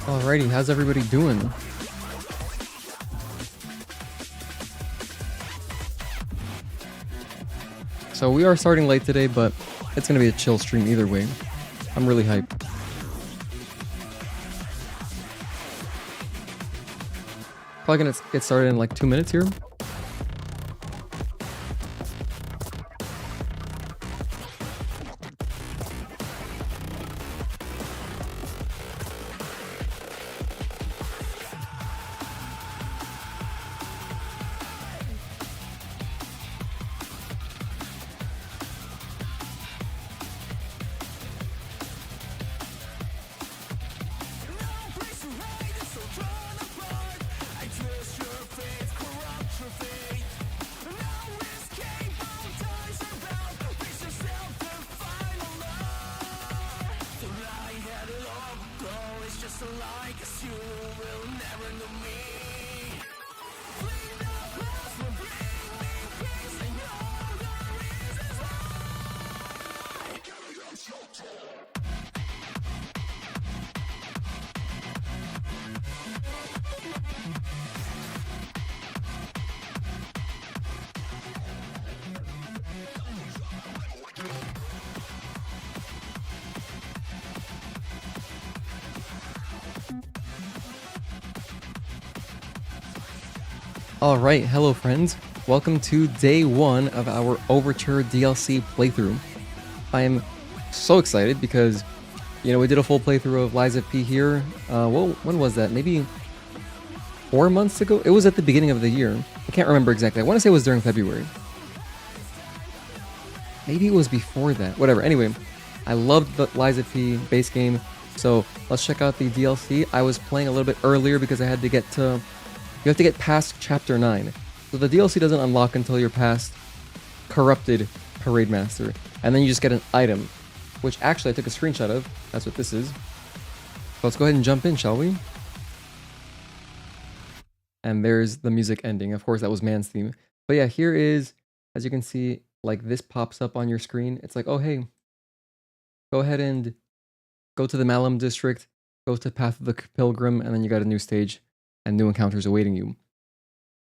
Alrighty, how's everybody doing? So we are starting late today, but it's gonna be a chill stream either way. I'm really hyped. Probably gonna get started in like 2 minutes here. Alright, hello friends. Welcome to day 1 of our Overture DLC playthrough. I am so excited because, we did a full playthrough of Lies of P here. When was that? Maybe 4 months ago? It was at the beginning of the year. I can't remember exactly. I want to say it was during February. Maybe it was before that. Whatever. Anyway, I loved the Lies of P base game. So let's check out the DLC. I was playing a little bit earlier because I had to get to... You have to get past Chapter 9. So the DLC doesn't unlock until you're past Corrupted Parade Master. And then you just get an item, which actually I took a screenshot of. That's what this is. So let's go ahead and jump in, shall we? And there's the music ending. Of course, that was Man's theme. But yeah, here is, as you can see, like this pops up on your screen. It's like, oh hey, go ahead and go to the Malum district, go to Path of the Pilgrim, and then you got a new stage and new encounters awaiting you.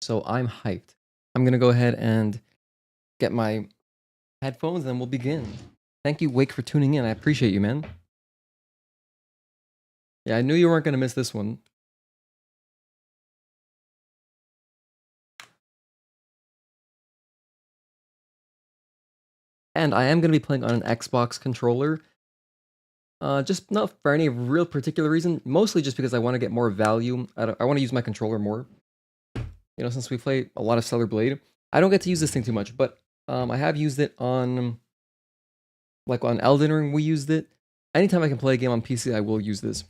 So I'm hyped. I'm gonna go ahead and get my headphones and we'll begin. Thank you, Wake, for tuning in. I appreciate you, man. Yeah, I knew you weren't gonna miss this one. And I am gonna be playing on an Xbox controller. Just not for any real particular reason, mostly just because I want to get more value. I want to use my controller more. Since we play a lot of Stellar Blade, I don't get to use this thing too much, but I have used it on, like on Elden Ring, we used it. Anytime I can play a game on PC, I will use this.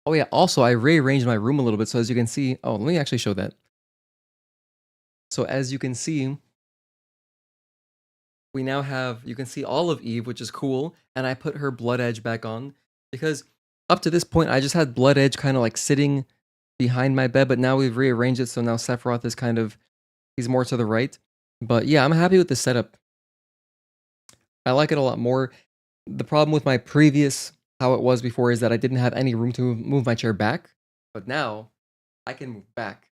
Oh yeah, also I rearranged my room a little bit, so as you can see, oh, let me actually show that. So as you can see, we now have, you can see all of Eve, which is cool, and I put her Blood Edge back on, because up to this point, I just had Blood Edge kind of like sitting behind my bed, but now we've rearranged it, so now Sephiroth is kind of, he's more to the right. But yeah, I'm happy with the setup. I like it a lot more. The problem with my previous, how it was before, is that I didn't have any room to move my chair back, but now I can move back,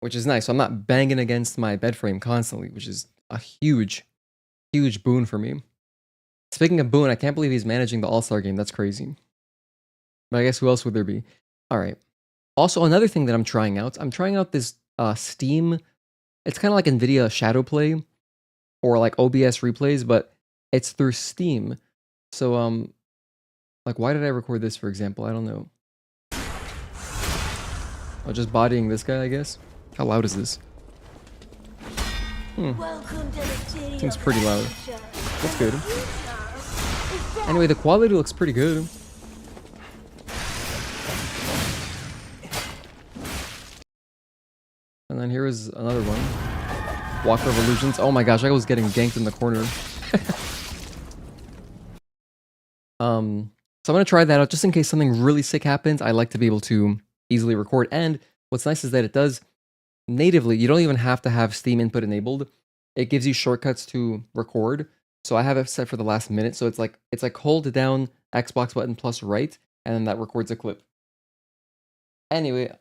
which is nice. So I'm not banging against my bed frame constantly, which is a huge boon for me. Speaking of boon, I can't believe he's managing the All-Star game. That's crazy. But I guess who else would there be? All right. Also, another thing that I'm trying out this Steam. It's kind of like NVIDIA Shadowplay or like OBS replays, but it's through Steam. So, like, why did I record this, for example? I don't know. Oh, just bodying this guy, I guess. How loud is this? Seems pretty loud. That's good. Anyway, the quality looks pretty good. And then here is another one. Walker of Illusions. Oh my gosh, I was getting ganked in the corner. So I'm gonna try that out just in case something really sick happens. I like to be able to easily record. And what's nice is that it does natively. You don't even have to have Steam input enabled. It gives you shortcuts to record. So I have it set for the last minute. So it's like hold down Xbox button plus right, and then that records a clip. Anyway,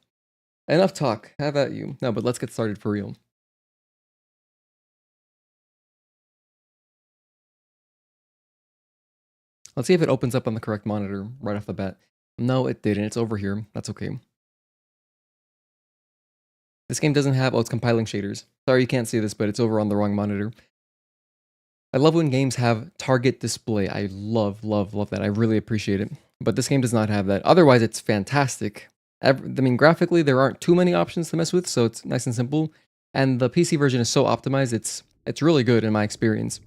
enough talk. How about you? No, but let's get started for real. Let's see if it opens up on the correct monitor right off the bat. No, it didn't. It's over here. That's okay. This game doesn't have... Oh, it's compiling shaders. Sorry you can't see this, but it's over on the wrong monitor. I love when games have target display. I love that. I really appreciate it. But this game does not have that. Otherwise, it's fantastic. I mean, graphically, there aren't too many options to mess with, so it's nice and simple. And the PC version is so optimized, it's really good in my experience.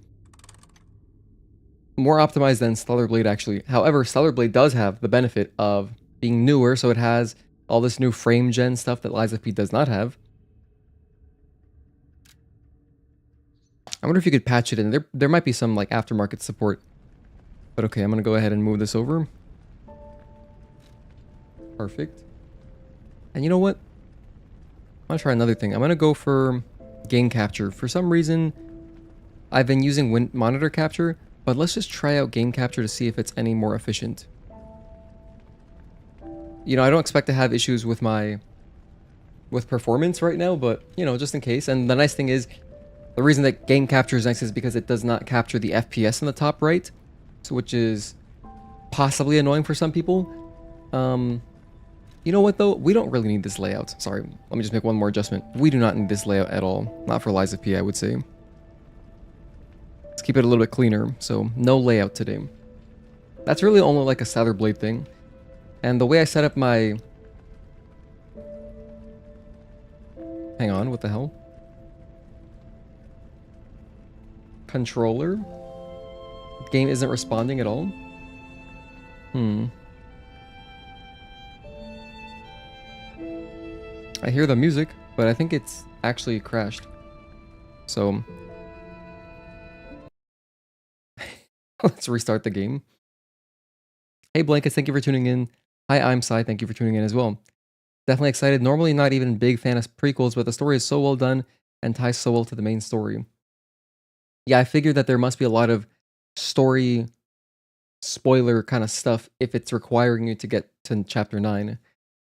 More optimized than Stellar Blade, actually. However, Stellar Blade does have the benefit of being newer, so it has all this new frame gen stuff that Lies of P does not have. I wonder if you could patch it in. There might be some like aftermarket support. But okay, I'm gonna go ahead and move this over. Perfect. And you know what? I'm gonna try another thing. I'm gonna go for game capture. For some reason, I've been using monitor capture, but let's just try out game capture to see if it's any more efficient. You know, I don't expect to have issues with performance right now, but you know, just in case. And the nice thing is, the reason that game capture is nice is because it does not capture the FPS in the top right, so which is possibly annoying for some people. You know what though? We don't really need this layout. Sorry, let me just make one more adjustment. We do not need this layout at all. Not for Lies of P, I would say. Let's keep it a little bit cleaner, so no layout today. That's really only like a Stellar Blade thing. And the way I set up my... Hang on, what the hell? Controller? Game isn't responding at all? I hear the music, but I think it's actually crashed. So... let's restart the game. Hey Blankets, thank you for tuning in. Hi, I'm Sai, thank you for tuning in as well. Definitely excited. Normally not even a big fan of prequels, but the story is so well done and ties so well to the main story. Yeah, I figured that there must be a lot of story spoiler kind of stuff if it's requiring you to get to chapter 9.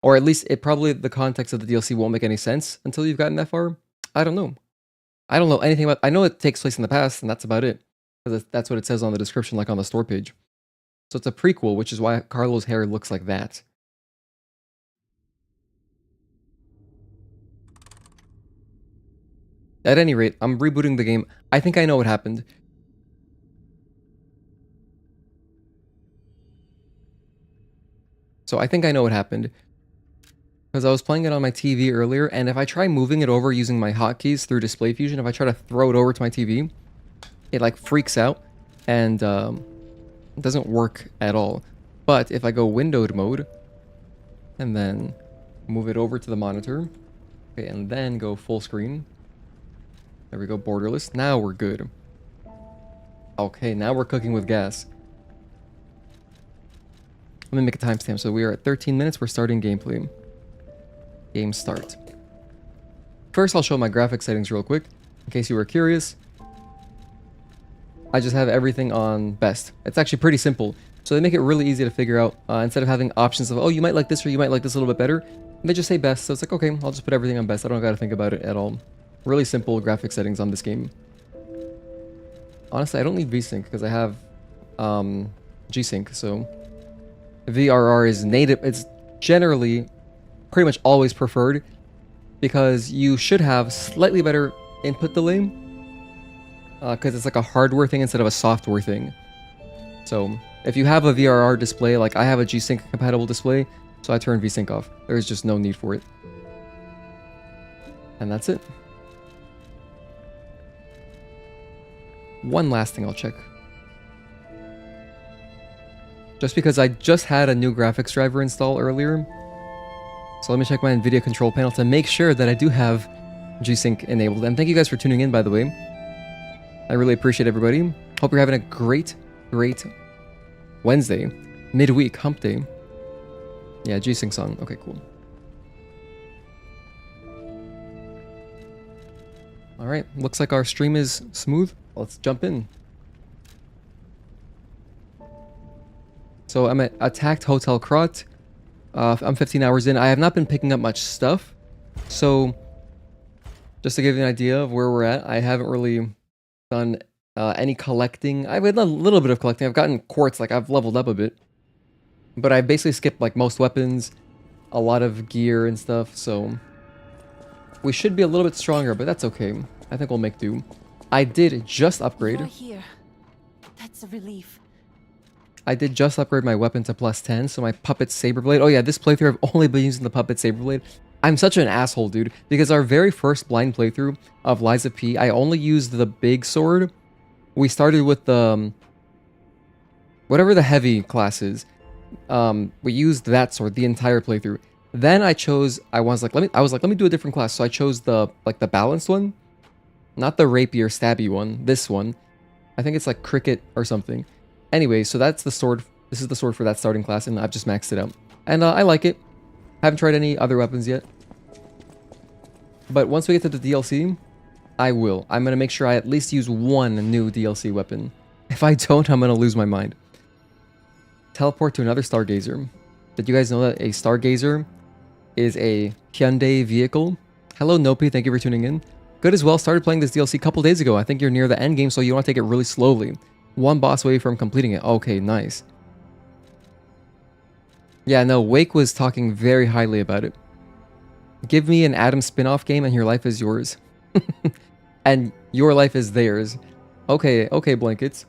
Or at least the context of the DLC won't make any sense until you've gotten that far. I don't know. I don't know anything about... I know it takes place in the past, and that's about it. Because that's what it says on the description, like on the store page. So it's a prequel, which is why Carlo's hair looks like that. At any rate, I'm rebooting the game. I think I know what happened. So I think I know what happened. Because I was playing it on my TV earlier, and if I try moving it over using my hotkeys through Display Fusion, if I try to throw it over to my TV, it like freaks out, and it doesn't work at all. But if I go windowed mode, and then move it over to the monitor, okay, and then go full screen, there we go, borderless, now we're good. Okay, now we're cooking with gas. Let me make a timestamp. So we are at 13 minutes, we're starting gameplay. Game start. First, I'll show my graphics settings real quick, in case you were curious. I just have everything on best. It's actually pretty simple. So they make it really easy to figure out. Instead of having options of, oh, you might like this or you might like this a little bit better, they just say best. So it's like, okay, I'll just put everything on best. I don't gotta think about it at all. Really simple graphic settings on this game. Honestly, I don't need VSync because I have G-Sync. So VRR is native. It's generally pretty much always preferred because you should have slightly better input delay because it's like a hardware thing instead of a software thing. So if you have a VRR display, like I have a G-Sync compatible display, so I turn VSync off. There's just no need for it. And that's it. One last thing I'll check. Just because I just had a new graphics driver install earlier. So let me check my NVIDIA control panel to make sure that I do have G-Sync enabled. And thank you guys for tuning in, by the way. I really appreciate everybody. Hope you're having a great Wednesday. Midweek, hump day. Yeah, G-Sync's on. Okay, cool. Alright, looks like our stream is smooth. Let's jump in. So I'm at Attacked Hotel Krot. I'm 15 hours in. I have not been picking up much stuff. So just to give you an idea of where we're at, I haven't really done any collecting. I've done a little bit of collecting. I've gotten quartz, like I've leveled up a bit. But I basically skipped like most weapons, a lot of gear and stuff, so we should be a little bit stronger, but that's okay. I think we'll make do. I did just upgrade. You're here. That's a relief. I did just upgrade my weapon to +10, so my Puppet Saberblade. Oh yeah, this playthrough I've only been using the Puppet Saberblade. I'm such an asshole, dude, because our very first blind playthrough of Lies of P, I only used the big sword. We started with the whatever the heavy class is. We used that sword the entire playthrough. Then I was like, let me do a different class. So I chose the balanced one, not the rapier stabby one. This one, I think it's like cricket or something. Anyway, so that's the sword. This is the sword for that starting class, and I've just maxed it out, and I like it. Haven't tried any other weapons yet, but once we get to the DLC, I will. I'm gonna make sure I at least use one new DLC weapon. If I don't, I'm gonna lose my mind. Teleport to another Stargazer. Did you guys know that a Stargazer is a Hyundai vehicle? Hello, Nopi. Thank you for tuning in. Good as well. Started playing this DLC a couple days ago. I think you're near the end game, so you want to take it really slowly. One boss away from completing it. Okay, nice. Yeah, no, Wake was talking very highly about it. Give me an Adam spin-off game and your life is yours. And your life is theirs. Okay, okay, Blankets.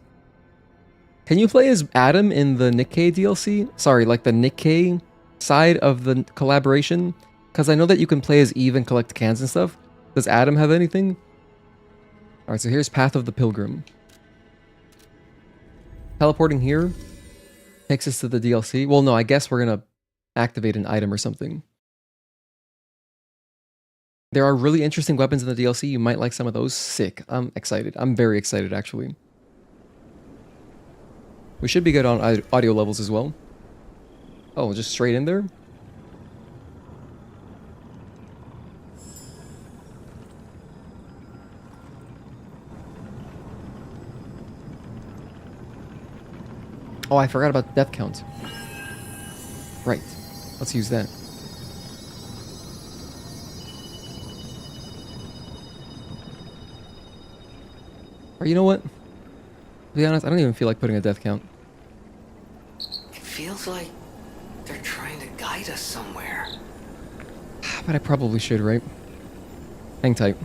Can you play as Adam in the Nikkei DLC? Sorry, like the Nikkei side of the collaboration? Because I know that you can play as Eve and collect cans and stuff. Does Adam have anything? Alright, so here's Path of the Pilgrim. Teleporting here takes us to the DLC. Well, no, I guess we're going to activate an item or something. There are really interesting weapons in the DLC. You might like some of those. Sick. I'm excited. I'm very excited, actually. We should be good on audio levels as well. Oh, just straight in there? Oh, I forgot about the death count. Right. Let's use that. Or you know what? To be honest, I don't even feel like putting a death count. It feels like they're trying to guide us somewhere. But I probably should, right? Hang tight.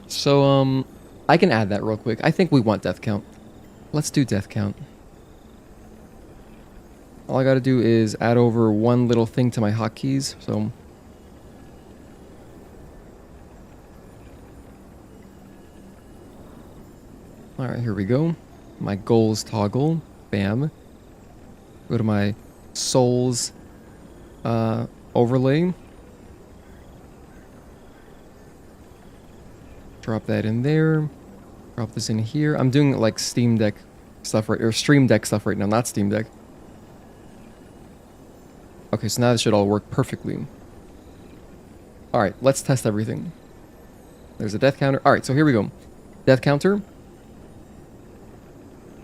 So, I can add that real quick. I think we want death count. Let's do death count. All I gotta do is add over one little thing to my hotkeys, so... Alright, here we go. My goals toggle. Bam. Go to my souls overlay. Drop that in there. Drop this in here. I'm doing like Steam Deck stuff right, or Stream Deck stuff right now, not Steam Deck. Okay, so now this should all work perfectly. Alright, let's test everything. There's a death counter. Alright, so here we go. Death counter.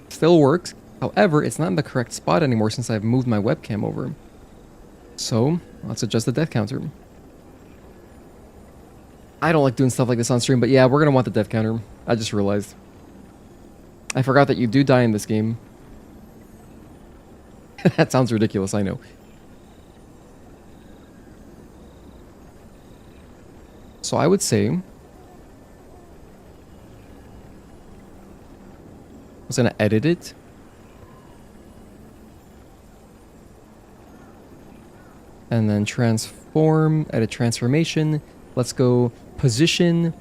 Still works. However, it's not in the correct spot anymore since I've moved my webcam over. So, let's adjust the death counter. I don't like doing stuff like this on stream, but yeah, we're gonna want the death counter. I just realized. I forgot that you do die in this game. That sounds ridiculous, I know. So I would say... I was gonna edit it. And then transform, edit transformation. Let's go position.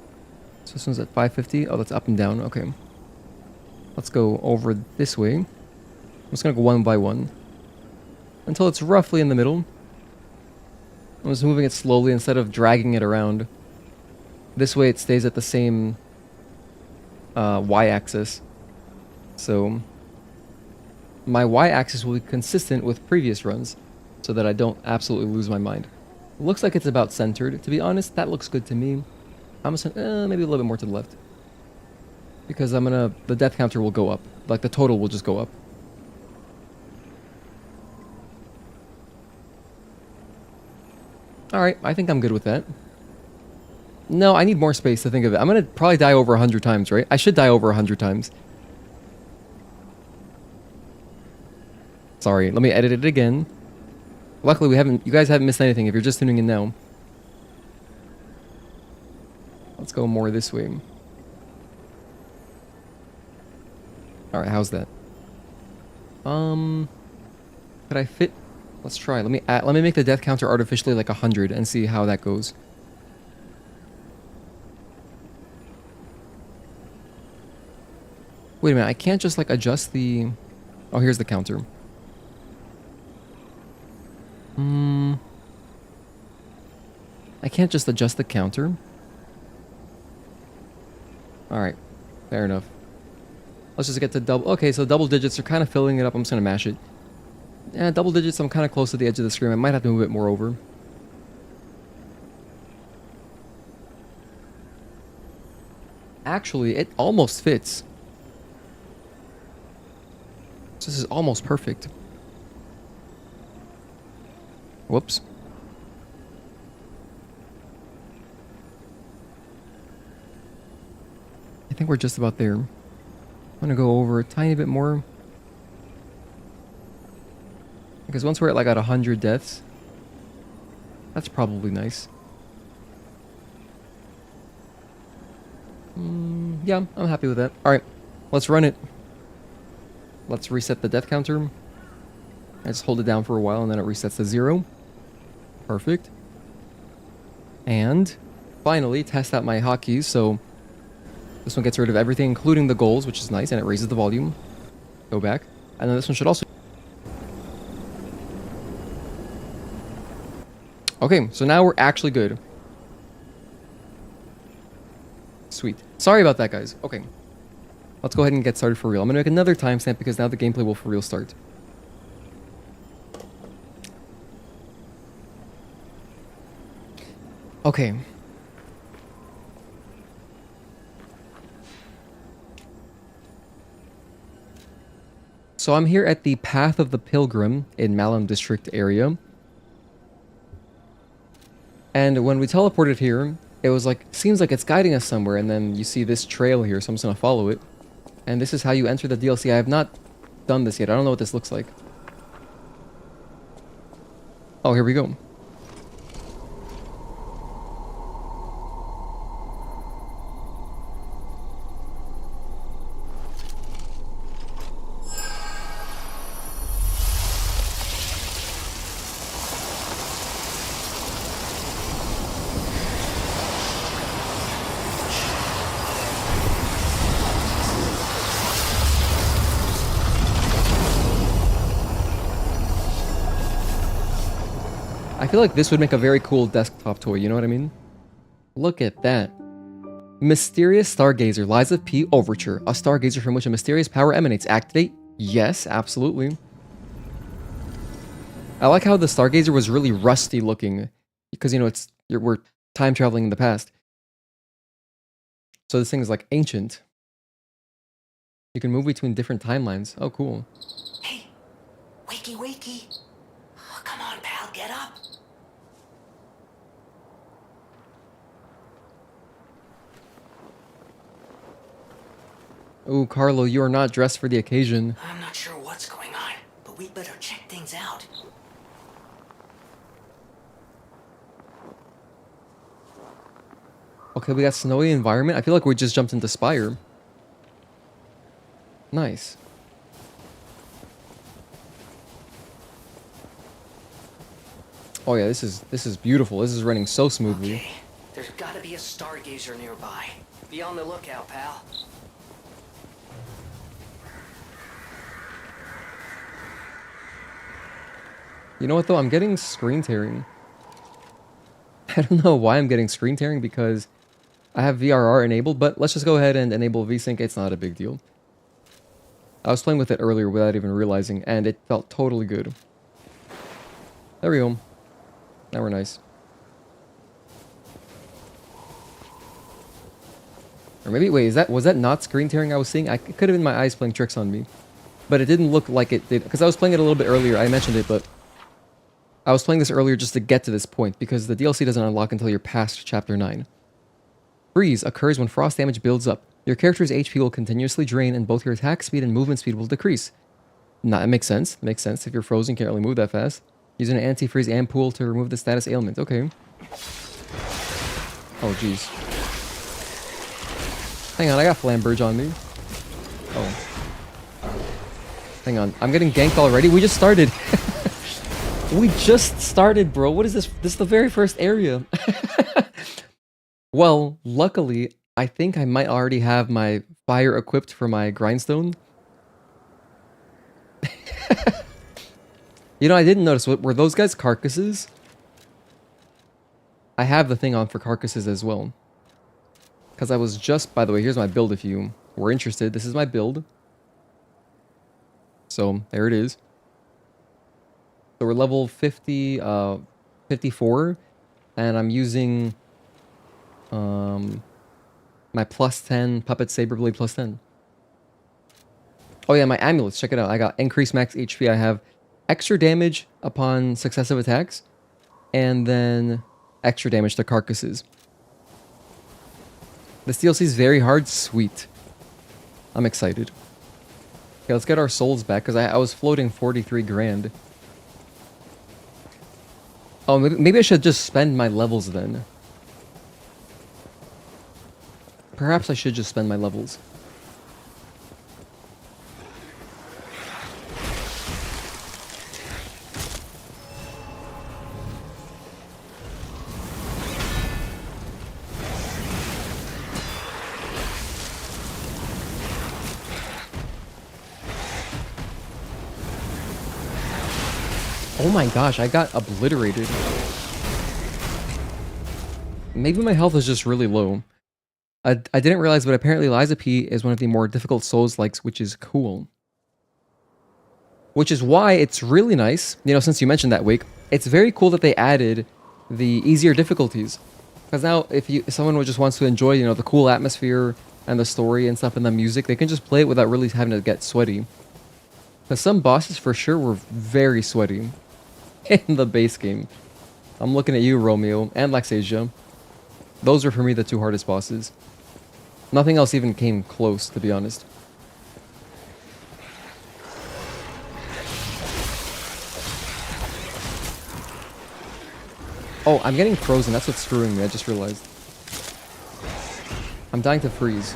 So this one's at 550. Oh, that's up and down. Okay. Let's go over this way. I'm just gonna go one by one until it's roughly in the middle. I'm just moving it slowly instead of dragging it around. This way it stays at the same y-axis. So my y-axis will be consistent with previous runs so that I don't absolutely lose my mind. It looks like it's about centered. To be honest, that looks good to me. I'm just maybe a little bit more to the left. Because the death counter will go up. Like, the total will just go up. Alright, I think I'm good with that. No, I need more space to think of it. I'm gonna probably die over 100 times, right? I should die over 100 times. Sorry, let me edit it again. Luckily, you guys haven't missed anything if you're just tuning in now. Let's go more this way. Alright, how's that? Could I fit? Let's try. Let me make the death counter artificially like 100 and see how that goes. Wait a minute, I can't just like adjust the... Oh, here's the counter. I can't just adjust the counter. Alright, fair enough. Let's just get to double... Okay, so double digits are kind of filling it up. I'm just going to mash it. Yeah, double digits, I'm kind of close to the edge of the screen. I might have to move it more over. Actually, it almost fits. This is almost perfect. Whoops. I think we're just about there. I'm gonna go over a tiny bit more. Because once we're at like 100 deaths, that's probably nice. Yeah, I'm happy with that. Alright, let's run it. Let's reset the death counter. I just hold it down for a while and then it resets to 0. Perfect. And finally, test out my hotkeys. So this one gets rid of everything, including the goals, which is nice, and it raises the volume. Go back. And then this one should also... Okay, so now we're actually good. Sweet. Sorry about that, guys. Okay. Let's go ahead and get started for real. I'm going to make another timestamp because now the gameplay will for real start. Okay. So I'm here at the Path of the Pilgrim in Malum District area. And when we teleported here, it was like, seems like it's guiding us somewhere, and then you see this trail here, so I'm just gonna follow it. And this is how you enter the DLC. I have not done this yet. I don't know what this looks like. Oh, here we go. I feel like this would make a very cool desktop toy, you know what I mean? Look at that. Mysterious Stargazer, Lies of P Overture. A stargazer from which a mysterious power emanates. Activate? Yes, absolutely. I like how the Stargazer was really rusty looking. Because, you know, we're time traveling in the past. So this thing is like ancient. You can move between different timelines. Oh, cool. Hey, wakey wakey. Oh, come on, pal, get up. Ooh, Carlo, you are not dressed for the occasion. I'm not sure what's going on, but we better check things out. Okay, we got snowy environment. I feel like we just jumped into Spire. Nice. Oh yeah, this is beautiful. This is running so smoothly. Okay, there's gotta be a stargazer nearby. Be on the lookout, pal. You know what though? I'm getting screen tearing. I don't know why I'm getting screen tearing because I have VRR enabled, but let's just go ahead and enable VSync. It's not a big deal. I was playing with it earlier without even realizing, and it felt totally good. There we go. Now we're nice. Or maybe, wait, was that not screen tearing I was seeing? It could have been my eyes playing tricks on me. But it didn't look like it did, because I was playing it a little bit earlier. I mentioned it, but I was playing this earlier just to get to this point, because the DLC doesn't unlock until you're past Chapter 9. Freeze occurs when frost damage builds up. Your character's HP will continuously drain, and both your attack speed and movement speed will decrease. Nah, it makes sense. It makes sense. If you're frozen, you can't really move that fast. Using an anti-freeze ampoule to remove the status ailment. Okay. Oh, jeez. Hang on, I got Flamberge on me. Oh. Hang on, I'm getting ganked already? We just started. We just started, bro. What is this? This is the very first area. Well, luckily, I think I might already have my fire equipped for my grindstone. You know, I didn't notice. Were those guys carcasses? I have the thing on for carcasses as well. Because I was just... By the way, here's my build if you were interested. This is my build. So, there it is. So we're level 50, 54. And I'm using... my plus 10 Puppet Saber Blade plus 10. Oh yeah, my amulets. Check it out. I got increased max HP. I have extra damage upon successive attacks. And then extra damage to carcasses. This DLC is very hard. Sweet. I'm excited. Okay, let's get our souls back, because I was floating 43 grand. Oh, maybe I should just spend my levels then. Perhaps I should just spend my levels. Oh my gosh, I got obliterated. Maybe my health is just really low. I didn't realize, but apparently Liza P is one of the more difficult Souls-likes, which is cool. Which is why it's really nice, you know, since you mentioned that, Wake, it's very cool that they added the easier difficulties. Because now, if someone just wants to enjoy, you know, the cool atmosphere and the story and stuff and the music, they can just play it without really having to get sweaty. Because some bosses for sure were very sweaty in the base game. I'm looking at you, Romeo, and Laxasia. Those are for me the two hardest bosses. Nothing else even came close, to be honest. Oh, I'm getting frozen. That's what's screwing me. I just realized. I'm dying to freeze.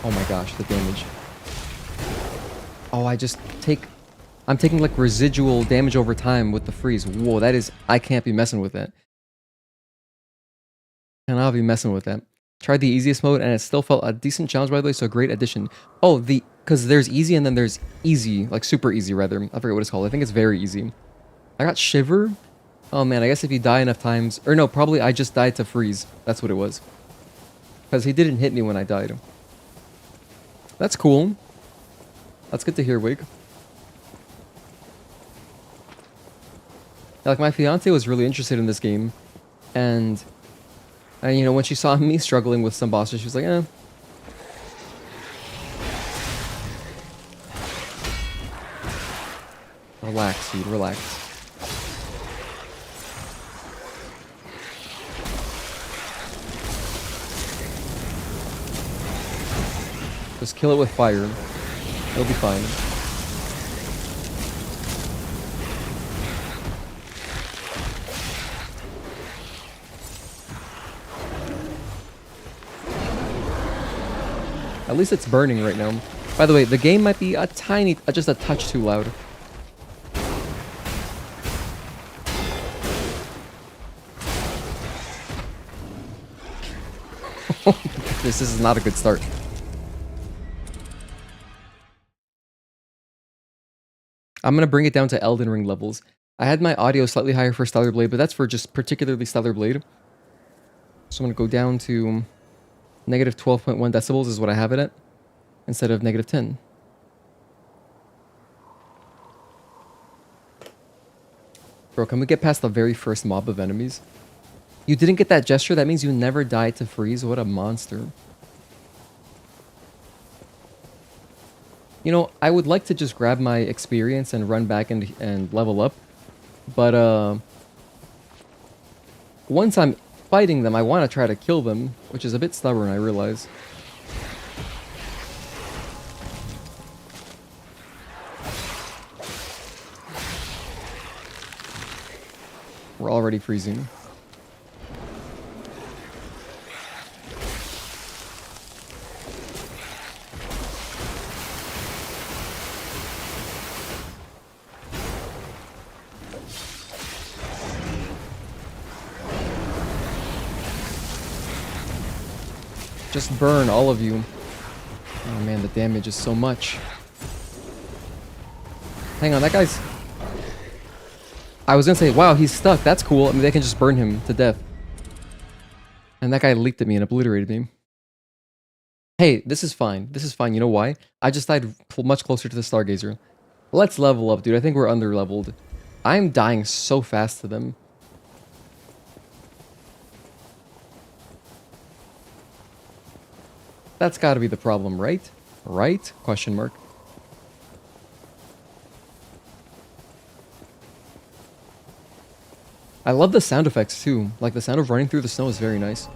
Oh my gosh, the damage. Oh, I'm taking like residual damage over time with the freeze. Whoa, that is... I can't be messing with that. Cannot be messing with that. Tried the easiest mode and it still felt a decent challenge, by the way, so great addition. Oh, because there's easy and then there's easy, like super easy rather. I forget what it's called. I think it's very easy. I got Shiver. Oh man, I guess if you die enough times... Or no, probably I just died to freeze. That's what it was. Because he didn't hit me when I died. That's cool. That's good to hear, Wig. Like, my fiance was really interested in this game. And you know, when she saw me struggling with some bosses, she was like, eh. Relax, dude, relax. Just kill it with fire. It'll be fine. At least it's burning right now. By the way, the game might be a tiny, just a touch too loud. This is not a good start. I'm gonna bring it down to Elden Ring levels. I had my audio slightly higher for Stellar Blade, but that's for just particularly Stellar Blade. So I'm gonna go down to negative 12.1 decibels is what I have it at, instead of negative 10. Bro, can we get past the very first mob of enemies? You didn't get that gesture? That means you never died to freeze? What a monster. You know, I would like to just grab my experience and run back and level up. But, once I'm fighting them, I want to try to kill them, which is a bit stubborn, I realize. We're already freezing. Just burn, all of you. Oh man, the damage is so much. Hang on, that guy's... I was gonna say, wow, he's stuck. That's cool. I mean, they can just burn him to death. And that guy leaped at me and obliterated me. Hey, this is fine. This is fine. You know why? I just died much closer to the Stargazer. Let's level up, dude. I think we're under-leveled. I'm dying so fast to them. That's gotta be the problem, right? Right? Question mark. I love the sound effects too. Like the sound of running through the snow is very nice.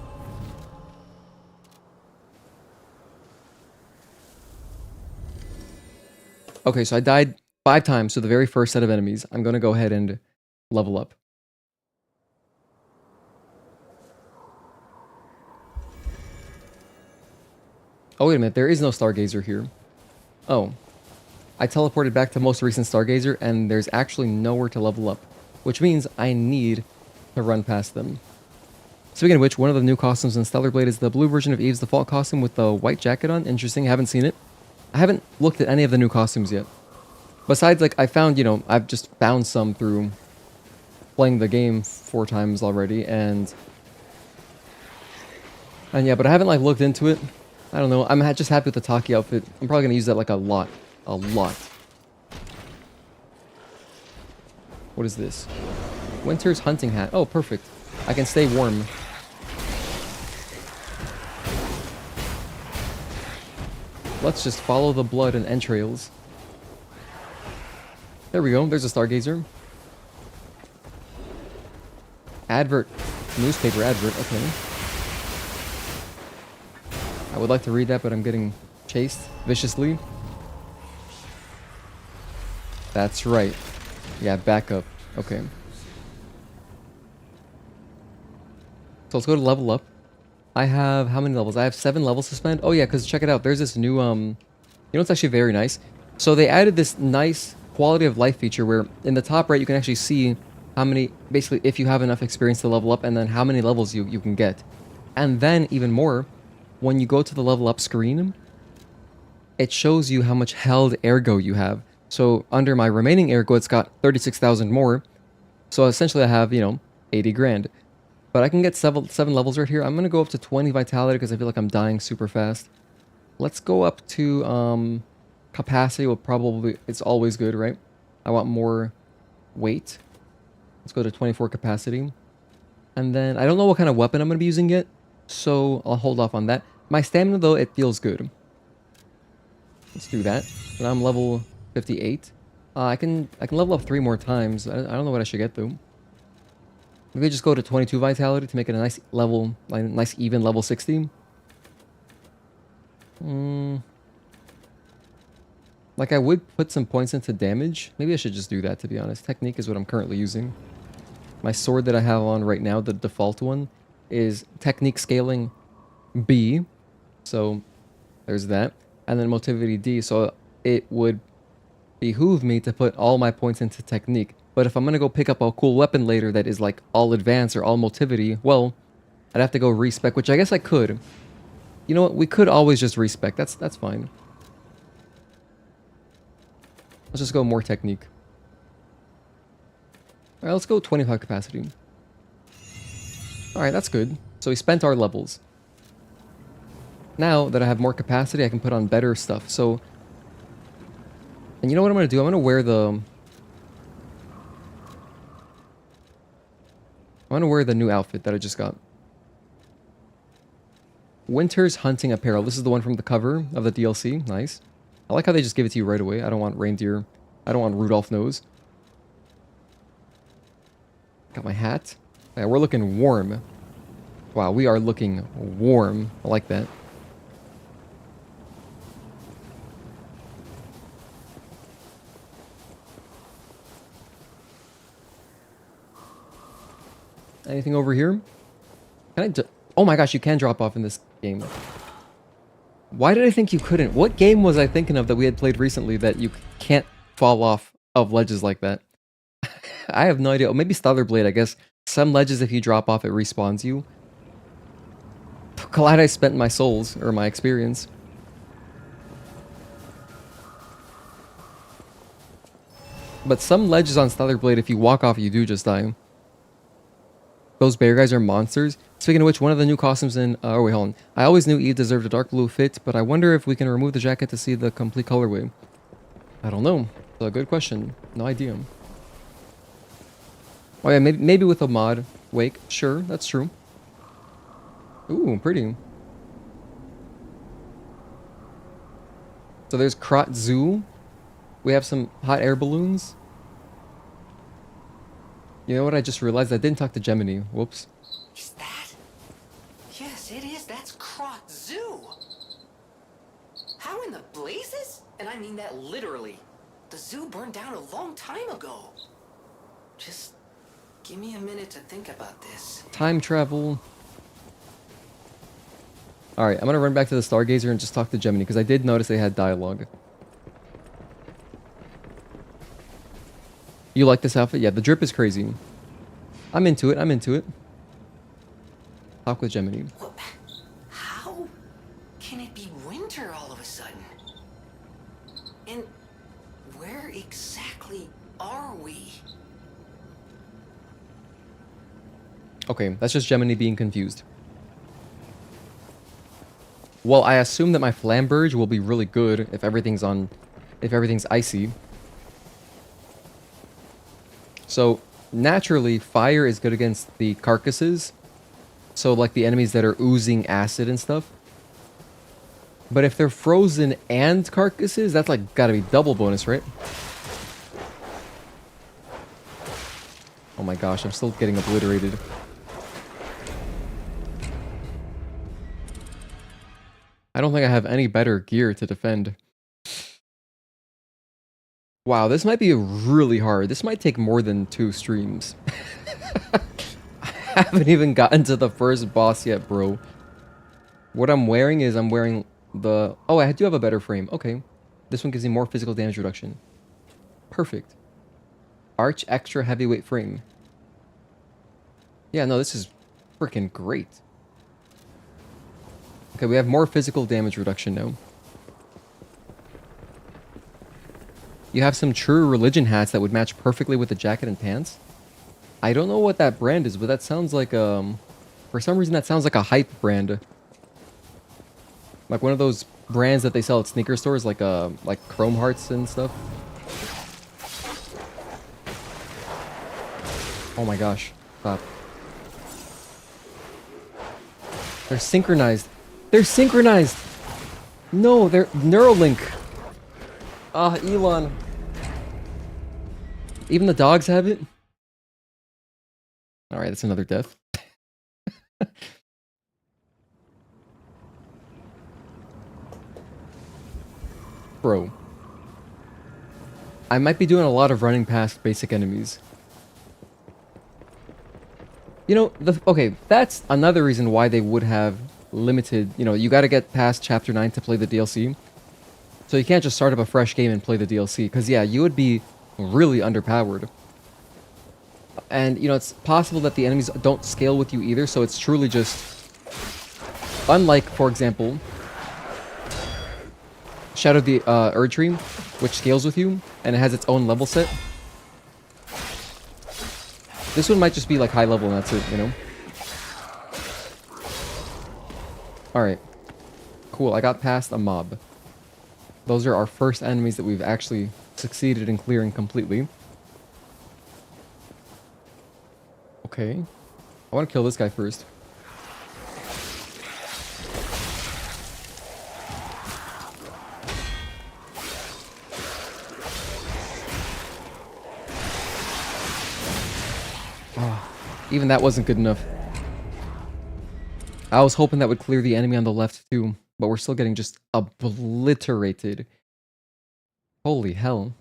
Okay, so I died 5 times to the very first set of enemies. I'm gonna go ahead and level up. Oh, wait a minute. There is no Stargazer here. Oh. I teleported back to most recent Stargazer, and there's actually nowhere to level up. Which means I need to run past them. Speaking of which, one of the new costumes in Stellar Blade is the blue version of Eve's default costume with the white jacket on. Interesting. I haven't seen it. I haven't looked at any of the new costumes yet. Besides, like, I found, you know, I've just found some through playing the game 4 times already, and yeah, but I haven't, like, looked into it. I don't know. I'm just happy with the Taki outfit. I'm probably going to use that, like, a lot. A lot. What is this? Winter's hunting hat. Oh, perfect. I can stay warm. Let's just follow the blood and entrails. There we go. There's a Stargazer. Advert. Newspaper advert. Okay. I would like to read that, but I'm getting chased viciously. That's right. Yeah, back up. Okay. So let's go to level up. I have how many levels? I have 7 levels to spend. Oh yeah, because check it out. There's this new you know, it's actually very nice. So they added this nice quality of life feature where in the top right you can actually see how many, basically if you have enough experience to level up, and then how many levels you can get. And then even more, when you go to the level up screen, it shows you how much held ergo you have. So under my remaining ergo, it's got 36,000 more. So essentially I have, you know, 80 grand. But I can get 7 levels right here. I'm going to go up to 20 vitality because I feel like I'm dying super fast. Let's go up to capacity. Will probably, it's always good, right? I want more weight. Let's go to 24 capacity. And then I don't know what kind of weapon I'm going to be using yet, so I'll hold off on that. My stamina though, it feels good. Let's do that. And I'm level 58. I can level up 3 more times. I don't know what I should get though. Maybe just go to 22 vitality to make it a nice level, like nice even level 60. Like I would put some points into damage. Maybe I should just do that, to be honest. Technique is what I'm currently using. My sword that I have on right now, the default one, is technique scaling B. So there's that. And then motivity D. So it would behoove me to put all my points into technique. But if I'm going to go pick up a cool weapon later that is like all advanced or all motivity, well, I'd have to go respec, which I guess I could. You know what? We could always just respec. That's fine. Let's just go more technique. Alright, let's go 25 capacity. Alright, that's good. So we spent our levels. Now that I have more capacity, I can put on better stuff. So, and you know what I'm going to do? I'm going to wear the... I want to wear the new outfit that I just got. Winter's Hunting Apparel. This is the one from the cover of the DLC. Nice. I like how they just give it to you right away. I don't want reindeer. I don't want Rudolph nose. Got my hat. Yeah, we're looking warm. Wow, we are looking warm. I like that. Anything over here? Can I oh my gosh, you can drop off in this game. Why did I think you couldn't? What game was I thinking of that we had played recently that you can't fall off of ledges like that? I have no idea. Oh, maybe Stellar Blade, I guess. Some ledges, if you drop off, it respawns you. Glad I spent my souls, or my experience. But some ledges on Stellar Blade, if you walk off, you do just die. Those bear guys are monsters. Speaking of which, one of the new costumes in... oh, wait, hold on. I always knew Eve deserved a dark blue fit, but I wonder if we can remove the jacket to see the complete colorway. I don't know. It's a good question. No idea. Oh yeah, maybe with a mod. Wake. Sure, that's true. Ooh, pretty. So there's Krot Zoo. We have some hot air balloons. You know what? I just realized I didn't talk to Gemini. Whoops. Is that? Yes, it is. That's Krot Zoo. How in the blazes? And I mean that literally. The zoo burned down a long time ago. Just give me a minute to think about this. Time travel. Alright, I'm gonna run back to the Stargazer and just talk to Gemini, because I did notice they had dialogue. You like this outfit? Yeah, the drip is crazy. I'm into it, I'm into it. Talk with Gemini. What? How can it be winter all of a sudden? And where exactly are we? Okay, that's just Gemini being confused. Well, I assume that my Flamberge will be really good if everything's icy. So, naturally, fire is good against the carcasses. So, like the enemies that are oozing acid and stuff. But if they're frozen and carcasses, that's like gotta be double bonus, right? Oh my gosh, I'm still getting obliterated. I don't think I have any better gear to defend. Wow, this might be really hard. This might take more than 2 streams. I haven't even gotten to the first boss yet, bro. What I'm wearing is I'm wearing the... oh, I do have a better frame. Okay. This one gives me more physical damage reduction. Perfect. Arch extra heavyweight frame. Yeah, no, this is freaking great. Okay, we have more physical damage reduction now. You have some True Religion hats that would match perfectly with the jacket and pants. I don't know what that brand is, but that sounds like for some reason that sounds like a hype brand. Like one of those brands that they sell at sneaker stores, like Chrome Hearts and stuff. Oh my gosh. Stop. They're synchronized. They're synchronized! No, they're Neuralink. Ah, Elon. Even the dogs have it? Alright, that's another death. Bro. I might be doing a lot of running past basic enemies. You know, okay, that's another reason why they would have limited, you know, you gotta get past Chapter 9 to play the DLC. So you can't just start up a fresh game and play the DLC, because yeah, you would be really underpowered. And, you know, it's possible that the enemies don't scale with you either, so it's truly just... unlike, for example, Shadow of the Erdtree, which scales with you, and it has its own level set. This one might just be like high level and that's it, you know? Alright. Cool, I got past a mob. Those are our first enemies that we've actually succeeded in clearing completely. Okay. I want to kill this guy first. Oh, even that wasn't good enough. I was hoping that would clear the enemy on the left too, but we're still getting just obliterated. Holy hell.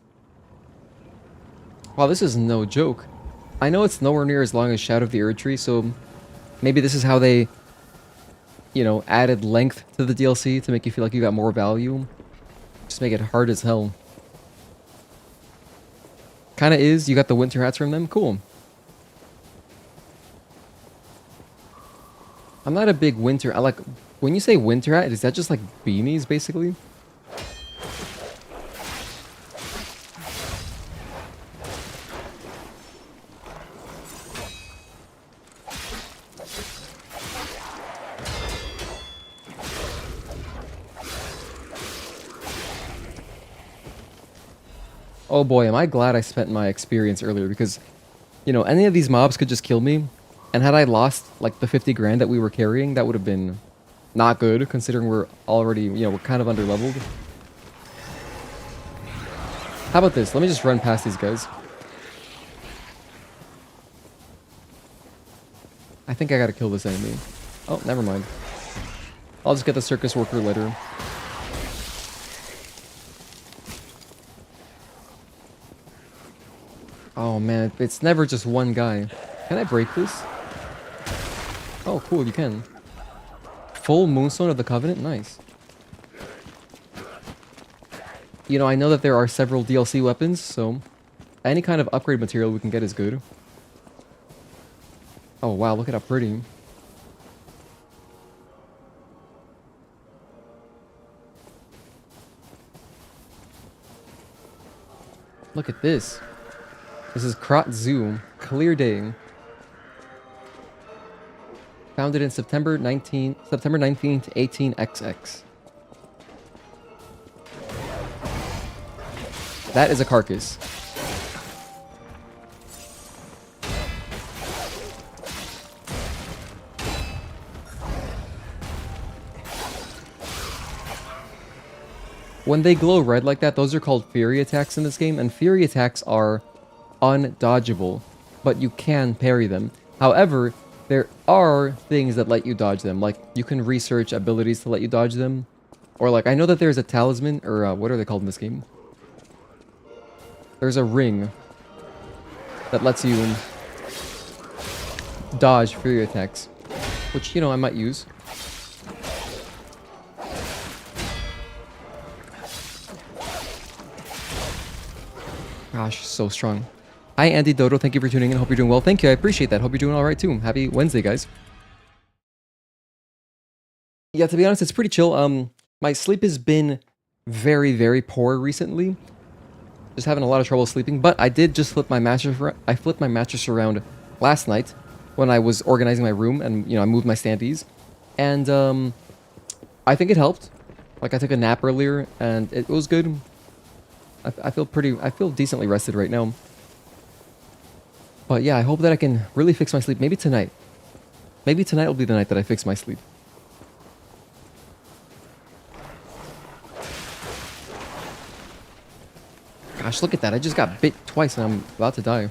Wow, this is no joke. I know it's nowhere near as long as Shadow of the Erd Tree, so maybe this is how they, you know, added length to the DLC to make you feel like you got more value. Just make it hard as hell. Kinda is, you got the winter hats from them, cool. I'm not a big winter, I like, when you say winter hat, is that just like beanies basically? Oh boy, am I glad I spent my experience earlier, because, you know, any of these mobs could just kill me, and had I lost, like, the 50 grand that we were carrying, that would have been not good, considering we're already, you know, we're kind of under-leveled. How about this? Let me just run past these guys. I think I gotta kill this enemy. Oh, never mind. I'll just get the circus worker later. Oh man, it's never just one guy. Can I break this? Oh, cool, you can. Full Moonstone of the Covenant? Nice. You know, I know that there are several DLC weapons, so any kind of upgrade material we can get is good. Oh wow, look at how pretty. Look at this. This is Krot Zoo, Clear Day. Founded in September 19th, 18XX. That is a carcass. When they glow red like that, those are called Fury attacks in this game, and Fury attacks are undodgeable, but you can parry them. However, there are things that let you dodge them, like you can research abilities to let you dodge them, or like I know that there's a talisman, or what are they called in this game? There's a ring that lets you dodge Fury attacks, which, you know, I might use. Gosh, so strong. Hi, Andy Dodo. Thank you for tuning in. Hope you're doing well. Thank you. I appreciate that. Hope you're doing all right, too. Happy Wednesday, guys. Yeah, to be honest, it's pretty chill. My sleep has been very, very poor recently. Just having a lot of trouble sleeping. But I did just flip my mattress. I flipped my mattress around last night when I was organizing my room, and, you know, I moved my standees. And I think it helped. Like, I took a nap earlier, and it was good. I feel decently rested right now. But yeah, I hope that I can really fix my sleep. Maybe tonight. Maybe tonight will be the night that I fix my sleep. Gosh, look at that. I just got bit twice and I'm about to die.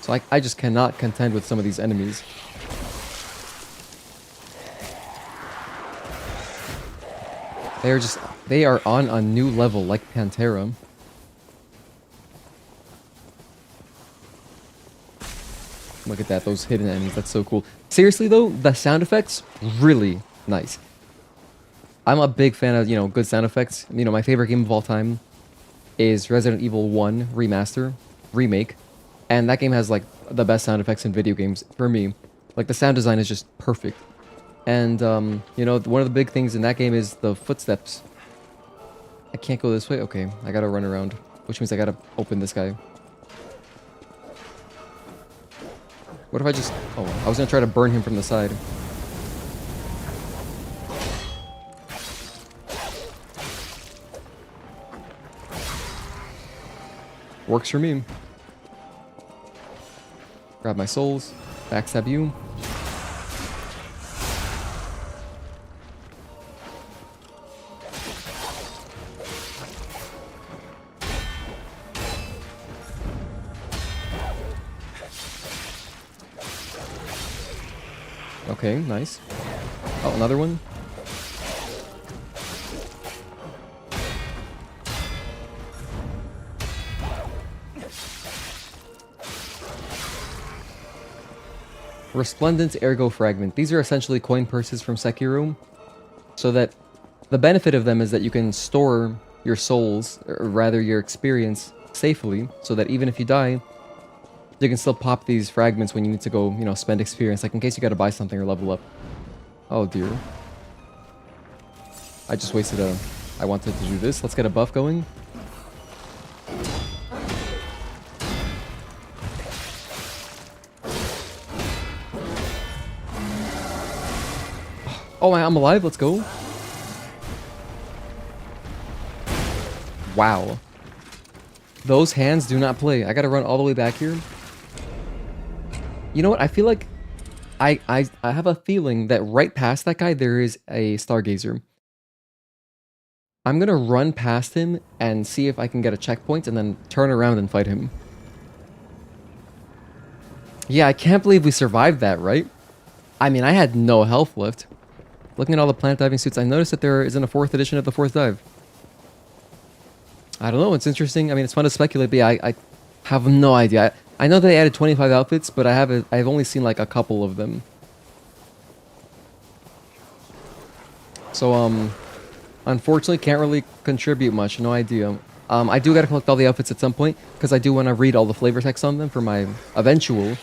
So I just cannot contend with some of these enemies. They are on a new level, like Pantera. Look at that, those hidden enemies, that's so cool. Seriously though, the sound effects, really nice. I'm a big fan of, you know, good sound effects. You know, my favorite game of all time is Resident Evil 1 Remaster, Remake. And that game has, like, the best sound effects in video games, for me. Like, the sound design is just perfect. And, you know, one of the big things in that game is the footsteps. I can't go this way? Okay, I gotta run around. Which means I gotta open this guy. What if I just... Oh, I was gonna try to burn him from the side. Works for me. Grab my souls. Backstab you. Okay, nice. Oh, another one. Resplendent Ergo Fragment. These are essentially coin purses from Sekiro. So that the benefit of them is that you can store your souls, or rather your experience, safely. So that even if you die, you can still pop these fragments when you need to go, you know, spend experience. Like in case you gotta buy something or level up. Oh dear. I just wasted a... I wanted to do this. Let's get a buff going. Oh, I'm alive. Let's go. Wow. Those hands do not play. I gotta run all the way back here. You know what? I feel like... I have a feeling that right past that guy, there is a Stargazer. I'm gonna run past him and see if I can get a checkpoint and then turn around and fight him. Yeah, I can't believe we survived that, right? I mean, I had no health left. Looking at all the plant diving suits, I noticed that there isn't a 4th edition of the 4th dive. I don't know, it's interesting. I mean, it's fun to speculate, but yeah, I have no idea. I know they added 25 outfits, but I've only seen like a couple of them. So, unfortunately, can't really contribute much. No idea. I do gotta collect all the outfits at some point, because I do want to read all the flavor text on them for my eventual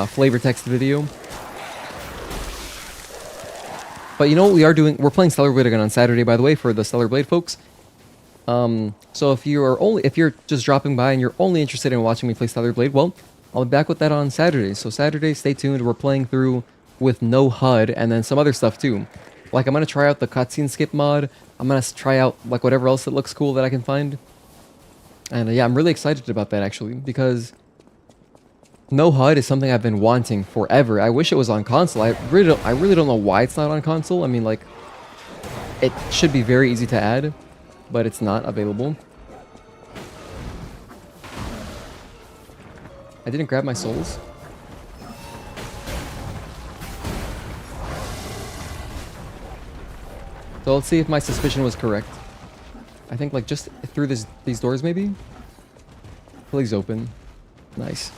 flavor text video. But you know what we are doing? We're playing Stellar Blade again on Saturday, by the way, for the Stellar Blade folks. So if you're just dropping by and you're only interested in watching me play Stellar Blade, well, I'll be back with that on Saturday. So Saturday, stay tuned. We're playing through with no HUD and then some other stuff too. Like I'm gonna try out the cutscene skip mod. I'm gonna try out like whatever else that looks cool that I can find. And yeah, I'm really excited about that actually because no HUD is something I've been wanting forever. I wish it was on console. I really don't know why it's not on console. I mean, like, it should be very easy to add, but it's not available. I didn't grab my souls. So let's see if my suspicion was correct. I think like just through these doors maybe? Please open. Nice.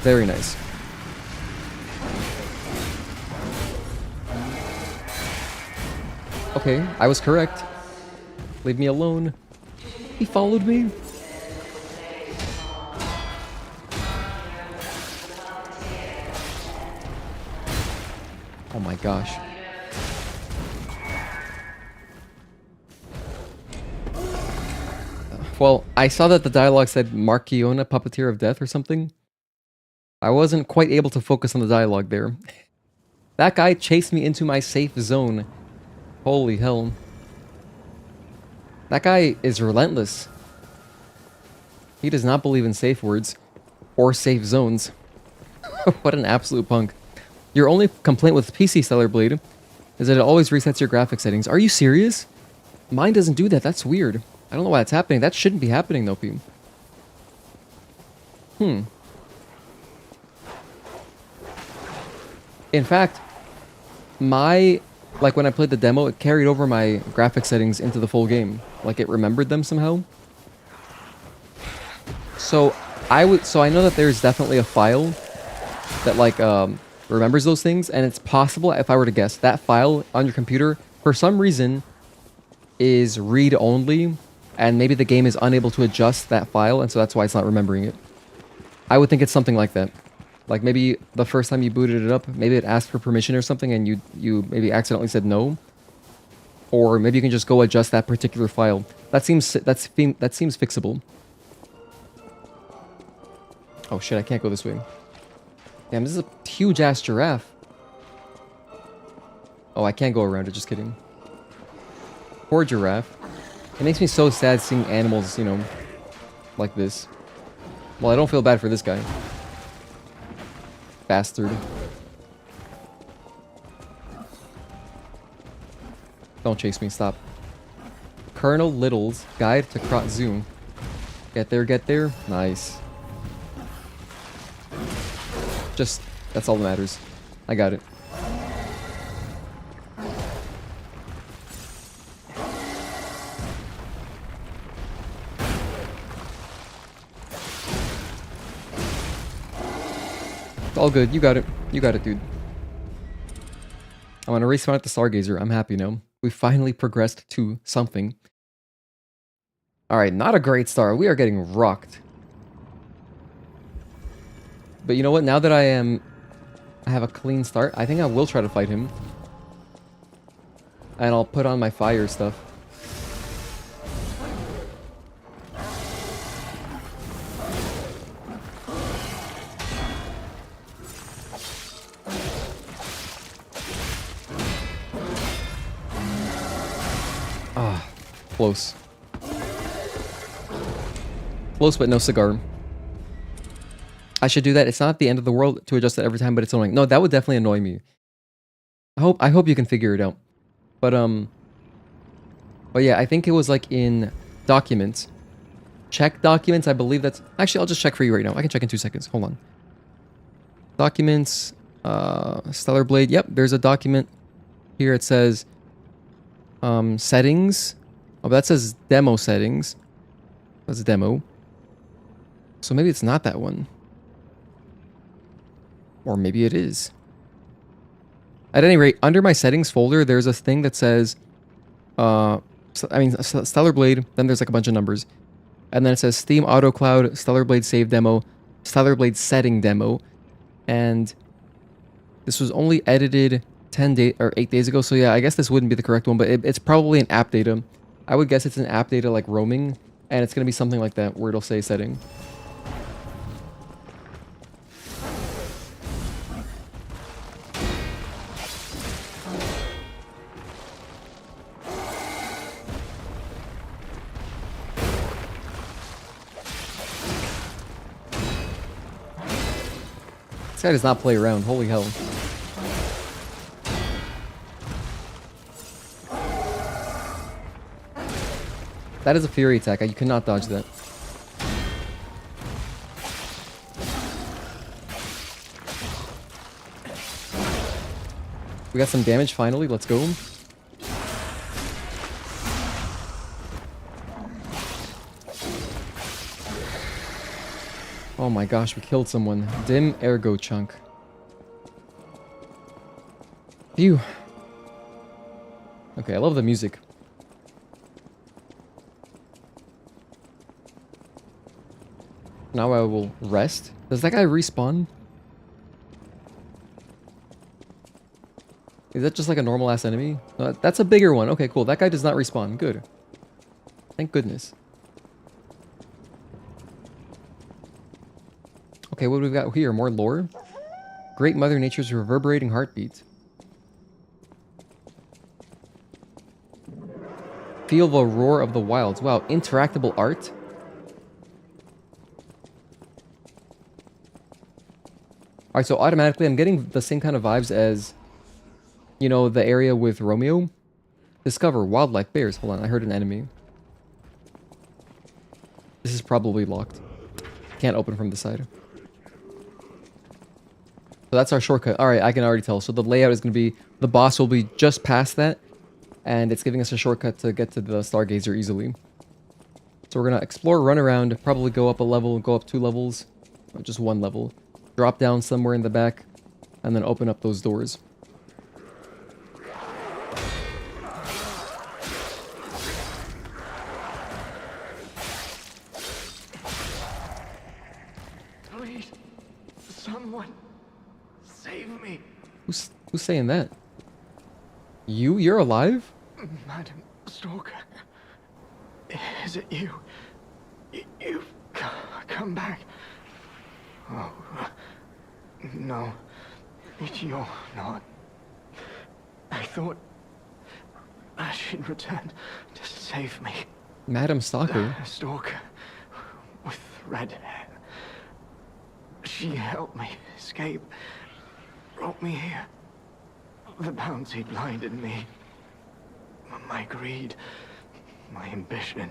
Very nice. Okay, I was correct. Leave me alone. He followed me. Oh my gosh. Well, I saw that the dialogue said Marchiona, Puppeteer of Death or something. I wasn't quite able to focus on the dialogue there. That guy chased me into my safe zone. Holy hell. That guy is relentless. He does not believe in safe words or safe zones. What an absolute punk. Your only complaint with PC Stellar Blade is that it always resets your graphic settings. Are you serious? Mine doesn't do that. That's weird. I don't know why that's happening. That shouldn't be happening though, P. In fact, like when I played the demo, it carried over my graphic settings into the full game. Like it remembered them somehow. So I know that there's definitely a file that like remembers those things, and it's possible, if I were to guess, that file on your computer for some reason is read only, and maybe the game is unable to adjust that file, and so that's why it's not remembering it. I would think it's something like that. Like maybe the first time you booted it up, maybe it asked for permission or something and you maybe accidentally said no. Or maybe you can just go adjust that particular file. That seems fixable. Oh shit, I can't go this way. Damn, this is a huge ass giraffe. Oh, I can't go around it, just kidding. Poor giraffe. It makes me so sad seeing animals, you know, like this. Well, I don't feel bad for this guy. Bastard. Don't chase me, stop. Colonel Little's Guide to Krot Zoo. Get there, get there. Nice. Just, that's all that matters. I got it. It's all good. You got it. You got it, dude. I want to respawn at the Stargazer. I'm happy now. We finally progressed to something. Alright, not a great start. We are getting rocked. But you know what? Now that I have a clean start, I think I will try to fight him. And I'll put on my fire stuff. Ah, close. Close, but no cigar. I should do that. It's not the end of the world to adjust it every time, but it's annoying. No, that would definitely annoy me. I hope you can figure it out. But yeah, I think it was like in documents. Check documents. I believe that's actually I'll just check for you right now. I can check in 2 seconds. Hold on. Documents, Stellar Blade. Yep, there's a document here. It says settings. Oh, that says demo settings. That's a demo. So maybe it's not that one. Or maybe it is. At any rate, under my settings folder, there's a thing that says, Stellar Blade, then there's like a bunch of numbers. And then it says Steam Auto Cloud, Stellar Blade Save Demo, Stellar Blade Setting Demo. And this was only edited 8 days ago. So yeah, I guess this wouldn't be the correct one, but it's probably an app data. I would guess it's an app data like roaming. And it's going to be something like that where it'll say setting. This guy does not play around. Holy hell. That is a fury attack. You cannot dodge that. We got some damage finally. Let's go. Oh my gosh, we killed someone. Dim ergo chunk. Phew. Okay, I love the music. Now I will rest. Does that guy respawn? Is that just like a normal ass enemy? That's a bigger one. Okay, cool. That guy does not respawn. Good. Thank goodness. Okay, what do we got here? More lore? Great Mother Nature's reverberating heartbeat. Feel the roar of the wilds. Wow, interactable art? Alright, so automatically I'm getting the same kind of vibes as, you know, the area with Romeo. Discover wildlife bears. Hold on, I heard an enemy. This is probably locked. Can't open from the side. So that's our shortcut. Alright, I can already tell. So the layout is going to be, the boss will be just past that. And it's giving us a shortcut to get to the Stargazer easily. So we're going to explore, run around, probably go up a level, go up 2 levels. Or just 1 level. Drop down somewhere in the back. And then open up those doors. Please, someone, save me. Who's saying that? You're alive? Madam Stalker, is it you? You've come back. Oh, no, you're not. I thought she'd return to save me. Madam Stalker? Stalker with red hair. She helped me escape. Brought me here. The bounty blinded me. My greed. My ambition.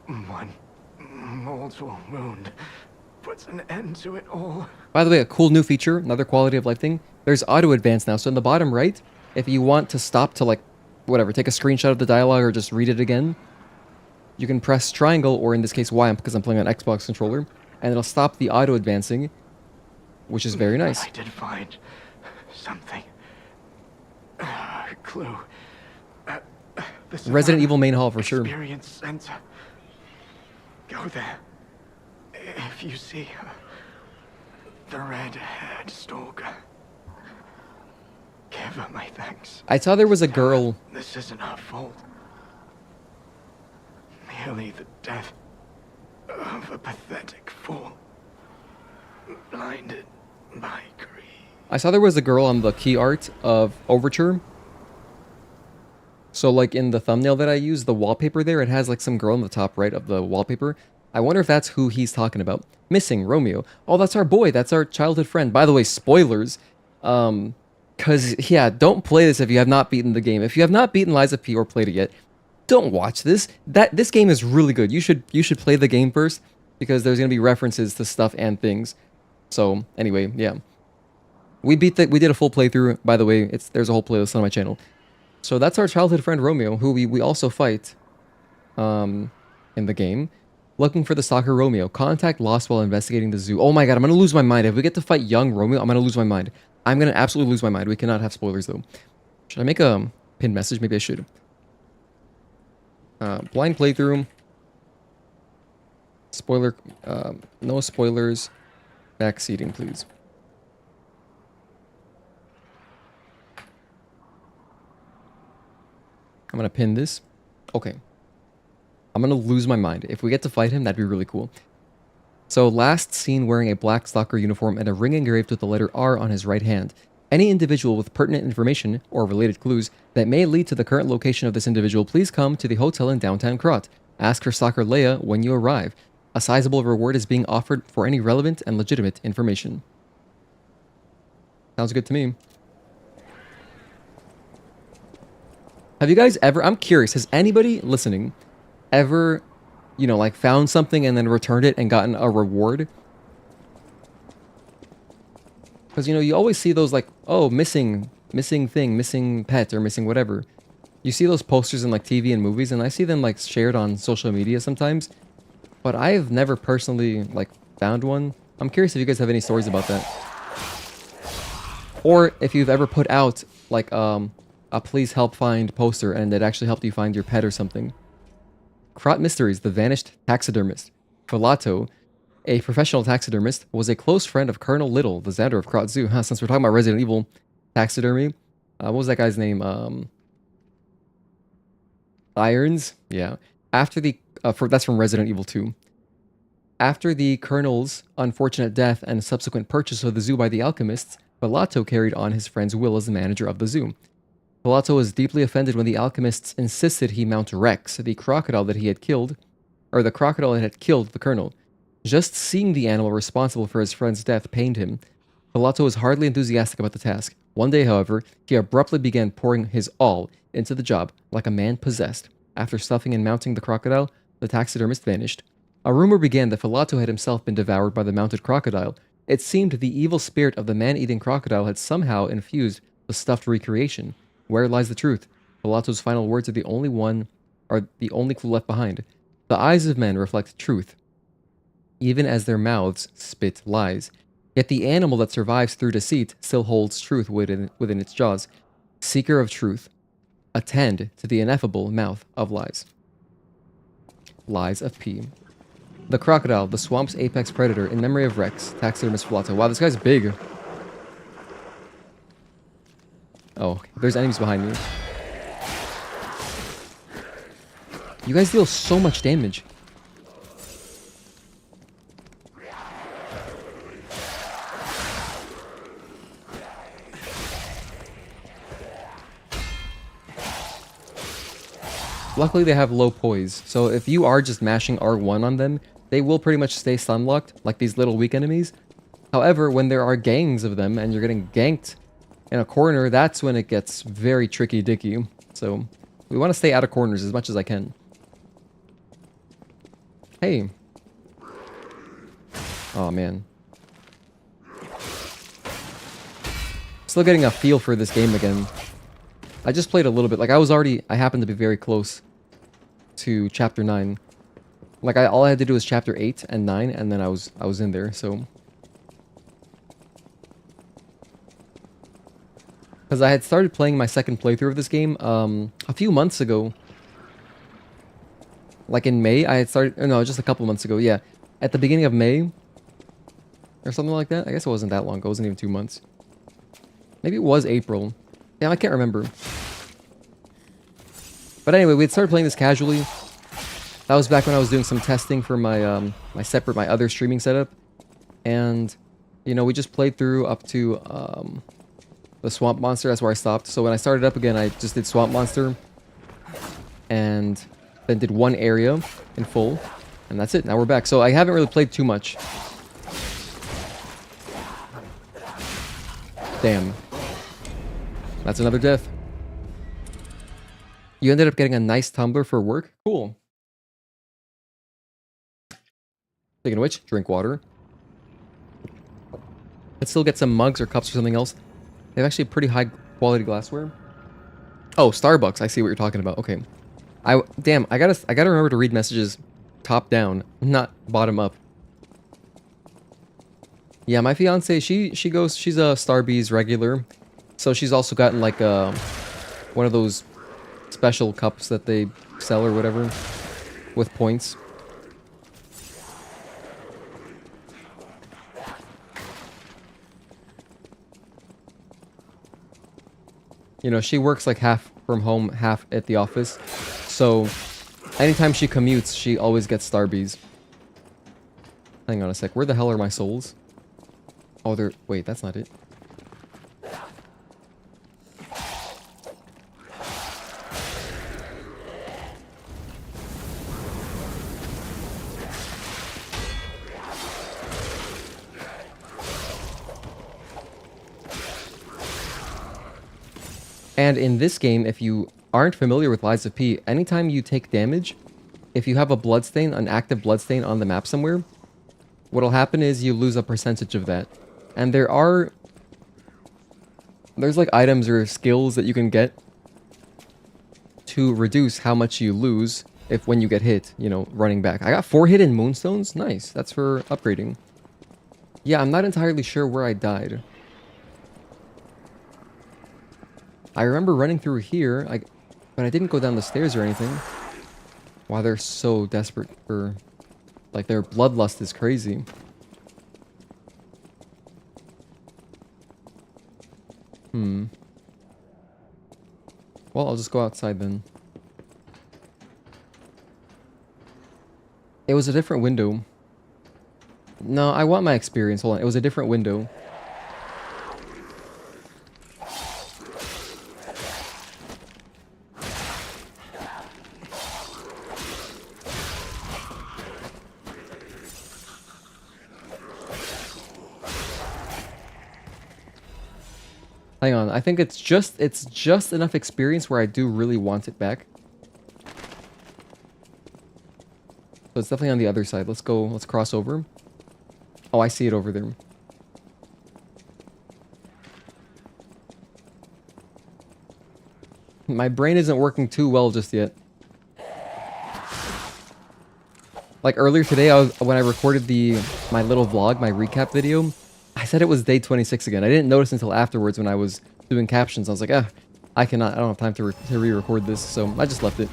One mortal wound puts an end to it all. By the way, a cool new feature, another quality of life thing. There's auto advance now. So in the bottom right, if you want to stop to like, whatever, take a screenshot of the dialogue or just read it again, you can press triangle, or in this case Y, because I'm playing on Xbox controller, and it'll stop the auto advancing, which is very nice. I did find something. A clue. The Resident Evil main hall for sure. Experience center. Go there. If you see the red-haired stalker, give her my thanks. I saw there was a girl. This isn't her fault. Merely the death of a pathetic fool, blinded by greed. I saw there was a girl on the key art of Overture. So like in the thumbnail that I use, the wallpaper there, it has like some girl on the top right of the wallpaper. I wonder if that's who he's talking about. Missing, Romeo. Oh, that's our boy. That's our childhood friend. By the way, spoilers. Because, yeah, don't play this if you have not beaten the game. If you have not beaten Lies of P or played it yet, don't watch this. This game is really good. You should play the game first, because there's going to be references to stuff and things. So, anyway, yeah. We did a full playthrough, by the way. There's a whole playlist on my channel. So that's our childhood friend Romeo, who we also fight in the game. Looking for the stalker Romeo. Contact lost while investigating the zoo. Oh my god, I'm going to lose my mind. If we get to fight young Romeo, I'm going to lose my mind. I'm going to absolutely lose my mind. We cannot have spoilers, though. Should I make a pinned message? Maybe I should. Blind playthrough. Spoiler. No spoilers. Backseating, please. I'm going to pin this. Okay. I'm going to lose my mind. If we get to fight him, that'd be really cool. So, last seen wearing a black stalker uniform and a ring engraved with the letter R on his right hand. Any individual with pertinent information or related clues that may lead to the current location of this individual, please come to the hotel in downtown Krot. Ask for stalker Leia when you arrive. A sizable reward is being offered for any relevant and legitimate information. Sounds good to me. Have you guys ever, I'm curious, has anybody listening ever, you know, like found something and then returned it and gotten a reward? Because, you know, you always see those like, oh, missing thing, missing pet, or missing whatever. You see those posters in like TV and movies, and I see them like shared on social media sometimes. But I've never personally like found one. I'm curious if you guys have any stories about that. Or if you've ever put out like a please help find poster and it actually helped you find your pet or something. Krot Mysteries, the vanished taxidermist. Filato, a professional taxidermist, was a close friend of Colonel Little, the Xander of Krot Zoo. Since we're talking about Resident Evil taxidermy, what was that guy's name? Irons? Yeah. After the that's from Resident Evil 2. After the Colonel's unfortunate death and subsequent purchase of the zoo by the alchemists, Filato carried on his friend's will as the manager of the zoo. Filato was deeply offended when the alchemists insisted he mount Rex, the crocodile that he had killed, or the crocodile that had killed the Colonel. Just seeing the animal responsible for his friend's death pained him. Filato was hardly enthusiastic about the task. One day, however, he abruptly began pouring his all into the job, like a man possessed. After stuffing and mounting the crocodile, the taxidermist vanished. A rumor began that Filato had himself been devoured by the mounted crocodile. It seemed the evil spirit of the man-eating crocodile had somehow infused the stuffed recreation. Where lies the truth? Filato's final words are the only clue left behind. The eyes of men reflect truth, even as their mouths spit lies. Yet the animal that survives through deceit still holds truth within its jaws. Seeker of truth, attend to the ineffable mouth of lies. Lies of P. The crocodile, the swamp's apex predator, in memory of Rex, taxidermist Filato. Wow, this guy's big. Oh, there's enemies behind me. You guys deal so much damage. Luckily, they have low poise, so if you are just mashing R1 on them, they will pretty much stay stun locked, like these little weak enemies. However, when there are gangs of them and you're getting ganked in a corner, that's when it gets very tricky dicky. So we want to stay out of corners as much as I can. Hey. Oh man. Still getting a feel for this game again. I just played a little bit. Like I happened to be very close to chapter 9. Like all I had to do was chapter 8 and 9 and then I was in there, so. Because I had started playing my second playthrough of this game a few months ago. Like in May, I had started... no, just a couple months ago, yeah. At the beginning of May. Or something like that. I guess it wasn't that long ago. It wasn't even 2 months. Maybe it was April. Yeah, I can't remember. But anyway, we had started playing this casually. That was back when I was doing some testing for my my other streaming setup. And, you know, we just played through up to... the swamp monster. That's where I stopped. So when I started up again, I just did swamp monster and then did one area in full, and that's it. Now we're back. So I haven't really played too much. Damn, that's another death. You ended up getting a nice tumbler for work. Cool. Speaking of which, drink water. Let's still get some mugs or cups or something else. They have actually pretty high quality glassware. Oh, Starbucks. I see what you're talking about. Okay. Damn, I gotta remember to read messages top down, not bottom up. Yeah, my fiance, she's a Starbucks regular. So she's also gotten like one of those special cups that they sell or whatever with points. You know, she works like half from home, half at the office. So, anytime she commutes, she always gets Starbucks. Hang on a sec. Where the hell are my souls? Oh, they're... wait, that's not it. And in this game, if you aren't familiar with Lies of P, anytime you take damage, if you have a bloodstain, an active bloodstain on the map somewhere, what'll happen is you lose a percentage of that. And there's like items or skills that you can get to reduce how much you lose when you get hit, you know, running back. I got 4 hidden moonstones. Nice. That's for upgrading. Yeah, I'm not entirely sure where I died. I remember running through here, but I didn't go down the stairs or anything. Wow, they're so desperate for... like, their bloodlust is crazy. Well, I'll just go outside then. It was a different window. No, I want my experience. Hold on. It was a different window. Hang on, I think it's just enough experience where I do really want it back. So it's definitely on the other side. Let's cross over. Oh, I see it over there. My brain isn't working too well just yet. Like earlier today, when I recorded my little vlog, my recap video, I said it was day 26 again. I didn't notice until afterwards when I was doing captions. I was like, I don't have time to re-record this, so I just left it.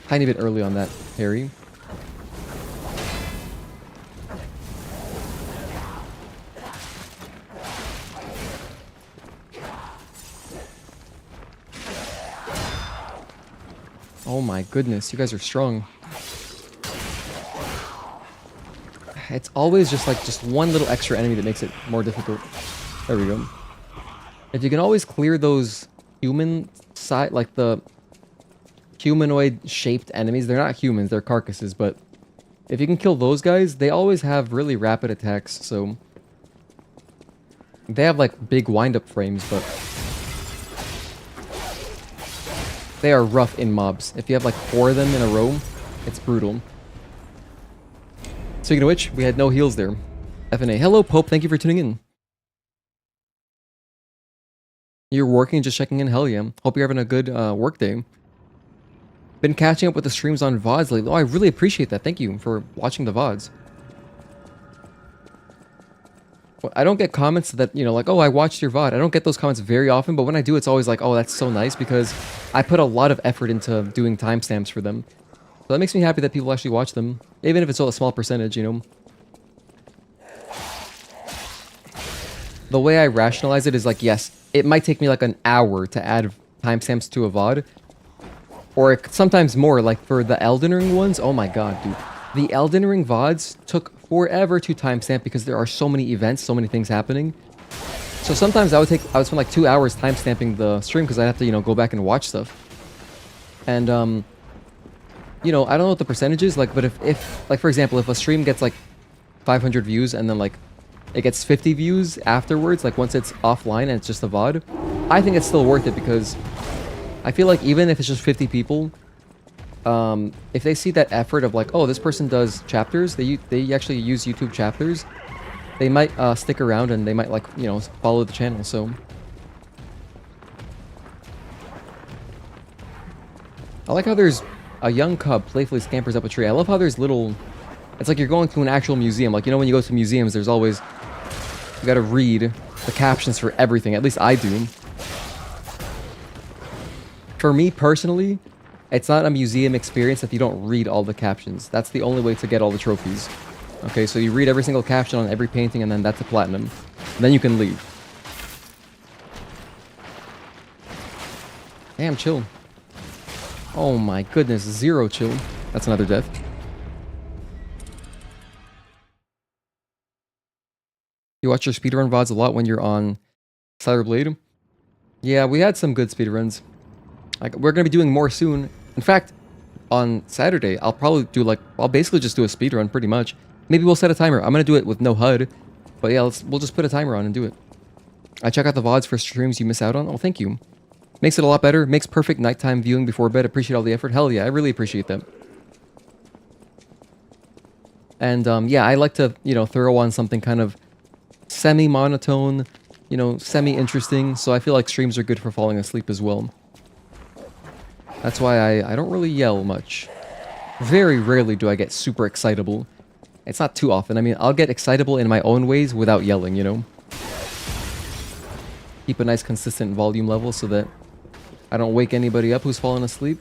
Tiny bit early on that, Harry. Oh my goodness, you guys are strong. It's always just one little extra enemy that makes it more difficult. There we go. If you can always clear those human humanoid-shaped enemies. They're not humans, they're carcasses, but if you can kill those guys, they always have really rapid attacks, so... They have, like, big wind-up frames, but... They are rough in mobs. If you have, like, 4 of them in a row, it's brutal. Speaking of which, we had no heals there. FNA. Hello, Pope. Thank you for tuning in. You're working, just checking in? Hell yeah. Hope you're having a good work day. Been catching up with the streams on VODs lately. Oh, I really appreciate that. Thank you for watching the VODs. Well, I don't get comments that, you know, like, oh, I watched your VOD. I don't get those comments very often, but when I do, it's always like, oh, that's so nice, because I put a lot of effort into doing timestamps for them. So that makes me happy that people actually watch them, even if it's a small percentage, you know. The way I rationalize it is like, yes, it might take me like an hour to add timestamps to a VOD. Or sometimes more, like for the Elden Ring ones. Oh my god, dude. The Elden Ring VODs took forever to timestamp because there are so many events, so many things happening. So sometimes I would spend like 2 hours timestamping the stream because I'd have to, you know, go back and watch stuff. And, you know, I don't know what the percentage is, like, but if like, for example, if a stream gets like 500 views and then like it gets 50 views afterwards, like once it's offline and it's just a VOD, I think it's still worth it because I feel like even if it's just 50 people, if they see that effort of like, oh, this person does chapters, they actually use YouTube chapters, they might stick around and they might, like, you know, follow the channel. So I like how there's a young cub playfully scampers up a tree. I love how there's little, it's like you're going to an actual museum. Like, you know, when you go to museums, there's always, you gotta read the captions for everything. At least I do. For me personally, it's not a museum experience if you don't read all the captions. That's the only way to get all the trophies. Okay, so you read every single caption on every painting and then that's a platinum. And then you can leave. Damn, chill. Oh my goodness, 0 chill. That's another death. You watch your speedrun VODs a lot when you're on Cyberblade? Yeah, we had some good speedruns. Like, we're going to be doing more soon. In fact, on Saturday, I'll probably do like, I'll basically just do a speedrun pretty much. Maybe we'll set a timer. I'm going to do it with no HUD. But yeah, we'll just put a timer on and do it. I check out the VODs for streams you miss out on. Oh, thank you. Makes it a lot better. Makes perfect nighttime viewing before bed. Appreciate all the effort. Hell yeah, I really appreciate that. And yeah, I like to, you know, throw on something kind of semi-monotone, you know, semi-interesting. So I feel like streams are good for falling asleep as well. That's why I don't really yell much. Very rarely do I get super excitable. It's not too often. I mean, I'll get excitable in my own ways without yelling, you know? Keep a nice consistent volume level so that I don't wake anybody up who's fallen asleep.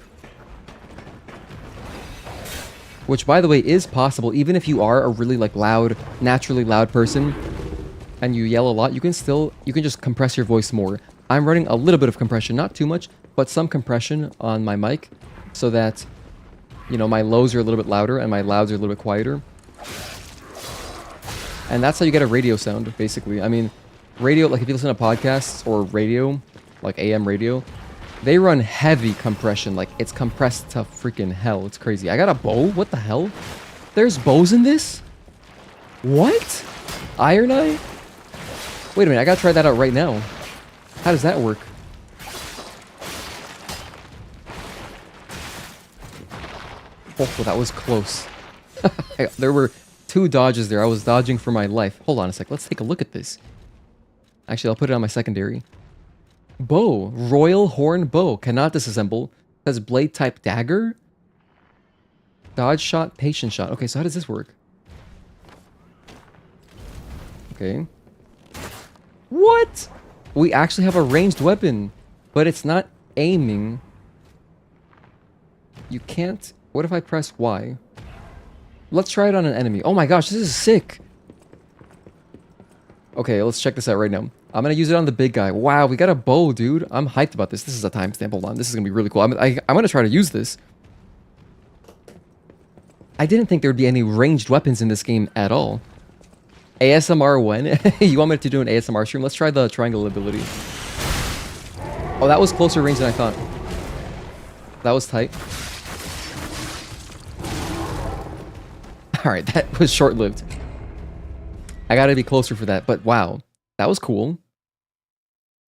Which, by the way, is possible. Even if you are a really, like, loud, naturally loud person and you yell a lot, you can just compress your voice more. I'm running a little bit of compression, not too much, but some compression on my mic so that, you know, my lows are a little bit louder and my louds are a little bit quieter. And that's how you get a radio sound, basically. I mean, radio, like if you listen to podcasts or radio, like AM radio, they run heavy compression. Like, it's compressed to freaking hell. It's crazy. I got a bow? What the hell? There's bows in this? What? Iron Eye? Wait a minute, I gotta try that out right now. How does that work? Oh, well, that was close. There were 2 dodges there. I was dodging for my life. Hold on a sec. Let's take a look at this. Actually, I'll put it on my secondary. Bow. Royal Horn Bow. Cannot disassemble. Says blade type dagger. Dodge shot, patient shot. Okay, so how does this work? Okay. What? We actually have a ranged weapon, but it's not aiming. You can't... What if I press Y? Let's try it on an enemy. Oh my gosh, this is sick. Okay, let's check this out right now. I'm gonna use it on the big guy. Wow, we got a bow, dude. I'm hyped about this. This is a timestamp. Hold on. This is gonna be really cool. I'm gonna try to use this. I didn't think there would be any ranged weapons in this game at all. ASMR when? You want me to do an ASMR stream? Let's try the triangle ability. Oh, that was closer range than I thought. That was tight. Alright, that was short-lived. I gotta be closer for that, but wow. That was cool.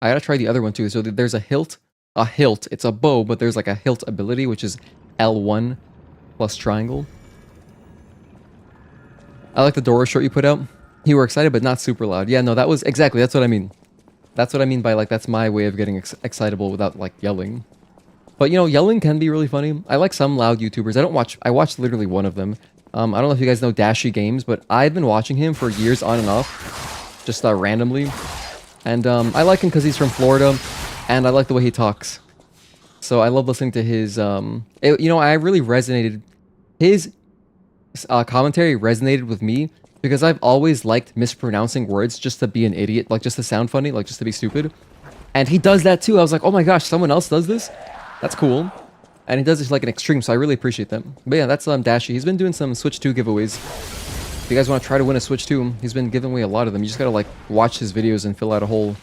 I gotta try the other one too. So there's a hilt. A hilt. It's a bow, but there's like a hilt ability, which is L1 plus triangle. I like the Dora short you put out. You were excited, but not super loud. Yeah, no, that was... Exactly, that's what I mean. That's what I mean by, like, that's my way of getting excitable without, like, yelling. But, you know, yelling can be really funny. I like some loud YouTubers. I watched literally one of them. I don't know if you guys know Dashy Games, but I've been watching him for years on and off. Just randomly. And I like him because he's from Florida, and I like the way he talks. So I love listening to his... you know, I really resonated... His commentary resonated with me because I've always liked mispronouncing words just to be an idiot, like just to sound funny, like just to be stupid. And he does that too. I was like, oh my gosh, someone else does this? That's cool. And he does it like an extreme, so I really appreciate that. But yeah, that's Dashy. He's been doing some Switch 2 giveaways. If you guys want to try to win a Switch 2, he's been giving away a lot of them. You just gotta like watch his videos and fill out a whole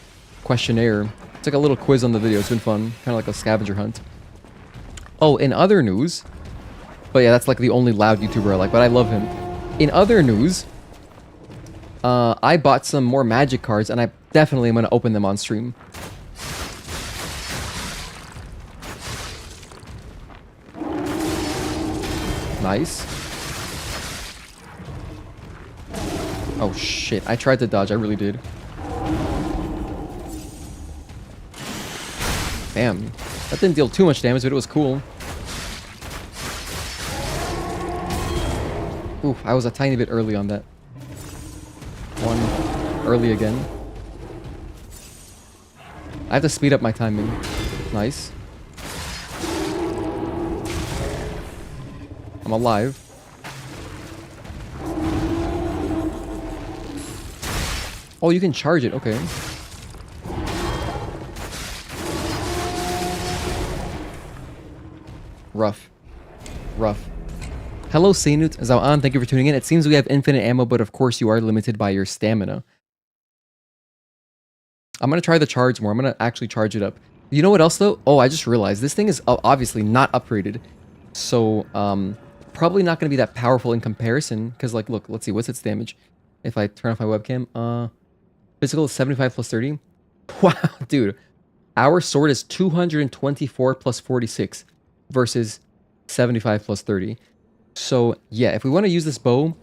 questionnaire. It's like a little quiz on the video. It's been fun. Kind of like a scavenger hunt. Oh, in other news... But yeah, that's like the only loud YouTuber I like, but I love him. In other news, I bought some more magic cards, and I definitely am going to open them on stream. Nice. Oh shit, I tried to dodge, I really did. Damn, that didn't deal too much damage, but it was cool. Ooh, I was a tiny bit early on that. One early again. I have to speed up my timing. Nice. I'm alive. Oh, you can charge it. Okay. Rough. Rough. Hello, Sainut Zawan. Thank you for tuning in. It seems we have infinite ammo, but of course you are limited by your stamina. I'm going to try the charge more. I'm going to actually charge it up. You know what else, though? Oh, I just realized. This thing is obviously not upgraded. So, probably not going to be that powerful in comparison. Because, like, look, let's see. What's its damage? If I turn off my webcam. Physical is 75 plus 30. Wow, dude. Our sword is 224 plus 46 versus 75 plus 30. So, yeah, if we want to use this bow,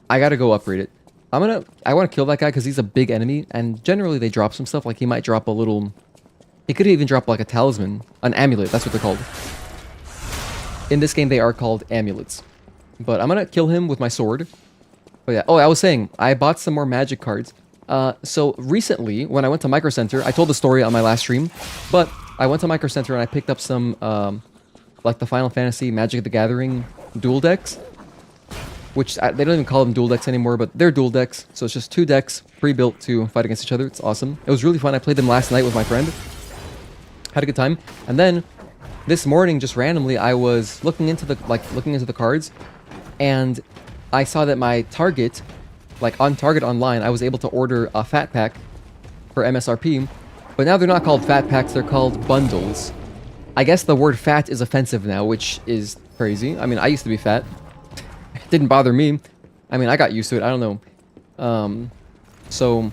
I gotta go upgrade it. I want to kill that guy because he's a big enemy, and generally they drop some stuff, like he might drop a little... He could even drop like a talisman, an amulet, that's what they're called. In this game, they are called amulets. But I'm gonna kill him with my sword. Oh yeah, I was saying, I bought some more magic cards. So recently, when I went to Micro Center, I told the story on my last stream, but I went to Micro Center and I picked up some, like the Final Fantasy Magic the Gathering dual decks, which they don't even call them dual decks anymore, but they're dual decks. So it's just 2 decks pre-built to fight against each other. It's awesome. It was really fun. I played them last night with my friend. Had a good time. And then this morning, just randomly, I was looking into the cards, and I saw that my Target, like on Target Online, I was able to order a fat pack for MSRP, but now they're not called fat packs. They're called bundles. I guess the word fat is offensive now, which is crazy. I mean, I used to be fat. It didn't bother me. I mean, I got used to it. I don't know. So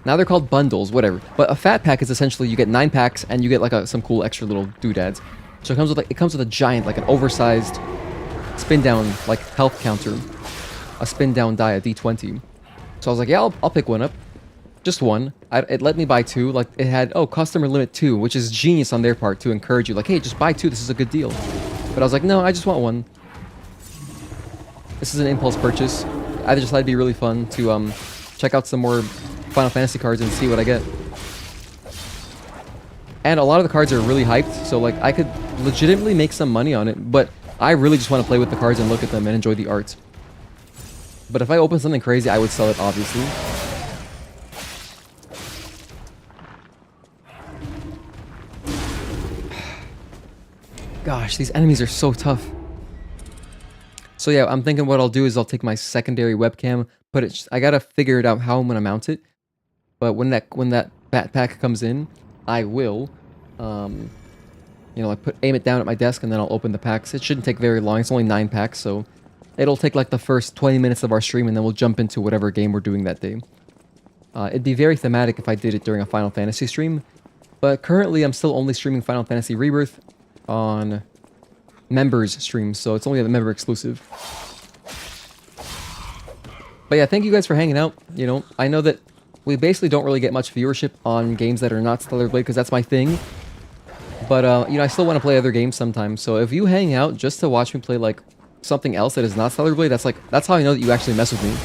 now they're called bundles, whatever. But a fat pack is essentially you get 9 packs and you get like some cool extra little doodads. So it comes with a giant, like an oversized spin down, like health counter, a spin down die, a D20. So I was like, yeah, I'll pick one up. Just one. It let me buy 2. Like, it had, customer limit 2, which is genius on their part to encourage you. Like, hey, just buy 2. This is a good deal. But I was like, no, I just want one. This is an impulse purchase. I just thought it'd be really fun to check out some more Final Fantasy cards and see what I get. And a lot of the cards are really hyped, so like I could legitimately make some money on it, but I really just want to play with the cards and look at them and enjoy the art. But if I open something crazy, I would sell it, obviously. Gosh, these enemies are so tough. So yeah, I'm thinking what I'll do is I'll take my secondary webcam, I gotta figure it out how I'm gonna mount it. But when that backpack comes in, I will you know, like aim it down at my desk and then I'll open the packs. It shouldn't take very long. It's only 9 packs, so it'll take like the first 20 minutes of our stream and then we'll jump into whatever game we're doing that day. It'd be very thematic if I did it during a Final Fantasy stream, but currently I'm still only streaming Final Fantasy Rebirth on members streams, so it's only a member exclusive. But yeah, thank you guys for hanging out. You know, I know that we basically don't really get much viewership on games that are not Stellar Blade because that's my thing. But, you know, I still want to play other games sometimes. So if you hang out just to watch me play, like, something else that is not Stellar Blade, that's how I know that you actually mess with me.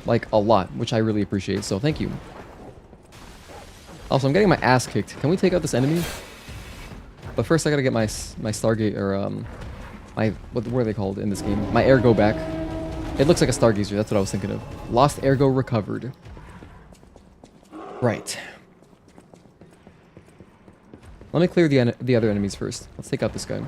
Like, a lot, which I really appreciate. So thank you. Also, I'm getting my ass kicked. Can we take out this enemy? But first I gotta get my Stargate, or, what are they called in this game? My Ergo back. It looks like a Stargazer, that's what I was thinking of. Lost Ergo recovered. Right. Let me clear the other enemies first. Let's take out this guy.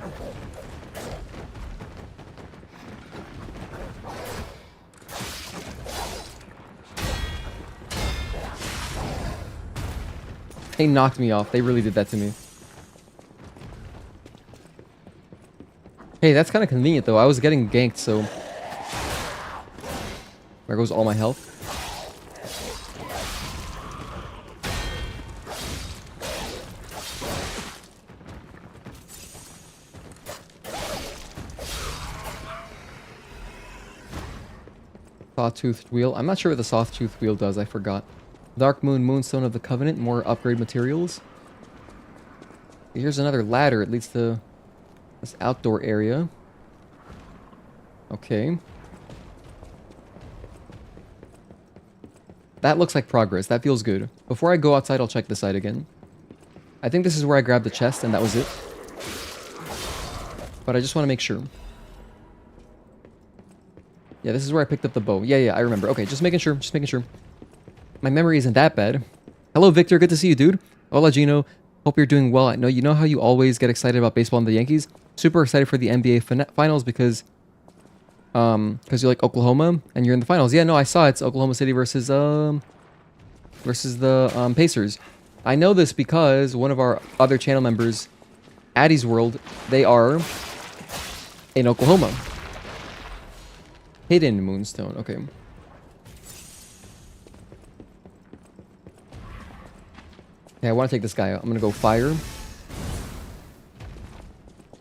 They knocked me off. They really did that to me. Hey, that's kind of convenient though. I was getting ganked, so... There goes all my health. Sawtoothed wheel. I'm not sure what the sawtoothed wheel does. I forgot. Dark Moon, Moonstone of the Covenant. More upgrade materials. Here's another ladder. It leads to this outdoor area. Okay. That looks like progress. That feels good. Before I go outside, I'll check the site again. I think this is where I grabbed the chest, and that was it. But I just want to make sure. Yeah, this is where I picked up the bow. Yeah, I remember. Okay, just making sure. Just making sure. My memory isn't that bad. Hello, Victor. Good to see you, dude. Hola, Gino. Hope you're doing well. I know you know how you always get excited about baseball and the Yankees. Super excited for the NBA finals because you like Oklahoma and you're in the finals. Yeah, no, I saw it's Oklahoma City versus the Pacers. I know this because one of our other channel members, Addie's World, they are in Oklahoma. Hidden Moonstone. Okay. Yeah, I want to take this guy out. I'm gonna go fire.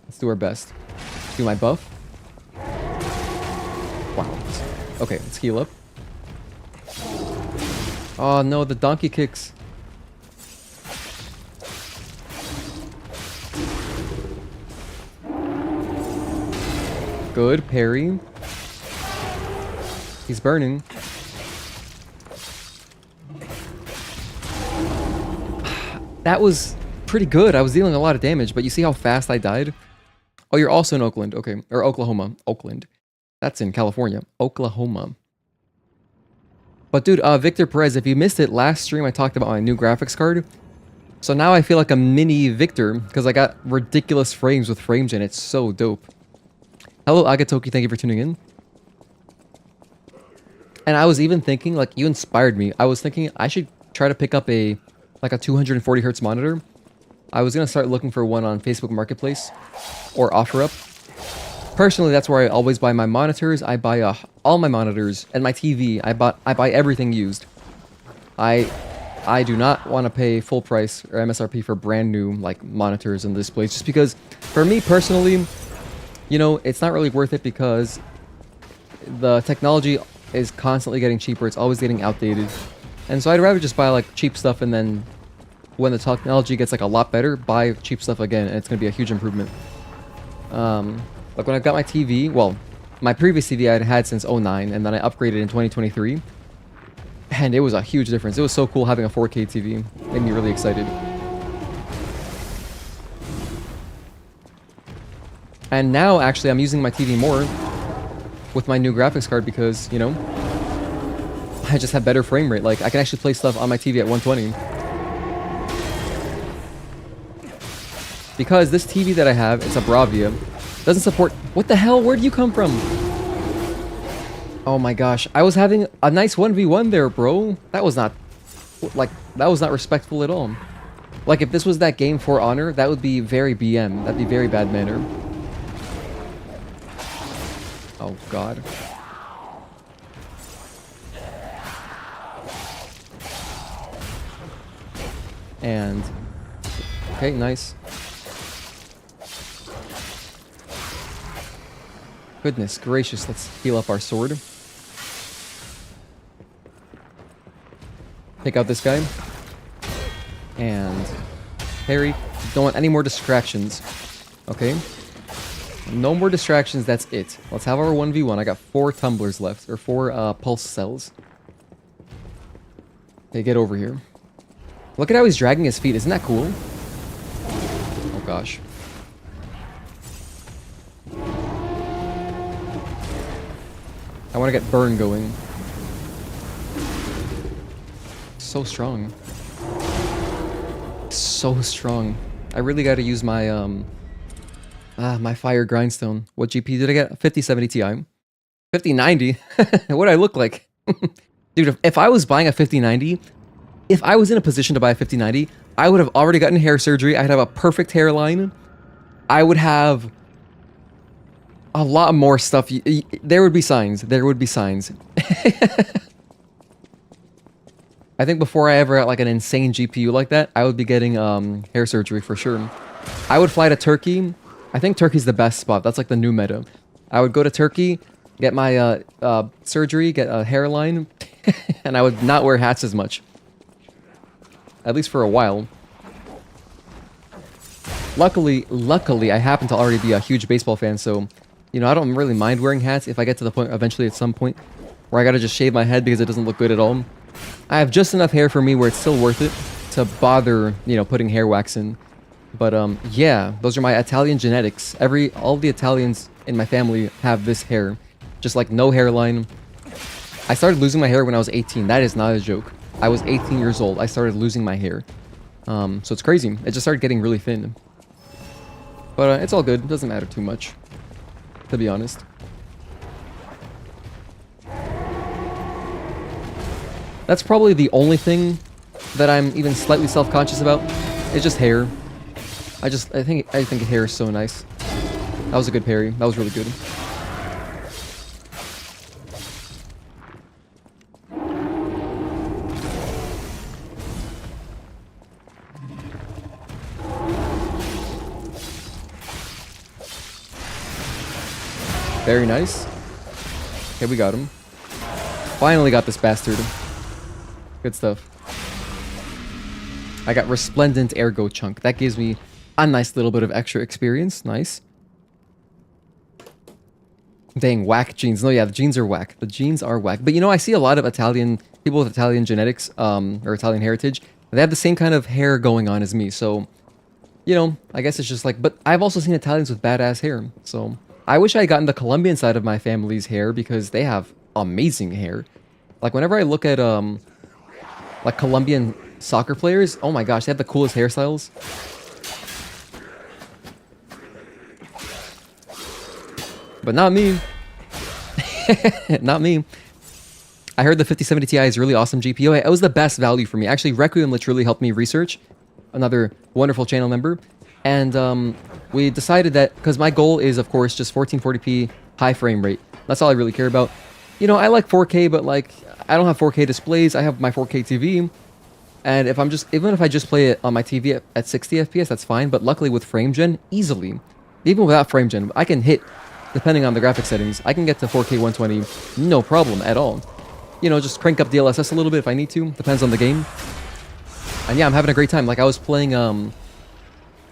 Let's do our best. Do my buff. Wow. Okay, let's heal up. Oh no, the donkey kicks. Good, parry. He's burning. That was pretty good. I was dealing a lot of damage, but you see how fast I died? Oh, you're also in Oakland. Okay. Or Oklahoma. Oakland. That's in California. Oklahoma. But dude, Victor Perez, if you missed it, last stream I talked about my new graphics card. So now I feel like a mini Victor because I got ridiculous frames with frames in it. It's so dope. Hello, Agatoki. Thank you for tuning in. And I was even thinking, like, you inspired me. I was thinking I should try to pick up a 240 hertz monitor. I was gonna start looking for one on Facebook Marketplace or OfferUp. Personally, that's where I always buy my monitors. I buy all my monitors and my TV. I buy everything used. I do not want to pay full price or MSRP for brand new like monitors and displays, just because for me personally, you know, it's not really worth it because the technology is constantly getting cheaper. It's always getting outdated. And so I'd rather just buy like cheap stuff and then when the technology gets like a lot better, buy cheap stuff again, and it's going to be a huge improvement. Like when I got my TV, well, my previous TV I had had since 09, and then I upgraded in 2023. And it was a huge difference. It was so cool having a 4K TV. Made me really excited. And now, actually, I'm using my TV more with my new graphics card because, you know, I just have better frame rate. Like, I can actually play stuff on my TV at 120. Because this TV that I have, it's a Bravia, doesn't support... What the hell? Where'd you come from? Oh my gosh. I was having a nice 1v1 there, bro. That was not... Like, that was not respectful at all. Like, if this was that game For Honor, that would be very BM. That'd be very bad manner. Oh, God. And... okay, nice. Goodness gracious, let's heal up our sword. Take out this guy. And... parry. Don't want any more distractions. Okay. No more distractions, that's it. Let's have our 1v1. I got 4 tumblers left. Or 4 pulse cells. Okay, get over here. Look at how he's dragging his feet. Isn't that cool? Oh gosh. I want to get burn going. So strong. So strong. I really got to use my my fire grindstone. What GP did I get? 5070 Ti. 5090? What do I look like? Dude, if I was buying a 5090, if I was in a position to buy a 5090, I would have already gotten hair surgery. I'd have a perfect hairline. I would have a lot more stuff. There would be signs. There would be signs. I think before I ever got like an insane GPU like that, I would be getting hair surgery for sure. I would fly to Turkey. I think Turkey's the best spot. That's like the new meta. I would go to Turkey, get my surgery, get a hairline, and I would not wear hats as much. At least for a while. Luckily, I happen to already be a huge baseball fan, so, you know, I don't really mind wearing hats if I get to the point, eventually at some point, where I gotta just shave my head because it doesn't look good at all. I have just enough hair for me where it's still worth it to bother, you know, putting hair wax in. But, yeah, those are my Italian genetics. All the Italians in my family have this hair. Just, like, no hairline. I started losing my hair when I was 18. That is not a joke. I was 18 years old. I started losing my hair. So it's crazy. It just started getting really thin. But it's all good. It doesn't matter too much, to be honest. That's probably the only thing that I'm even slightly self-conscious about. It's just hair. I think hair is so nice. That was a good parry. That was really good. Very nice. Okay, we got him. Finally got this bastard. Good stuff. I got Resplendent Ergo Chunk. That gives me a nice little bit of extra experience. Nice. Dang, whack genes. No, yeah, the genes are whack. The genes are whack. But you know, I see a lot of people with Italian genetics, or Italian heritage. They have the same kind of hair going on as me. So, you know, I guess it's just like, but I've also seen Italians with badass hair. So, I wish I had gotten the Colombian side of my family's hair because they have amazing hair. Like, whenever I look at, like, Colombian soccer players, oh my gosh, they have the coolest hairstyles. But not me. Not me. I heard the 5070 Ti is really awesome GPU. It was the best value for me. Actually, Requiem literally helped me research. Another wonderful channel member. And we decided that, because my goal is, of course, just 1440p high frame rate. That's all I really care about. You know, I like 4K, but like, I don't have 4K displays. I have my 4K TV. And if even if I just play it on my TV at 60 FPS, that's fine. But luckily with frame gen, easily, even without frame gen, I can hit, depending on the graphic settings, I can get to 4K 120, no problem at all. You know, just crank up the DLSS a little bit if I need to. Depends on the game. And yeah, I'm having a great time. Like I was playing,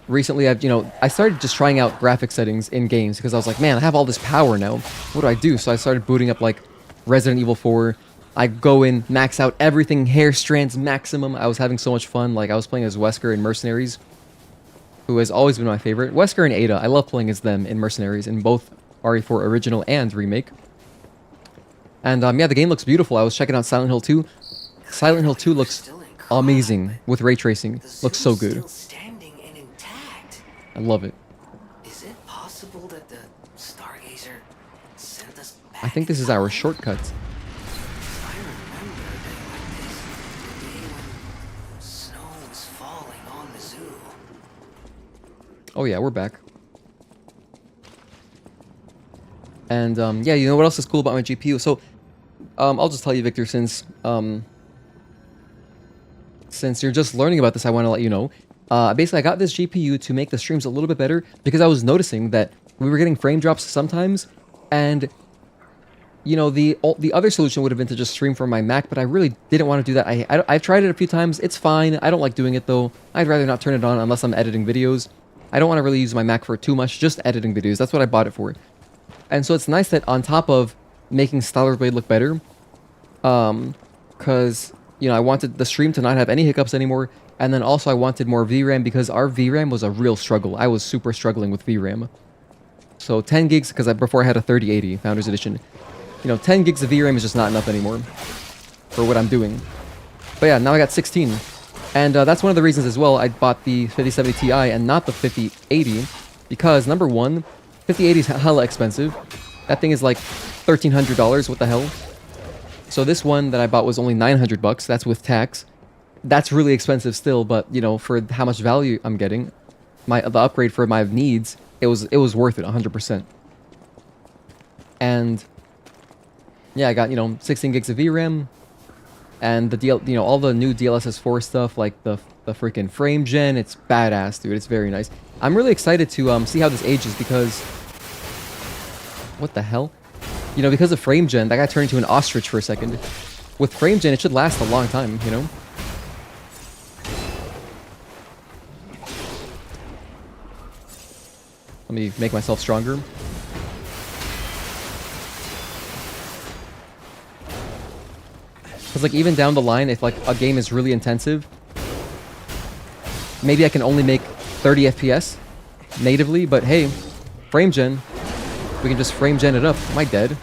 recently, I started just trying out graphic settings in games because I was like, man, I have all this power now. What do I do? So I started booting up like Resident Evil 4. I go in, max out everything, hair strands maximum. I was having so much fun. Like I was playing as Wesker in Mercenaries, who has always been my favorite. Wesker and Ada, I love playing as them in Mercenaries in both RE4 original and remake. And yeah, the game looks beautiful. I was checking out Silent Hill 2. Silent Hill 2 looks amazing with ray tracing. Looks so good. I love it. Is it possible that the Stargazer sent us back? I think this is our shortcut. I remember that like this, the day when snow was falling on the zoo. Oh yeah, we're back. And yeah, you know what else is cool about my GPU? So I'll just tell you, Victor, since you're just learning about this, I want to let you know. Basically, I got this GPU to make the streams a little bit better because I was noticing that we were getting frame drops sometimes, and you know, the other solution would have been to just stream from my Mac, but I really didn't want to do that. I've tried it a few times. It's fine. I don't like doing it though. I'd rather not turn it on unless I'm editing videos. I don't want to really use my Mac for too much, just editing videos. That's what I bought it for. And so it's nice that on top of making Stellar Blade look better, because you know, I wanted the stream to not have any hiccups anymore, and then also I wanted more VRAM because our VRAM was a real struggle. I was super struggling with VRAM. So 10 gigs, because before I had a 3080 Founders Edition. You know, 10 gigs of VRAM is just not enough anymore for what I'm doing. But yeah, now I got 16. And that's one of the reasons as well I bought the 5070 Ti and not the 5080. Because, number one, 5080 is hella expensive. That thing is like $1,300, what the hell? So this one that I bought was only $900, that's with tax. That's really expensive still, but, you know, for how much value I'm getting, the upgrade for my needs, it was worth it, 100%. And yeah, I got, you know, 16 gigs of VRAM, and all the new DLSS 4 stuff, like the freaking frame gen. It's badass, dude. It's very nice. I'm really excited to see how this ages because, what the hell? You know, because of frame gen, that guy turned into an ostrich for a second. With frame gen, it should last a long time, you know? Let me make myself stronger. Because, like, even down the line, if, like, a game is really intensive, maybe I can only make 30 FPS natively, but hey, frame gen. We can just frame gen it up. Am I dead?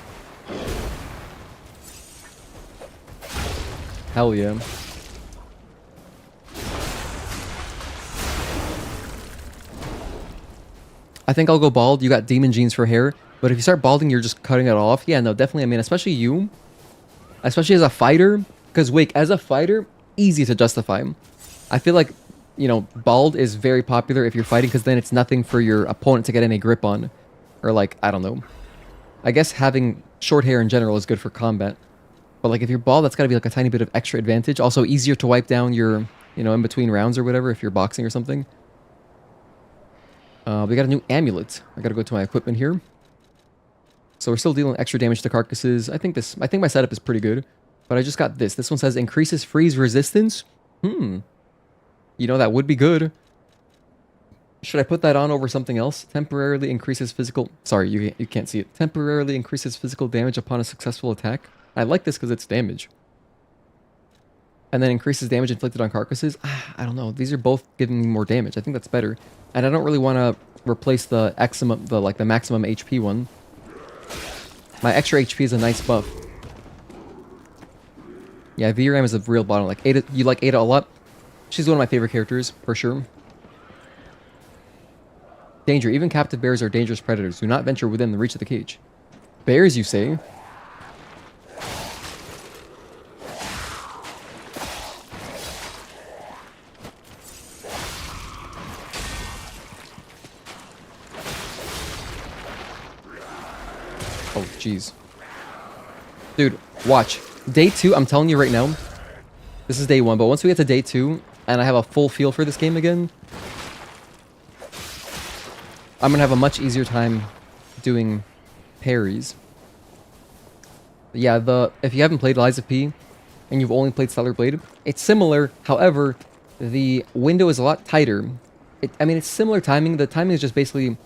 Hell yeah. I think I'll go bald. You got demon genes for hair, but if you start balding, you're just cutting it off. Yeah, no, definitely. I mean, especially you. Especially as a fighter, because Wake, as a fighter, easy to justify. I feel like, you know, bald is very popular if you're fighting, because then it's nothing for your opponent to get any grip on. Or like, I don't know. I guess having short hair in general is good for combat. But like if you're bald, that's gotta be like a tiny bit of extra advantage. Also easier to wipe down your, you know, in between rounds or whatever if you're boxing or something. We got a new amulet. I gotta go to my equipment here. So we're still dealing extra damage to carcasses. I think my setup is pretty good. But I just got this. This one says increases freeze resistance. You know, that would be good. Should I put that on over something else? Temporarily increases physical... Sorry, you can't see it. Temporarily increases physical damage upon a successful attack. I like this because it's damage. And then increases damage inflicted on carcasses. I don't know. These are both giving me more damage. I think that's better. And I don't really want to replace the maximum HP one. My extra HP is a nice buff. Yeah, VRAM is a real bottleneck. Ada, you like Ada a lot? She's one of my favorite characters, for sure. Danger. Even captive bears are dangerous predators. Do not venture within the reach of the cage. Bears, you say? Oh, jeez. Dude, watch. Day 2, I'm telling you right now. This is day 1, but once we get to day 2, and I have a full feel for this game again, I'm gonna have a much easier time doing parries. Yeah, if you haven't played Lies of P, and you've only played Stellar Blade, it's similar. However, the window is a lot tighter. I mean, it's similar timing. The timing is just basically...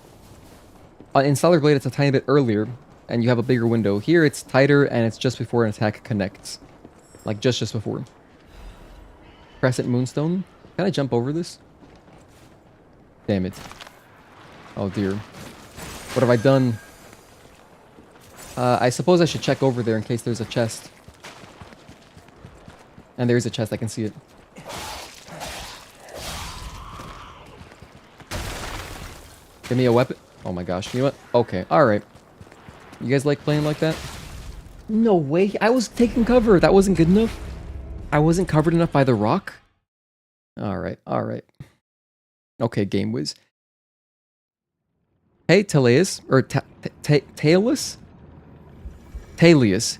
in Stellar Blade, it's a tiny bit earlier, and you have a bigger window. Here, it's tighter, and it's just before an attack connects. Like, just before. Crescent Moonstone. Can I jump over this? Damn it. Oh, dear. What have I done? I suppose I should check over there in case there's a chest. And there is a chest, I can see it. Give me a weapon. Oh my gosh, you know what? Okay, alright. You guys like playing like that? No way, I was taking cover. That wasn't good enough. I wasn't covered enough by the rock. Alright, alright. Okay, Game Wiz. Hey, Teleus, or Tailus? Talius.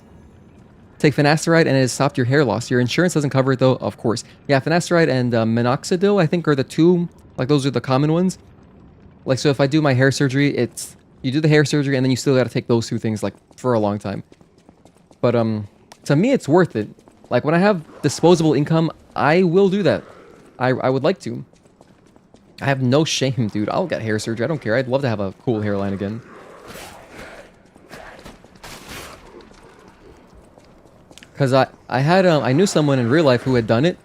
Take finasteride and it has stopped your hair loss. Your insurance doesn't cover it though, of course. Yeah, finasteride and minoxidil, I think, are the two, like those are the common ones. Like, so if I do my hair surgery, it's, you do the hair surgery and then you still gotta take those two things, like, for a long time. But, to me, it's worth it. Like, when I have disposable income, I will do that. I would like to. I have no shame, dude. I'll get hair surgery. I don't care. I'd love to have a cool hairline again. Because I knew someone in real life who had done it.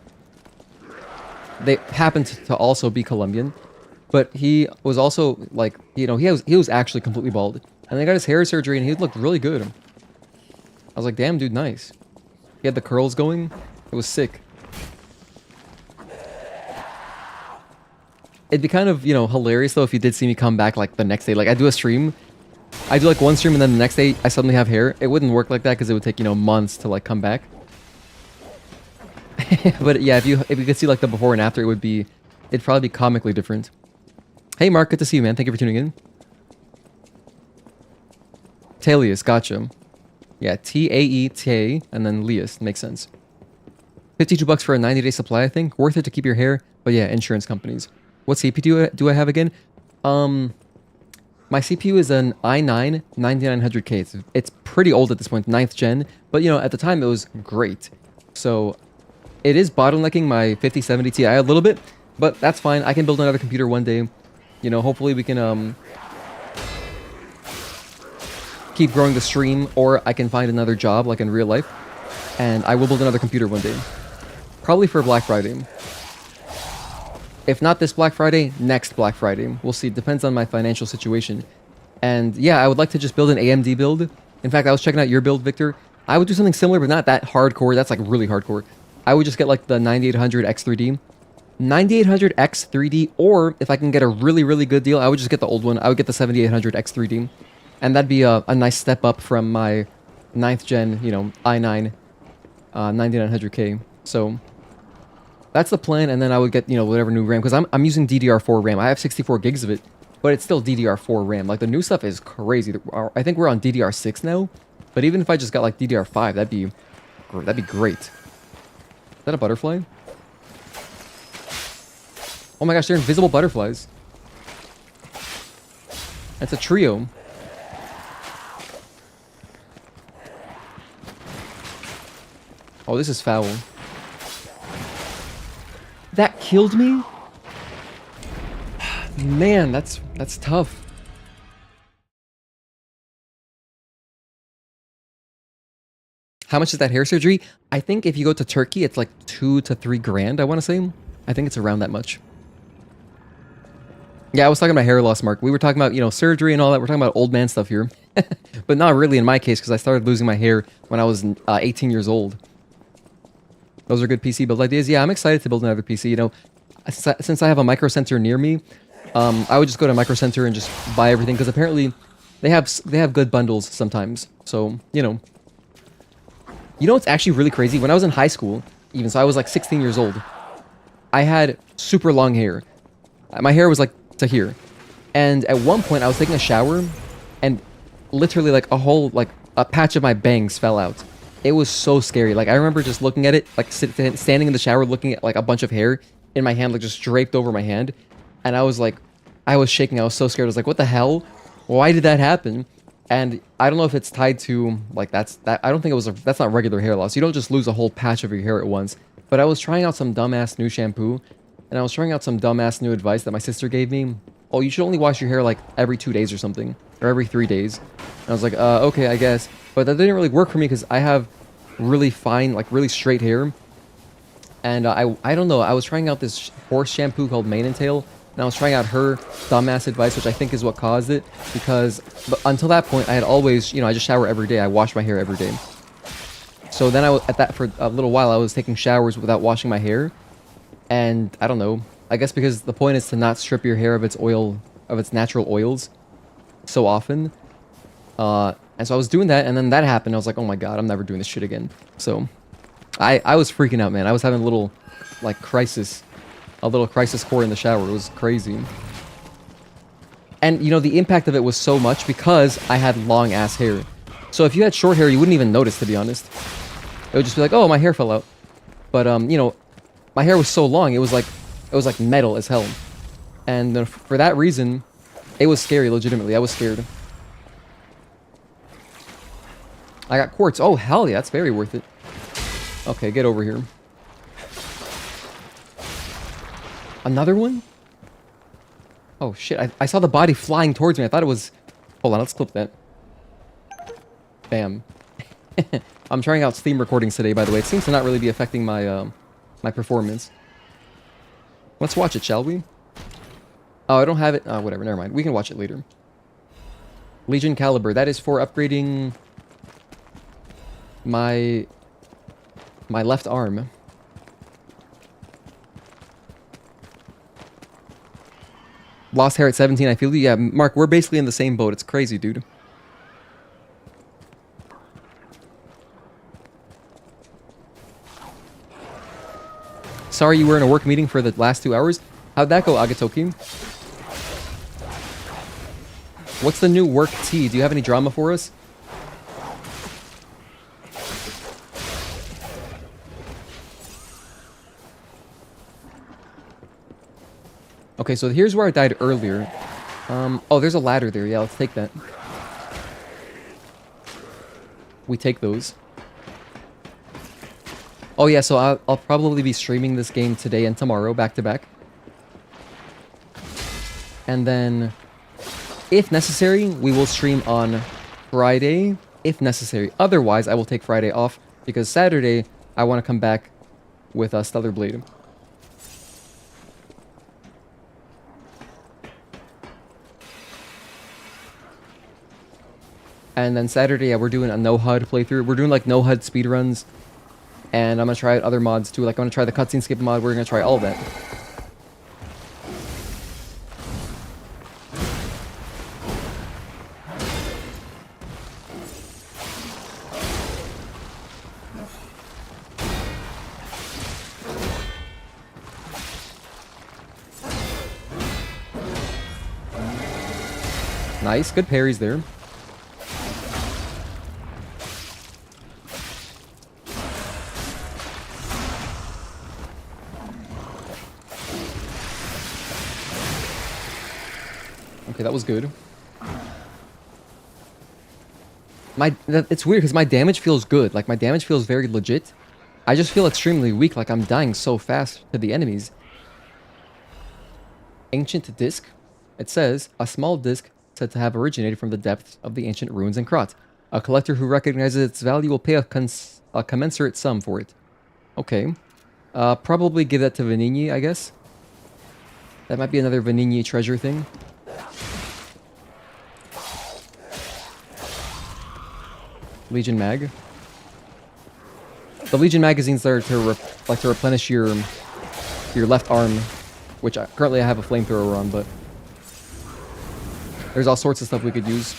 They happened to also be Colombian. But he was also, like, you know, he was actually completely bald. And they got his hair surgery and he looked really good. I was like, damn, dude, nice. He had the curls going. It was sick. It'd be kind of, you know, hilarious, though, if you did see me come back, like, the next day. Like, I do a stream. I do, like, one stream, and then the next day, I suddenly have hair. It wouldn't work like that, because it would take, you know, months to, like, come back. But, yeah, if you could see, like, the before and after, it'd probably be comically different. Hey, Mark, good to see you, man. Thank you for tuning in. Talius, gotcha. Yeah, T-A-E-T-A, and then Lius. Makes sense. 52 bucks for a 90-day supply, I think. Worth it to keep your hair. But, yeah, insurance companies. What CPU do I have again? My CPU is an i9 9900K. It's pretty old at this point, 9th gen. But, you know, at the time, it was great. So, it is bottlenecking my 5070 Ti a little bit. But that's fine. I can build another computer one day. You know, hopefully we can keep growing the stream. Or I can find another job, like in real life. And I will build another computer one day. Probably for Black Friday. If not this Black Friday, next Black Friday. We'll see. Depends on my financial situation. And yeah, I would like to just build an AMD build. In fact, I was checking out your build, Victor. I would do something similar, but not that hardcore. That's like really hardcore. I would just get like the 9800 X3D. 9800 X3D, or if I can get a really, really good deal, I would just get the old one. I would get the 7800 X3D. And that'd be a nice step up from my 9th gen, you know, i9 9900K. So that's the plan, and then I would get, you know, whatever new RAM, because I'm using DDR4 RAM. I have 64 gigs of it, but it's still DDR4 RAM. Like, the new stuff is crazy. I think we're on DDR6 now, but even if I just got, like, DDR5, that'd be great. Is that a butterfly? Oh my gosh, they're invisible butterflies. That's a trio. Oh, this is foul. That killed me? Man, that's tough. How much is that hair surgery? I think if you go to Turkey, it's like 2 to 3 grand, I want to say. I think it's around that much. Yeah, I was talking about hair loss, Mark. We were talking about, you know, surgery and all that. We're talking about old man stuff here. But not really in my case, because I started losing my hair when I was 18 years old. Those are good PC build ideas. Yeah, I'm excited to build another PC. You know, since I have a Micro Center near me, I would just go to Micro Center and just buy everything, because apparently they have good bundles sometimes. So, you know. You know what's actually really crazy? When I was in high school, even, so I was like 16 years old, I had super long hair. My hair was like to here. And at one point I was taking a shower and literally like a patch of my bangs fell out. It was so scary. Like, I remember just looking at it, like standing in the shower looking at like a bunch of hair in my hand, like just draped over my hand. And I was like, I was shaking. I was so scared. I was like, what the hell? Why did that happen? And I don't know if it's tied to, like, I don't think that's not regular hair loss. You don't just lose a whole patch of your hair at once. But I was trying out some dumbass new shampoo, and I was trying out some dumbass new advice that my sister gave me. Oh, you should only wash your hair, like, every 2 days or something, or every 3 days. And I was like, okay, I guess. But that didn't really work for me, because I have really fine, like, really straight hair. And I don't know, I was trying out this horse shampoo called Mane and Tail, and I was trying out her dumbass advice, which I think is what caused it, because until that point, I had always, you know, I just shower every day. I wash my hair every day. So then for a little while, I was taking showers without washing my hair, and I don't know. I guess because the point is to not strip your hair of its oil, of its natural oils, so often. And so I was doing that, and then that happened. I was like, oh my god, I'm never doing this shit again. So I was freaking out, man. I was having a little, like, crisis core in the shower. It was crazy. And, you know, the impact of it was so much because I had long-ass hair. So if you had short hair, you wouldn't even notice, to be honest. It would just be like, oh, my hair fell out. But, you know, my hair was so long, it was like metal as hell. And for that reason, it was scary, legitimately. I was scared. I got quartz. Oh, hell yeah, that's very worth it. Okay, get over here. Another one? Oh, shit. I saw the body flying towards me. I thought it was... Hold on, let's clip that. Bam. I'm trying out Steam recordings today, by the way. It seems to not really be affecting my, my performance. Let's watch it, shall we? Oh, I don't have it. Oh, whatever, never mind. We can watch it later. Legion Caliber. That is for upgrading... my left arm. Lost hair at 17, I feel you. Yeah, Mark, we're basically in the same boat. It's crazy, dude. Sorry you were in a work meeting for the last 2 hours. How'd that go, Agatoki? What's the new work tea? Do you have any drama for us? Okay, so here's where I died earlier. Oh, there's a ladder there. Yeah, let's take that. We take those. Oh yeah, so I'll probably be streaming this game today and tomorrow, back to back. And then, if necessary, we will stream on Friday, if necessary. Otherwise, I will take Friday off, because Saturday, I want to come back with Stellar Blade. And then Saturday, yeah, we're doing a no-HUD playthrough. We're doing, like, no-HUD speedruns. And I'm going to try out other mods, too. Like, I'm going to try the cutscene skip mod. We're going to try all of that. Nice. Good parries there. Okay, that was good. It's weird because my damage feels good. Like, my damage feels very legit. I just feel extremely weak, like I'm dying so fast to the enemies. Ancient disc. It says, a small disc said to have originated from the depths of the ancient ruins in Krat. A collector who recognizes its value will pay a commensurate sum for it. Okay. Probably give that to Vanini, I guess. That might be another Vanini treasure thing. Legion Mag. The Legion magazines are to replenish your left arm, which currently I have a flamethrower on, but there's all sorts of stuff we could use.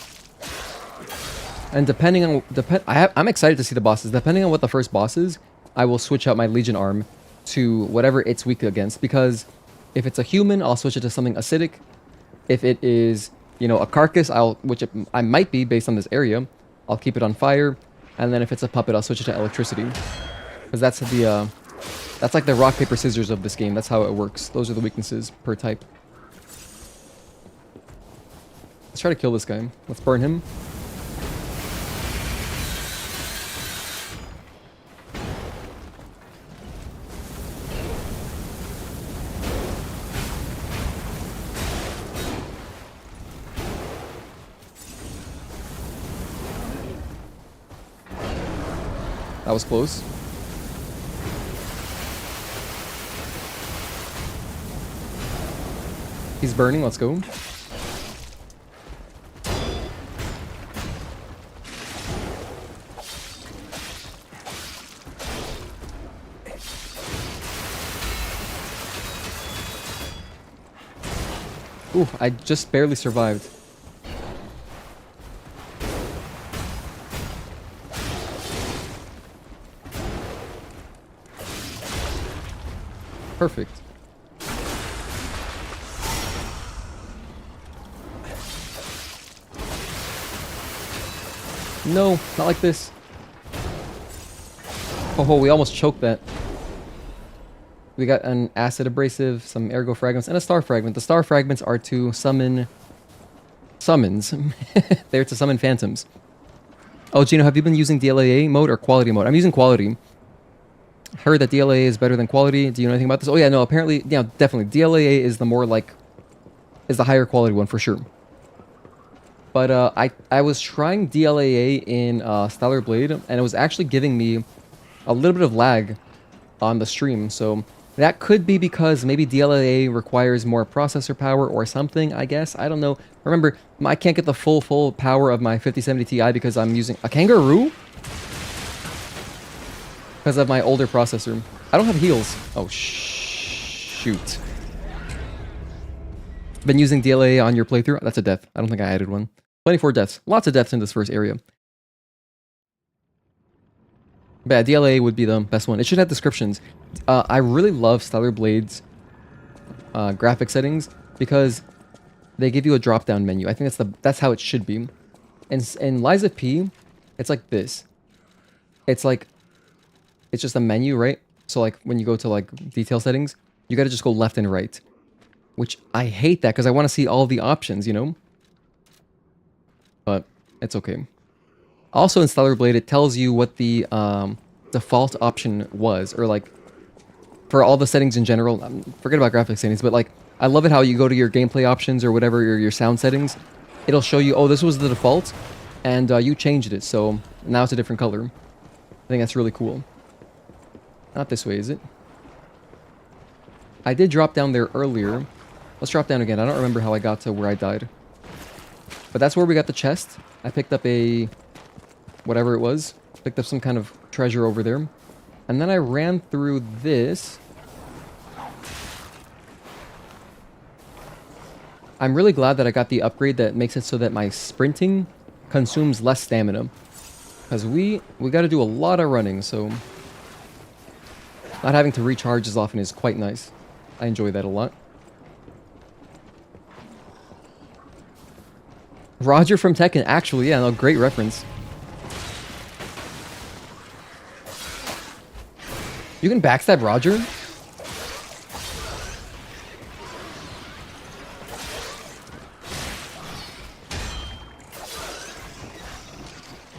And depending on I'm excited to see the bosses. Depending on what the first boss is, I will switch out my Legion arm to whatever it's weak against. Because if it's a human, I'll switch it to something acidic. If it is, you know, a carcass, I might be based on this area. I'll keep it on fire, and then if it's a puppet, I'll switch it to electricity. Because that's like the rock, paper, scissors of this game. That's how it works. Those are the weaknesses per type. Let's try to kill this guy. Let's burn him. That was close. He's burning, let's go. Ooh, I just barely survived. Perfect. No, not like this. Oh, we almost choked that. We got an acid abrasive, some ergo fragments, and a star fragment. The star fragments are to summon summons. They're to summon phantoms. Oh, Gino, have you been using DLAA mode or quality mode? I'm using quality. Heard that DLAA is better than quality. Do you know anything about this? Oh yeah, no, apparently, yeah, definitely. DLAA is the more like, is the higher quality one for sure. But I was trying DLAA in Stellar Blade, and it was actually giving me a little bit of lag on the stream. So that could be because maybe DLAA requires more processor power or something, I guess. I don't know. Remember, I can't get the full power of my 5070 Ti because I'm using a kangaroo? Because of my older processor. I don't have heals. Oh, shoot. Been using DLAA on your playthrough? That's a death. I don't think I added one. 24 deaths. Lots of deaths in this first area. But yeah, DLAA would be the best one. It should have descriptions. I really love Stellar Blade's graphic settings because they give you a drop-down menu. I think that's how it should be. In Lies of P, it's like this. It's just a menu, right? So like when you go to like detail settings, you got to just go left and right. Which I hate that because I want to see all the options, you know? But it's okay. Also in Stellar Blade, it tells you what the default option was, or like for all the settings in general. Forget about graphic settings, but like I love it how you go to your gameplay options or whatever, your sound settings. It'll show you, oh, this was the default, and you changed it, so now it's a different color. I think that's really cool. Not this way, is it? I did drop down there earlier. Let's drop down again. I don't remember how I got to where I died. But that's where we got the chest. I picked up a whatever it was. Picked up some kind of treasure over there. And then I ran through this. I'm really glad that I got the upgrade that makes it so that my sprinting consumes less stamina. Because we got to do a lot of running, so not having to recharge as often is quite nice. I enjoy that a lot. Roger from Tekken, actually, yeah, no, great reference. You can backstab Roger?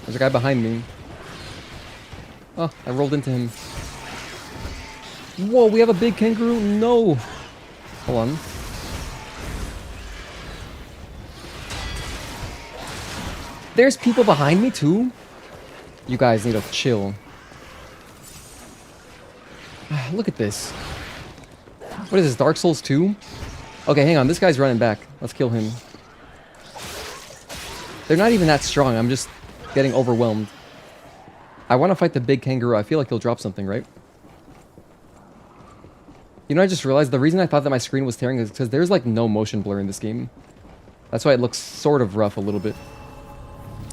There's a guy behind me. Oh, I rolled into him. Whoa, we have a big kangaroo? No! Hold on. There's people behind me too? You guys need to chill. Look at this. What is this, Dark Souls 2? Okay, hang on, this guy's running back. Let's kill him. They're not even that strong, I'm just getting overwhelmed. I want to fight the big kangaroo. I feel like he'll drop something, right? You know, I just realized the reason I thought that my screen was tearing is because there's like no motion blur in this game. That's why it looks sort of rough a little bit.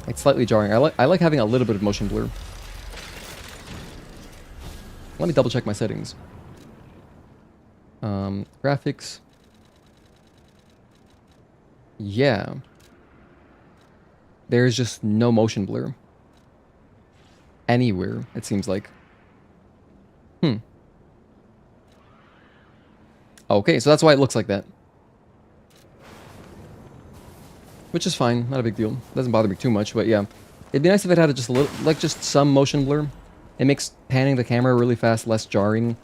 It's slightly jarring. I like having a little bit of motion blur. Let me double check my settings. Graphics. Yeah. There's just no motion blur. Anywhere, it seems like. Okay, so that's why it looks like that. Which is fine, not a big deal. Doesn't bother me too much, but yeah. It'd be nice if it had just a little, like just some motion blur. It makes panning the camera really fast less jarring.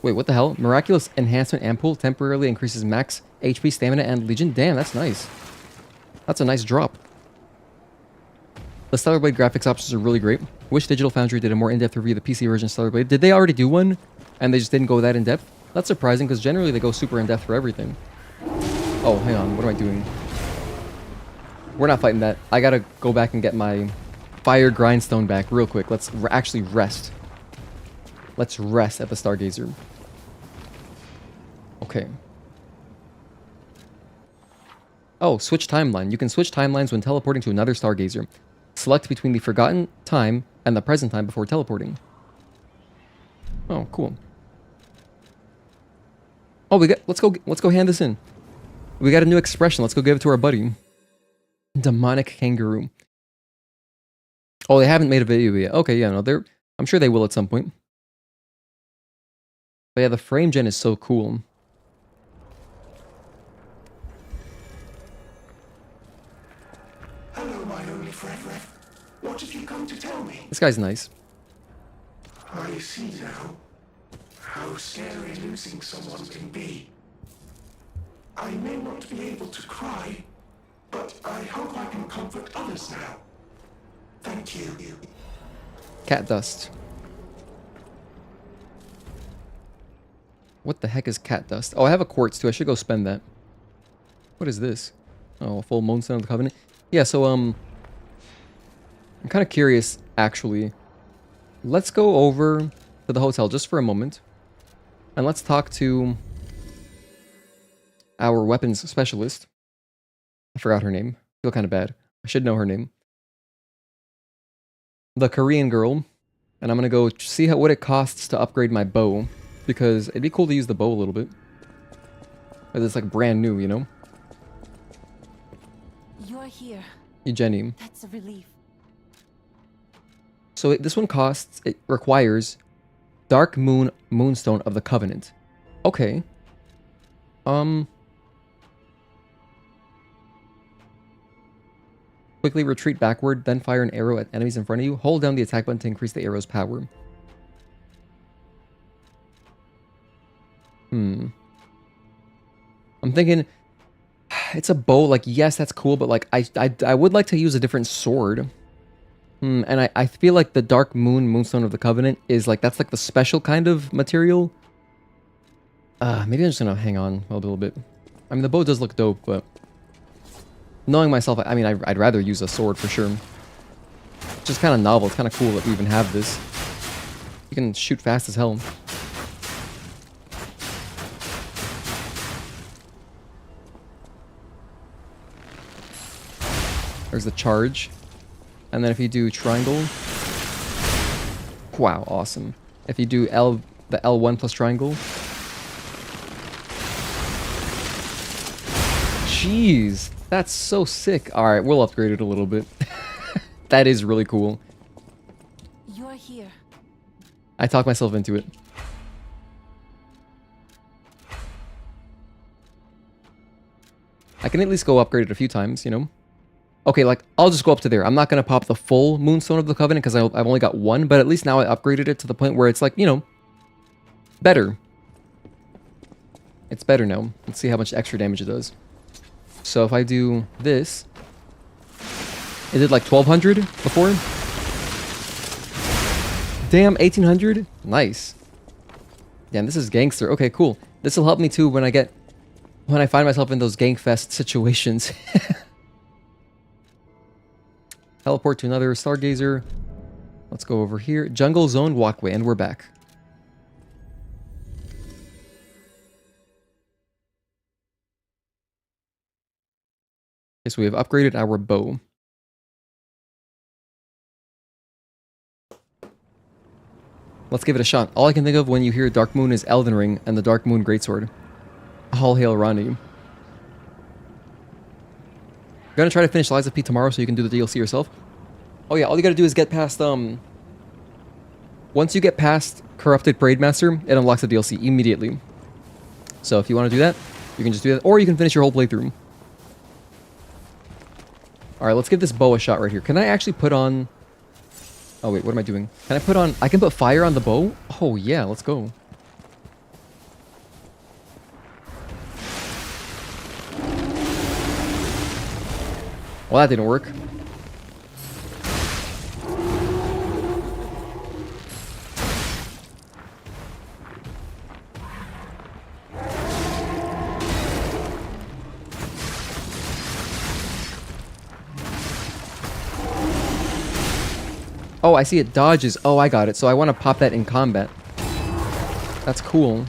Wait, what the hell? Miraculous Enhancement Ampoule temporarily increases max HP, stamina, and legion. Damn, that's nice. That's a nice drop. The Stellar Blade graphics options are really great. Wish Digital Foundry did a more in-depth review of the PC version of Stellar Blade. Did they already do one? And they just didn't go that in-depth? That's surprising, because generally they go super in-depth for everything. Oh, hang on. What am I doing? We're not fighting that. I gotta go back and get my fire grindstone back real quick. Let's actually rest. Let's rest at the Stargazer. Okay. Oh, switch timeline. You can switch timelines when teleporting to another Stargazer. Select between the forgotten time and the present time before teleporting. Oh, cool. Oh, let's go hand this in. We got a new expression. Let's go give it to our buddy. Demonic kangaroo. Oh, they haven't made a video yet. Okay, yeah, no, I'm sure they will at some point. But yeah, the frame gen is so cool. Hello, my only friend. What have you come to tell me? This guy's nice. I see now how scary losing someone can be. I may not be able to cry, but I hope I can comfort others now. Thank you. Cat dust. What the heck is cat dust? Oh, I have a quartz too. I should go spend that. What is this? Oh, a full moonstone of the covenant. Yeah, so I'm kind of curious actually. Let's go over to the hotel just for a moment. And let's talk to our weapons specialist. I forgot her name. I feel kind of bad. I should know her name. The Korean girl. And I'm going to go see what it costs to upgrade my bow. Because it'd be cool to use the bow a little bit. But it's like brand new, you know? You're here. Jenny. That's a relief. So this one costs, it requires Dark Moon Moonstone of the Covenant. Okay. Quickly retreat backward, then fire an arrow at enemies in front of you. Hold down the attack button to increase the arrow's power. I'm thinking, it's a bow, like, yes, that's cool, but like, I would like to use a different sword. And I feel like the Dark Moon Moonstone of the Covenant is like, that's like the special kind of material. Maybe I'm just gonna hang on a little bit. I mean, the bow does look dope, but knowing myself, I mean, I'd rather use a sword for sure. It's just kind of novel. It's kind of cool that we even have this. You can shoot fast as hell. There's the charge. And then if you do triangle... Wow, awesome. If you do the L1 plus triangle... Jeez, that's so sick. Alright, we'll upgrade it a little bit. That is really cool. You're here. I talked myself into it. I can at least go upgrade it a few times, you know? Okay, like, I'll just go up to there. I'm not going to pop the full Moonstone of the Covenant because I've only got one, but at least now I upgraded it to the point where it's like, you know, better. It's better now. Let's see how much extra damage it does. So if I do this, it did like 1200 before. Damn, 1800? Nice. Damn, this is gangster. Okay, cool. This will help me too when I find myself in those Gangfest situations. Teleport to another Stargazer. Let's go over here. Jungle Zone Walkway, and we're back. Okay, so we have upgraded our bow. Let's give it a shot. All I can think of when you hear Dark Moon is Elden Ring and the Dark Moon Greatsword. All hail Rani. I'm gonna try to finish Lies of P tomorrow so you can do the DLC yourself. Oh yeah, all you gotta do is get past, once you get past Corrupted Parade Master, it unlocks the DLC immediately. So if you want to do that, you can just do that, or you can finish your whole playthrough. Alright, let's give this bow a shot right here. Can I actually put on... Oh wait, what am I doing? Can I put on... I can put fire on the bow? Oh yeah, let's go. Well, that didn't work. Oh, I see it dodges. Oh, I got it. So I want to pop that in combat. That's cool.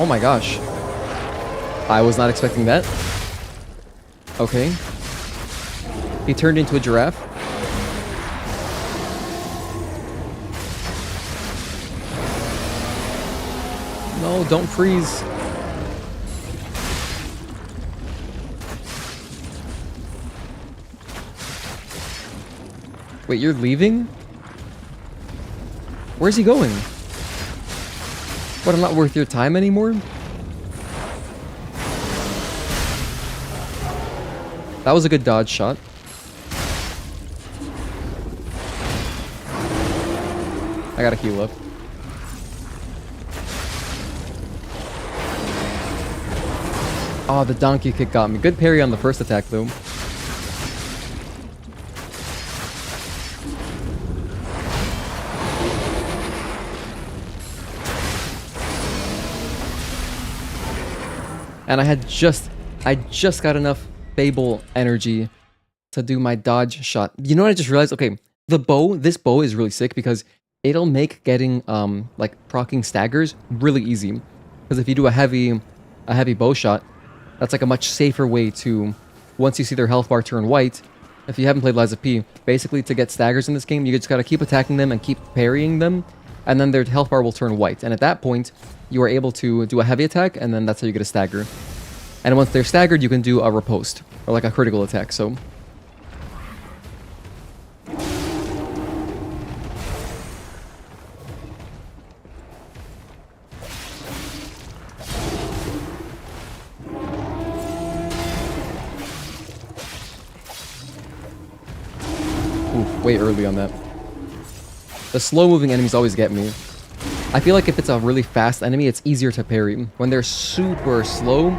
Oh my gosh. I was not expecting that. Okay. He turned into a giraffe. No, don't freeze. Wait, you're leaving? Where's he going? What, I'm not worth your time anymore? That was a good dodge shot. I gotta heal up. Oh, the donkey kick got me. Good parry on the first attack, though. And I just got enough Fable energy to do my dodge shot. You know what I just realized? Okay, this bow is really sick because it'll make getting like proccing staggers really easy. Because if you do a heavy bow shot, that's like a much safer way to, once you see their health bar turn white, if you haven't played Lies of P, basically to get staggers in this game, you just gotta keep attacking them and keep parrying them, and then their health bar will turn white. And at that point, you are able to do a heavy attack, and then that's how you get a stagger. And once they're staggered, you can do a riposte, or like a critical attack, so... Oof, way early on that. The slow-moving enemies always get me. I feel like if it's a really fast enemy, it's easier to parry. When they're super slow,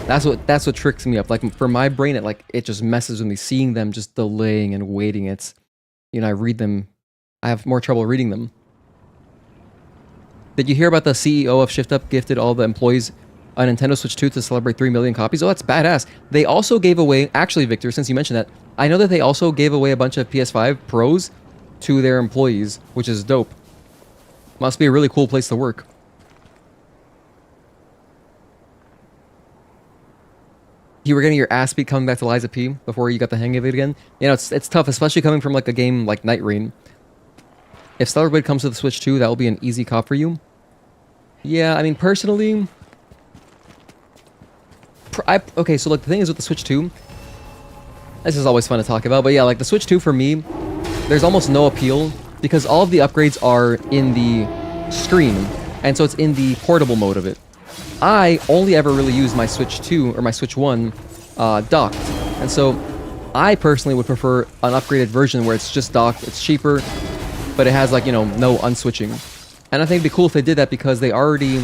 that's what tricks me up. Like for my brain, it just messes with me. Seeing them just delaying and waiting, it's, you know, I read them. I have more trouble reading them. Did you hear about the CEO of Shift Up gifted all the employees a Nintendo Switch 2 to celebrate 3 million copies? Oh, that's badass. They also gave away, actually, Victor, since you mentioned that, I know that they also gave away a bunch of PS5 Pros to their employees, which is dope. Must be a really cool place to work. You were getting your ass beat coming back to Lies of P before you got the hang of it again. You know, it's tough, especially coming from like a game like Night Rain. If Stellar Blade comes to the Switch 2, that will be an easy cop for you. Yeah, I mean, personally... okay, so like the thing is with the Switch 2... This is always fun to talk about, but yeah, like the Switch 2 for me, there's almost no appeal because all of the upgrades are in the screen, and so it's in the portable mode of it. I only ever really use my Switch 2 or my Switch 1 docked, and so I personally would prefer an upgraded version where it's just docked, it's cheaper, but it has like, you know, no unswitching. And I think it'd be cool if they did that because they already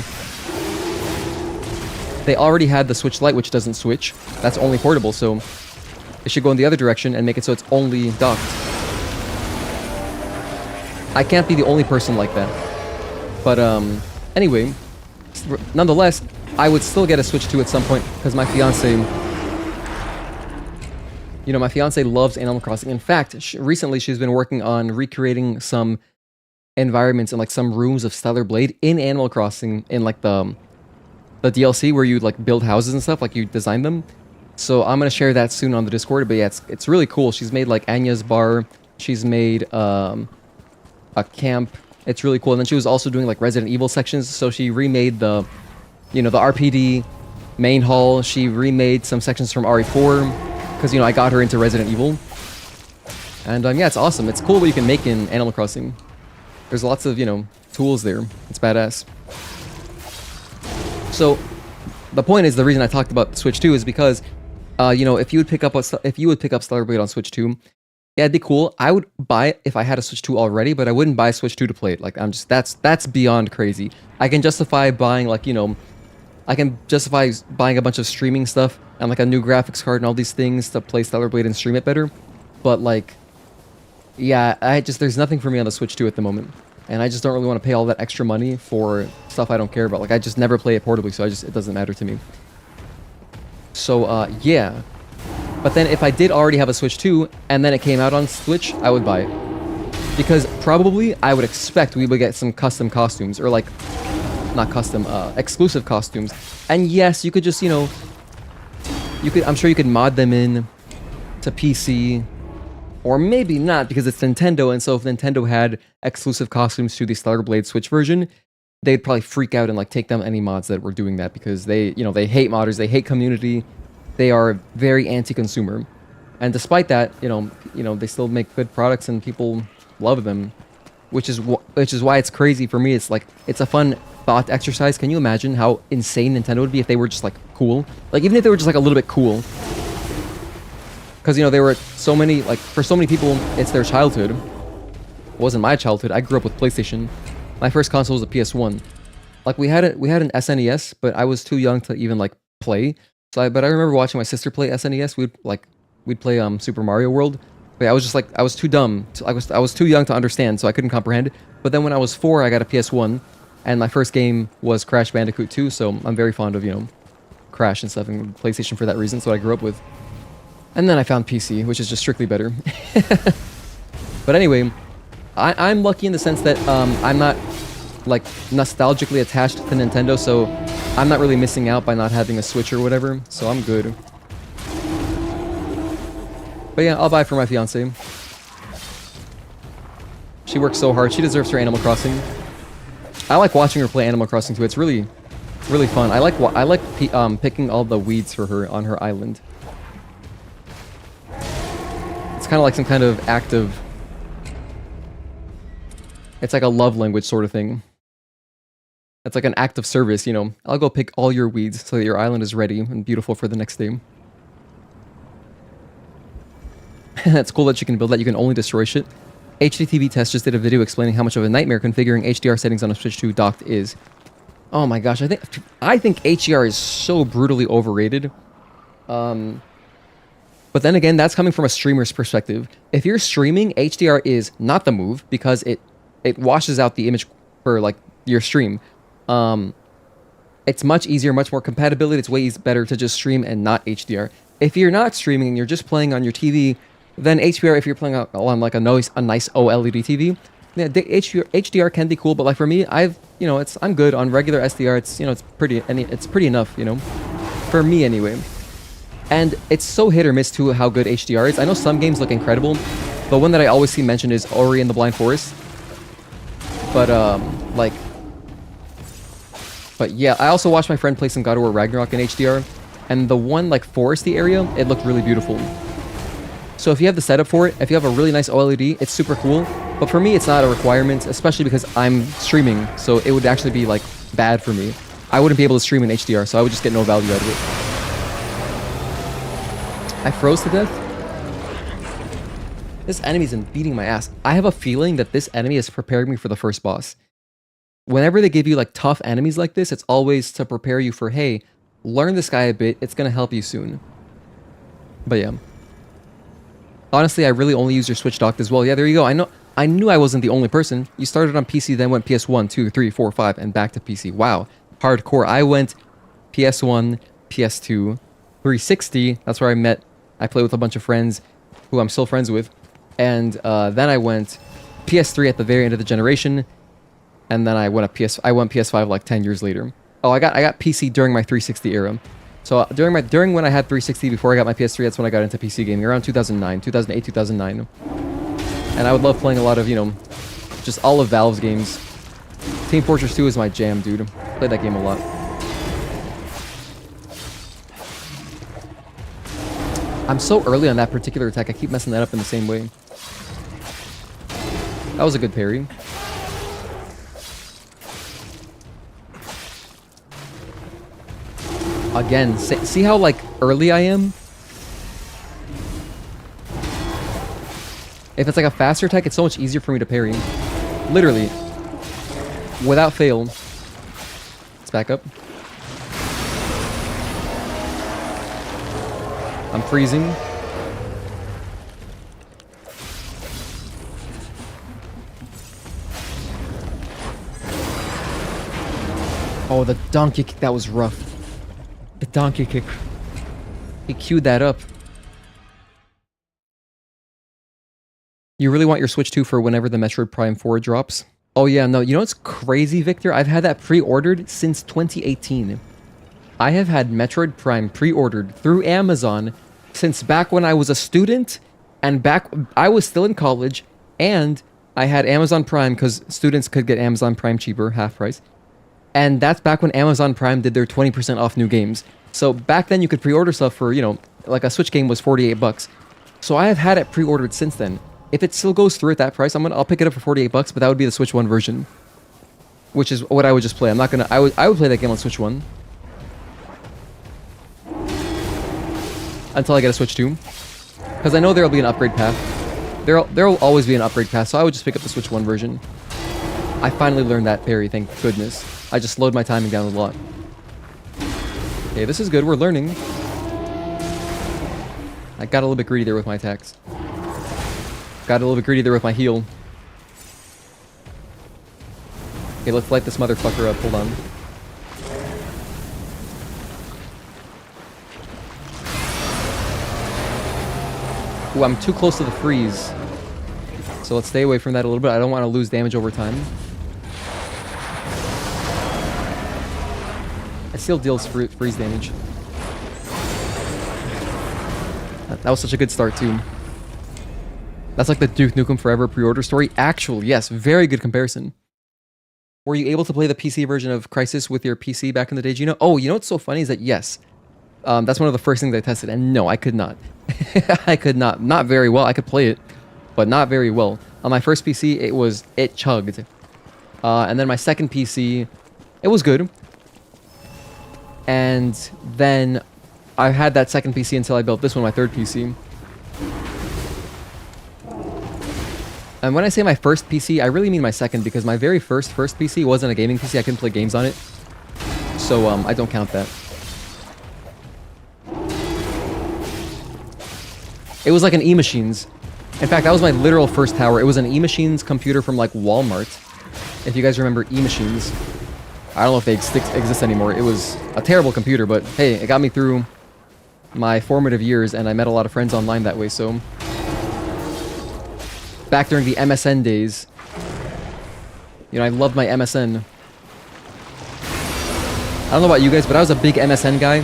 had the Switch Lite, which doesn't switch. That's only portable, so they should go in the other direction and make it so it's only docked. I can't be the only person like that. But anyway, nonetheless, I would still get a Switch 2 at some point because my fiance, you know, my fiance loves Animal Crossing. In fact, recently she's been working on recreating some environments and like some rooms of Stellar Blade in Animal Crossing in like the DLC where you like build houses and stuff, like you design them. So I'm gonna share that soon on the Discord. But yeah, it's really cool. She's made like Anya's bar. She's made a camp. It's really cool. And then she was also doing like Resident Evil sections. So she remade the, you know, the RPD main hall. She remade some sections from RE4 because, you know, I got her into Resident Evil. And yeah, it's awesome. It's cool what you can make in Animal Crossing. There's lots of, you know, tools there. It's badass. So the point is, the reason I talked about Switch 2 is because, you know, if you would pick up Stellar Blade on Switch 2, yeah, it'd be cool. I would buy it if I had a Switch 2 already, but I wouldn't buy Switch 2 to play it. Like, that's beyond crazy. I can justify buying, like, you know, I can justify buying a bunch of streaming stuff and like a new graphics card and all these things to play Stellar Blade and stream it better. But like, yeah, there's nothing for me on the Switch 2 at the moment. And I just don't really want to pay all that extra money for stuff I don't care about. Like, I just never play it portably, so it doesn't matter to me. So, yeah. But then if I did already have a Switch 2, and then it came out on Switch, I would buy it. Because probably, I would expect we would get some custom costumes, or like, not custom, exclusive costumes. And yes, you could just, you know, I'm sure you could mod them in to PC, Or maybe not, because it's Nintendo, and so if Nintendo had exclusive costumes to the Stellar Blade Switch version, they'd probably freak out and like take down any mods that were doing that, because they, you know, they hate modders, they hate community, they are very anti-consumer. And despite that, you know, they still make good products and people love them, which is why it's crazy for me. It's like, it's a fun thought exercise. Can you imagine how insane Nintendo would be if they were just like cool? Like, even if they were just like a little bit cool. Because, you know, they were so many, like, for so many people, it's their childhood. It wasn't my childhood. I grew up with PlayStation. My first console was a PS1. Like, we had an SNES, but I was too young to even, like, play. But I remember watching my sister play SNES. We'd play Super Mario World. But I was just, like, I was too dumb. I was too young to understand, so I couldn't comprehend. But then when I was 4, I got a PS1. And my first game was Crash Bandicoot 2, so I'm very fond of, you know, Crash and stuff, and PlayStation for that reason. That's what I grew up with. And then I found PC, which is just strictly better. But anyway, I'm lucky in the sense that I'm not, like, nostalgically attached to Nintendo, so I'm not really missing out by not having a Switch or whatever, so I'm good. But yeah, I'll buy it for my fiancée. She works so hard. She deserves her Animal Crossing. I like watching her play Animal Crossing too. It's really fun. I like picking all the weeds for her on her island. It's kind of like some kind of act of... It's like a love language sort of thing. It's like an act of service, you know. I'll go pick all your weeds so that your island is ready and beautiful for the next day. It's cool that you can build that. You can only destroy shit. HDTV Test just did a video explaining how much of a nightmare configuring HDR settings on a Switch 2 docked is. Oh my gosh, I think HDR is so brutally overrated. But then again, that's coming from a streamer's perspective. If you're streaming, HDR is not the move because it washes out the image for like your stream. It's much easier, much more compatibility. It's way better to just stream and not HDR. If you're not streaming and you're just playing on your TV, then HDR, if you're playing on like a nice OLED TV, yeah, the HDR can be cool. But like for me, I'm good on regular SDR. It's pretty enough, you know, for me anyway. And it's so hit or miss too how good HDR is. I know some games look incredible, but one that I always see mentioned is Ori and the Blind Forest. But yeah, I also watched my friend play some God of War Ragnarok in HDR, and the one like foresty area, it looked really beautiful. So if you have the setup for it, if you have a really nice OLED, it's super cool. But for me, it's not a requirement, especially because I'm streaming, so it would actually be like bad for me. I wouldn't be able to stream in HDR, so I would just get no value out of it. I froze to death? This enemy's been beating my ass. I have a feeling that this enemy is preparing me for the first boss. Whenever they give you like tough enemies like this, it's always to prepare you for, hey, learn this guy a bit, it's gonna help you soon. But yeah. Honestly, I really only use your Switch docked as well. Yeah, there you go. I knew I wasn't the only person. You started on PC, then went PS1, 2, 3, 4, 5, and back to PC. Wow. Hardcore. I went PS1, PS2, 360. That's where I played with a bunch of friends who I'm still friends with. And then I went PS3 at the very end of the generation. And then I went PS5 like 10 years later. Oh, I got PC during my 360 era. So during when I had 360 before I got my PS3, that's when I got into PC gaming, around 2008, 2009. And I would love playing a lot of, you know, just all of Valve's games. Team Fortress 2 is my jam, dude. Played that game a lot. I'm so early on that particular attack, I keep messing that up in the same way. That was a good parry. Again, see how like early I am? If it's like a faster attack, it's so much easier for me to parry. Literally. Without fail. Let's back up. I'm freezing. Oh, the donkey kick, that was rough. The donkey kick. He queued that up. You really want your Switch 2 for whenever the Metroid Prime 4 drops? Oh yeah, no, you know what's crazy, Victor? I've had that pre-ordered since 2018. I have had Metroid Prime pre-ordered through Amazon since back when I was a student And back, I was still in college, and I had Amazon Prime because students could get Amazon Prime cheaper, half price. And that's back when Amazon Prime did their 20% off new games. So back then you could pre-order stuff for, you know, like a Switch game was 48 bucks. So I have had it pre-ordered since then. If it still goes through at that price, I'll pick it up for 48 bucks, but that would be the Switch 1 version. Which is what I would just play. I'm not gonna, I would play that game on Switch 1. Until I get a Switch 2. Because I know there'll be an upgrade path. There'll always be an upgrade path, so I would just pick up the Switch 1 version. I finally learned that parry, thank goodness. I just slowed my timing down a lot. Okay, this is good, we're learning. I got a little bit greedy there with my attacks. Got a little bit greedy there with my heal. Okay, let's light this motherfucker up, hold on. Ooh, I'm too close to the freeze. So let's stay away from that a little bit. I don't want to lose damage over time. It still deals freeze damage. That was such a good start, too. That's like the Duke Nukem Forever pre-order story. Actually, yes, very good comparison. Were you able to play the PC version of Crysis with your PC back in the day, Gino? Oh, you know what's so funny is that yes. That's one of the first things I tested, and no, I could not. I could not. Not very well. I could play it, but not very well. On my first PC, it chugged. And then my second PC, it was good. And then I had that second PC until I built this one, my third PC. And when I say my first PC, I really mean my second, because my very first PC wasn't a gaming PC. I couldn't play games on it. So I don't count that. It was like an E-Machines. In fact, that was my literal first tower. It was an E-Machines computer from like Walmart. If you guys remember E-Machines. I don't know if they exist anymore. It was a terrible computer, but hey, it got me through my formative years, and I met a lot of friends online that way, so... Back during the MSN days. You know, I loved my MSN. I don't know about you guys, but I was a big MSN guy.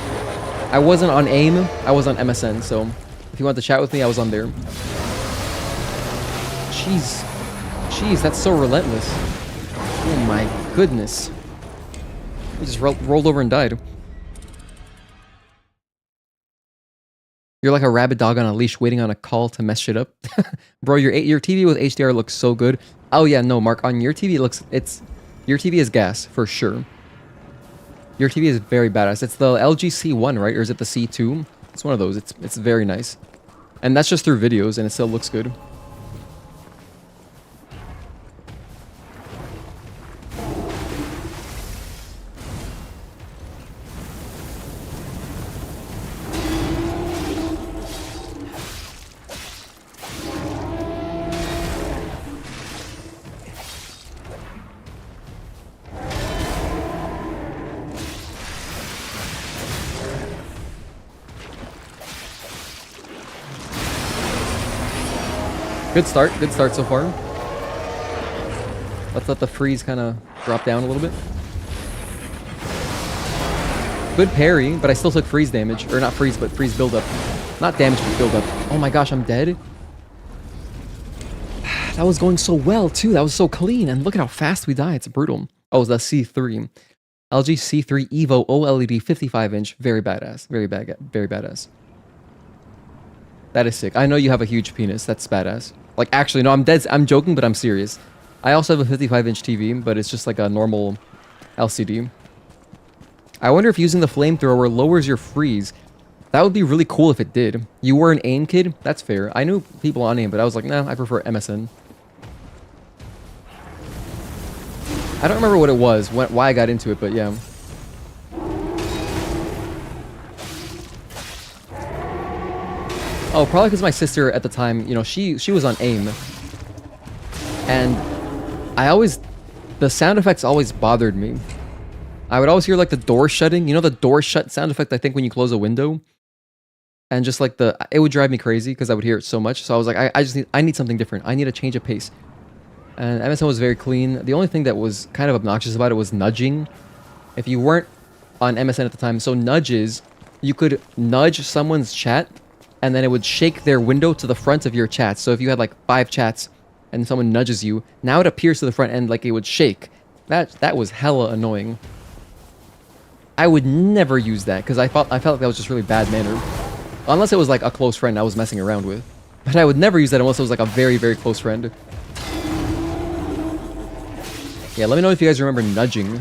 I wasn't on AIM, I was on MSN, so... If you want to chat with me, I was on there. Jeez. Jeez, that's so relentless. Oh my goodness. He just rolled over and died. You're like a rabid dog on a leash waiting on a call to mess shit up. Bro, your TV with HDR looks so good. Oh yeah, no, Mark, on your TV your TV is gas, for sure. Your TV is very badass. It's the LG C1, right? Or is it the C2? It's one of those. It's very nice. And that's just through videos, and it still looks good. Good start so far. Let's let the freeze kind of drop down a little bit. Good parry, but I still took freeze damage. Or not freeze, but freeze buildup. Not damage, but buildup. Oh my gosh, I'm dead. That was going so well, too. That was so clean. And look at how fast we die. It's brutal. Oh, it's the C3. LG C3 Evo OLED 55-inch. Very badass. Very badass. That is sick. I know you have a huge penis. That's badass. Like, actually, no, I'm joking, but I'm serious. I also have a 55-inch TV, but it's just like a normal LCD. I wonder if using the flamethrower lowers your freeze. That would be really cool if it did. You were an AIM kid? That's fair. I knew people on AIM, but I was like, nah, I prefer MSN. I don't remember what it was, why I got into it, but yeah. Oh, probably because my sister at the time, you know, she was on AIM. And the sound effects always bothered me. I would always hear like the door shutting. You know the door shut sound effect, I think, when you close a window? And just like it would drive me crazy because I would hear it so much. So I was like, I need something different. I need a change of pace. And MSN was very clean. The only thing that was kind of obnoxious about it was nudging. If you weren't on MSN at the time, so nudges, you could nudge someone's chat and then it would shake their window to the front of your chats. So if you had like 5 chats and someone nudges you, now it appears to the front end like it would shake. That was hella annoying. I would never use that because I felt like that was just really bad manner. Unless it was like a close friend I was messing around with. But I would never use that unless it was like a very, very close friend. Yeah, let me know if you guys remember nudging.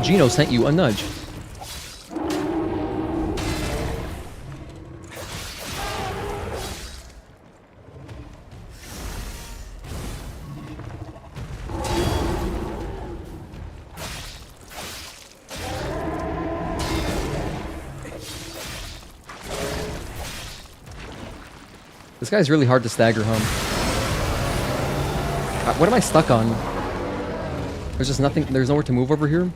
Gino sent you a nudge. This guy's really hard to stagger, huh? What am I stuck on? There's just nothing. There's nowhere to move over here.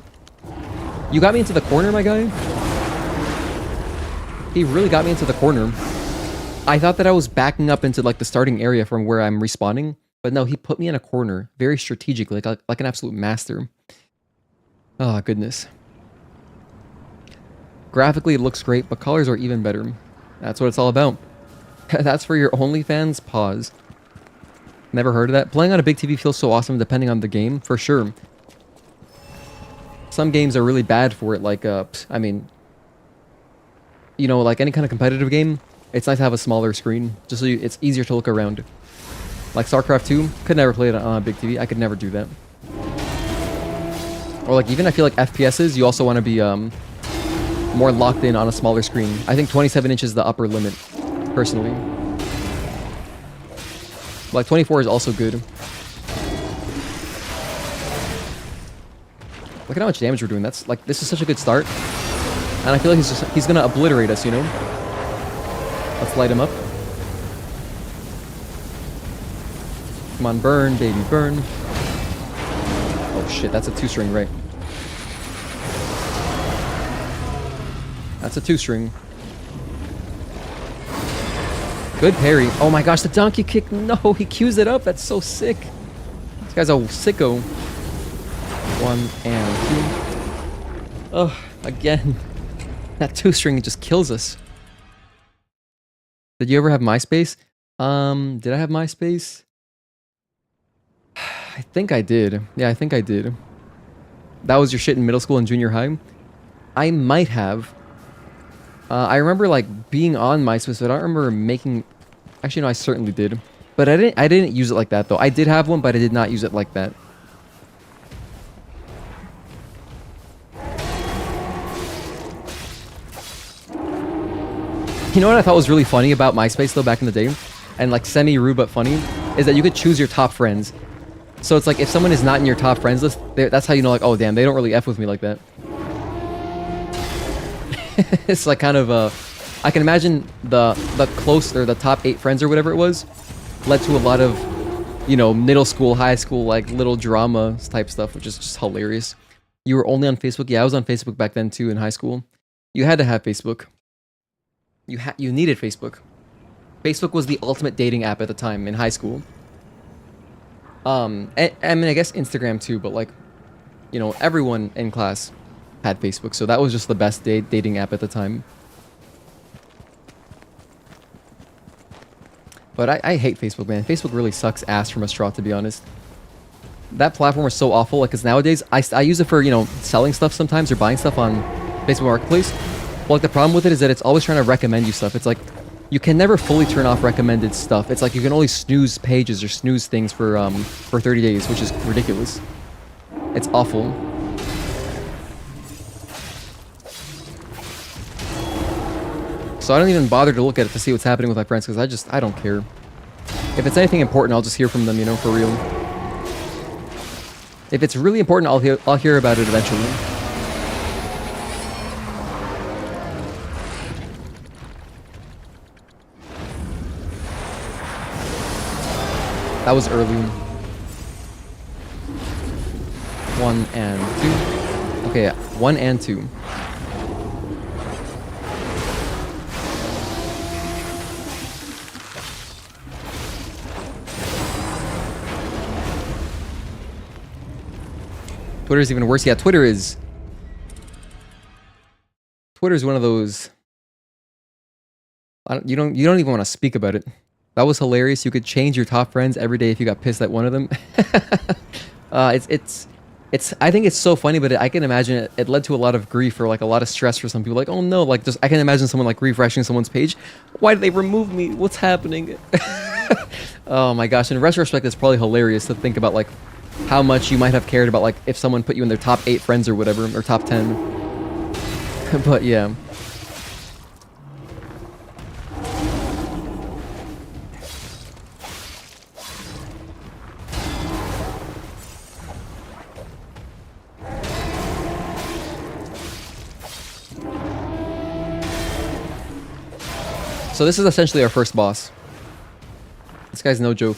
You got me into the corner, my guy. He really got me into the corner. I thought that I was backing up into like the starting area from where I'm respawning, but no, he put me in a corner very strategically, like an absolute master. Oh, goodness. Graphically, it looks great, but colors are even better. That's what it's all about. That's for your OnlyFans? Pause. Never heard of that. Playing on a big TV feels so awesome depending on the game, for sure. Some games are really bad for it, like, I mean, you know, like any kind of competitive game, it's nice to have a smaller screen, just so it's easier to look around. Like StarCraft 2, could never play it on a big TV. I could never do that. Or like, even I feel like FPSs, you also want to be more locked in on a smaller screen. I think 27 inches is the upper limit, personally. Like 24 is also good. Look at how much damage we're doing. That's like, this is such a good start. And I feel like he's gonna obliterate us, you know? Let's light him up. Come on, burn, baby, burn. Oh shit, that's a 2-string, right? That's a 2-string. Good parry. Oh my gosh, the donkey kick. No, he cues it up. That's so sick. This guy's a sicko. 1 and 2. Oh, again. That 2-string just kills us. Did you ever have MySpace? Did I have MySpace? I think I did. Yeah, I think I did. That was your shit in middle school and junior high? I might have. I remember like being on MySpace, but I don't remember making. Actually, no, I certainly did. But I didn't use it like that though. I did have one, but I did not use it like that. You know what I thought was really funny about MySpace though back in the day, and like semi-rude but funny, is that you could choose your top friends. So it's like if someone is not in your top friends list, that's how you know like, oh damn, they don't really F with me like that. It's like kind of I can imagine the close or the top 8 friends or whatever it was led to a lot of, you know, middle school, high school, like little drama type stuff, which is just hilarious. You were only on Facebook? Yeah, I was on Facebook back then too in high school. You had to have Facebook. You needed Facebook. Facebook was the ultimate dating app at the time in high school. I mean, I guess Instagram too, but like, you know, everyone in class had Facebook, so that was just the best dating app at the time. But I hate Facebook, man. Facebook really sucks ass from a straw, to be honest. That platform is so awful, like, because nowadays, I use it for, you know, selling stuff sometimes or buying stuff on Facebook Marketplace. Well, like, the problem with it is that it's always trying to recommend you stuff. It's like, you can never fully turn off recommended stuff. It's like you can only snooze pages or snooze things for 30 days, which is ridiculous. It's awful. So I don't even bother to look at it to see what's happening with my friends, because I don't care. If it's anything important, I'll just hear from them, you know, for real. If it's really important, I'll hear about it eventually. That was early. 1 and 2. Okay, yeah. 1 and 2. Twitter's even worse. Yeah, Twitter is Twitter's one of those. You don't even want to speak about it. That was hilarious. You could change your top friends every day if you got pissed at one of them. It's. I think it's so funny, but I can imagine it led to a lot of grief or like a lot of stress for some people. Like, oh no, like just I can imagine someone like refreshing someone's page. Why did they remove me? What's happening? Oh my gosh! In retrospect, it's probably hilarious to think about like how much you might have cared about like if someone put you in their top 8 friends or whatever, or top 10. But yeah. So this is essentially our first boss. This guy's no joke.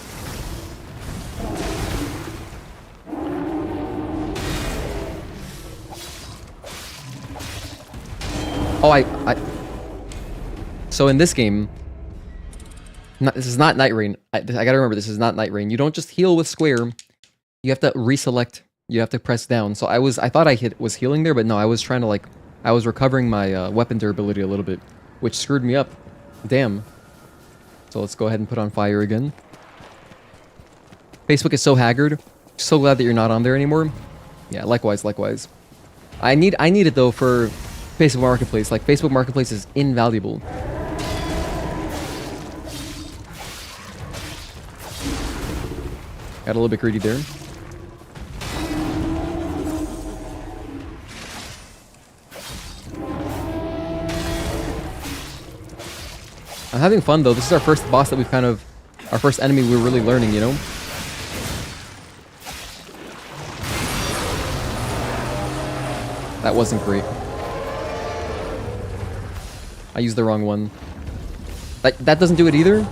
Oh, So in this game, this is not Night Rain. I gotta remember, this is not Night Rain. You don't just heal with square. You have to reselect. You have to press down. So I thought I was healing there, but no, I was trying to like, I was recovering my weapon durability a little bit, which screwed me up. Damn. So let's go ahead and put on fire again. Facebook is so haggard. So glad that you're not on there anymore. Yeah, likewise. I need it though for Facebook Marketplace. Like Facebook Marketplace is invaluable. Got a little bit greedy there. I'm having fun though. This is our first boss that we've our first enemy we're really learning, you know? That wasn't great. I used the wrong one. That doesn't do it either.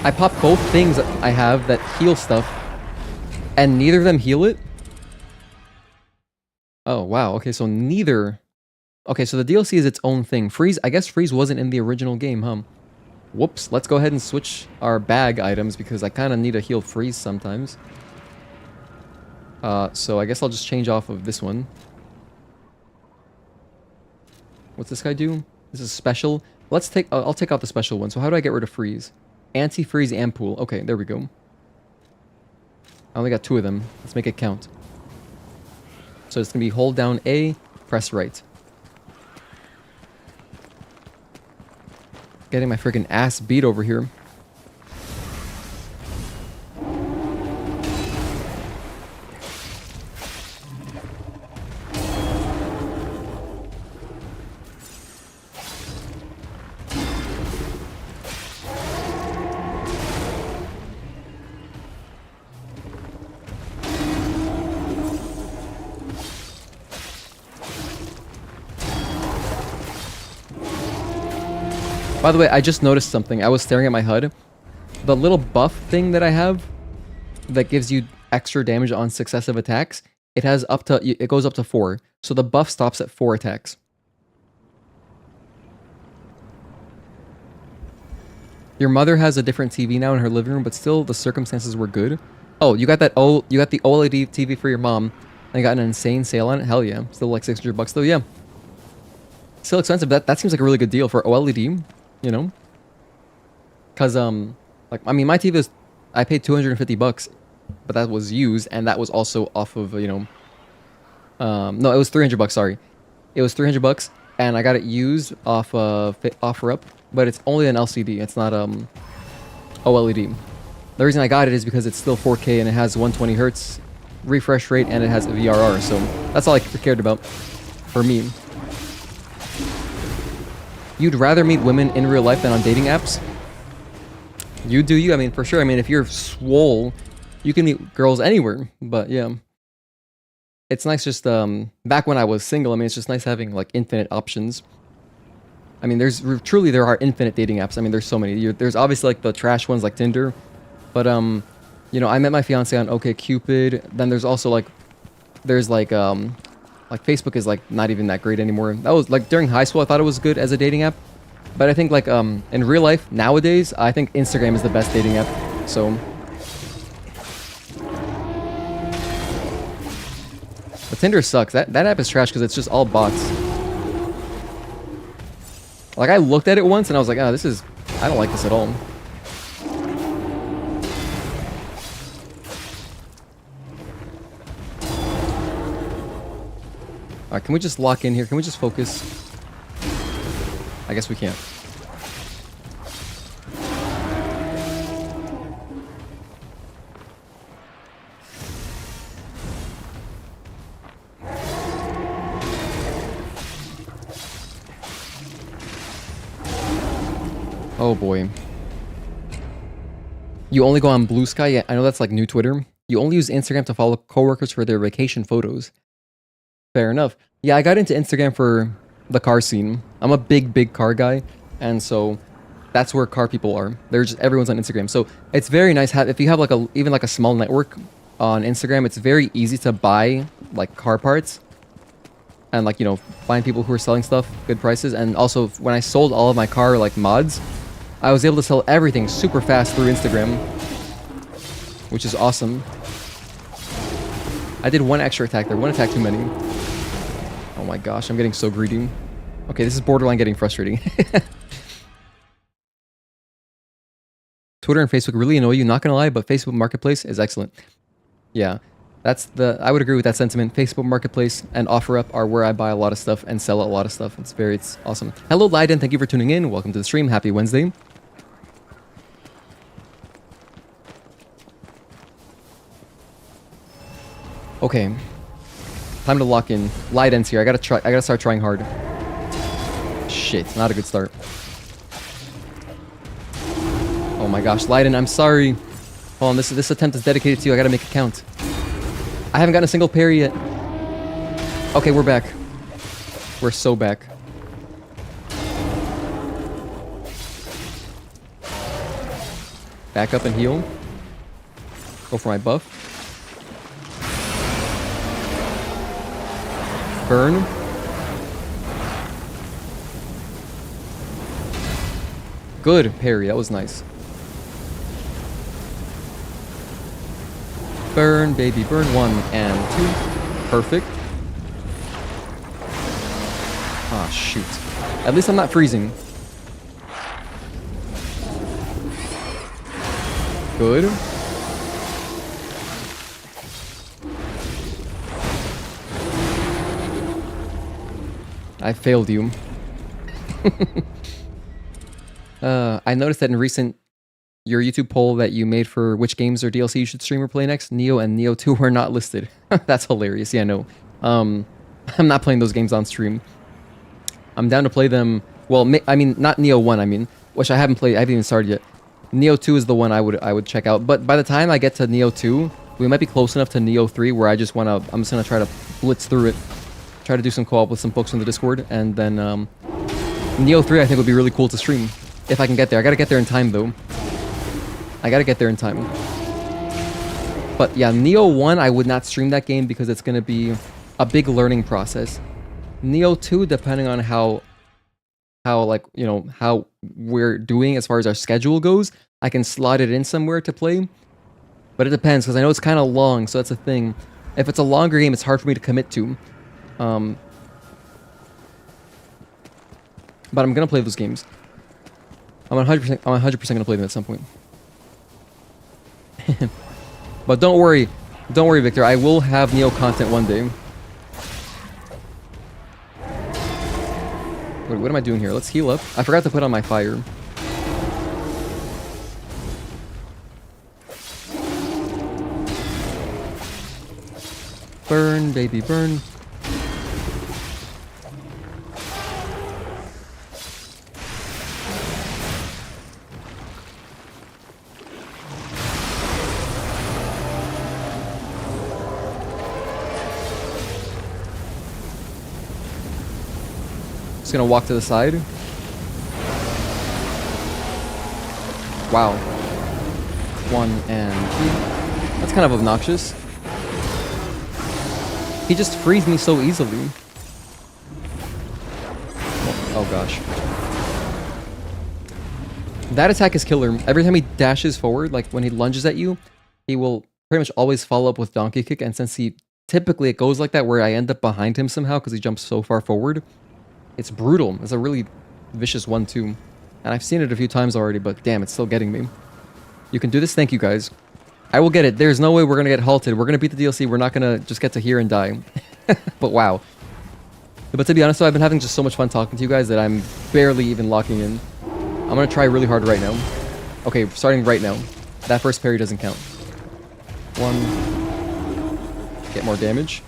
I popped both things I have that heal stuff, and neither of them heal it. Oh, wow. Okay, so neither... Okay, so the DLC is its own thing. Freeze, I guess Freeze wasn't in the original game, huh? Whoops, let's go ahead and switch our bag items because I kind of need to heal Freeze sometimes. So I guess I'll just change off of this one. What's this guy do? This is special. Let's take... I'll take out the special one. So how do I get rid of Freeze? Anti-freeze and pool. Okay, there we go. I only got 2 of them. Let's make it count. So it's going to be hold down A, press right. Getting my freaking ass beat over here. By the way, I just noticed something. I was staring at my HUD. The little buff thing that I have that gives you extra damage on successive attacks, it goes up to 4. So the buff stops at 4 attacks. Your mother has a different TV now in her living room, but still the circumstances were good. Oh, you got the OLED TV for your mom, and you got an insane sale on it? Hell yeah. Still like $600 though, yeah. Still expensive. That seems like a really good deal for OLED. You know, because like I mean, my TV is I paid $250, but that was used, and that was also off of no, it was $300. Sorry, it was $300, and I got it used off OfferUp, but it's only an LCD. It's not OLED. The reason I got it is because it's still 4K and it has 120 hertz refresh rate and it has a VRR. So that's all I cared about for me. You'd rather meet women in real life than on dating apps? You do you. I mean, for sure. I mean, if you're swole, you can meet girls anywhere. But yeah. It's nice just, back when I was single, I mean, it's just nice having, like, infinite options. I mean, there are infinite dating apps. I mean, there's so many. There's obviously, like, the trash ones like Tinder. But, you know, I met my fiance on OkCupid. Then there's also, like, like, Facebook is, like, not even that great anymore. That was, like, during high school, I thought it was good as a dating app. But I think, like, in real life, nowadays, I think Instagram is the best dating app. So... But Tinder sucks. That app is trash because it's just all bots. Like, I looked at it once and I was like, oh, this is... I don't like this at all. Alright, can we just lock in here? Can we just focus? I guess we can't. Oh boy. You only go on Blue Sky? Yeah, I know that's like new Twitter. You only use Instagram to follow coworkers for their vacation photos. Fair enough. Yeah, I got into Instagram for the car scene. I'm a big car guy, and so that's where car people are. They're just everyone's on Instagram. So it's very nice if you have like even like a small network on Instagram. It's very easy to buy like car parts and like, you know, find people who are selling stuff good prices. And also when I sold all of my car like mods, I was able to sell everything super fast through Instagram, which is awesome. I did one extra attack there, one attack too many. Oh my gosh, I'm getting so greedy. Okay, this is borderline getting frustrating. Twitter and Facebook really annoy you, not gonna lie, but Facebook Marketplace is excellent. Yeah, I would agree with that sentiment. Facebook Marketplace and OfferUp are where I buy a lot of stuff and sell a lot of stuff. It's awesome. Hello, Leiden, thank you for tuning in. Welcome to the stream. Happy Wednesday. Okay, time to lock in. Leiden's here. I gotta start trying hard. Shit, not a good start. Oh my gosh, Leiden, I'm sorry. Hold on, this attempt is dedicated to you. I gotta make it count. I haven't gotten a single parry yet. Okay, we're back. We're so back. Back up and heal. Go for my buff. Burn. Good parry, that was nice. Burn, baby, burn. 1 and 2. Perfect. Ah, shoot. At least I'm not freezing. Good. I failed you. I noticed that in your YouTube poll that you made for which games or DLC you should stream or play next, Neo and Neo 2 were not listed. That's hilarious. Yeah, no. I'm not playing those games on stream. I'm down to play them. Well, I mean, not Neo 1, I mean, which I haven't played. I haven't even started yet. Neo 2 is the one I would check out. But by the time I get to Neo 2, we might be close enough to Neo 3 where I'm just gonna try to blitz through it. Try to do some co-op with some folks on the Discord, and then Neo 3 I think would be really cool to stream if I can get there. I gotta get there in time though. I gotta get there in time. But yeah, Neo 1 I would not stream that game because it's gonna be a big learning process. Neo 2, depending on how like, you know, how we're doing as far as our schedule goes, I can slot it in somewhere to play. But it depends because I know it's kind of long, so that's a thing. If it's a longer game, it's hard for me to commit to. But I'm gonna play those games. I'm 100% gonna play them at some point. But don't worry, Victor. I will have Neo content one day. Wait, what am I doing here? Let's heal up. I forgot to put on my fire. Burn, baby, burn. Just gonna walk to the side. Wow. 1 and 2. That's kind of obnoxious. He just frees me so easily. Oh gosh. That attack is killer. Every time he dashes forward, like when he lunges at you, he will pretty much always follow up with donkey kick. And since typically it goes like that where I end up behind him somehow because he jumps so far forward, it's brutal. It's a really vicious one too. And I've seen it a few times already, but damn, it's still getting me. You can do this. Thank you, guys. I will get it. There's no way we're going to get halted. We're going to beat the DLC. We're not going to just get to hear and die. But wow. But to be honest, though, I've been having just so much fun talking to you guys that I'm barely even locking in. I'm going to try really hard right now. Okay, starting right now. That first parry doesn't count. 1. Get more damage.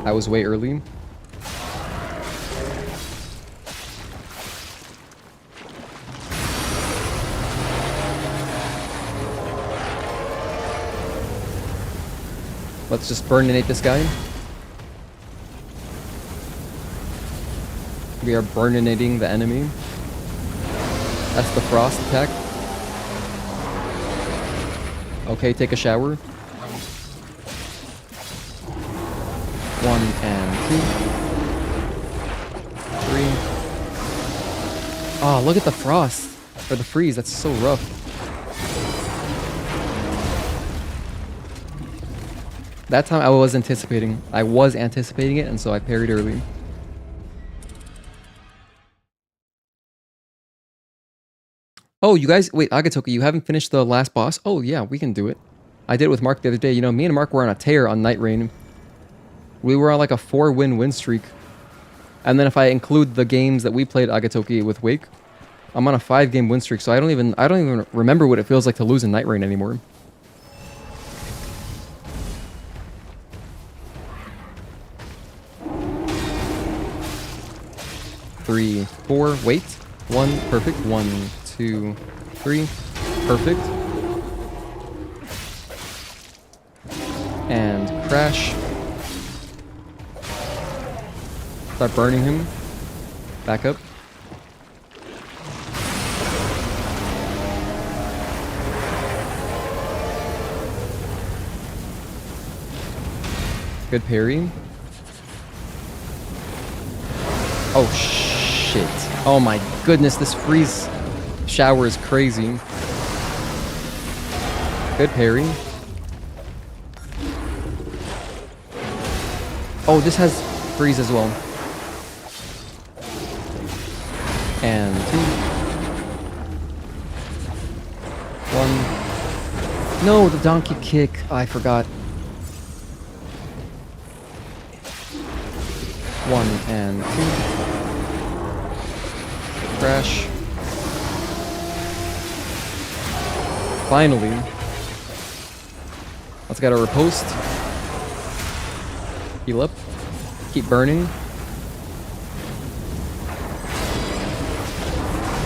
I was way early. Let's just burninate this guy. We are burninating the enemy. That's the frost attack. Okay, take a shower. 1 and 2. 3. Oh, look at the frost. Or the freeze, that's so rough. That time I was anticipating. I was anticipating it, and so I parried early. Oh, you guys, wait, Agatoki, you haven't finished the last boss? Oh, yeah, we can do it. I did it with Mark the other day. You know, me and Mark were on a tear on Night Rain. We were on like a 4-win streak. And then if I include the games that we played Agatoki with Wake, I'm on a 5-game win streak. So I don't even remember what it feels like to lose in Night Rain anymore. Three, 4, wait. 1, perfect. 1, 2, 3, perfect. And crash. Start burning him. Back up. Good parry. Oh, shit. Oh my goodness, this freeze shower is crazy. Good parry. Oh, this has freeze as well. And 2. 1. No, the donkey kick. Oh, I forgot. 1 and 2. Crash. Finally. Let's get a riposte. Heal up. Keep burning.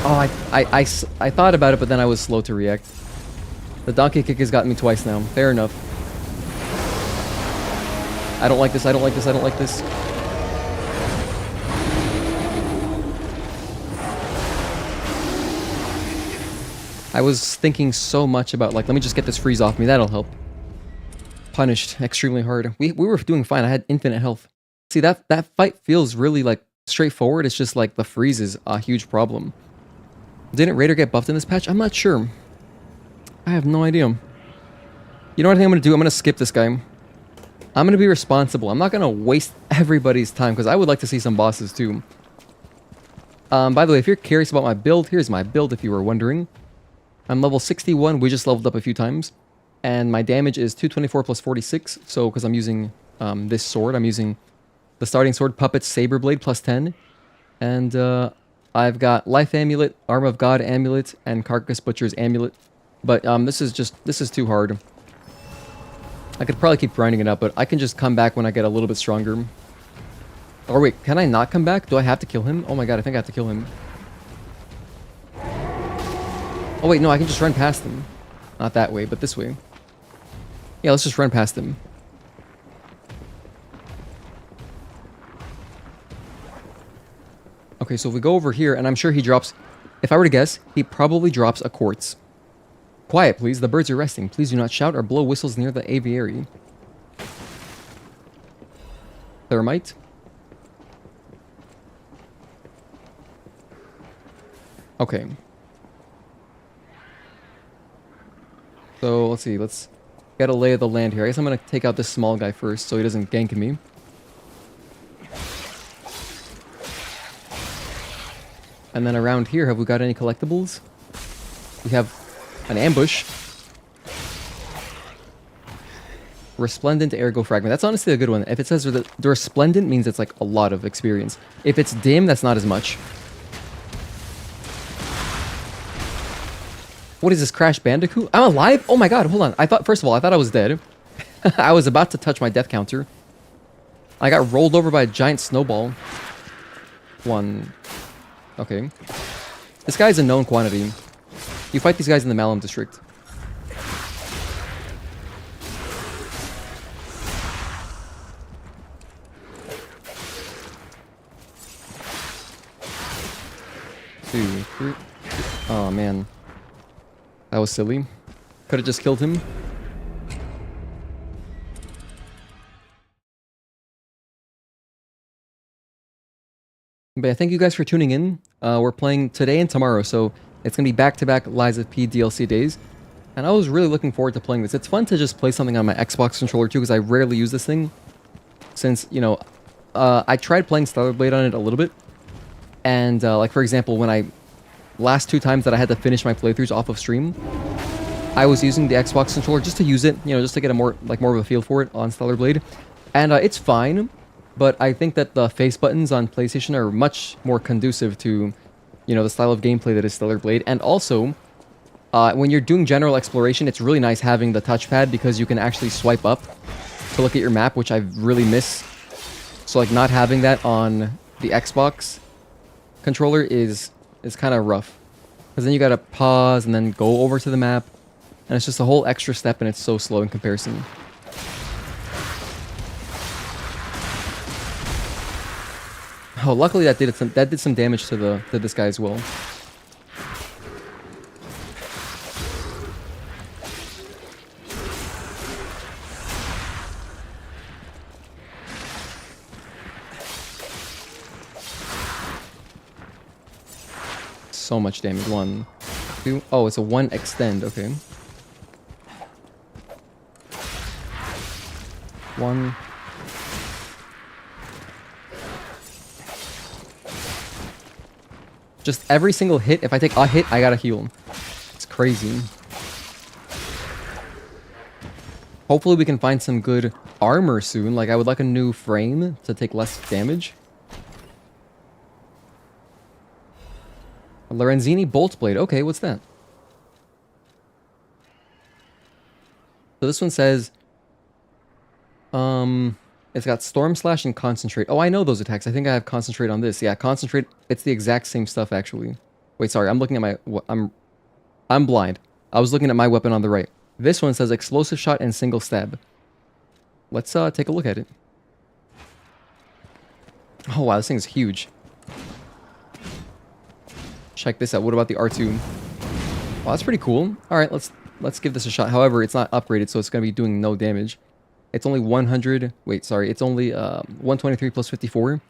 Oh, I thought about it, but then I was slow to react. The donkey kick has gotten me twice now. Fair enough. I don't like this, I don't like this, I don't like this. I was thinking so much about, like, let me just get this freeze off me. That'll help. Punished extremely hard. We were doing fine. I had infinite health. See, that fight feels really, like, straightforward. It's just, like, the freeze is a huge problem. Didn't Raider get buffed in this patch? I'm not sure. I have no idea. You know what I think I'm going to do? I'm going to skip this guy. I'm going to be responsible. I'm not going to waste everybody's time, because I would like to see some bosses, too. By the way, if you're curious about my build, here's my build, if you were wondering. I'm level 61. We just leveled up a few times. And my damage is 224 plus 46. So, because I'm using this sword, I'm using the starting sword, Puppet's Saber Blade, plus 10. And I've got Life Amulet, Arm of God Amulet, and Carcass Butcher's Amulet. But this is too hard. I could probably keep grinding it up, but I can just come back when I get a little bit stronger. Or wait, can I not come back? Do I have to kill him? Oh my god, I think I have to kill him. Oh wait, no, I can just run past him. Not that way, but this way. Yeah, let's just run past him. Okay, so if we go over here, and I'm sure he drops... If I were to guess, he probably drops a quartz. Quiet, please. The birds are resting. Please do not shout or blow whistles near the aviary. Thermite. Okay. So let's see. Let's get a lay of the land here. I guess I'm gonna take out this small guy first, so he doesn't gank me. And then around here, have we got any collectibles? We have an ambush. Resplendent Ergo Fragment. That's honestly a good one. If it says the Resplendent, means it's like a lot of experience. If it's dim, that's not as much. What is this, Crash Bandicoot? I'm alive? Oh my god, hold on. First of all, I thought I was dead. I was about to touch my death counter. I got rolled over by a giant snowball. One. Okay. This guy's a known quantity. You fight these guys in the Malum district. Two, three. Oh man. That was silly. Could have just killed him. But yeah, thank you guys for tuning in. We're playing today and tomorrow, so it's going to be back-to-back Lies of P DLC days. And I was really looking forward to playing this. It's fun to just play something on my Xbox controller too, because I rarely use this thing. Since, you know, I tried playing Stellar Blade on it a little bit. And, like, for example, when last 2 times that I had to finish my playthroughs off of stream, I was using the Xbox controller just to use it, you know, just to get more of a feel for it on Stellar Blade. And it's fine. But I think that the face buttons on PlayStation are much more conducive to, you know, the style of gameplay that is Stellar Blade. And also, when you're doing general exploration, it's really nice having the touchpad because you can actually swipe up to look at your map, which I really miss. So, like, not having that on the Xbox controller is kind of rough. Because then you gotta pause and then go over to the map. And it's just a whole extra step and it's so slow in comparison. Oh, luckily that did some damage to this guy as well. So much damage. 1, 2. Oh, it's a 1 extend. Okay. 1. Just every single hit, if I take a hit, I gotta heal. It's crazy. Hopefully we can find some good armor soon. Like, I would like a new frame to take less damage. A Lorenzini Bolt Blade. Okay, what's that? So this one says... It's got Storm Slash and Concentrate. Oh, I know those attacks. I think I have Concentrate on this. Yeah, Concentrate. It's the exact same stuff, actually. Wait, sorry. I'm looking at my... I'm blind. I was looking at my weapon on the right. This one says Explosive Shot and Single Stab. Let's take a look at it. Oh, wow. This thing's huge. Check this out. What about the R2? Wow, that's pretty cool. All right, let's give this a shot. However, it's not upgraded, so it's going to be doing no damage. It's only 100... Wait, sorry. It's only 123 plus 54.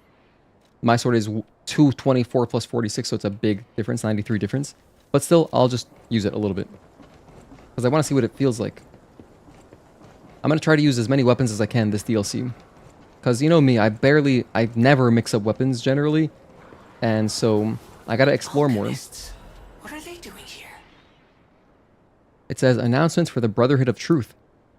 My sword is 224 plus 46, so it's a big difference, 93 difference. But still, I'll just use it a little bit. Because I want to see what it feels like. I'm going to try to use as many weapons as I can this DLC. Because, you know me, I never mix up weapons, generally. And so, I got to explore more. What are they doing here? It says, Announcements for the Brotherhood of Truth.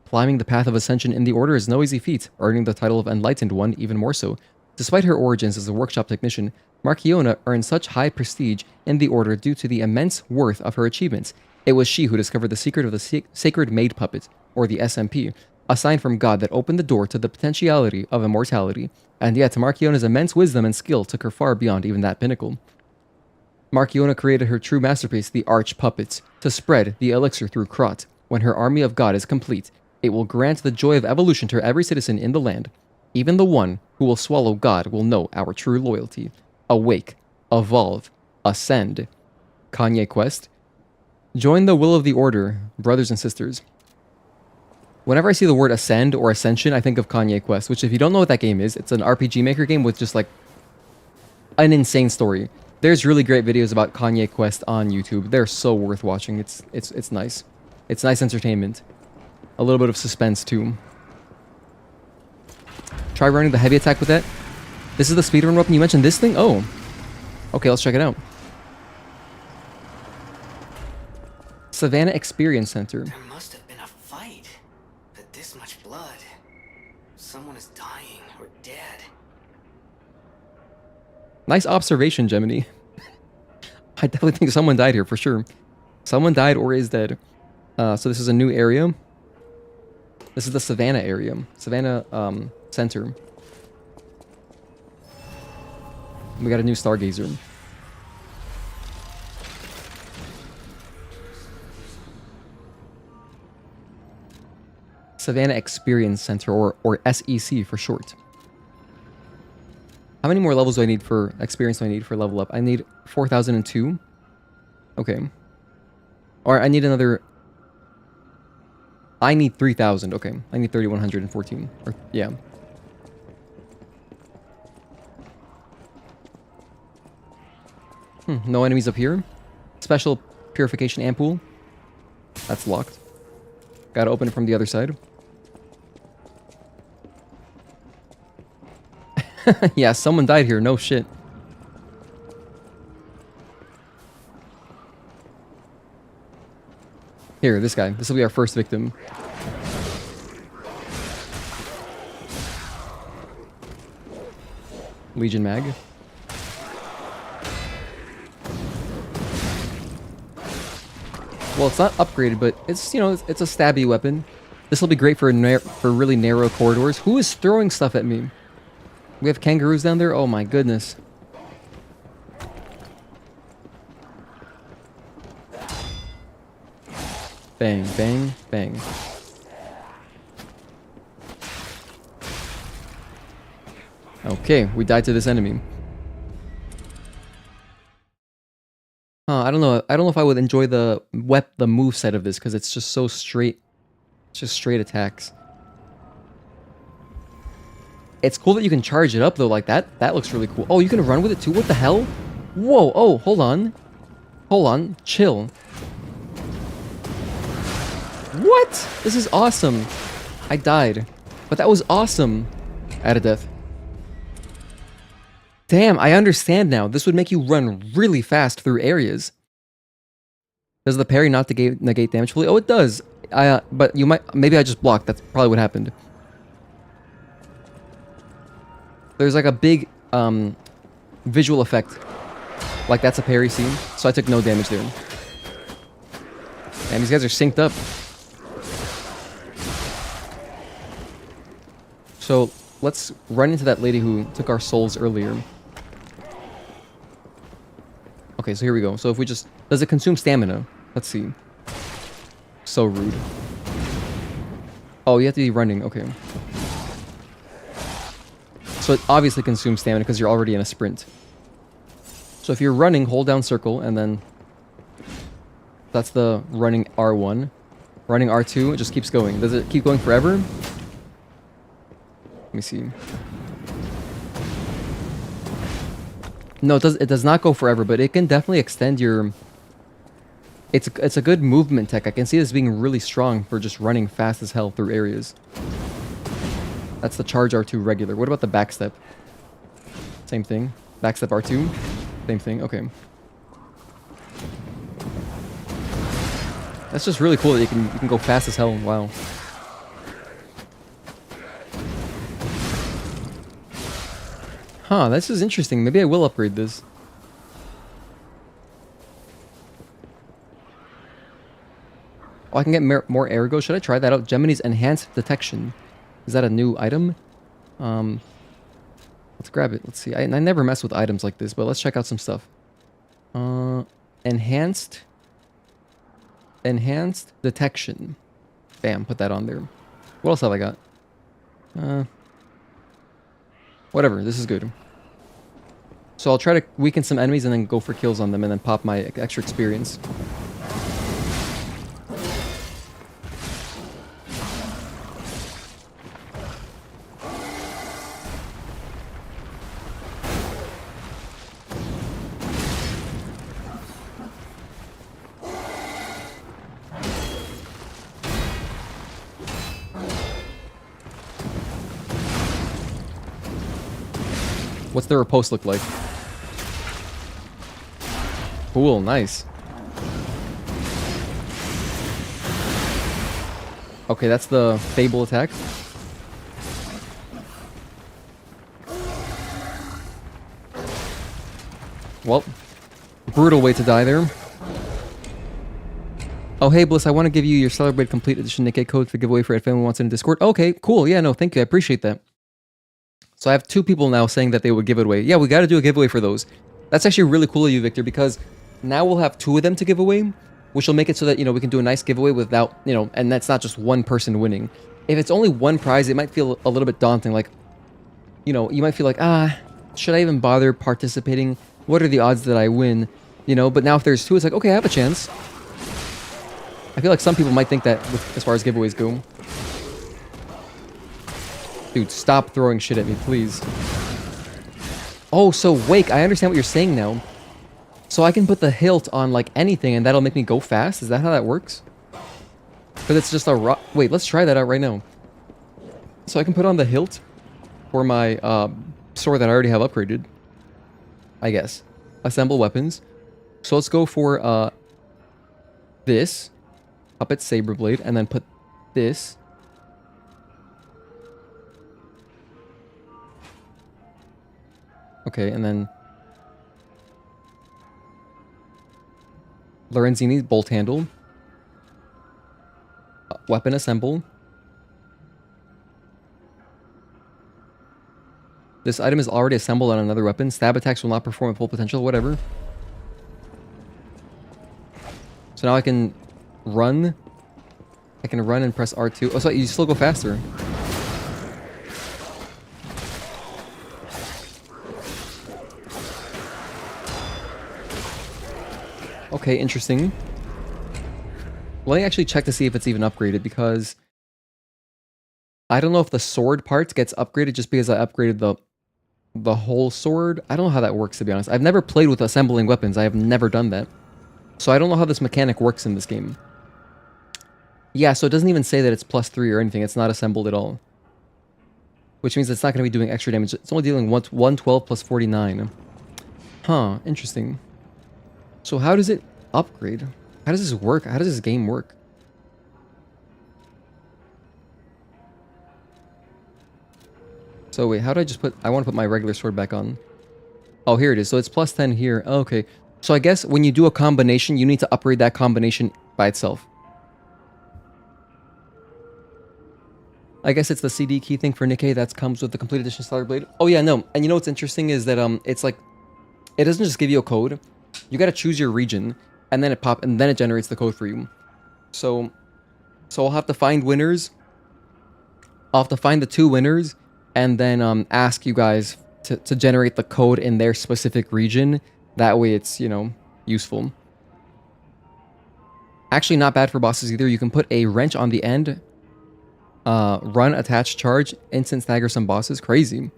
Climbing the path of ascension in the Order is no easy feat, earning the title of Enlightened One even more so. Despite her origins as a workshop technician, Marchiona earned such high prestige in the Order due to the immense worth of her achievements. It was she who discovered the secret of the Sacred Maid Puppet, or the SMP, a sign from God that opened the door to the potentiality of immortality, and yet Marchiona's immense wisdom and skill took her far beyond even that pinnacle. Marchiona created her true masterpiece, the Arch Puppets, to spread the elixir through Krot. When her army of God is complete, it will grant the joy of evolution to every citizen in the land. Even the one who will swallow God will know our true loyalty. Awake, evolve, ascend. Kanye Quest. Join the will of the Order, brothers and sisters. Whenever I see the word ascend or ascension, I think of Kanye Quest, which if you don't know what that game is, it's an RPG Maker game with just like an insane story. There's really great videos about Kanye Quest on YouTube. They're so worth watching. It's nice. It's nice entertainment. A little bit of suspense too. Try running the heavy attack with that. This is the speedrun weapon. You mentioned this thing? Oh. Okay, let's check it out. Savanna Experience Center. There must have been a fight. But this much blood. Someone is dying or dead. Nice observation, Gemini. I definitely think someone died here for sure. Someone died or is dead. So this is a new area. This is the Savanna area. Savanna Center. We got a new stargazer. Savanna Experience Center, or SEC for short. How many more levels do I need for experience do I need for level up? I need 4,002. Okay. Or I need another... I need 3,000. Okay. I need 3,114. Or, yeah. No enemies up here. Special purification ampoule. That's locked. Gotta open it from the other side. Yeah, someone died here. No shit. Here, this guy. This will be our first victim. Legion Mag. Well, it's not upgraded, but it's, you know, it's a stabby weapon. This will be great for really narrow corridors. Who is throwing stuff at me? We have kangaroos down there? Oh my goodness. Bang, bang, bang. Okay, we died to this enemy. I don't know. I don't know if I would enjoy the move set of this because it's just so straight. It's just straight attacks. It's cool that you can charge it up though, like that. That looks really cool. Oh, you can run with it too? What the hell? Whoa, oh, hold on. Hold on, chill. What? This is awesome. I died. But that was awesome. Out of death. Damn, I understand now. This would make you run really fast through areas. Does the parry not negate damage fully? Oh, it does. But you might... Maybe I just blocked. That's probably what happened. There's like a big visual effect. Like that's a parry scene. So I took no damage there. And these guys are synced up. So let's run into that lady who took our souls earlier. Okay, so here we go. So if we just... Does it consume stamina? Let's see. So rude. Oh, you have to be running. Okay. So it obviously consumes stamina because you're already in a sprint. So if you're running, hold down circle, and then... That's the running R1. Running R2, it just keeps going. Does it keep going forever? Let me see. No, it does not go forever, but it can definitely extend your... It's a good movement tech. I can see this being really strong for just running fast as hell through areas. That's the charge R2 regular. What about the backstep? Same thing. Backstep R2? Same thing. Okay. That's just really cool that you can go fast as hell. Wow. Huh, this is interesting. Maybe I will upgrade this. Oh, I can get more ergo. Should I try that out? Gemini's Enhanced Detection. Is that a new item? Let's grab it. Let's see. I never mess with items like this, but let's check out some stuff. Enhanced Detection. Bam, put that on there. What else have I got? Whatever, this is good. So I'll try to weaken some enemies and then go for kills on them and then pop my extra experience. What's the riposte look like? Cool, nice. Okay, that's the Fable attack. Well, brutal way to die there. Oh, hey, Bliss, I want to give you your Celebrate Complete Edition Nikkei code for giveaway for if anyone wants it in Discord. Okay, cool. Yeah, no, thank you. I appreciate that. So I have 2 people now saying that they would give it away. Yeah, we got to do a giveaway for those. That's actually really cool of you, Victor, because now we'll have 2 of them to give away, which will make it so that, we can do a nice giveaway without, and that's not just one person winning. If it's only one prize, it might feel a little bit daunting. Like, you might feel like, should I even bother participating? What are the odds that I win? But now if there's 2, it's like, okay, I have a chance. I feel like some people might think that as far as giveaways go. Dude, stop throwing shit at me, please. Oh, so Wake, I understand what you're saying now. So I can put the hilt on, like, anything, and that'll make me go fast? Is that how that works? Because it's just a rock... Wait, let's try that out right now. So I can put on the hilt for my sword that I already have upgraded. I guess. Assemble weapons. So let's go for this. Puppet Saber Blade, and then put this. Okay, and then Lorenzini's Bolt Handle. Weapon Assemble. This item is already assembled on another weapon. Stab attacks will not perform at full potential, whatever. So now I can run. I can run and press R2. Oh, so you still go faster. Okay, interesting. Let me actually check to see if it's even upgraded, because I don't know if the sword part gets upgraded just because I upgraded the whole sword. I don't know how that works, to be honest. I've never played with assembling weapons. I have never done that. So I don't know how this mechanic works in this game. Yeah, so it doesn't even say that it's +3 or anything. It's not assembled at all. Which means it's not going to be doing extra damage. It's only dealing 112 plus 49. Huh, interesting. So how does it upgrade? How does this work? How does this game work? So wait, how do I just put... I want to put my regular sword back on. Oh, here it is. So it's +10 here. Oh, okay. So I guess when you do a combination, you need to upgrade that combination by itself. I guess it's the CD key thing for Nikkei that comes with the Complete Edition Stellar Blade. Oh yeah, no. And you know what's interesting is that it's like... It doesn't just give you a code. You gotta choose your region, and then it generates the code for you. So I'll have to find winners. I'll have to find the 2 winners, and then ask you guys to generate the code in their specific region. That way it's, useful. Actually, not bad for bosses either. You can put a wrench on the end. Run, attach, charge, instant stagger some bosses. Crazy.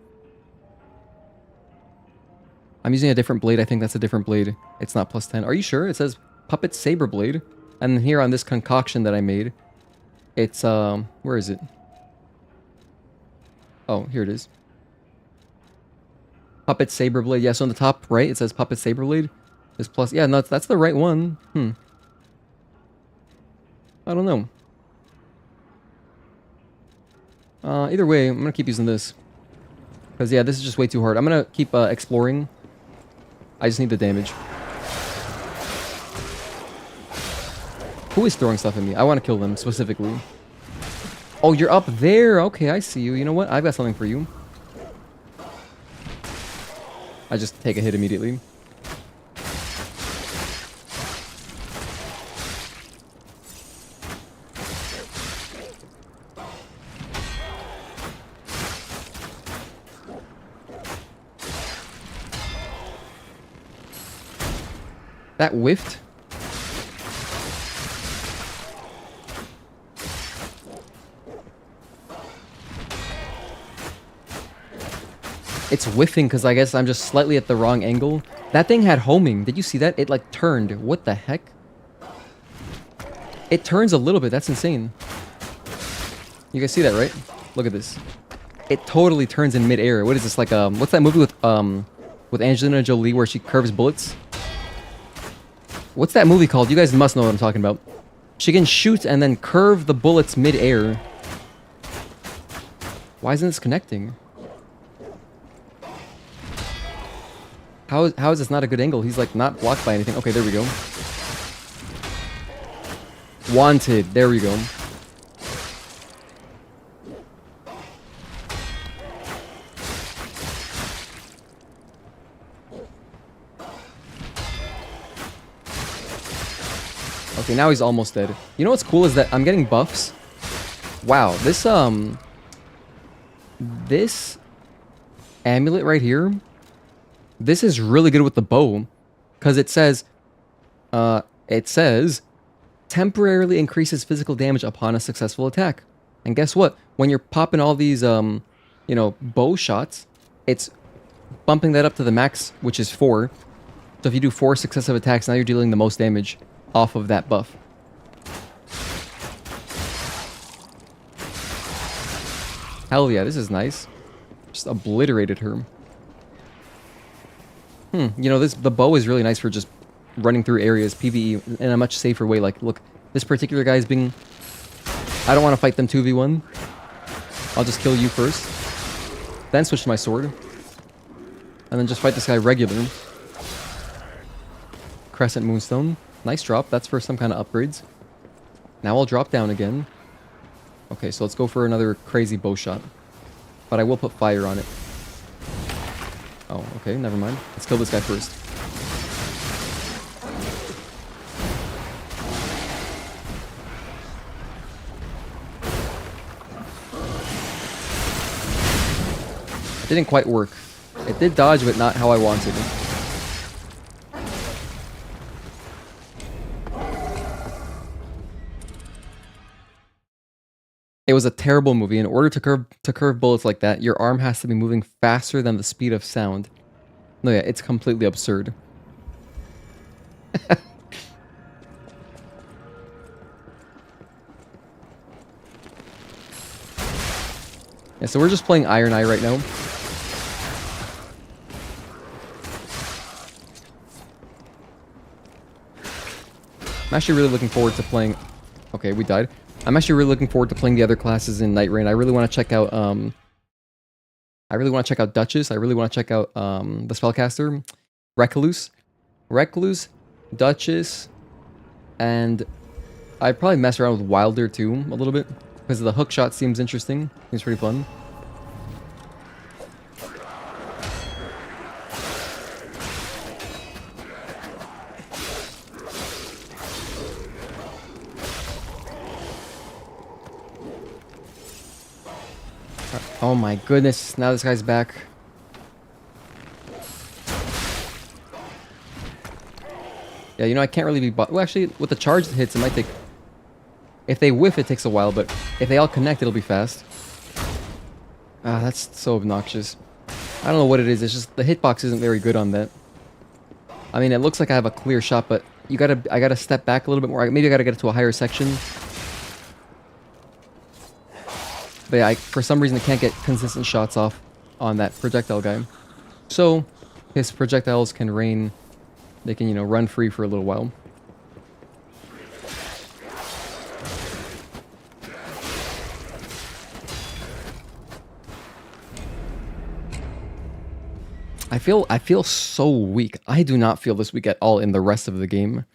I'm using a different blade. I think that's a different blade. It's not +10. Are you sure? It says Puppet Saber Blade. And here on this concoction that I made, it's, where is it? Oh, here it is. Puppet Saber Blade. Yeah, so on the top right, it says Puppet Saber Blade. Is plus... Yeah, no, that's the right one. I don't know. Either way, I'm gonna keep using this. Because, yeah, this is just way too hard. I'm gonna keep exploring. I just need the damage. Who is throwing stuff at me? I want to kill them, specifically. Oh, you're up there! Okay, I see you. You know what? I've got something for you. I just take a hit immediately. That whiffed? It's whiffing because I guess I'm just slightly at the wrong angle. That thing had homing. Did you see that? It like turned. What the heck? It turns a little bit. That's insane. You guys see that, right? Look at this. it totally turns in midair. What is this, like, what's that movie with Angelina Jolie where she curves bullets? What's that movie called? You guys must know what I'm talking about. She can shoot and then curve the bullets midair. Why isn't this connecting? How is this not a good angle? He's like not blocked by anything. Okay, there we go. Wanted. There we go. Okay, now he's almost dead. You know what's cool is that I'm getting buffs. Wow, this amulet right here, this is really good with the bow, because it says temporarily increases physical damage upon a successful attack. And guess what? When you're popping all these you know, bow shots, it's bumping that up to the max, which is 4. So if you do 4 successive attacks, now you're dealing the most damage off of that buff. Hell yeah, this is nice. Just obliterated her. You know, the bow is really nice for just running through areas, PvE, in a much safer way. Like, look, this particular guy is being... I don't want to fight them 2v1. I'll just kill you first. Then switch to my sword. And then just fight this guy regular. Crescent Moonstone. Nice drop. That's for some kind of upgrades. Now I'll drop down again. Okay, so let's go for another crazy bow shot. But I will put fire on it. Oh, okay, never mind. Let's kill this guy first. It didn't quite work. It did dodge, but not how I wanted. It was a terrible movie. In order to curve bullets like that, your arm has to be moving faster than the speed of sound. No, yeah, it's completely absurd. Yeah, so we're just playing Iron Eye right now. I'm actually really looking forward to playing... Okay, we died. I'm actually really looking forward to playing the other classes in Night Rain. I really want to check out Duchess. I really want to check out the spellcaster, Recluse, Duchess, and I'd probably mess around with Wilder too a little bit because the hook shot seems interesting. Seems pretty fun. Oh my goodness, now this guy's back. Yeah, you know, I can't really be... Well, actually, with the charged hits, it might take... If they whiff, it takes a while, but if they all connect, it'll be fast. Ah, that's so obnoxious. I don't know what it is, it's just the hitbox isn't very good on that. I mean, it looks like I have a clear shot, but I gotta step back a little bit more. Maybe I gotta get it to a higher section. But yeah, for some reason I can't get consistent shots off on that projectile guy. So, his projectiles can rain. They can, you know, run free for a little while. I feel so weak. I do not feel this weak at all in the rest of the game.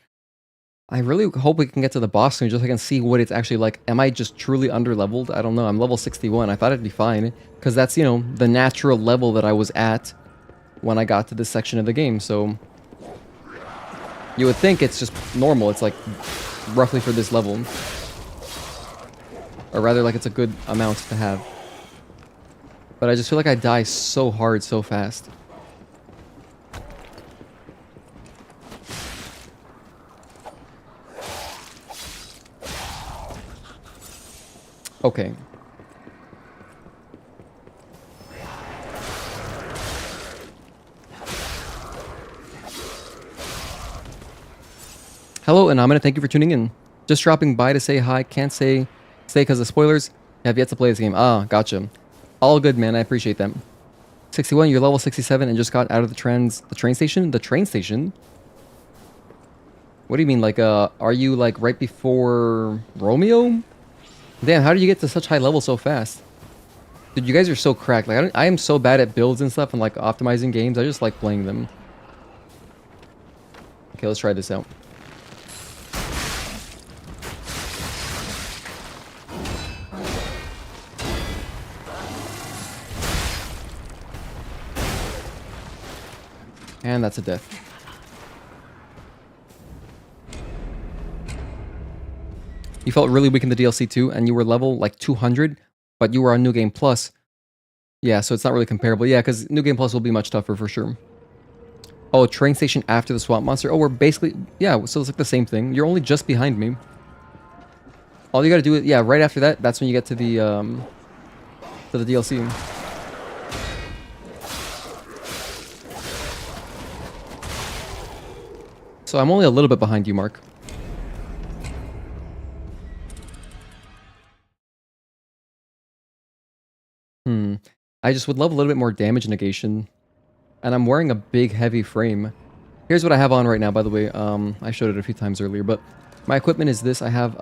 I really hope we can get to the boss soon, just so I can see what it's actually like. Am I just truly underleveled? I don't know. I'm level 61. I thought it'd be fine, because that's, you know, the natural level that I was at when I got to this section of the game. So you would think it's just normal. It's like roughly for this level, or rather, like it's a good amount to have. But I just feel like I die so hard, so fast. Okay. Hello, and I'm gonna thank you for tuning in. Just dropping by to say hi. Can't stay because of spoilers. Have yet to play this game. Ah, gotcha. All good, man. I appreciate that. 61, you're level 67 and just got out of the train station? The train station? What do you mean? Like, are you like right before Romeo? Damn, how did you get to such high level so fast? Dude, you guys are so cracked. Like, I am so bad at builds and stuff and like optimizing games. I just like playing them. Okay, let's try this out. And that's a death. You felt really weak in the DLC too, and you were level like 200, but you were on New Game Plus. Yeah, so it's not really comparable. Yeah, because New Game Plus will be much tougher for sure. Oh, train station after the swamp monster. Oh, we're basically... Yeah, so it's like the same thing. You're only just behind me. All you gotta do is... Yeah, right after that, that's when you get to the DLC. So I'm only a little bit behind you, Mark. I just would love a little bit more damage negation. And I'm wearing a big, heavy frame. Here's what I have on right now, by the way. I showed it a few times earlier, but my equipment is this. I have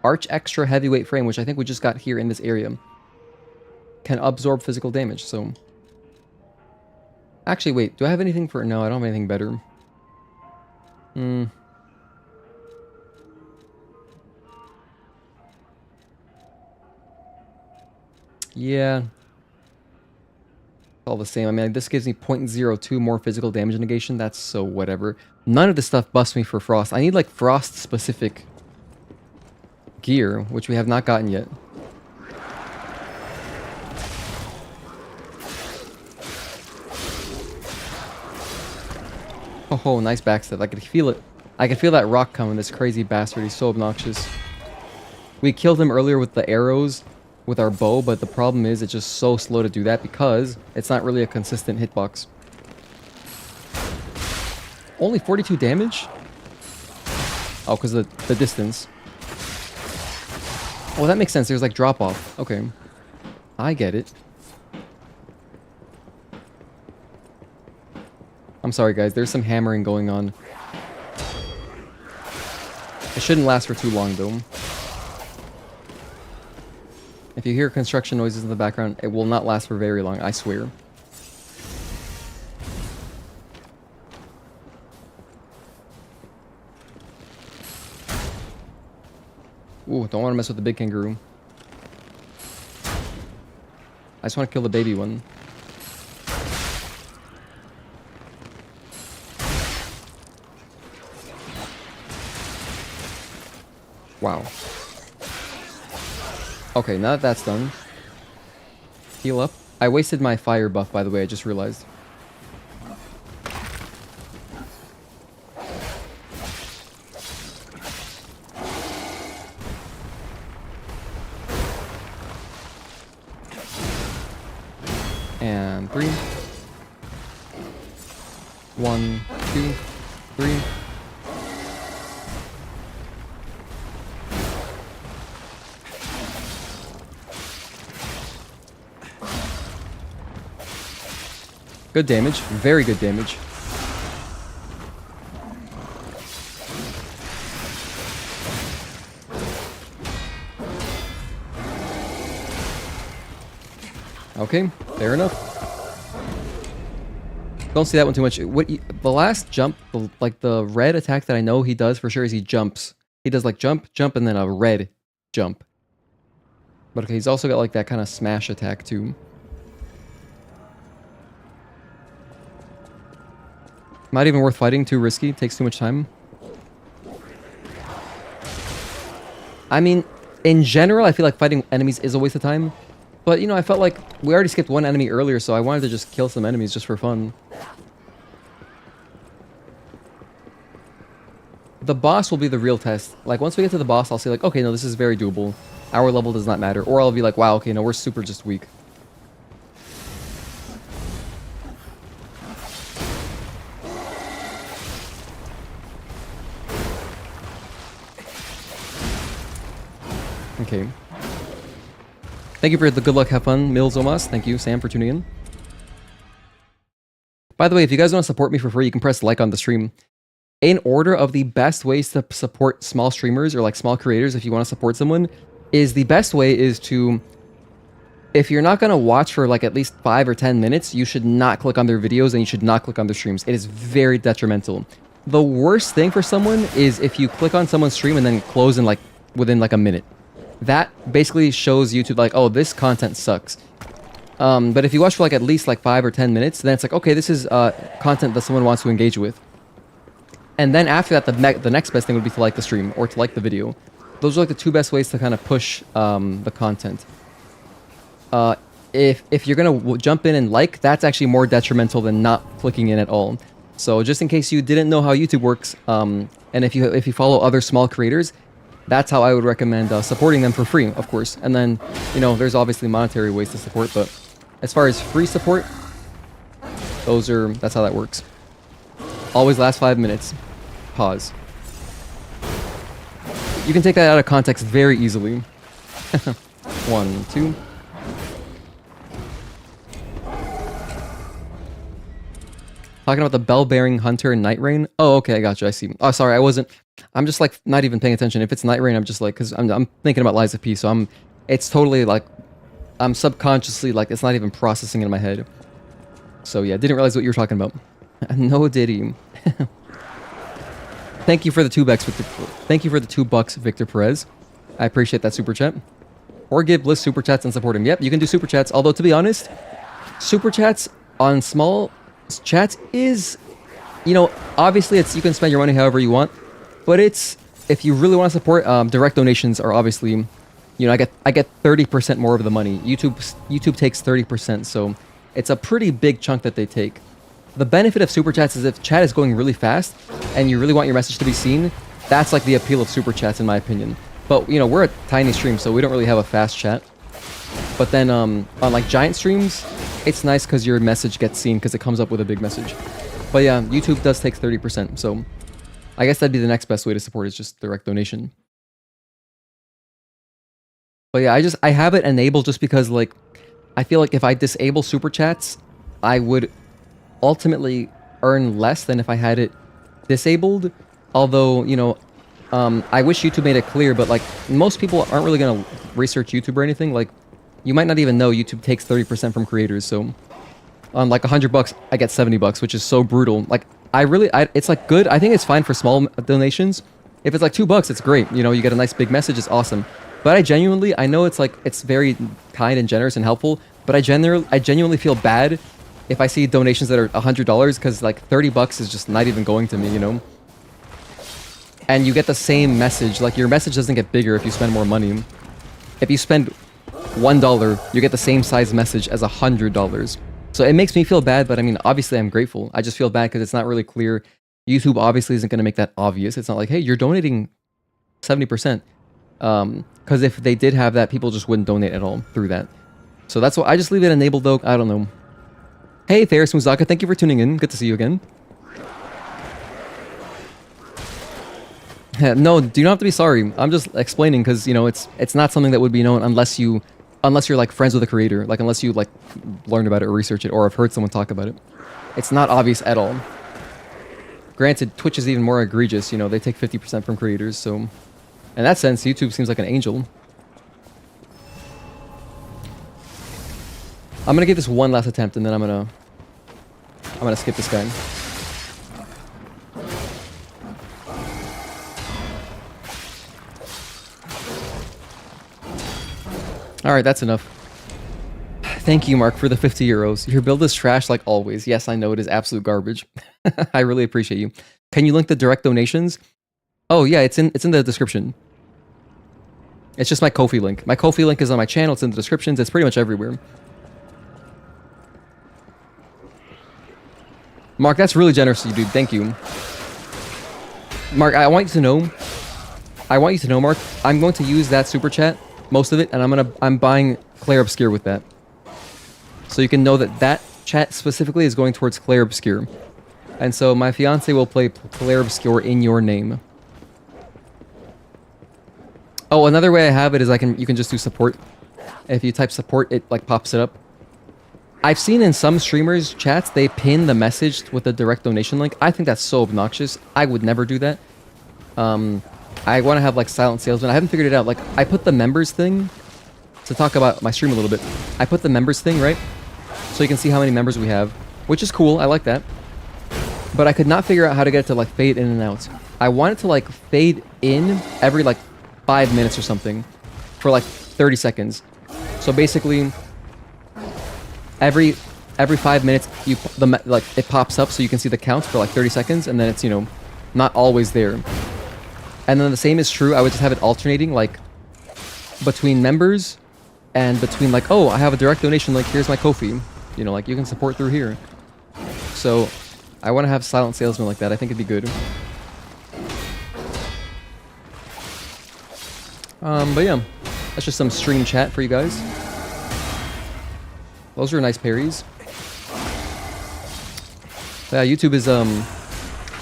Arch Extra Heavyweight Frame, which I think we just got here in this area. Can absorb physical damage, so... Actually, wait. Do I have anything for... No, I don't have anything better. Yeah. All the same. I mean, this gives me 0.02 more physical damage negation. That's so whatever. None of this stuff busts me for frost. I need like frost specific gear, which we have not gotten yet. Oh, nice backstab. I could feel it. I could feel that rock coming. This crazy bastard. He's so obnoxious. We killed him earlier with the arrows with our bow, but the problem is it's just so slow to do that because it's not really a consistent hitbox. Only 42 damage? Oh, because of the distance. Oh, that makes sense. There's like drop off. Okay. I get it. I'm sorry, guys. There's some hammering going on. It shouldn't last for too long, though. If you hear construction noises in the background, it will not last for very long, I swear. Ooh, don't want to mess with the big kangaroo. I just want to kill the baby one. Wow. Okay, now that that's done. Heal up. I wasted my fire buff, by the way, I just realized. And 3. 1, 2, 3. Good damage. Very good damage. Okay, fair enough. Don't see that one too much. The last jump, like the red attack that I know he does for sure is he jumps. He does like jump, jump, and then a red jump. But okay, he's also got like that kind of smash attack too. Not even worth fighting, too risky, takes too much time. I mean, in general, I feel like fighting enemies is a waste of time. But, you know, I felt like we already skipped one enemy earlier, so I wanted to just kill some enemies just for fun. The boss will be the real test. Like, once we get to the boss, I'll say like, okay, no, this is very doable. Our level does not matter. Or I'll be like, wow, okay, no, we're super just weak. Okay. Thank you for the good luck, have fun, Mills Omas. Thank you, Sam, for tuning in. By the way, if you guys want to support me for free, you can press like on the stream. In order of the best ways to support small streamers or like small creators, if you want to support someone, is the best way is to, if you're not going to watch for like at least 5 or 10 minutes, you should not click on their videos and you should not click on their streams. It is very detrimental. The worst thing for someone is if you click on someone's stream and then close in like within like a minute. That basically shows YouTube like, oh, this content sucks. But if you watch for like at least like 5 or 10 minutes, then it's like, okay, this is content that someone wants to engage with. And then after that, the next best thing would be to like the stream or to like the video. Those are like the 2 best ways to kind of push the content. If you're gonna jump in and like, that's actually more detrimental than not clicking in at all. So just in case you didn't know how YouTube works, and if you follow other small creators, that's how I would recommend supporting them for free, of course. And then, you know, there's obviously monetary ways to support, but as far as free support, that's how that works. Always last 5 minutes. Pause. You can take that out of context very easily. 1, 2. Talking about the bell-bearing hunter and night rain. Oh, okay, I got you. I see. Oh, sorry, I'm just like not even paying attention. If it's night rain, I'm just like, because I'm thinking about Liza P. So it's totally like, I'm subconsciously like, it's not even processing in my head. So yeah, didn't realize what you were talking about. No diddy. Thank you for the $2, Victor. Thank you for the $2, Victor Perez. I appreciate that super chat. Or give Bliss super chats and support him. Yep, you can do super chats. Although to be honest, super chats on small chats is, you know, obviously you can spend your money however you want, but if you really want to support, direct donations are obviously, you know, I get 30% more of the money. YouTube takes 30%, so it's a pretty big chunk that they take. The benefit of super chats is if chat is going really fast and you really want your message to be seen, that's like the appeal of super chats in my opinion. But you know, we're a tiny stream, so we don't really have a fast chat. But then on like giant streams, it's nice because your message gets seen because it comes up with a big message. But yeah, YouTube does take 30%, so I guess that'd be the next best way to support is just direct donation. But yeah, I have it enabled just because like I feel like if I disable super chats, I would ultimately earn less than if I had it disabled. Although, you know, I wish YouTube made it clear, but like most people aren't really gonna research YouTube or anything. Like you might not even know YouTube takes 30% from creators. So on like $100, I get $70, which is so brutal. Like it's like good. I think it's fine for small donations. If it's like $2, it's great. You know, you get a nice big message. It's awesome. But I know it's like, it's very kind and generous and helpful, but I genuinely feel bad if I see donations that are $100 because like $30 is just not even going to me, you know? And you get the same message. Like your message doesn't get bigger if you spend more money. If you spend $1, you get the same size message as $100. So it makes me feel bad, but I mean, obviously I'm grateful. I just feel bad because it's not really clear. YouTube obviously isn't going to make that obvious. It's not like, hey, you're donating 70%. Because if they did have that, people just wouldn't donate at all through that. So that's why I just leave it enabled though. I don't know. Hey, Ferris Muzaka, thank you for tuning in. Good to see you again. No, do not have to be sorry. I'm just explaining because, you know, it's not something that would be known unless you're like friends with the creator, like unless you like learn about it or research it or have heard someone talk about it. It's not obvious at all. Granted, Twitch is even more egregious, you know, they take 50% from creators, so in that sense, YouTube seems like an angel. I'm gonna give this one last attempt and then I'm gonna skip this guy. Alright, that's enough. Thank you, Mark, for the 50 euros. Your build is trash like always. Yes, I know it is absolute garbage. I really appreciate you. Can you link the direct donations? Oh yeah, it's in the description. It's just my Ko-fi link. My Ko-fi link is on my channel, it's in the descriptions, it's pretty much everywhere. Mark, that's really generous of you, dude. Thank you. Mark, I want you to know, Mark, I'm going to use that super chat, most of it, and I'm buying Claire Obscure with that. So you can know that chat specifically is going towards Claire Obscure. And so my fiance will play Claire Obscure in your name. Oh, another way I have it is you can just do support. If you type support, it like pops it up. I've seen in some streamers' chats, they pin the message with a direct donation link. I think that's so obnoxious. I would never do that. I want to have like silent salesman. I haven't figured it out. Like I put the members thing to talk about my stream a little bit. I put the members thing, right? So you can see how many members we have, which is cool. I like that. But I could not figure out how to get it to like fade in and out. I want it to like fade in every like 5 minutes or something for like 30 seconds. So basically every 5 minutes like it pops up so you can see the count for like 30 seconds and then it's, you know, not always there. And then the same is true. I would just have it alternating like between members and between like, oh, I have a direct donation, like here's my Ko-fi. You know, like you can support through here. So I want to have silent salesman like that. I think it'd be good. But yeah, that's just some stream chat for you guys. Those are nice parries. But yeah, YouTube is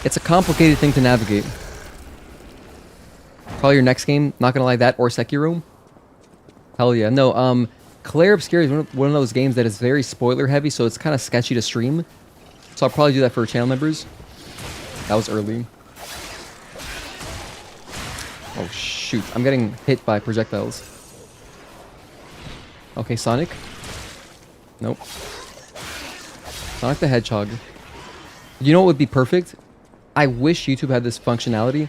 it's a complicated thing to navigate. Probably your next game, not gonna lie, that or Sekiro. Hell yeah. No, Claire Obscure is one of those games that is very spoiler heavy, so it's kind of sketchy to stream. So I'll probably do that for channel members. That was early. Oh shoot, I'm getting hit by projectiles. Okay, Sonic. Nope. Sonic the Hedgehog. You know what would be perfect? I wish YouTube had this functionality,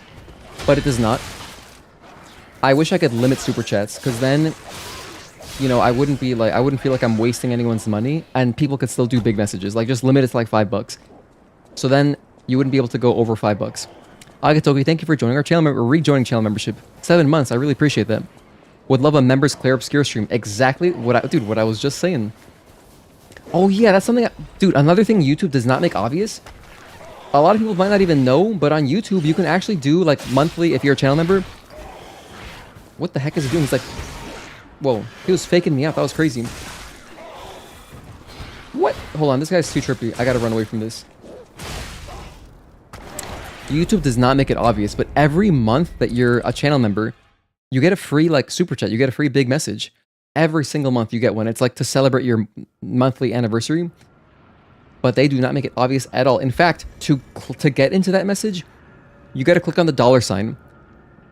but it does not. I wish I could limit super chats, because then, you know, I wouldn't feel like I'm wasting anyone's money, and people could still do big messages. Like, just limit it to like $5. So then, you wouldn't be able to go over $5. Agatoki, thank you for joining our channel, rejoining channel membership. 7 months, I really appreciate that. Would love a members Claire Obscure stream. Exactly what I was just saying. Oh yeah, that's something, dude, another thing YouTube does not make obvious. A lot of people might not even know, but on YouTube, you can actually do, like, monthly, if you're a channel member. What the heck is he doing? He's like, whoa, he was faking me out. That was crazy. What? Hold on, this guy's too trippy. I gotta run away from this. YouTube does not make it obvious, but every month that you're a channel member, you get a free, like, super chat. You get a free big message. Every single month you get one. It's like to celebrate your monthly anniversary. But they do not make it obvious at all. In fact, to get into that message, you gotta click on the $sign.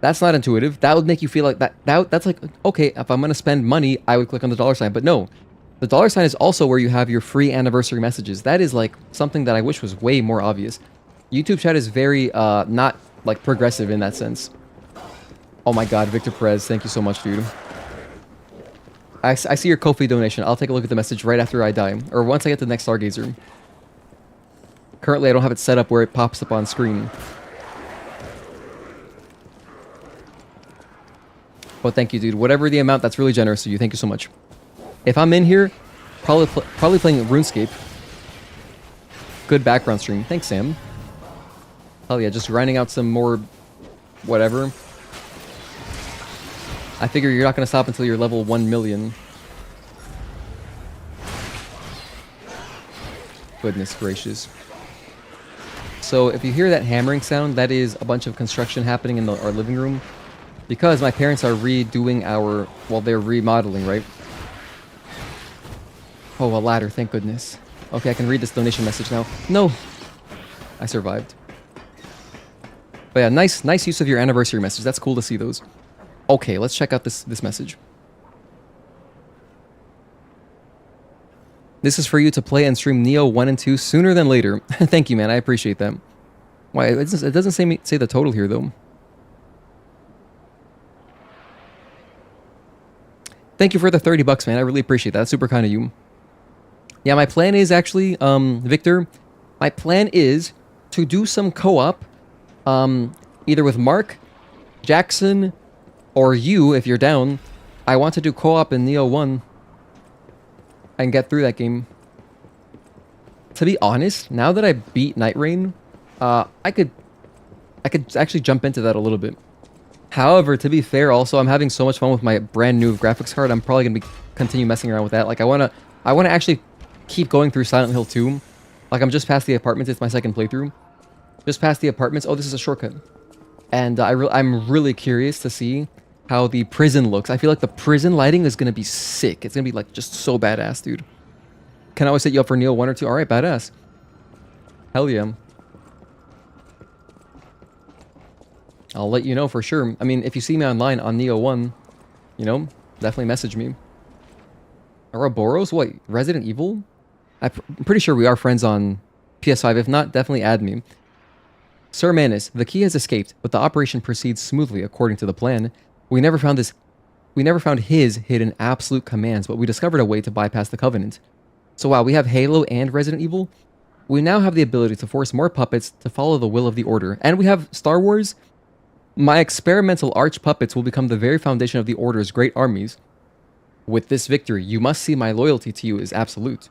That's not intuitive. That would make you feel like that's like, okay, if I'm gonna spend money, I would click on the $sign. But no, the $sign is also where you have your free anniversary messages. That is like something that I wish was way more obvious. YouTube chat is very not like progressive in that sense. Oh my god, Victor Perez, thank you so much, dude. I see your Ko-fi donation. I'll take a look at the message right after I die, or once I get the next Stargazer. Currently, I don't have it set up where it pops up on screen. But thank you, dude. Whatever the amount, that's really generous of you. Thank you so much. If I'm in here, probably playing RuneScape. Good background stream. Thanks, Sam. Hell yeah, just grinding out some more whatever. I figure you're not going to stop until you're level 1 million. Goodness gracious. So if you hear that hammering sound, that is a bunch of construction happening in our living room. Because my parents are redoing our... Well, they're remodeling, right? Oh, a ladder, thank goodness. Okay, I can read this donation message now. No! I survived. But yeah, nice use of your anniversary message. That's cool to see those. Okay, let's check out this message. This is for you to play and stream Neo 1 and 2 sooner than later. Thank you, man. I appreciate that. Why, it doesn't say the total here, though. Thank you for the $30, man. I really appreciate that. That's super kind of you. Yeah, my plan is actually, Victor, my plan is to do some co-op, either with Mark, Jackson, or you, if you're down. I want to do co-op in Neo 1 and get through that game. To be honest, now that I beat Night Rain, I could actually jump into that a little bit. However, to be fair, also I'm having so much fun with my brand new graphics card. I'm probably gonna continue messing around with that. Like I wanna actually keep going through Silent Hill 2. Like I'm just past the apartments. It's my second playthrough. Just past the apartments. Oh, this is a shortcut. And I'm really curious to see how the prison looks. I feel like the prison lighting is gonna be sick. It's gonna be like just so badass, dude. Can I always set you up for Neo 1 or 2? Alright, badass. Hell yeah. I'll let you know for sure. I mean, if you see me online on Neo 1, you know, definitely message me. Ouroboros? What? Resident Evil? I'm pretty sure we are friends on PS5. If not, definitely add me. Sir Manus, the key has escaped, but the operation proceeds smoothly according to the plan. We never found his hidden absolute commands, but we discovered a way to bypass the Covenant. So wow, we have Halo and Resident Evil. We now have the ability to force more puppets to follow the will of the Order. And we have Star Wars. My experimental arch puppets will become the very foundation of the Order's great armies. With this victory, you must see my loyalty to you is absolute.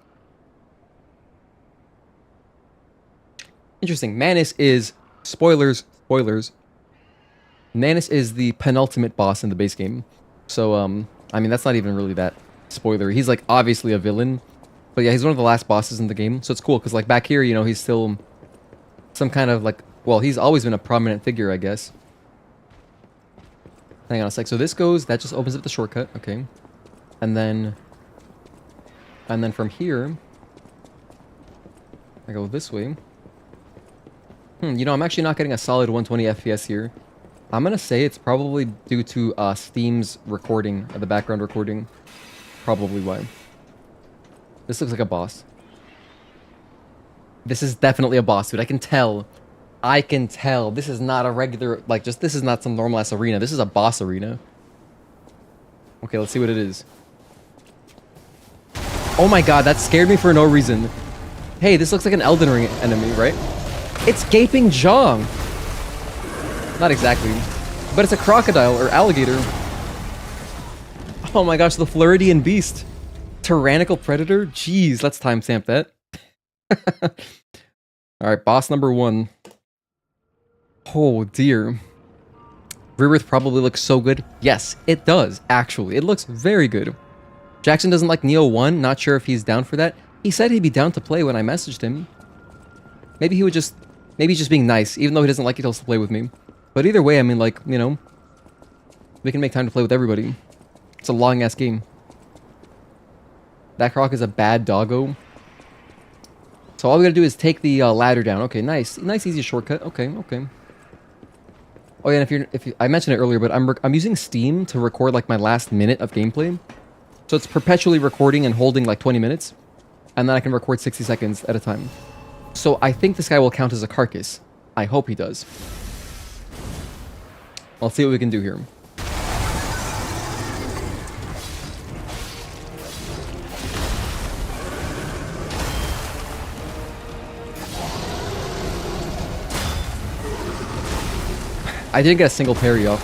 Interesting. Manus is... Spoilers. Manus is the penultimate boss in the base game. So, I mean, that's not even really that spoilery. He's, like, obviously a villain. But yeah, he's one of the last bosses in the game. So it's cool, because, like, back here, you know, he's still some kind of, like... Well, he's always been a prominent figure, I guess. Hang on a sec. So this goes... That just opens up the shortcut. Okay. And then from here... I go this way. You know, I'm actually not getting a solid 120 FPS here. I'm gonna say it's probably due to Steam's recording, the background recording. Probably why. This looks like a boss. This is definitely a boss, dude. I can tell. This is not a regular, like, just, this is not some normal ass arena. This is a boss arena. Okay, let's see what it is. Oh my god, that scared me for no reason. Hey, this looks like an Elden Ring enemy, right? It's Gaping Jaw! Not exactly. But it's a crocodile or alligator. Oh my gosh, the Floridian beast. Tyrannical predator? Jeez, let's timestamp that. Alright, boss number 1. Oh dear. Rebirth probably looks so good. Yes, it does, actually. It looks very good. Jackson doesn't like Neo 1. Not sure if he's down for that. He said he'd be down to play when I messaged him. Maybe he would just... Maybe he's just being nice, even though he doesn't like it, he'll still play with me. But either way, I mean, like, you know, we can make time to play with everybody. It's a long-ass game. That croc is a bad doggo. So all we gotta do is take the ladder down. Okay, nice. Nice, easy shortcut. Okay. Oh yeah, and if you, I mentioned it earlier, but I'm using Steam to record, like, my last minute of gameplay. So it's perpetually recording and holding, like, 20 minutes. And then I can record 60 seconds at a time. So I think this guy will count as a carcass. I hope he does. Let's see what we can do here. I didn't get a single parry off.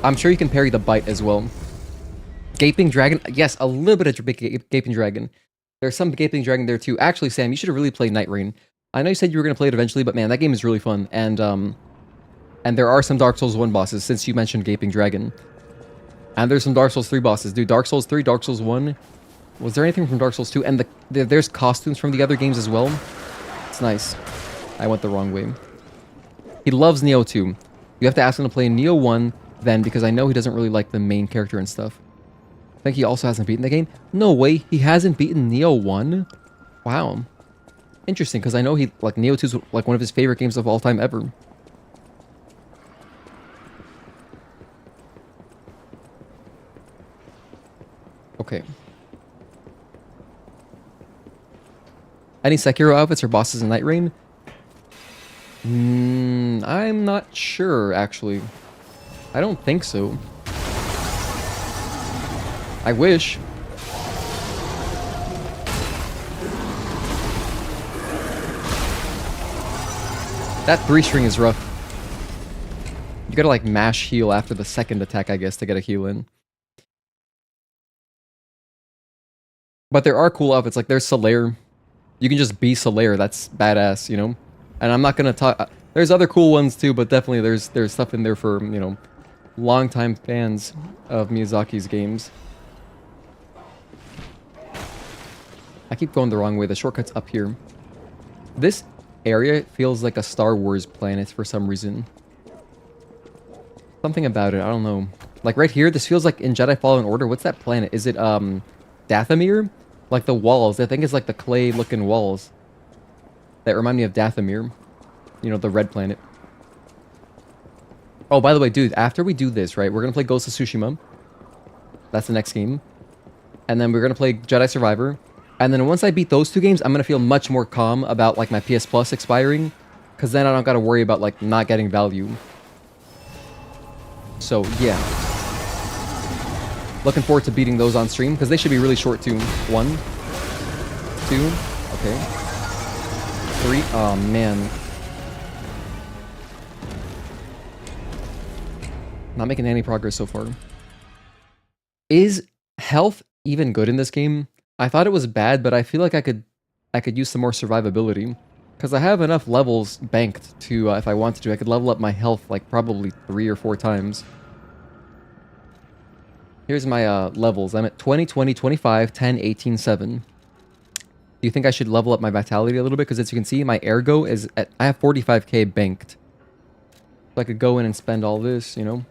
I'm sure you can parry the bite as well. Gaping Dragon? Yes, a little bit of Gaping Dragon. There's some Gaping Dragon there too. Actually, Sam, you should have really played Night Rain. I know you said you were going to play it eventually, but man, that game is really fun. And there are some Dark Souls 1 bosses, since you mentioned Gaping Dragon. And there's some Dark Souls 3 bosses. Dude, Dark Souls 3, Dark Souls 1. Was there anything from Dark Souls 2? And there's costumes from the other games as well. It's nice. I went the wrong way. He loves Neo 2. You have to ask him to play Neo 1 then, because I know he doesn't really like the main character and stuff. I think he also hasn't beaten the game. No way, he hasn't beaten Neo 1? Wow. Interesting, because I know he, like, Neo 2 is like one of his favorite games of all time ever. Okay. Any Sekiro outfits or bosses in Night Rain? I'm not sure, actually. I don't think so. I wish. That 3-string is rough. You gotta, like, mash heal after the second attack, I guess, to get a heal in. But there are cool outfits, like there's Solaire. You can just be Solaire, that's badass, you know? And I'm not gonna talk... There's other cool ones too, but definitely there's stuff in there for, you know, longtime fans of Miyazaki's games. I keep going the wrong way, the shortcut's up here. This area feels like a Star Wars planet for some reason. Something about it, I don't know. Like right here, this feels like in Jedi Fallen Order. What's that planet? Is it Dathomir? Like the walls. I think it's like the clay looking walls that remind me of Dathomir. You know, the red planet. Oh, by the way, dude, after we do this, right, we're gonna play Ghost of Tsushima. That's the next game. And then we're gonna play Jedi Survivor. And then once I beat those 2 games, I'm gonna feel much more calm about like my PS Plus expiring. Because then I don't gotta worry about like not getting value. So, yeah. Looking forward to beating those on stream, because they should be really short too. 1, 2, okay. 3, oh man. Not making any progress so far. Is health even good in this game? I thought it was bad, but I feel like I could use some more survivability. Because I have enough levels banked to, if I wanted to, I could level up my health like probably 3 or 4 times. Here's my levels. I'm at 20, 20, 25, 10, 18, 7. Do you think I should level up my vitality a little bit? Because as you can see, my ergo is at, I have 45k banked. So I could go in and spend all this, you know?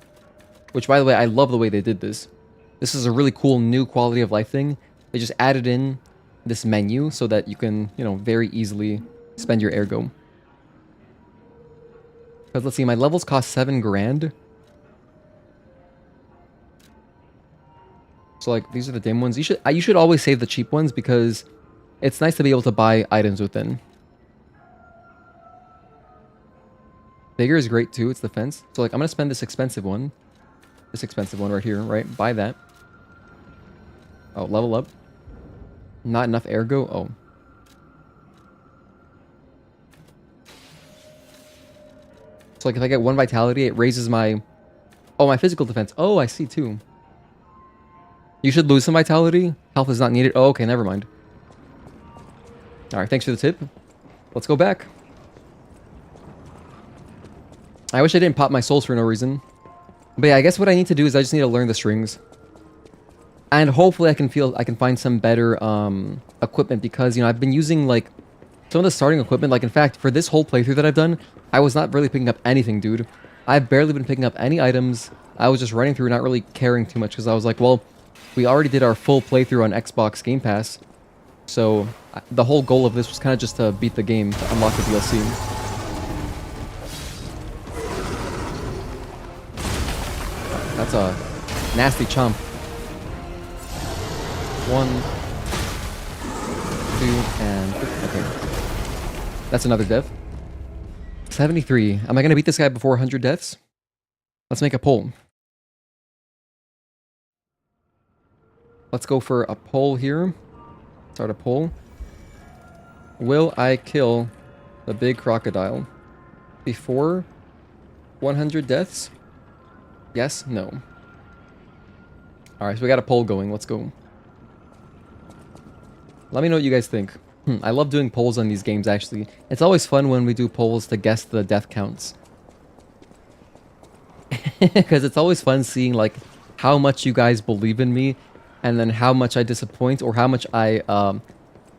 Which, by the way, I love the way they did this. This is a really cool new quality of life thing. They just added in this menu so that you can, you know, very easily spend your ergo. Because let's see, my levels cost 7 grand. So like, these are the dim ones. You should always save the cheap ones because it's nice to be able to buy items within. Bigger is great too, it's the fence. So like, I'm gonna spend this expensive one. This expensive one right here, right? Buy that. Oh, level up. Not enough ergo? Oh. So like, if I get 1 vitality, it raises my... Oh, my physical defense. Oh, I see too. You should lose some vitality. Health is not needed. Oh, okay, never mind. Alright, thanks for the tip. Let's go back. I wish I didn't pop my souls for no reason. But yeah, I guess what I need to do is I just need to learn the strings. And hopefully I can find some better equipment because, you know, I've been using like some of the starting equipment. Like in fact, for this whole playthrough that I've done, I was not really picking up anything, dude. I've barely been picking up any items. I was just running through, not really caring too much because I was like, well, we already did our full playthrough on Xbox Game Pass. So the whole goal of this was kind of just to beat the game, to unlock the DLC. That's a nasty chomp. 1, 2, and... okay. That's another death. 73. Am I going to beat this guy before 100 deaths? Let's make a poll. Let's go for a poll here. Start a poll. Will I kill the big crocodile before 100 deaths? Yes? No. Alright, so we got a poll going. Let's go. Let me know what you guys think. I love doing polls on these games, actually. It's always fun when we do polls to guess the death counts. Because it's always fun seeing, like, how much you guys believe in me, and then how much I disappoint, or how much I,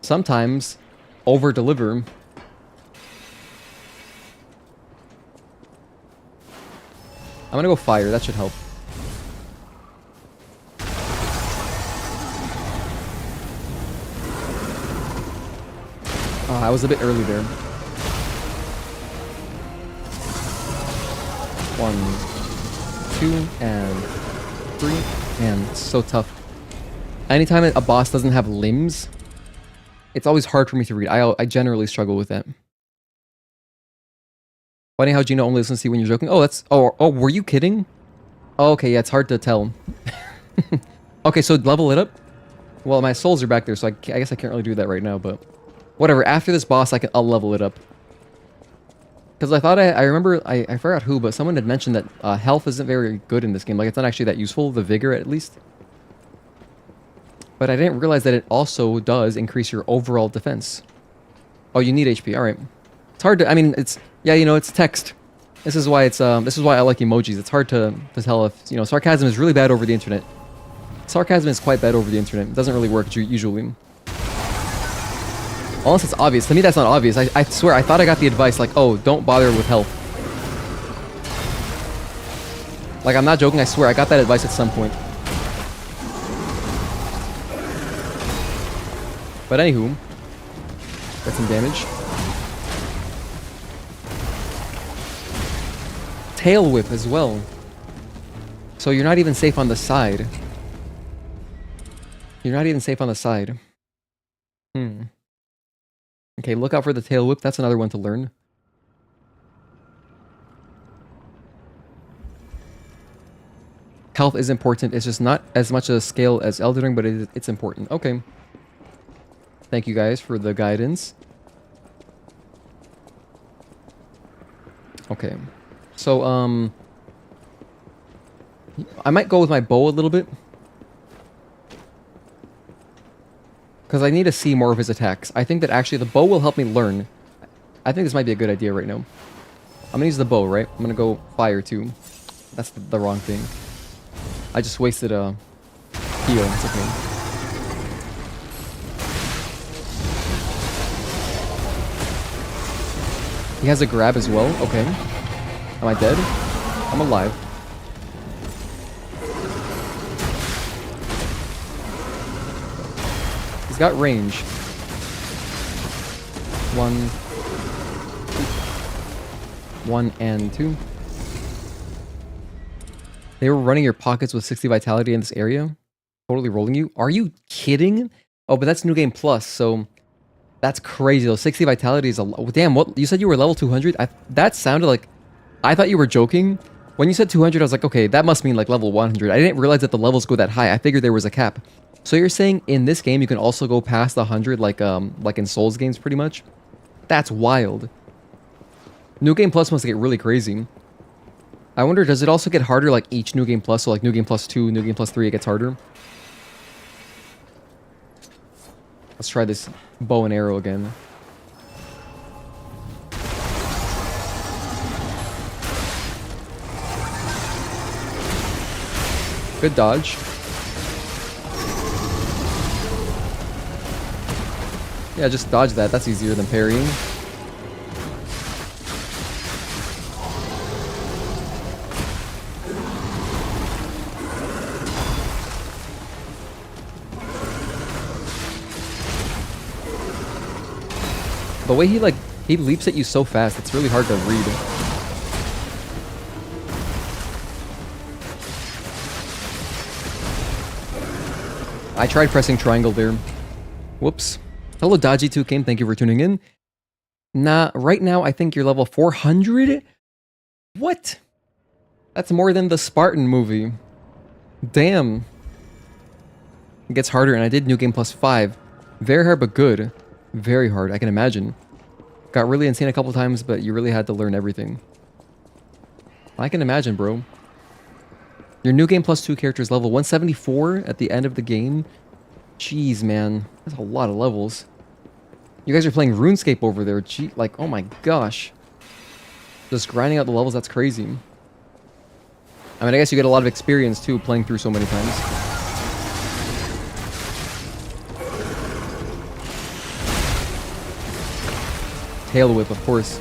sometimes over-deliver. I'm gonna go fire, that should help. I was a bit early there. 1, 2, and 3, and it's so tough. Anytime a boss doesn't have limbs, it's always hard for me to read. I generally struggle with that. Funny how Gino only listens to you when you're joking. Oh, that's... Oh, were you kidding? Oh, okay, yeah, it's hard to tell. Okay, so level it up. Well, my souls are back there, so I guess I can't really do that right now, but... Whatever, after this boss, I'll level it up. Because I thought I remember... I forgot who, but someone had mentioned that health isn't very good in this game. Like, it's not actually that useful, the vigor at least. But I didn't realize that it also does increase your overall defense. Oh, you need HP, alright. It's hard to... I mean, it's... Yeah, you know, it's text. This is why it's... this is why I like emojis. It's hard to tell if... You know, sarcasm is really bad over the internet. Sarcasm is quite bad over the internet. It doesn't really work usually. Unless it's obvious. To me, that's not obvious. I swear, I thought I got the advice, like, oh, don't bother with health. Like, I'm not joking, I swear, I got that advice at some point. But anywho, got some damage. Tail whip as well. So you're not even safe on the side. You're not even safe on the side. Okay, look out for the tail whip. That's another one to learn. Health is important. It's just not as much a scale as Elden Ring, but it's important. Okay. Thank you guys for the guidance. Okay. So, I might go with my bow a little bit. Because I need to see more of his attacks. I think that actually the bow will help me learn. I think this might be a good idea right now. I'm gonna use the bow, right? I'm gonna go fire too. That's the wrong thing. I just wasted a heal. It's okay. He has a grab as well. Okay. Am I dead? I'm alive. He's got range. 1 and 2. They were running your pockets with 60 vitality in this area. Totally rolling you. Are you kidding? Oh, but that's New Game Plus, so that's crazy though. 60 vitality is a lot. Damn, what? You said you were level 200? That sounded like... I thought you were joking. When you said 200, I was like, okay, that must mean like level 100. I didn't realize that the levels go that high. I figured there was a cap. So you're saying in this game you can also go past 100 like in Souls games pretty much? That's wild. New Game Plus must get really crazy. I wonder, does it also get harder like each New Game Plus? So like New Game Plus 2, New Game Plus 3, it gets harder? Let's try this bow and arrow again. Good dodge. Yeah, just dodge that. That's easier than parrying. The way he leaps at you so fast, it's really hard to read. I tried pressing triangle there. Whoops. Hello, Dodgy2Game. Thank you for tuning in. Nah, right now I think you're level 400? What? That's more than the Spartan movie. Damn. It gets harder, and I did New Game Plus 5. Very hard, but good. Very hard, I can imagine. Got really insane a couple times, but you really had to learn everything. I can imagine, bro. Your New Game Plus 2 character is level 174 at the end of the game. Jeez, man. That's a lot of levels. You guys are playing RuneScape over there. Gee, like, oh my gosh. Just grinding out the levels, that's crazy. I mean, I guess you get a lot of experience, too, playing through so many times. Tail whip, of course.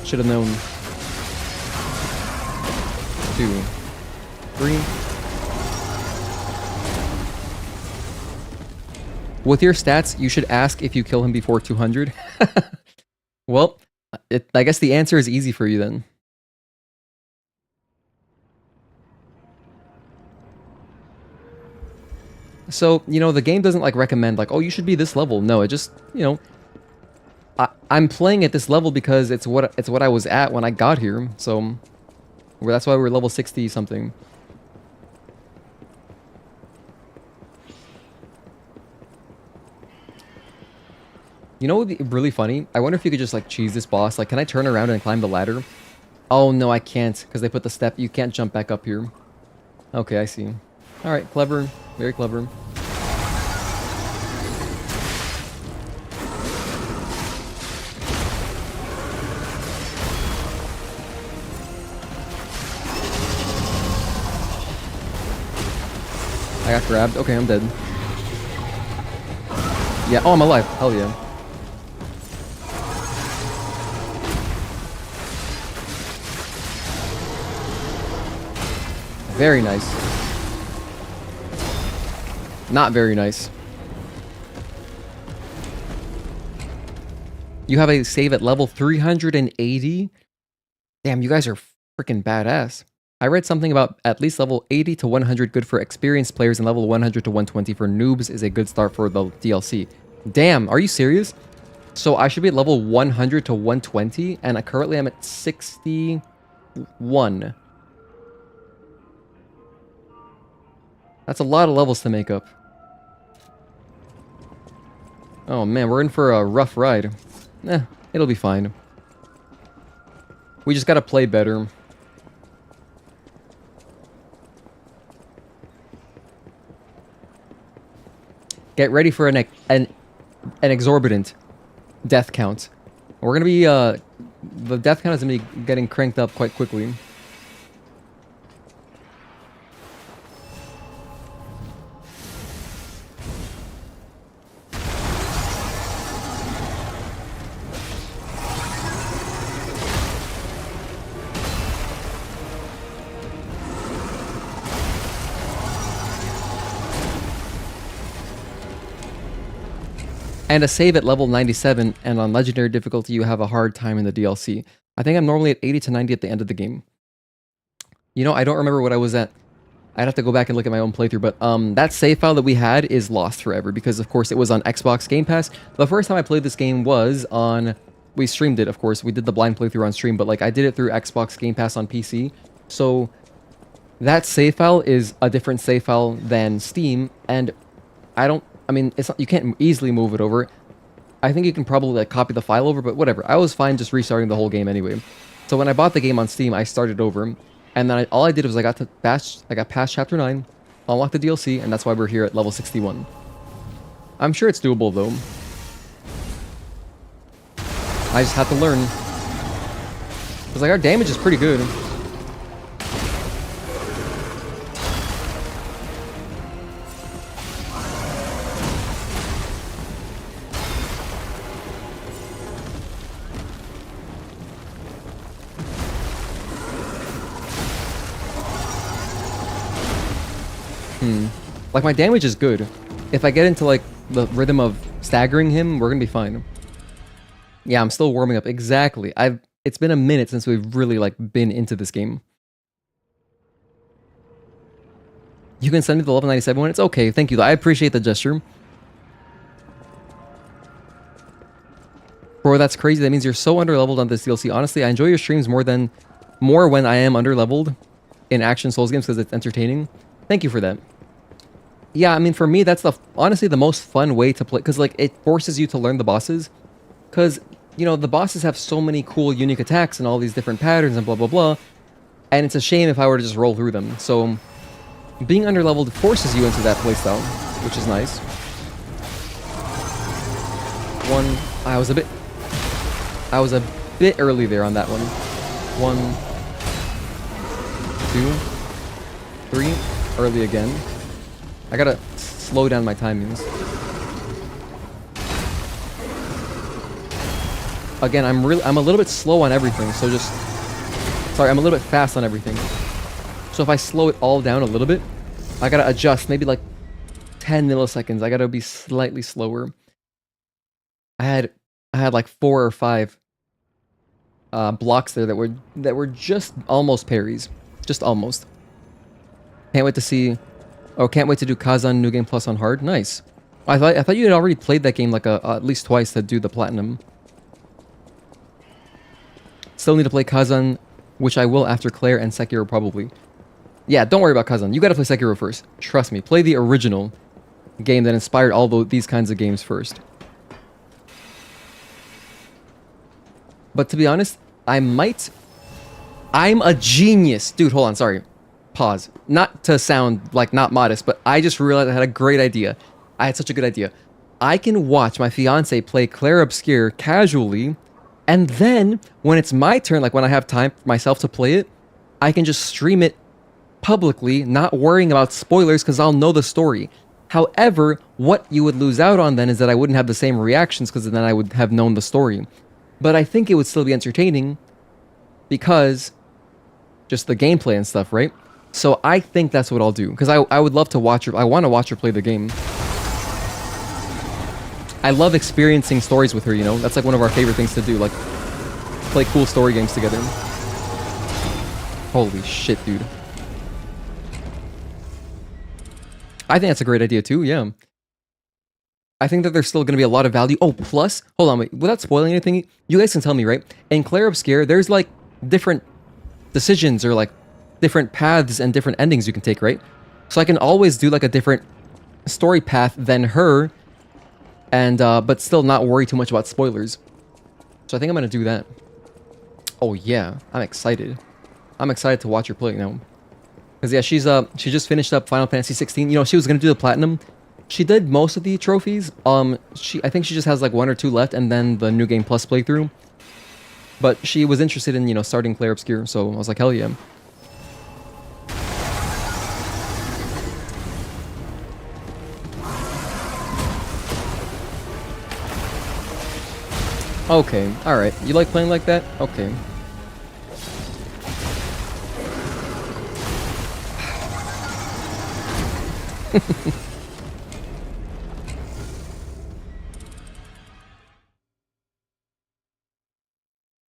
Should have known. 2, 3. With your stats, you should ask if you kill him before 200. Well, I guess the answer is easy for you then. So, you know, the game doesn't like recommend like, oh, you should be this level. No, it just, you know, I'm playing at this level because it's what I was at when I got here. So, that's why we're level 60 something. You know what would be really funny? I wonder if you could just like cheese this boss. Like, can I turn around and climb the ladder? Oh no, I can't, because they put the step. You can't jump back up here. Okay, I see. Alright, clever. Very clever. I got grabbed. Okay, I'm dead. Yeah, oh, I'm alive. Hell yeah. Very nice. Not very nice. You have a save at level 380? Damn, you guys are freaking badass. I read something about at least level 80 to 100 good for experienced players and level 100 to 120 for noobs is a good start for the DLC. Damn, are you serious? So I should be at level 100 to 120 and currently I'm at 61. That's a lot of levels to make up. Oh man, we're in for a rough ride. It'll be fine. We just gotta play better. Get ready for an exorbitant death count. We're gonna be, the death count is gonna be getting cranked up quite quickly. And a save at level 97, and on legendary difficulty, you have a hard time in the DLC. I think I'm normally at 80 to 90 at the end of the game. You know, I don't remember what I was at. I'd have to go back and look at my own playthrough, but that save file that we had is lost forever because, of course, it was on Xbox Game Pass. The first time I played this game was on... We streamed it, of course. We did the blind playthrough on stream, but like I did it through Xbox Game Pass on PC. So that save file is a different save file than Steam, and I mean, it's not, you can't easily move it over. I think you can probably like copy the file over, but whatever. I was fine just restarting the whole game anyway. So when I bought the game on Steam, I started over, and then all I did was I got past Chapter 9, unlocked the DLC, and that's why we're here at level 61. I'm sure it's doable though. I just have to learn. Because like our damage is pretty good. Like, my damage is good. If I get into, like, the rhythm of staggering him, we're gonna be fine. Yeah, I'm still warming up. Exactly. It's been a minute since we've really, like, been into this game. You can send me the level 97 one? It's okay. Thank you. I appreciate the gesture. Bro, that's crazy. That means you're so underleveled on this DLC. Honestly, I enjoy your streams more when I am underleveled in action Souls games because it's entertaining. Thank you for that. Yeah, I mean, for me, that's honestly the most fun way to play, because like it forces you to learn the bosses, because you know the bosses have so many cool, unique attacks and all these different patterns and blah blah blah, and it's a shame if I were to just roll through them. So being underleveled forces you into that playstyle, which is nice. I was a bit early there on that one. 1, 2, 3, early again. I gotta slow down my timings. Again, I'm a little bit slow on everything, so I'm a little bit fast on everything. So if I slow it all down a little bit, I gotta adjust, maybe like 10 milliseconds. I gotta be slightly slower. I had like 4 or 5 blocks there that were just almost parries. Just almost. Can't wait to see... Oh, can't wait to do Kazan New Game Plus on hard. Nice. I thought you had already played that game like at least twice to do the platinum. Still need to play Kazan, which I will after Claire and Sekiro probably. Yeah, don't worry about Kazan. You gotta play Sekiro first. Trust me. Play the original game that inspired all these kinds of games first. But to be honest, I'm a genius. Dude, hold on, sorry. Pause. Not to sound like not modest, but I just realized I had a great idea. I had such a good idea. I can watch my fiance play Claire Obscure casually, and then when it's my turn, like when I have time for myself to play it, I can just stream it publicly, not worrying about spoilers because I'll know the story. However, what you would lose out on then is that I wouldn't have the same reactions because then I would have known the story. But I think it would still be entertaining because just the gameplay and stuff, right? So I think that's what I'll do, because I would love to watch her. I want to watch her play the game. I love experiencing stories with her, you know? That's like one of our favorite things to do, like play cool story games together. Holy shit, dude. I think that's a great idea too, yeah. I think that there's still going to be a lot of value. Oh, plus, hold on, wait, without spoiling anything, you guys can tell me, right? In Clair Obscure, there's like different decisions or like different paths and different endings you can take, right? So I can always do like a different story path than her, and but still not worry too much about spoilers. So I think I'm gonna do that. Oh yeah, I'm excited. I'm excited to watch her play now. Cause yeah, she just finished up Final Fantasy 16. You know, she was gonna do the platinum. She did most of the trophies. I think she just has like 1 or 2 left, and then the New Game Plus playthrough. But she was interested in, you know, starting Clair Obscure, so I was like, hell yeah. Okay, alright. You like playing like that? Okay.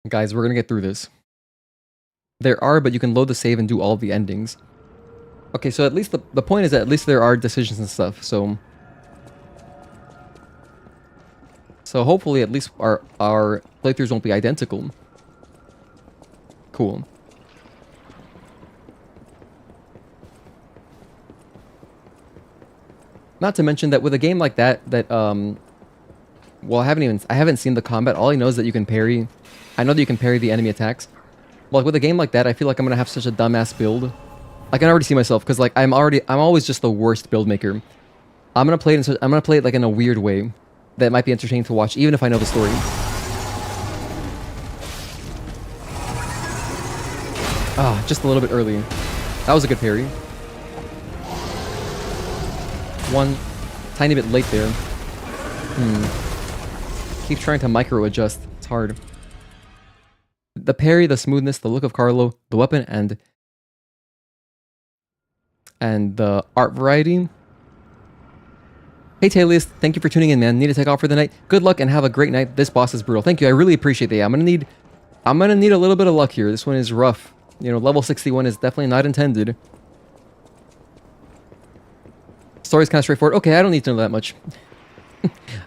Guys, we're gonna get through this. There are, but you can load the save and do all the endings. Okay, so at least the point is that at least there are decisions and stuff, so... So hopefully at least our playthroughs won't be identical. Cool. Not to mention that with a game like that, well, I haven't seen the combat. All I know is that you can parry. I know that you can parry the enemy attacks. Well, like with a game like that, I feel like I'm gonna have such a dumbass build. I can already see myself, because like I'm always just the worst build maker. I'm gonna play it like in a weird way that might be entertaining to watch, even if I know the story. Ah, just a little bit early. That was a good parry. One tiny bit late there. Keep trying to micro adjust. It's hard. The parry, the smoothness, the look of Carlo, the weapon, and the art variety. Hey Tailius, thank you for tuning in, man. Need to take off for the night. Good luck and have a great night. This boss is brutal. Thank you. I really appreciate that. I'm gonna need a little bit of luck here. This one is rough. You know, level 61 is definitely not intended. Story's kind of straightforward. Okay, I don't need to know that much.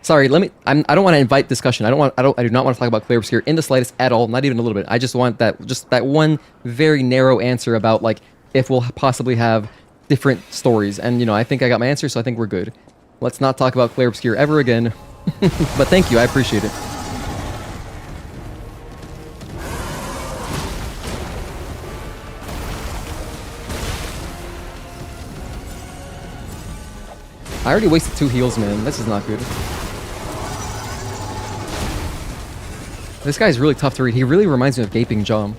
Sorry, I don't want to invite discussion. I do not want to talk about Clair Obscure in the slightest at all, not even a little bit. I just want that one very narrow answer about like if we'll possibly have different stories. And you know, I think I got my answer, so I think we're good. Let's not talk about Clair Obscure ever again. But thank you, I appreciate it. I already wasted 2 heals, man. This is not good. This guy's really tough to read. He really reminds me of Gaping Jaw.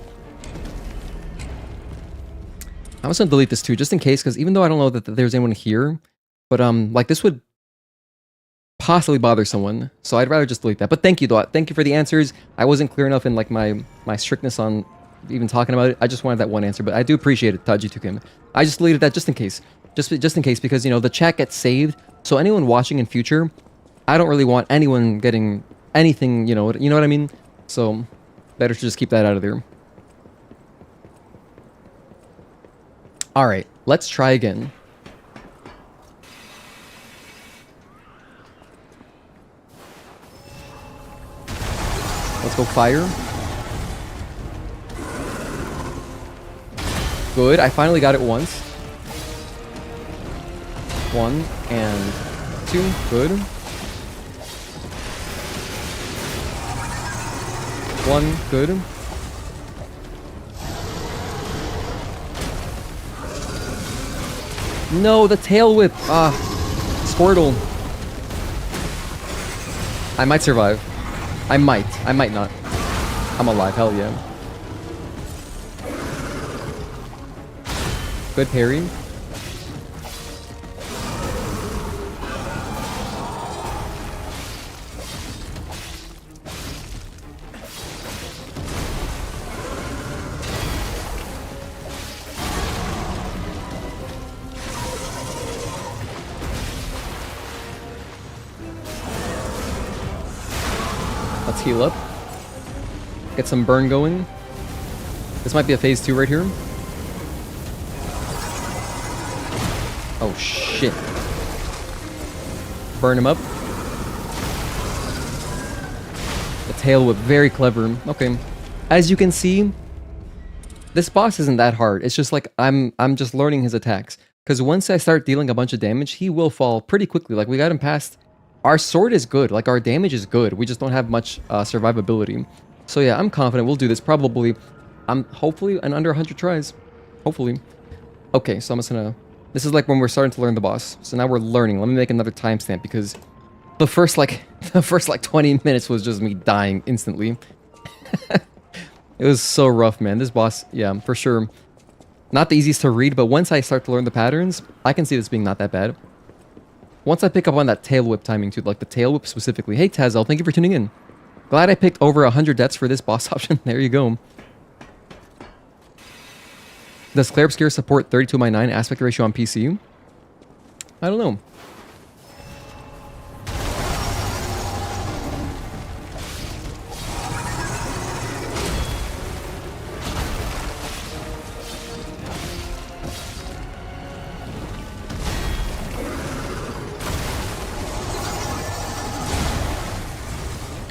I'm just gonna delete this too, just in case, because even though I don't know that there's anyone here, but like this would possibly bother someone, so I'd rather just delete that. But thank you, though. Thank you for the answers. I wasn't clear enough in like my strictness on even talking about it. I just wanted that one answer, but I do appreciate it, Taji Tukim. I just deleted that just in case. Just in case, because, you know, the chat gets saved, so anyone watching in future, I don't really want anyone getting anything, you know what I mean? So, better to just keep that out of there. Alright, let's try again. Let's go fire. Good, I finally got it once. 1 and 2, good. 1, good. No, the tail whip. Ah, Squirtle. I might survive. I might not. I'm alive, hell yeah. Good parry. Let's heal up. Get some burn going. This might be a phase 2 right here. Oh shit. Burn him up. The tail whip, very clever. Okay. As you can see, this boss isn't that hard. It's just like I'm just learning his attacks. Because once I start dealing a bunch of damage, he will fall pretty quickly. Like, we got him past... Our sword is good. Like, our damage is good. We just don't have much survivability. So yeah, I'm confident we'll do this probably... hopefully in under 100 tries. Hopefully. Okay, so I'm just gonna... This is like when we're starting to learn the boss. So now we're learning. Let me make another timestamp because... The first 20 minutes was just me dying instantly. It was so rough, man. This boss, yeah, for sure. Not the easiest to read, but once I start to learn the patterns, I can see this being not that bad. Once I pick up on that tail whip timing too, like the tail whip specifically. Hey, Tazel, thank you for tuning in. Glad I picked over 100 deaths for this boss option. There you go. Does Claire Obscure support 32:9 aspect ratio on PC? I don't know.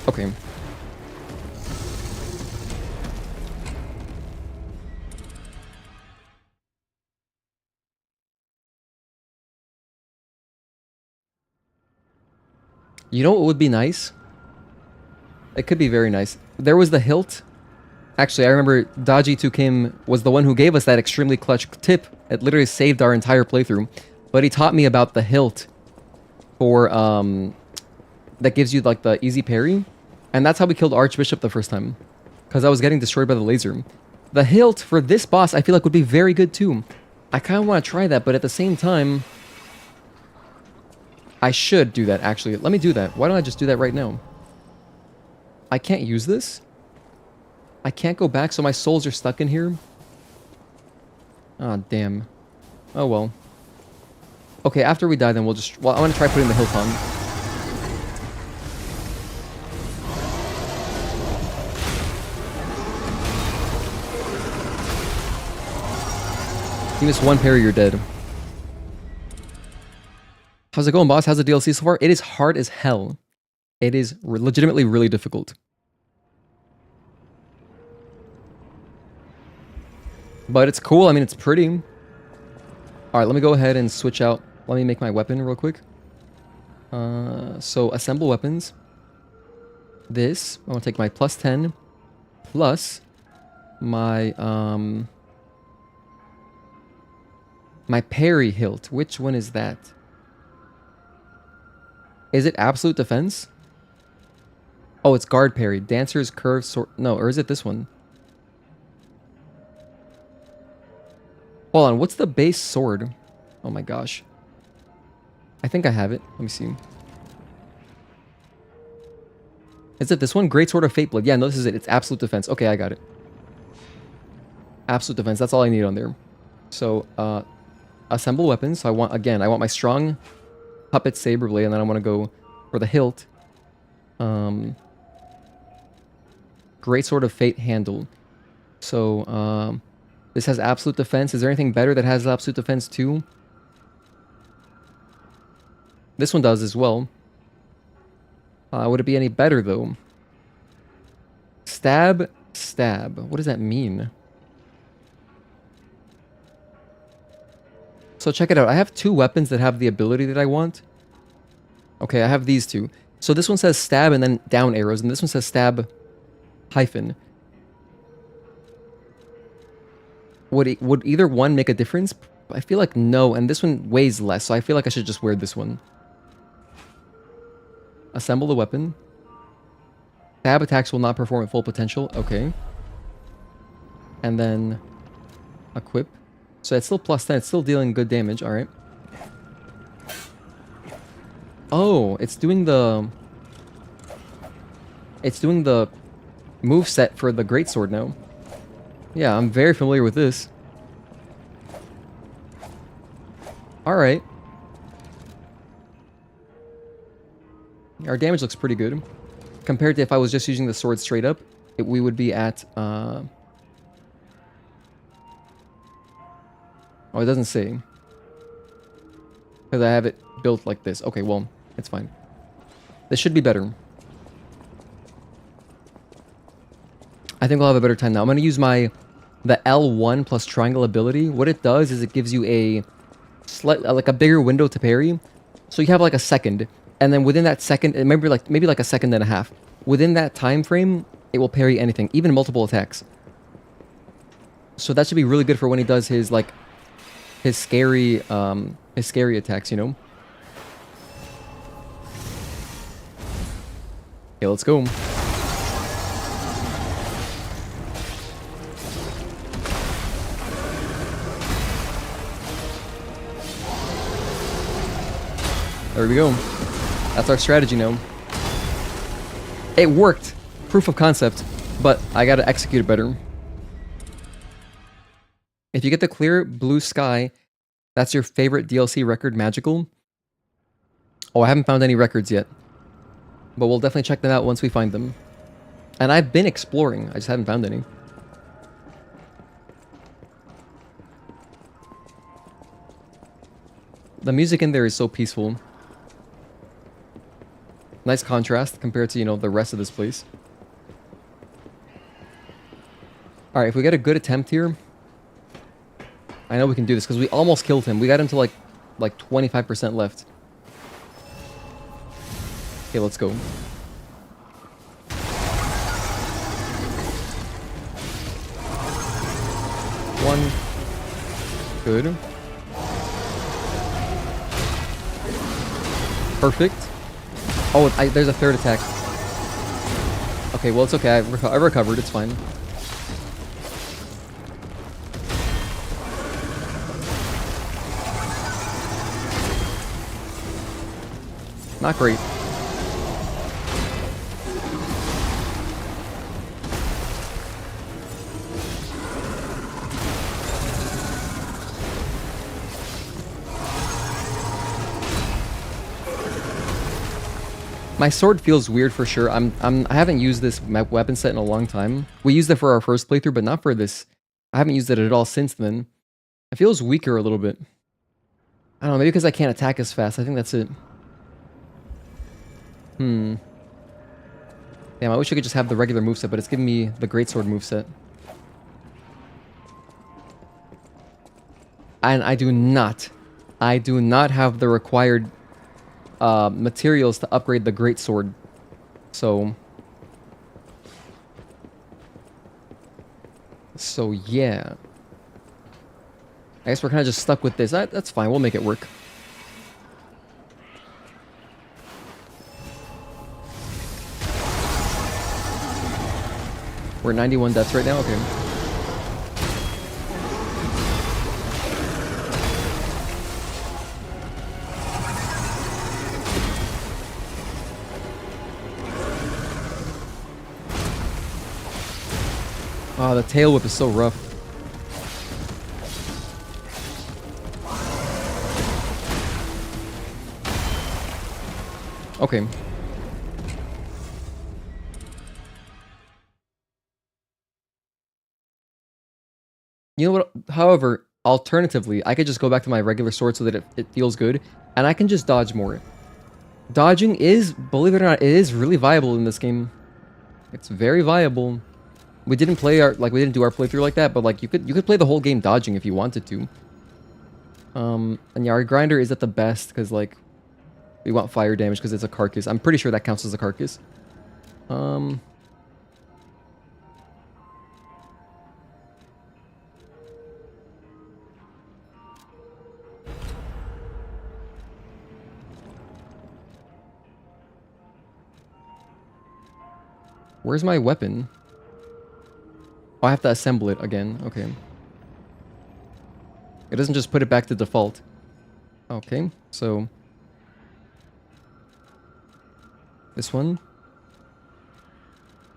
Okay. You know what would be nice? It could be very nice. There was the hilt. Actually, I remember Dodgy2 Kim was the one who gave us that extremely clutch tip. It literally saved our entire playthrough. But he taught me about the hilt for, that gives you, like, the easy parry. And that's how we killed Archbishop the first time. Because I was getting destroyed by the laser. The hilt for this boss, I feel like would be very good too. I kind of want to try that, but at the same time... I should do that, actually. Let me do that. Why don't I just do that right now? I can't use this? I can't go back, so my souls are stuck in here? Ah, damn. Oh, well. Okay, after we die, then we'll just... Well, I want to try putting the hilt on. You miss one parry, you're dead. How's it going, boss? How's the DLC so far? It is hard as hell. It is legitimately really difficult. But it's cool. I mean, it's pretty. Alright, let me go ahead and switch out. Let me make my weapon real quick. So, assemble weapons. This. I want to take my plus 10. Plus my, my parry hilt. Which one is that? Is it absolute defense? Oh, it's guard parry. Dancer's curve sword. No, or is it this one? Hold on, what's the base sword? Oh my gosh. I think I have it. Let me see. Is it this one? Great Sword of Fateblood. Yeah, no, this is it. It's absolute defense. Okay, I got it. Absolute defense. That's all I need on there. So, assemble weapons. So I want, again, I want my strong puppet saber blade, and then I want to go for the hilt. Great Sword of Fate handle. So, this has absolute defense. Is there anything better that has absolute defense too? This one does as well. Would it be any better though? Stab, stab. What does that mean? So check it out. I have two weapons that have the ability that I want. Okay, I have these two. So this one says stab and then down arrows, and this one says stab hyphen. Would either one make a difference? I feel like no, and this one weighs less, so I feel like I should just wear this one. Assemble the weapon. Stab attacks will not perform at full potential. Okay. And then equip. So it's still plus 10. It's still dealing good damage. All right. Oh, it's doing the move set for the greatsword now. Yeah, I'm very familiar with this. All right. Our damage looks pretty good. compared to if I was just using the sword straight up, we would be at... Oh, it doesn't say. Because I have it built like this. Okay, well, it's fine. This should be better. I think I'll have a better time now. I'm going to use the L1 plus triangle ability. What it does is it gives you a like a bigger window to parry. So you have like a second, and then within that second, maybe like a second and a half. Within that time frame, it will parry anything, even multiple attacks. So that should be really good for when he does his like his scary attacks, you know. Okay, let's go. There we go. That's our strategy now. It worked. Proof of concept. But I gotta execute it better. If you get the clear blue sky, that's your favorite DLC record, magical. Oh, I haven't found any records yet. But we'll definitely check them out once we find them. And I've been exploring. I just haven't found any. The music in there is so peaceful. Nice contrast compared to, you know, the rest of this place. Alright, if we get a good attempt here... I know we can do this, because we almost killed him. We got him to like 25% left. Okay, let's go. One. Good. Perfect. Oh, there's a third attack. Okay, well, it's okay. I recovered. It's fine. Not great. My sword feels weird for sure. I haven't used this weapon set in a long time. We used it for our first playthrough, but not for this. I haven't used it at all since then. It feels weaker a little bit. I don't know, maybe because I can't attack as fast. I think that's it. Damn, I wish I could just have the regular moveset, but it's giving me the greatsword moveset. And I do not have the required materials to upgrade the greatsword. So yeah. I guess we're kind of just stuck with this. That's fine, we'll make it work. We're 91 deaths right now? Okay. Oh, the tail whip is so rough. Okay. You know what? However, alternatively, I could just go back to my regular sword so that it feels good, and I can just dodge more. Dodging is, believe it or not, it is really viable in this game. It's very viable. We didn't play we didn't do our playthrough like that, but like you could play the whole game dodging if you wanted to. And yeah, our grinder is at the best because like we want fire damage because it's a carcass. I'm pretty sure that counts as a carcass. Where's my weapon? Oh, I have to assemble it again. Okay. It doesn't just put it back to default. Okay, so... this one.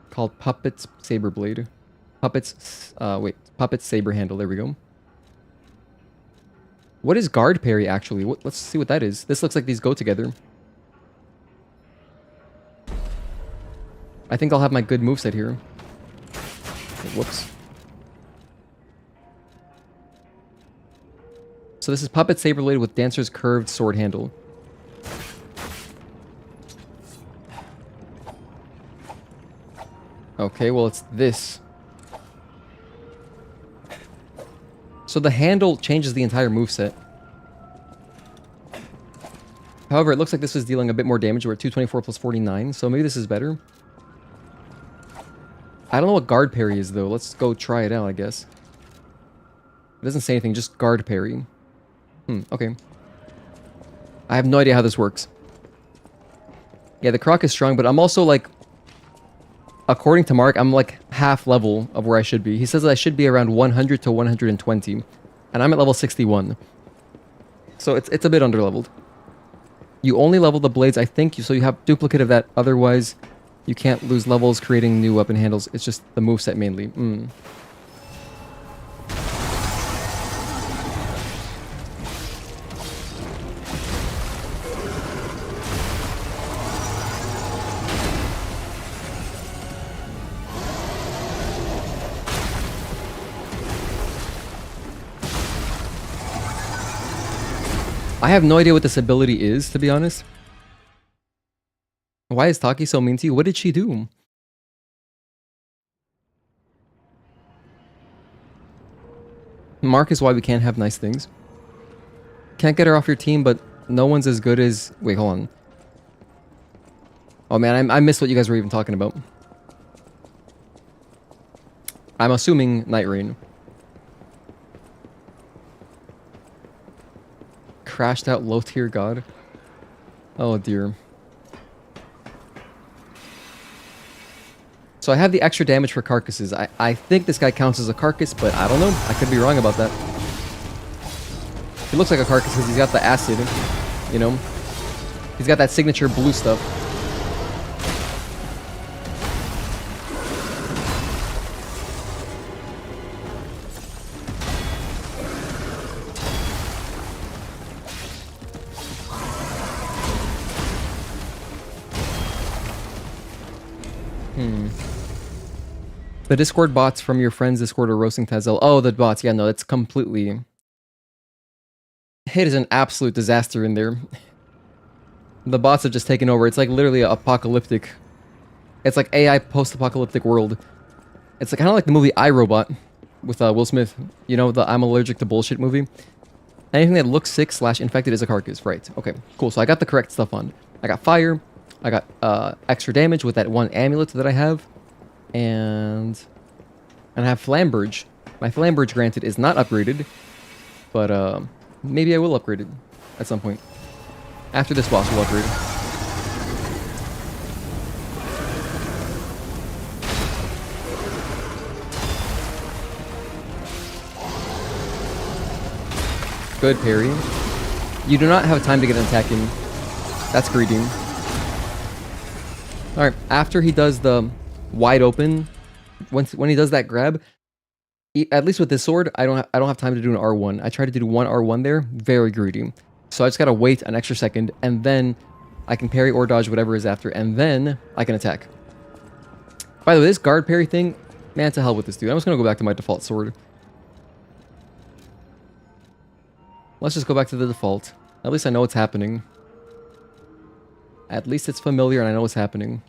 Called Puppet's Saber Blade. Puppet's Saber Handle. There we go. What is guard parry, actually? Let's see what that is. This looks like these go together. I think I'll have my good moveset here. Whoops. So this is Puppet Saber Blade with Dancer's Curved Sword Handle. Okay, well it's this. So the handle changes the entire moveset. However, it looks like this is dealing a bit more damage. We're at 224 plus 49, so maybe this is better. I don't know what guard parry is, though. Let's go try it out, I guess. It doesn't say anything, just guard parry. Okay. I have no idea how this works. Yeah, the croc is strong, but I'm also, like... According to Mark, I'm, like, half level of where I should be. He says that I should be around 100 to 120. And I'm at level 61. So it's a bit underleveled. You only level the blades, I think, so you have duplicate of that. Otherwise, you can't lose levels creating new weapon handles. It's just the moveset mainly. I have no idea what this ability is, to be honest. Why is Taki so mean to you? What did she do? Mark is why we can't have nice things. Can't get her off your team, but no one's as good as... Wait, hold on. Oh man, I missed what you guys were even talking about. I'm assuming Night Rain. Crashed out low tier god. Oh dear. So I have the extra damage for carcasses. I think this guy counts as a carcass, but I don't know. I could be wrong about that. He looks like a carcass because he's got the acid, you know? He's got that signature blue stuff. The Discord bots from your friends' Discord are roasting Tazel. Oh, the bots. Yeah, no, that's completely... It is an absolute disaster in there. The bots have just taken over. It's like literally apocalyptic. It's like AI post-apocalyptic world. It's like, kind of like the movie iRobot with Will Smith. You know, the I'm allergic to bullshit movie. Anything that looks sick / infected is a carcass. Right. Okay, cool. So I got the correct stuff on. I got fire. I got extra damage with that one amulet that I have. And I have Flamberge. My Flamberge, granted, is not upgraded. But maybe I will upgrade it at some point. After this boss, we'll upgrade it. Good parry. You do not have time to get an attack in. That's greedy. Alright, after he does the wide open, when he does that grab, at least with this sword, I don't have time to do an R1. I tried to do one R1 there, very greedy. So I just gotta wait an extra second, and then I can parry or dodge whatever is after, and then I can attack. By the way, this guard parry thing, man, to hell with this dude. I'm just gonna go back to my default sword. Let's just go back to the default. At least I know what's happening. At least it's familiar and I know what's happening.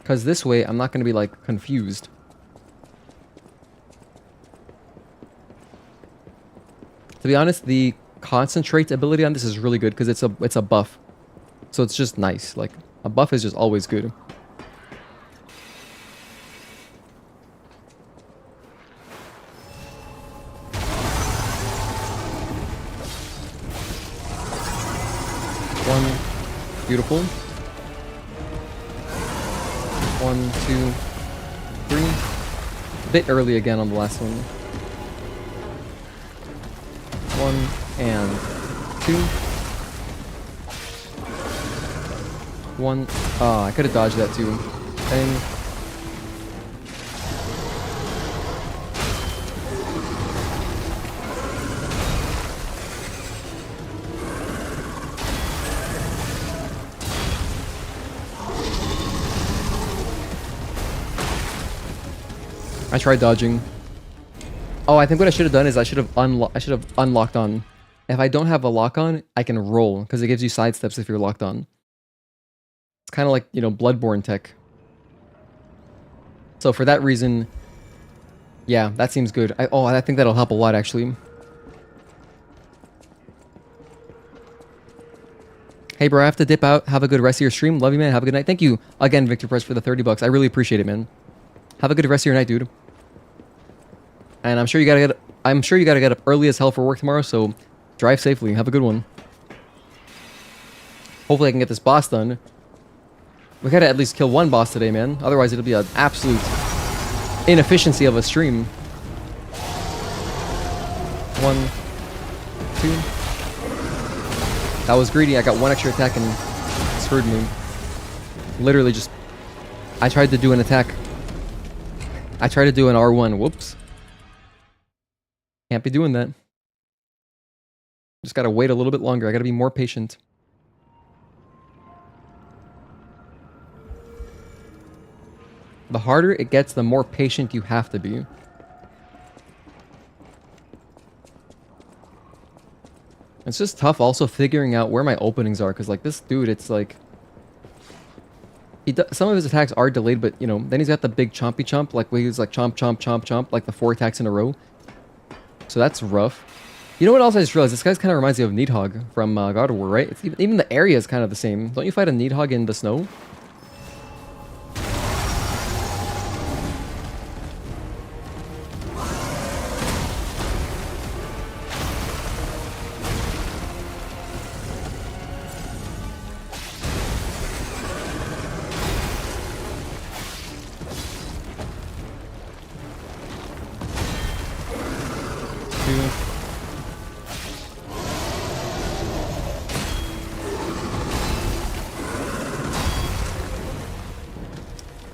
Because this way, I'm not going to be, like, confused. To be honest, the concentrate ability on this is really good because it's a buff. So it's just nice. Like, a buff is just always good. One. Beautiful. 1, 2, 3. A bit early again on the last one. 1 and 2. 1. Oh, I could have dodged that too. Bang. I tried dodging. Oh, I think what I should have done is I should have unlocked on. If I don't have a lock on, I can roll because it gives you side steps if you're locked on. It's kind of like, you know, Bloodborne tech. So for that reason, yeah, that seems good. I think that'll help a lot actually. Hey bro, I have to dip out. Have a good rest of your stream. Love you, man. Have a good night. Thank you again, Victor Press, for the 30 bucks. I really appreciate it, man. Have a good rest of your night, dude. And I'm sure you gotta get up early as hell for work tomorrow, so drive safely. Have a good one. Hopefully I can get this boss done. We gotta at least kill one boss today, man. Otherwise it'll be an absolute inefficiency of a stream. 1, 2. That was greedy. I got one extra attack and screwed me. Literally just... I tried to do an attack. I tried to do an R1. Whoops. Can't be doing that. Just gotta wait a little bit longer. I gotta be more patient. The harder it gets, the more patient you have to be. It's just tough also figuring out where my openings are, because like this dude, it's like... some of his attacks are delayed, but you know, then he's got the big chompy chomp, like where he's like chomp, chomp, chomp, chomp, like the 4 attacks in a row. So that's rough. You know what else I just realized? This guy kind of reminds me of Needhog from God of War, right? It's even the area is kind of the same. Don't you fight a Needhog in the snow?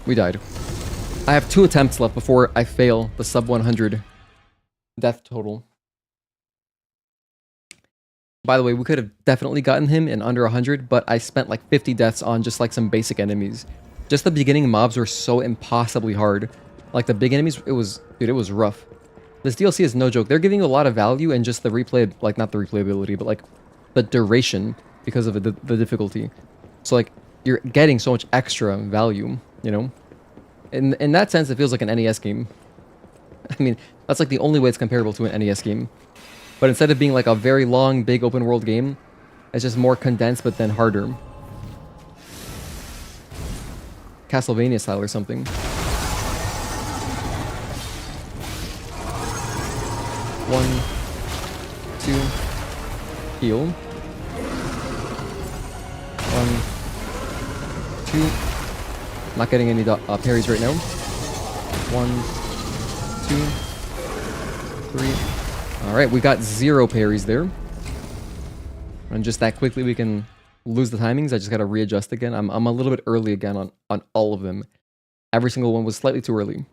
We died. I have 2 attempts left before I fail the sub 100 death total. By the way, we could have definitely gotten him in under 100, but I spent like 50 deaths on just like some basic enemies. Just the beginning mobs were so impossibly hard. Like the big enemies, it was rough. This DLC is no joke. They're giving you a lot of value and just the replay, like not the replayability, but like the duration because of the difficulty. So like you're getting so much extra value, you know? In that sense, it feels like an NES game. I mean, that's like the only way it's comparable to an NES game. But instead of being like a very long, big open world game, it's just more condensed, but then harder. Castlevania style or something. 1, 2, heal. 1, 2. Not getting any parries right now. 1, 2, 3. All right, we got 0 parries there. And just that quickly we can lose the timings. I just gotta readjust again. I'm a little bit early again on all of them. Every single one was slightly too early.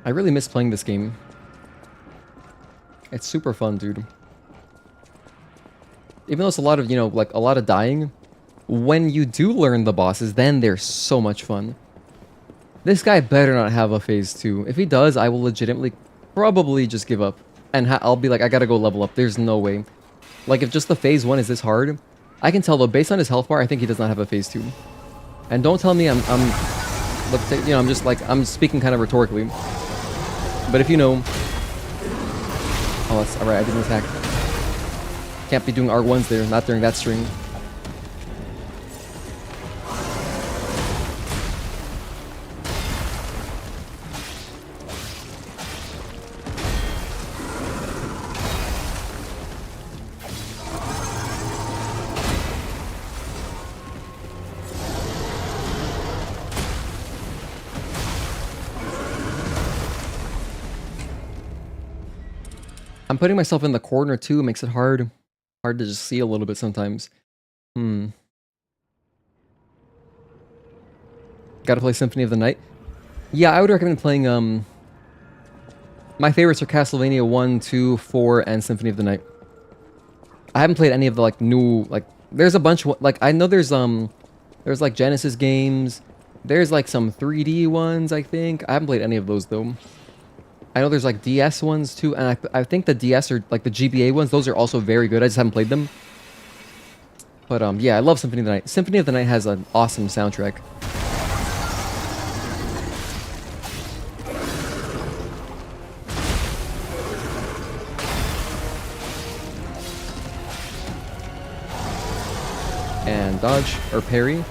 I really miss playing this game. It's super fun, dude. Even though it's a lot of, you know, like a lot of dying, when you do learn the bosses, then they're so much fun. This guy better not have a phase 2. If he does, I will legitimately probably just give up. And I'll be like, I gotta go level up. There's no way. Like, if just the phase 1 is this hard, I can tell though, based on his health bar, I think he does not have a phase 2. And don't tell me you know, I'm just like, I'm speaking kind of rhetorically. But if you know... Oh, that's alright, I didn't attack. Can't be doing R1s there, not during that string. I'm putting myself in the corner too, makes it hard to just see a little bit sometimes. Gotta play Symphony of the Night. Yeah, I would recommend playing, my favorites are Castlevania 1, 2, 4, and Symphony of the Night. I haven't played any of the, like, new, like, there's a bunch, like, I know there's, There's like Genesis games. There's like some 3D ones, I think. I haven't played any of those though. I know there's like DS ones too, and I think the DS or like the GBA ones, those are also very good. I just haven't played them. But yeah, I love Symphony of the Night. Symphony of the Night has an awesome soundtrack. And dodge or parry.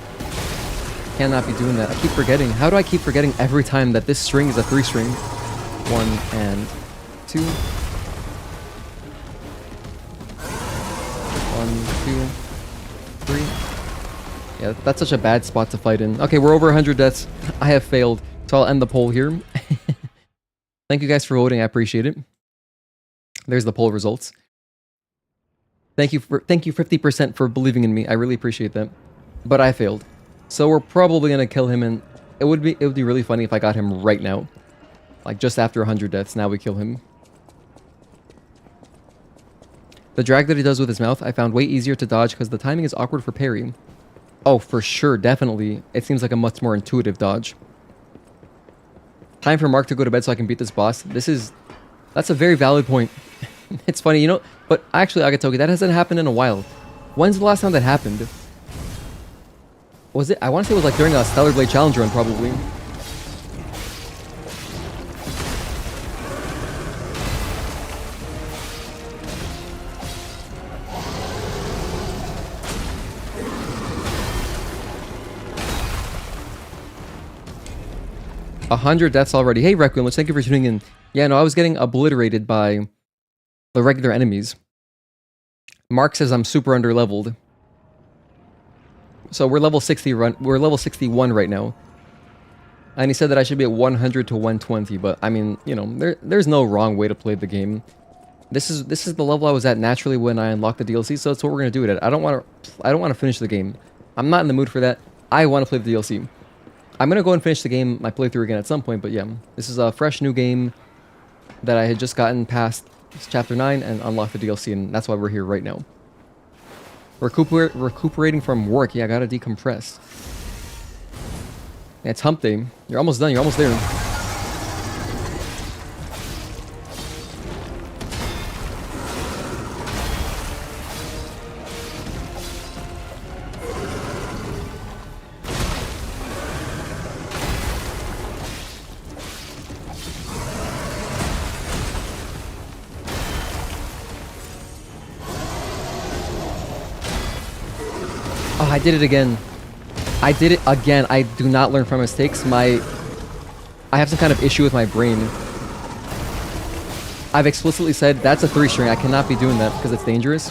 Cannot be doing that. I keep forgetting. How do I keep forgetting every time that this string is a 3-string? 1 and 2. 1, 2, 3. Yeah, that's such a bad spot to fight in. Okay, we're over 100 deaths. I have failed, so I'll end the poll here. Thank you guys for voting. I appreciate it. There's the poll results. Thank you 50% for believing in me. I really appreciate that. But I failed. So we're probably gonna kill him, and it would be really funny if I got him right now. Like just after 100 deaths, now we kill him. The drag that he does with his mouth, I found way easier to dodge because the timing is awkward for parry. Oh, for sure, definitely. It seems like a much more intuitive dodge. Time for Mark to go to bed so I can beat this boss. That's a very valid point. It's funny, you know, but actually, Agatoki, that hasn't happened in a while. When's the last time that happened? Was it? I want to say it was like during a Stellar Blade Challenge run, probably. A 100 deaths already. Hey, Requiem, thank you for tuning in. Yeah, no, I was getting obliterated by the regular enemies. Mark says I'm super underleveled. So we're level 60 we're level 61 right now. And he said that I should be at 100 to 120, but I mean, you know, there's no wrong way to play the game. This is the level I was at naturally when I unlocked the DLC, so that's what we're gonna do with it. I don't want to finish the game. I'm not in the mood for that. I want to play the DLC. I'm gonna go and finish the game, my playthrough again at some point, but yeah, this is a fresh new game that I had just gotten past chapter 9 and unlocked the DLC, and that's why we're here right now. Recuperating from work. Yeah, I gotta decompress. Yeah, it's hump day. You're almost done. You're almost there. Oh, I did it again. I did it again. I do not learn from mistakes. I have some kind of issue with my brain. I've explicitly said that's a 3-string. I cannot be doing that because it's dangerous.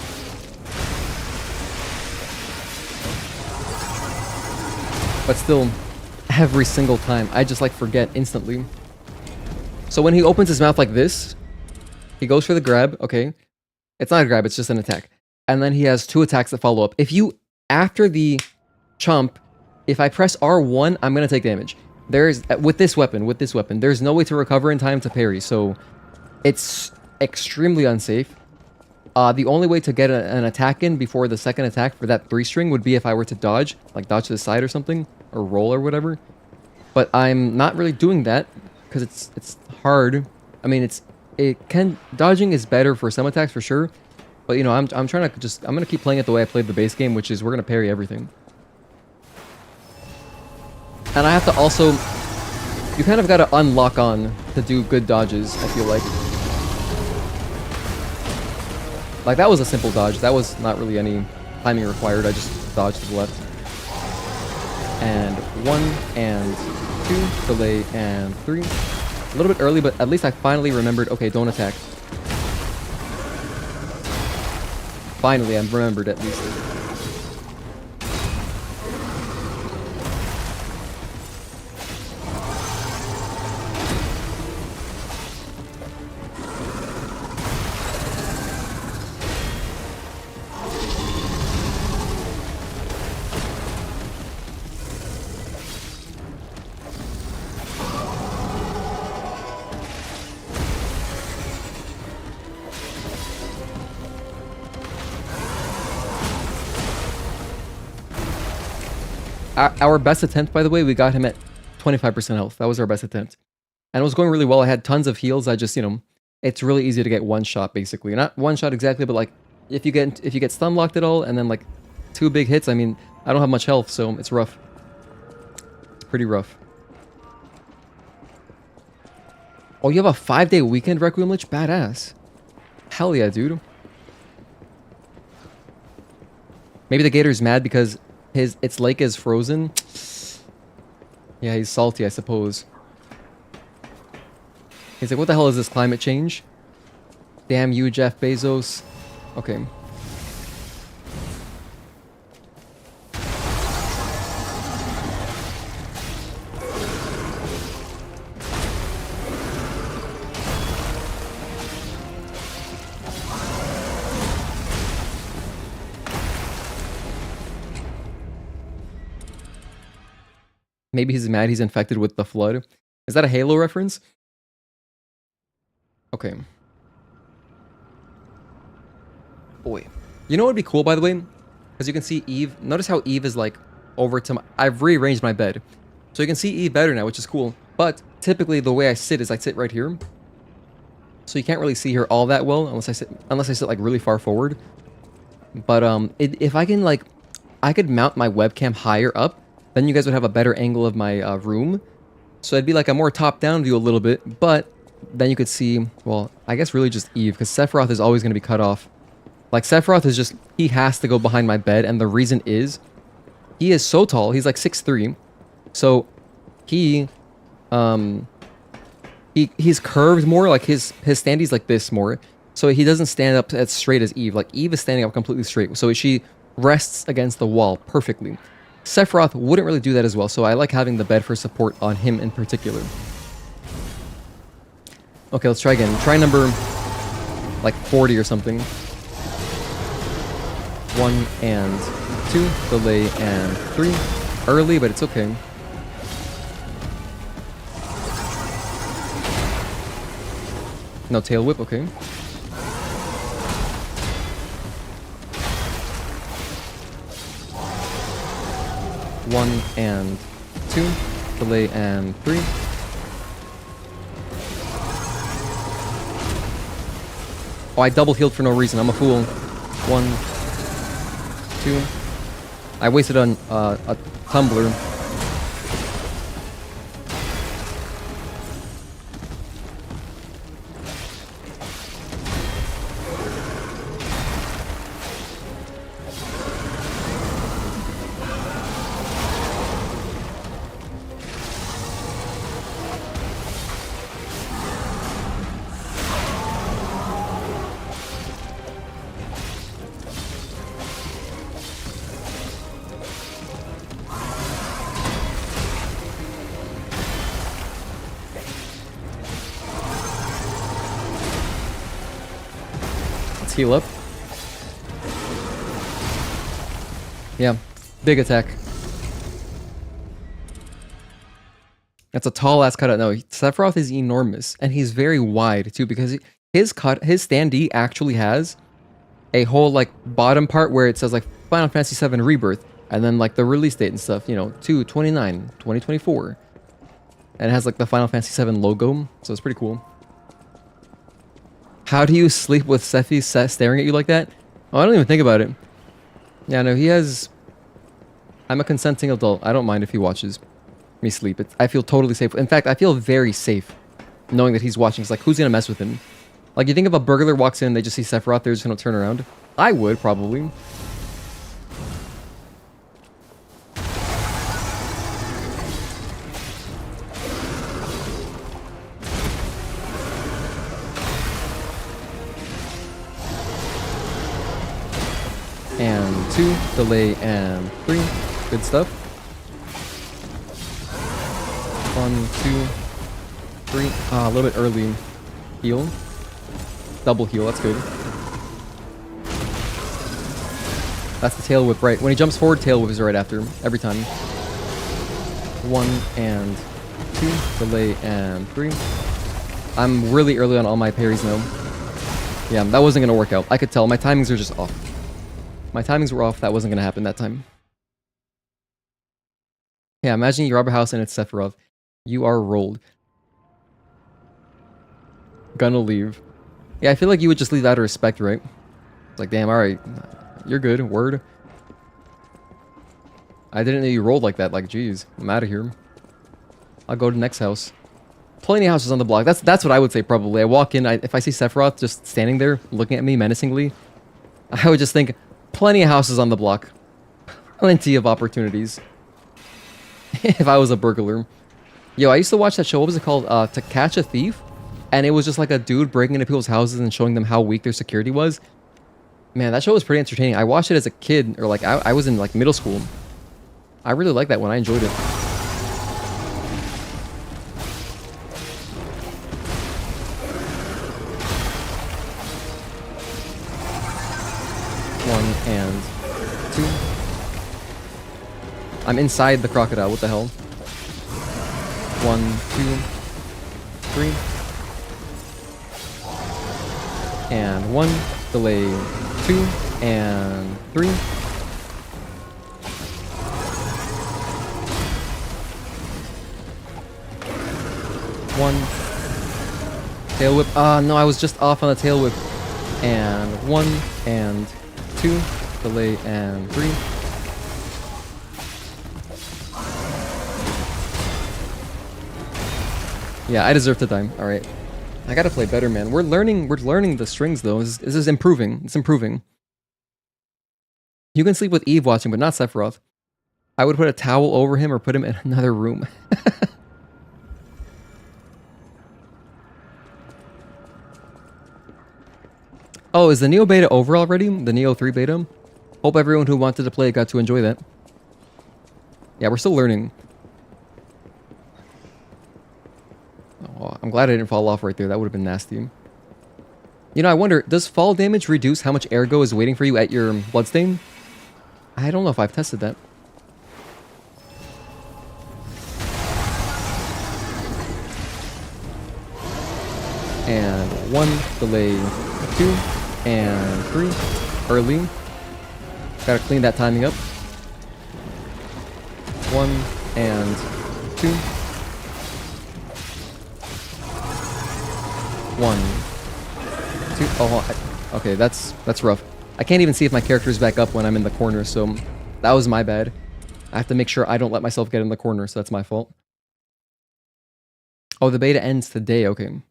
But still, every single time, I just like forget instantly. So when he opens his mouth like this, he goes for the grab. Okay. It's not a grab, it's just an attack. And then he has 2 attacks that follow up. After the chomp, if I press R1, I'm gonna take damage. With this weapon, there's no way to recover in time to parry, so it's extremely unsafe. The only way to get an attack in before the second attack for that 3-string would be if I were to dodge, like dodge to the side or something, or roll or whatever. But I'm not really doing that because it's hard. I mean, dodging is better for some attacks for sure. But you know, I'm trying to I'm gonna keep playing it the way I played the base game, which is we're gonna parry everything. And I have to also, you kind of gotta unlock on to do good dodges, I feel like. Like that was a simple dodge. That was not really any timing required. I just dodged to the left. And 1 and 2, delay and 3. A little bit early, but at least I finally remembered, okay, don't attack. Finally, I've remembered at least. Our best attempt, by the way, we got him at 25% health. That was our best attempt. And it was going really well. I had tons of heals. I just, you know, it's really easy to get one shot, basically. Not one shot exactly, but like, if you get stun locked at all, and then like 2 big hits, I mean, I don't have much health, so it's rough. It's pretty rough. Oh, you have a 5-day weekend, Requiem Lich? Badass. Hell yeah, dude. Maybe the Gator's mad because its lake is frozen. Yeah, he's salty, I suppose. He's like, what the hell is this climate change? Damn you, Jeff Bezos. Okay. Maybe he's mad he's infected with the flood. Is that a Halo reference? Okay. Oh, wait. You know what would be cool, by the way? Because you can see Eve. Notice how Eve is like over to my... I've rearranged my bed. So you can see Eve better now, which is cool. But typically the way I sit is I sit right here. So you can't really see her all that well unless I sit like really far forward. But if I can like... I could mount my webcam higher up. Then you guys would have a better angle of my room. So it'd be like a more top-down view a little bit. But then you could see... Well, I guess really just Eve. Because Sephiroth is always going to be cut off. Like, Sephiroth is just... He has to go behind my bed. And the reason is... He is so tall. He's like 6'3". So, he's curved more. Like, his standee's like this more. So, he doesn't stand up as straight as Eve. Like, Eve is standing up completely straight. So, she rests against the wall perfectly. Sephiroth wouldn't really do that as well. So, I like having the bed for support on him in particular. Okay, let's try again. Try number... like 40 or something. 1 and 2, delay and 3. Early, but it's okay. No tail whip, okay. One and 2, delay and 3. Oh, I double healed for no reason. I'm a fool. 1, 2. I wasted on a tumbler. Heal up. Yeah, big attack. That's a tall ass cutout. No, Sephiroth is enormous, and he's very wide too because his standee actually has a whole like bottom part where it says like Final Fantasy VII Rebirth, and then like the release date and stuff. You know, 2/29/2024, and it has like the Final Fantasy VII logo, so it's pretty cool. How do you sleep with Sephi staring at you like that? Oh, I don't even think about it. Yeah, no, he has... I'm a consenting adult. I don't mind if he watches me sleep. I feel totally safe. In fact, I feel very safe knowing that he's watching. It's like, who's going to mess with him? Like, you think if a burglar walks in, they just see Sephiroth, they're just going to turn around? I would, probably. And 2, delay and 3. Good stuff. 1, 2, 3. Ah, a little bit early. Heal. Double heal, that's good. That's the tail whip, right? When he jumps forward, tail whip is right after. Every time. 1 and 2, delay and 3. I'm really early on all my parries now. Yeah, that wasn't going to work out. I could tell. My timings are just off. My timings were off. That wasn't going to happen that time. Yeah, imagine you rob a house and it's Sephiroth. You are rolled. Gonna leave. Yeah, I feel like you would just leave out of respect, right? It's like, damn, alright. You're good. Word. I didn't know you rolled like that. Like, geez. I'm out of here. I'll go to the next house. Plenty of houses on the block. That's what I would say probably. I walk in, if I see Sephiroth just standing there looking at me menacingly, I would just think, plenty of houses on the block. Plenty of opportunities. If I was a burglar. Yo, I used to watch that show. What was it called? To Catch a Thief? And it was just like a dude breaking into people's houses and showing them how weak their security was. Man, that show was pretty entertaining. I watched it as a kid, or like I was in like middle school. I really liked that one. I enjoyed it. One and two. I'm inside the crocodile. What the hell? 1, 2, 3. And 1. Delay 2 and 3. 1. Tail whip. Ah, no, I was just off on the tail whip. And 1 and 2. Delay and 3. Yeah, I deserve to die. All right, I gotta play better, man. We're learning the strings though. This is improving. It's improving. You can sleep with Eve watching, but not Sephiroth. I would put a towel over him or put him in another room. Oh, is the Neo Beta over already? The Neo 3 Beta? Hope everyone who wanted to play got to enjoy that. Yeah, we're still learning. Oh, I'm glad I didn't fall off right there. That would have been nasty. You know, I wonder, does fall damage reduce how much ergo is waiting for you at your bloodstain? I don't know if I've tested that. And 1, delay 2, and 3. Early. Gotta clean that timing up. 1 and 2. 1, 2. Oh, okay, that's rough. I can't even see if my character is back up when I'm in the corner, so that was my bad. I have to make sure I don't let myself get in the corner, so that's my fault. Oh, the beta ends today, okay.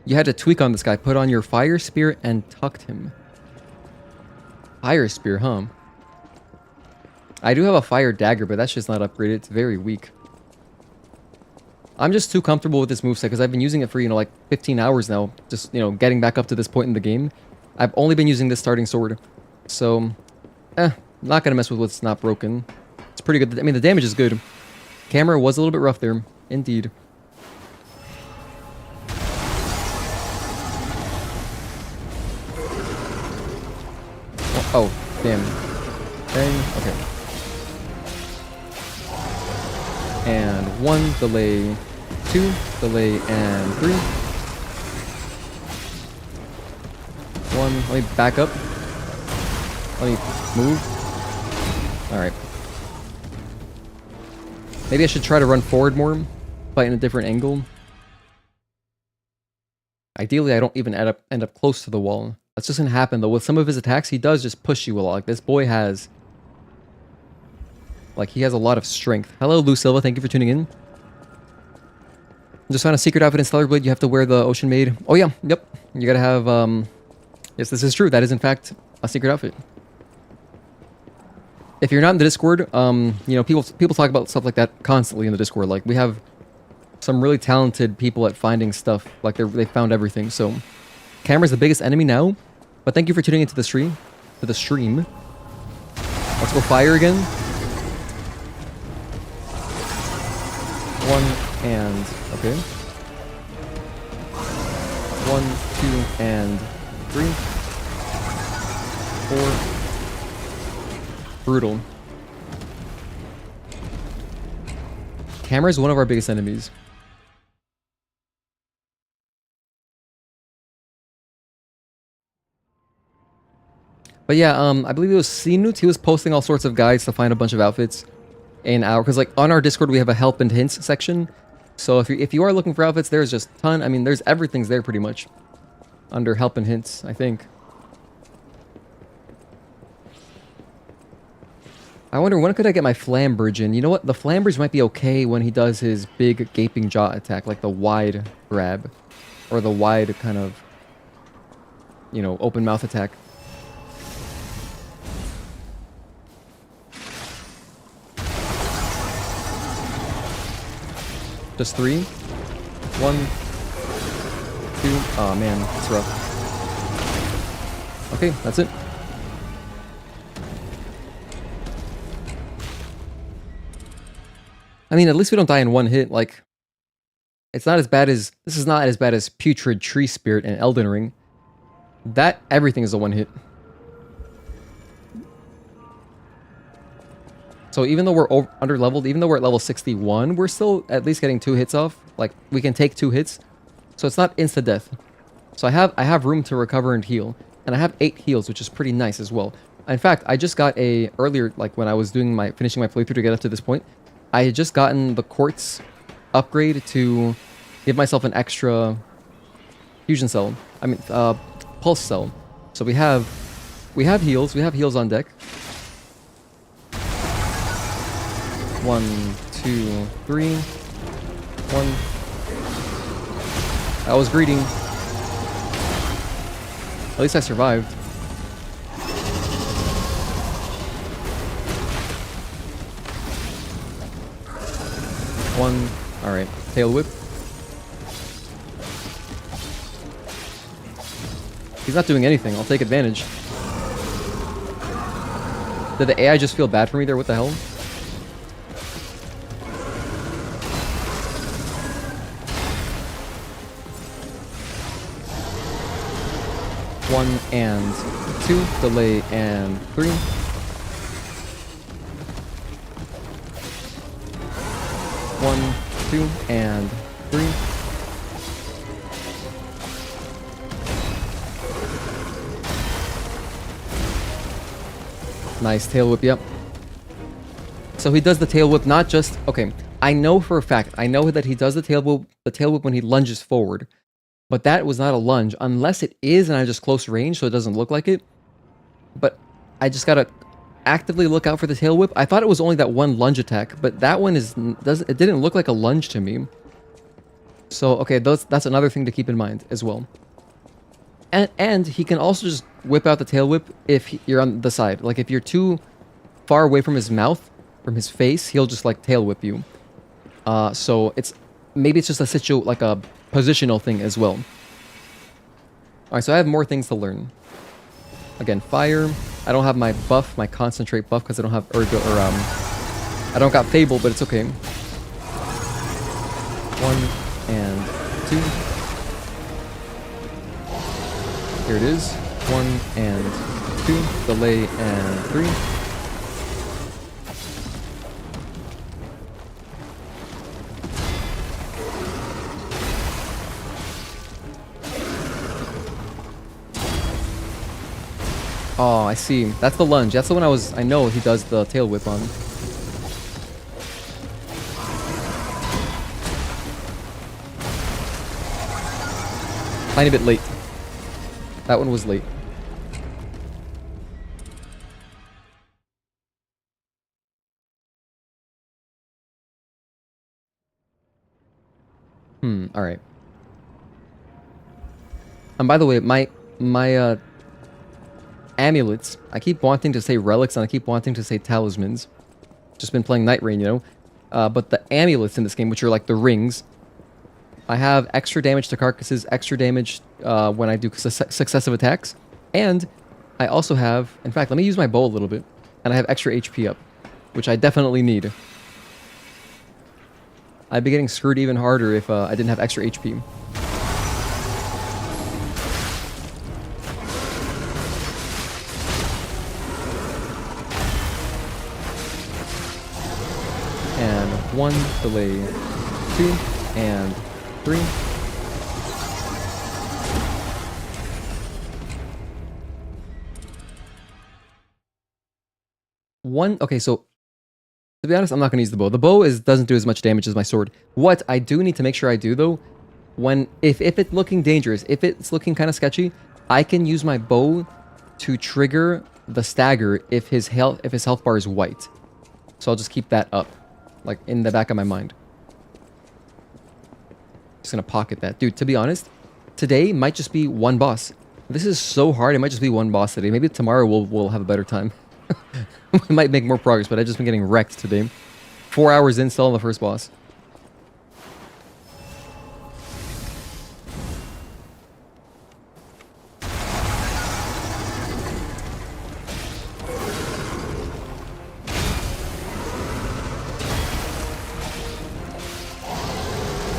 You had to tweak on this guy. Put on your fire spear and tucked him. Fire spear, huh? I do have a fire dagger, but that's just not upgraded. It's very weak. I'm just too comfortable with this moveset because I've been using it for, you know, like 15 hours now. Just, you know, getting back up to this point in the game. I've only been using this starting sword. So, not gonna mess with what's not broken. It's pretty good. I mean, the damage is good. Camera was a little bit rough there. Indeed. Oh, damn. Bang. Okay. And 1, delay 2, delay and 3. 1, let me back up. Let me move. Alright. Maybe I should try to run forward more, fight in a different angle. Ideally, I don't even end up close to the wall. That's just gonna happen though. With some of his attacks, he does just push you a lot. Like this boy has... Like, he has a lot of strength. Hello, Lou Silva. Thank you for tuning in. Just found a secret outfit in Stellar Blade. You have to wear the Ocean Maid. Oh, yeah. Yep. You gotta have, Yes, this is true. That is, in fact, a secret outfit. If you're not in the Discord, you know, people talk about stuff like that constantly in the Discord. Like, we have some really talented people at finding stuff. Like, they found everything. So, camera's the biggest enemy now. But thank you for tuning into the stream. Let's go fire again. 1 and... Okay. 1, 2, and 3. 4. Brutal. Camera is one of our biggest enemies. But yeah, I believe it was Sinut. He was posting all sorts of guides to find a bunch of outfits in our, because like on our Discord we have a help and hints section. So if you are looking for outfits, there's just a ton. I mean, there's everything's there pretty much under help and hints, I think. I wonder, when could I get my Flamberge in? You know what? The Flamberge might be okay when he does his big gaping jaw attack, like the wide grab. Or the wide kind of, you know, open mouth attack. Just 3. 1, 2. Oh man, it's rough. Okay, that's it. I mean, at least we don't die in one hit. Like, it's not as bad as... This is not as bad as Putrid Tree Spirit and Elden Ring. That, everything is a one hit. So even though we're under-leveled, even though we're at level 61, we're still at least getting 2 hits off. Like, we can take 2 hits. So it's not insta-death. So I have room to recover and heal. And I have 8 heals, which is pretty nice as well. In fact, I just got earlier, like when I was doing finishing my playthrough to get up to this point, I had just gotten the Quartz upgrade to give myself an extra fusion cell. I mean, pulse cell. So we have heals. We have heals on deck. 1, 2, 3. 1. I was greedy. At least I survived. 1. Alright. Tail whip. He's not doing anything. I'll take advantage. Did the AI just feel bad for me there? What the hell? One and 2. Delay and 3. 1, 2, and 3. Nice tail whip, yep. So he does the tail whip not just... Okay, I know for a fact, I know that he does the tail whip when he lunges forward. But that was not a lunge, unless it is and I just close range so it doesn't look like it. But I just gotta actively look out for the tail whip. I thought it was only that one lunge attack, but that one it didn't look like a lunge to me. So, okay, that's another thing to keep in mind as well. And he can also just whip out the tail whip if you're on the side. Like, if you're too far away from his mouth, from his face, he'll just, like, tail whip you. So maybe it's just a positional thing as well. Alright, so I have more things to learn. Again, fire. I don't have my buff, my concentrate buff, because I don't have I don't got Fable, but it's okay. 1 and 2. Here it is. 1 and 2. Delay and 3. Oh, I see. That's the lunge. That's the one I know he does the tail whip on. Tiny bit late. That one was late. Alright. And by the way, my amulets. I keep wanting to say relics and I keep wanting to say talismans. Just been playing Night Rain, you know? But the amulets in this game, which are like the rings, I have extra damage to carcasses, extra damage when I do successive attacks, and I also have... In fact, let me use my bow a little bit, and I have extra HP up, which I definitely need. I'd be getting screwed even harder if I didn't have extra HP. And 1, delay 2, and 3. one... Okay, so to be honest, I'm not going to use the bow. The bow doesn't do as much damage as my sword. What I do need to make sure I do, though, if it's looking dangerous, if it's looking kind of sketchy, I can use my bow to trigger the stagger if his health bar is white. So I'll just keep that up, like in the back of my mind. Just gonna pocket that. Dude, to be honest, today might just be one boss. This is so hard, it might just be one boss today. Maybe tomorrow we'll have a better time. We might make more progress, but I've just been getting wrecked today. 4 hours in, still on the first boss.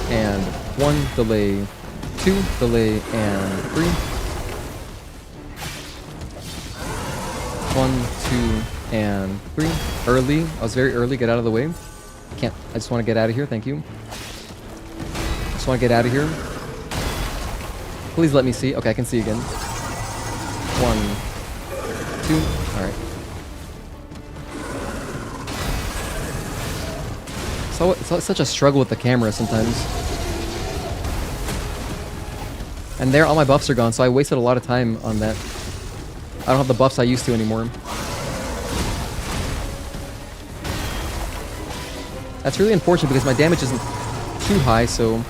And 1, delay, 2, delay, and 3. 1, 2, and 3. Early. I was very early. Get out of the way. I just want to get out of here. Thank you. Just want to get out of here. Please let me see. Okay, I can see again. 1, 2. Alright. So it's such a struggle with the camera sometimes. And there, all my buffs are gone, so I wasted a lot of time on that. I don't have the buffs I used to anymore. That's really unfortunate because my damage isn't too high, so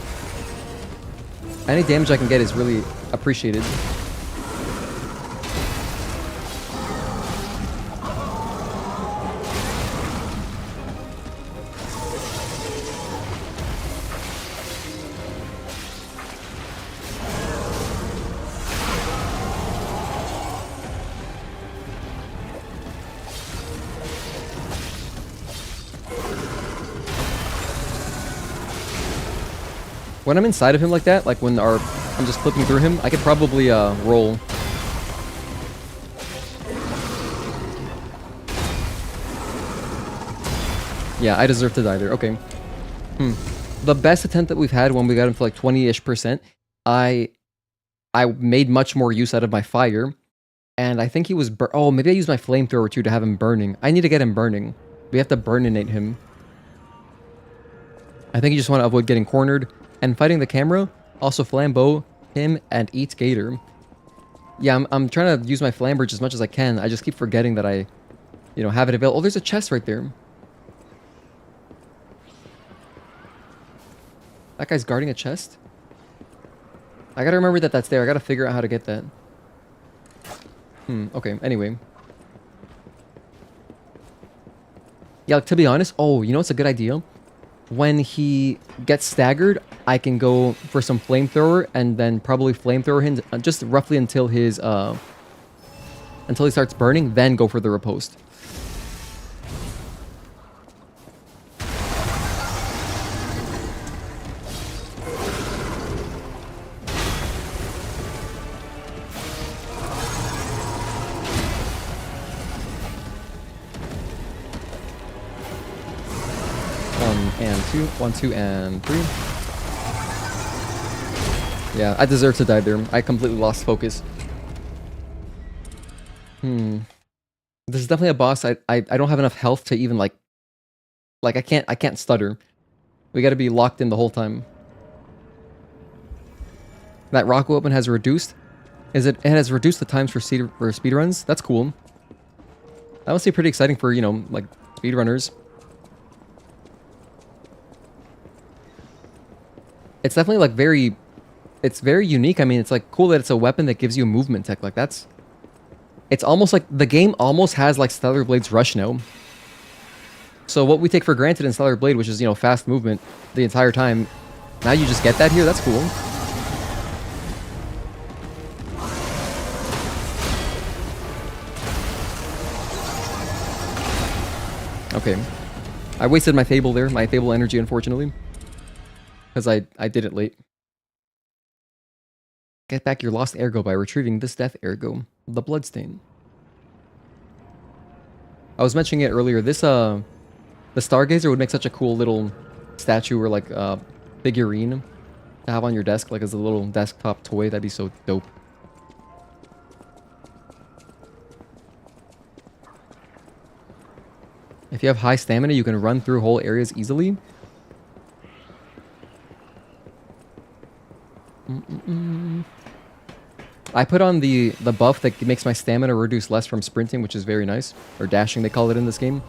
any damage I can get is really appreciated. When I'm inside of him like that, like when I'm just flipping through him, I could probably roll. Yeah, I deserve to die there. Okay. The best attempt that we've had when we got him to like 20-ish%, I made much more use out of my fire, and I think he was oh, maybe I used my flamethrower too to have him burning. I need to get him burning. We have to burninate him. I think you just want to avoid getting cornered. And fighting the camera, also flambeau him and eat Gator. Yeah, I'm trying to use my flamberge as much as I can. I just keep forgetting that I, have it available. Oh, there's a chest right there. That guy's guarding a chest? I gotta remember that that's there. I gotta figure out how to get that. Okay, anyway. Yeah, to be honest, oh, you know what's a good idea? When he gets staggered, I can go for some flamethrower and then probably flamethrower him just roughly until he starts burning, then go for the riposte. And 2, 1, 2, and 3. Yeah, I deserve to die there. I completely lost focus. This is definitely a boss. I don't have enough health to even like I can't stutter. We got to be locked in the whole time. That rock weapon has reduced. It has reduced the times for speedruns. That's cool. That must be pretty exciting for like speedrunners. It's definitely like it's very unique. I mean, it's like cool that it's a weapon that gives you movement tech. Like it's almost like the game almost has like Stellar Blade's Rush now. So what we take for granted in Stellar Blade, which is, fast movement the entire time, now you just get that here. That's cool. Okay. I wasted my Fable there, my Fable energy, unfortunately. Because I did it late. Get back your lost ergo by retrieving this death ergo, the bloodstain. I was mentioning it earlier. This the Stargazer would make such a cool little statue or like figurine to have on your desk, like as a little desktop toy. That'd be so dope. you have high stamina, you can run through whole areas easily. I put on the buff that makes my stamina reduce less from sprinting, which is very nice. Or dashing, they call it in this game.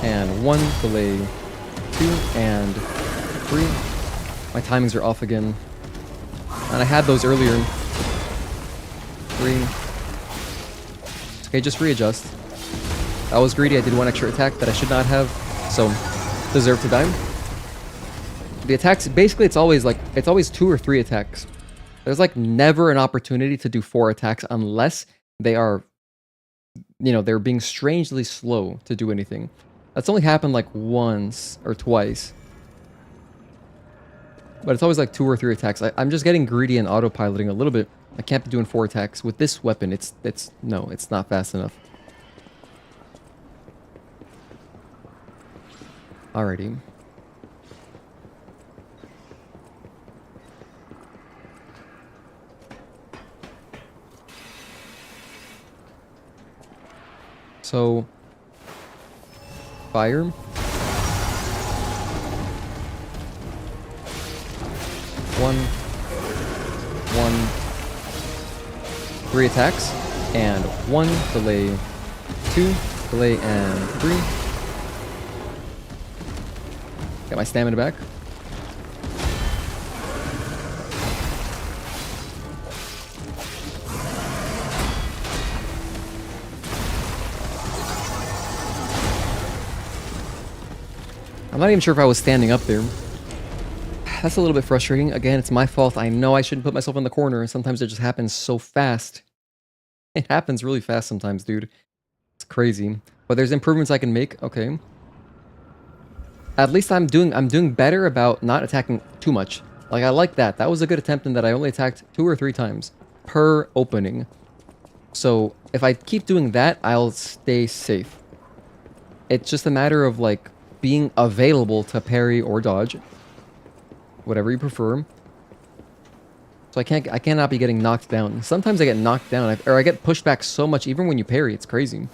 And 1, delay 2, and 3. My timings are off again. And I had those earlier. 3. Okay, just readjust. I was greedy, I did 1 extra attack that I should not have, so deserve to die. The attacks, basically it's always 2 or 3 attacks. There's like never an opportunity to do 4 attacks unless they are, they're being strangely slow to do anything. That's only happened like once or twice. But it's always like 2 or 3 attacks. I'm just getting greedy and autopiloting a little bit. I can't be doing 4 attacks. With this weapon, it's not fast enough. Alrighty. So, fire. 1, 3 attacks, and 1, delay 2, delay, and 3. Got my stamina back. I'm not even sure if I was standing up there. That's a little bit frustrating. Again, it's my fault. I know I shouldn't put myself in the corner. Sometimes it just happens so fast. It happens really fast sometimes, dude. It's crazy. But there's improvements I can make. Okay. At least I'm doing better about not attacking too much. Like, I like that. That was a good attempt in that I only attacked 2 or 3 times per opening. So if I keep doing that, I'll stay safe. It's just a matter of like being available to parry or dodge. Whatever you prefer. So I cannot be getting knocked down. Sometimes I get knocked down, or I get pushed back so much even when you parry. It's crazy.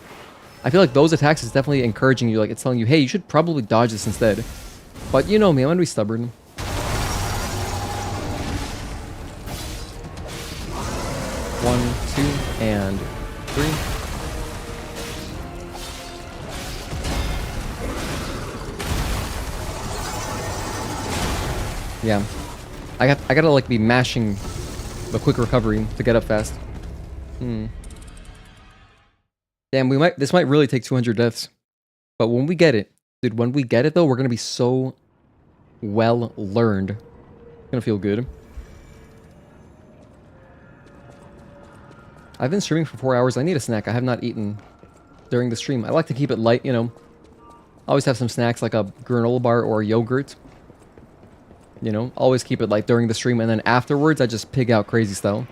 I feel like those attacks is definitely encouraging you. Like, it's telling you, hey, you should probably dodge this instead. But you know me, I'm gonna be stubborn. 1, 2, and 3. Yeah, I gotta like be mashing the quick recovery to get up fast. Damn, this might really take 200 deaths, but when we get it, dude, when we get it though, we're gonna be so well learned. It's gonna feel good. I've been streaming for 4 hours. I need a snack. I have not eaten during the stream. I like to keep it light, Always have some snacks like a granola bar or a yogurt. Always keep it light during the stream, and then afterwards, I just pig out crazy style.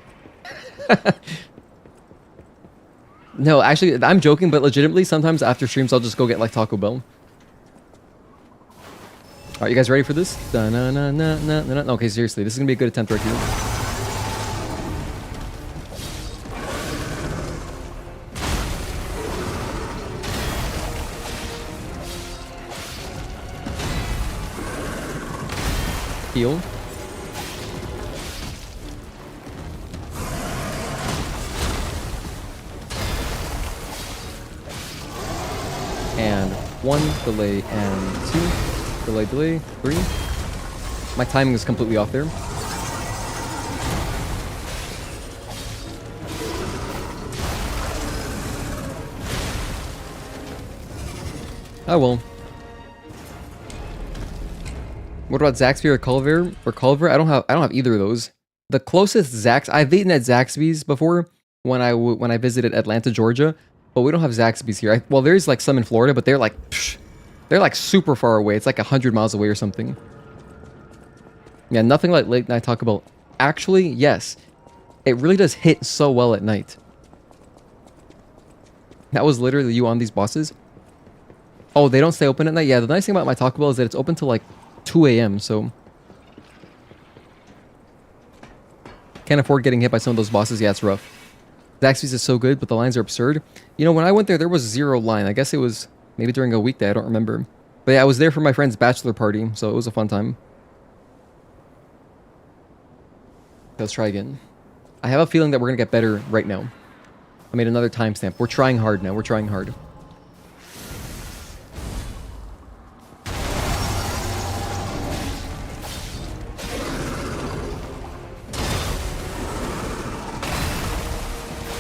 No, actually, I'm joking, but legitimately, sometimes after streams, I'll just go get like Taco Bell. Alright, you guys ready for this? Okay, seriously, this is gonna be a good attempt right here. Heal. And 1, delay, and 2, delay, 3. My timing is completely off there. Oh well. What about Zaxby or Culver? I don't have either of those. The closest I've eaten at Zaxby's before when I visited Atlanta, Georgia, but we don't have Zaxby's here. Well, there's like some in Florida, but they're like super far away. It's like 100 miles away or something. Yeah, nothing like late night Taco Bell. Actually, yes, it really does hit so well at night. That was literally you on these bosses. Oh, they don't stay open at night? Yeah, the nice thing about my Taco Bell is that it's open till like 2 a.m., so... Can't afford getting hit by some of those bosses. Yeah, it's rough. Zaxby's is so good, but the lines are absurd. You know, when I went there was 0 line. I guess it was maybe during a weekday. I don't remember. But yeah, I was there for my friend's bachelor party, so it was a fun time. Let's try again. I have a feeling that we're going to get better right now. I made another timestamp. We're trying hard now. We're trying hard.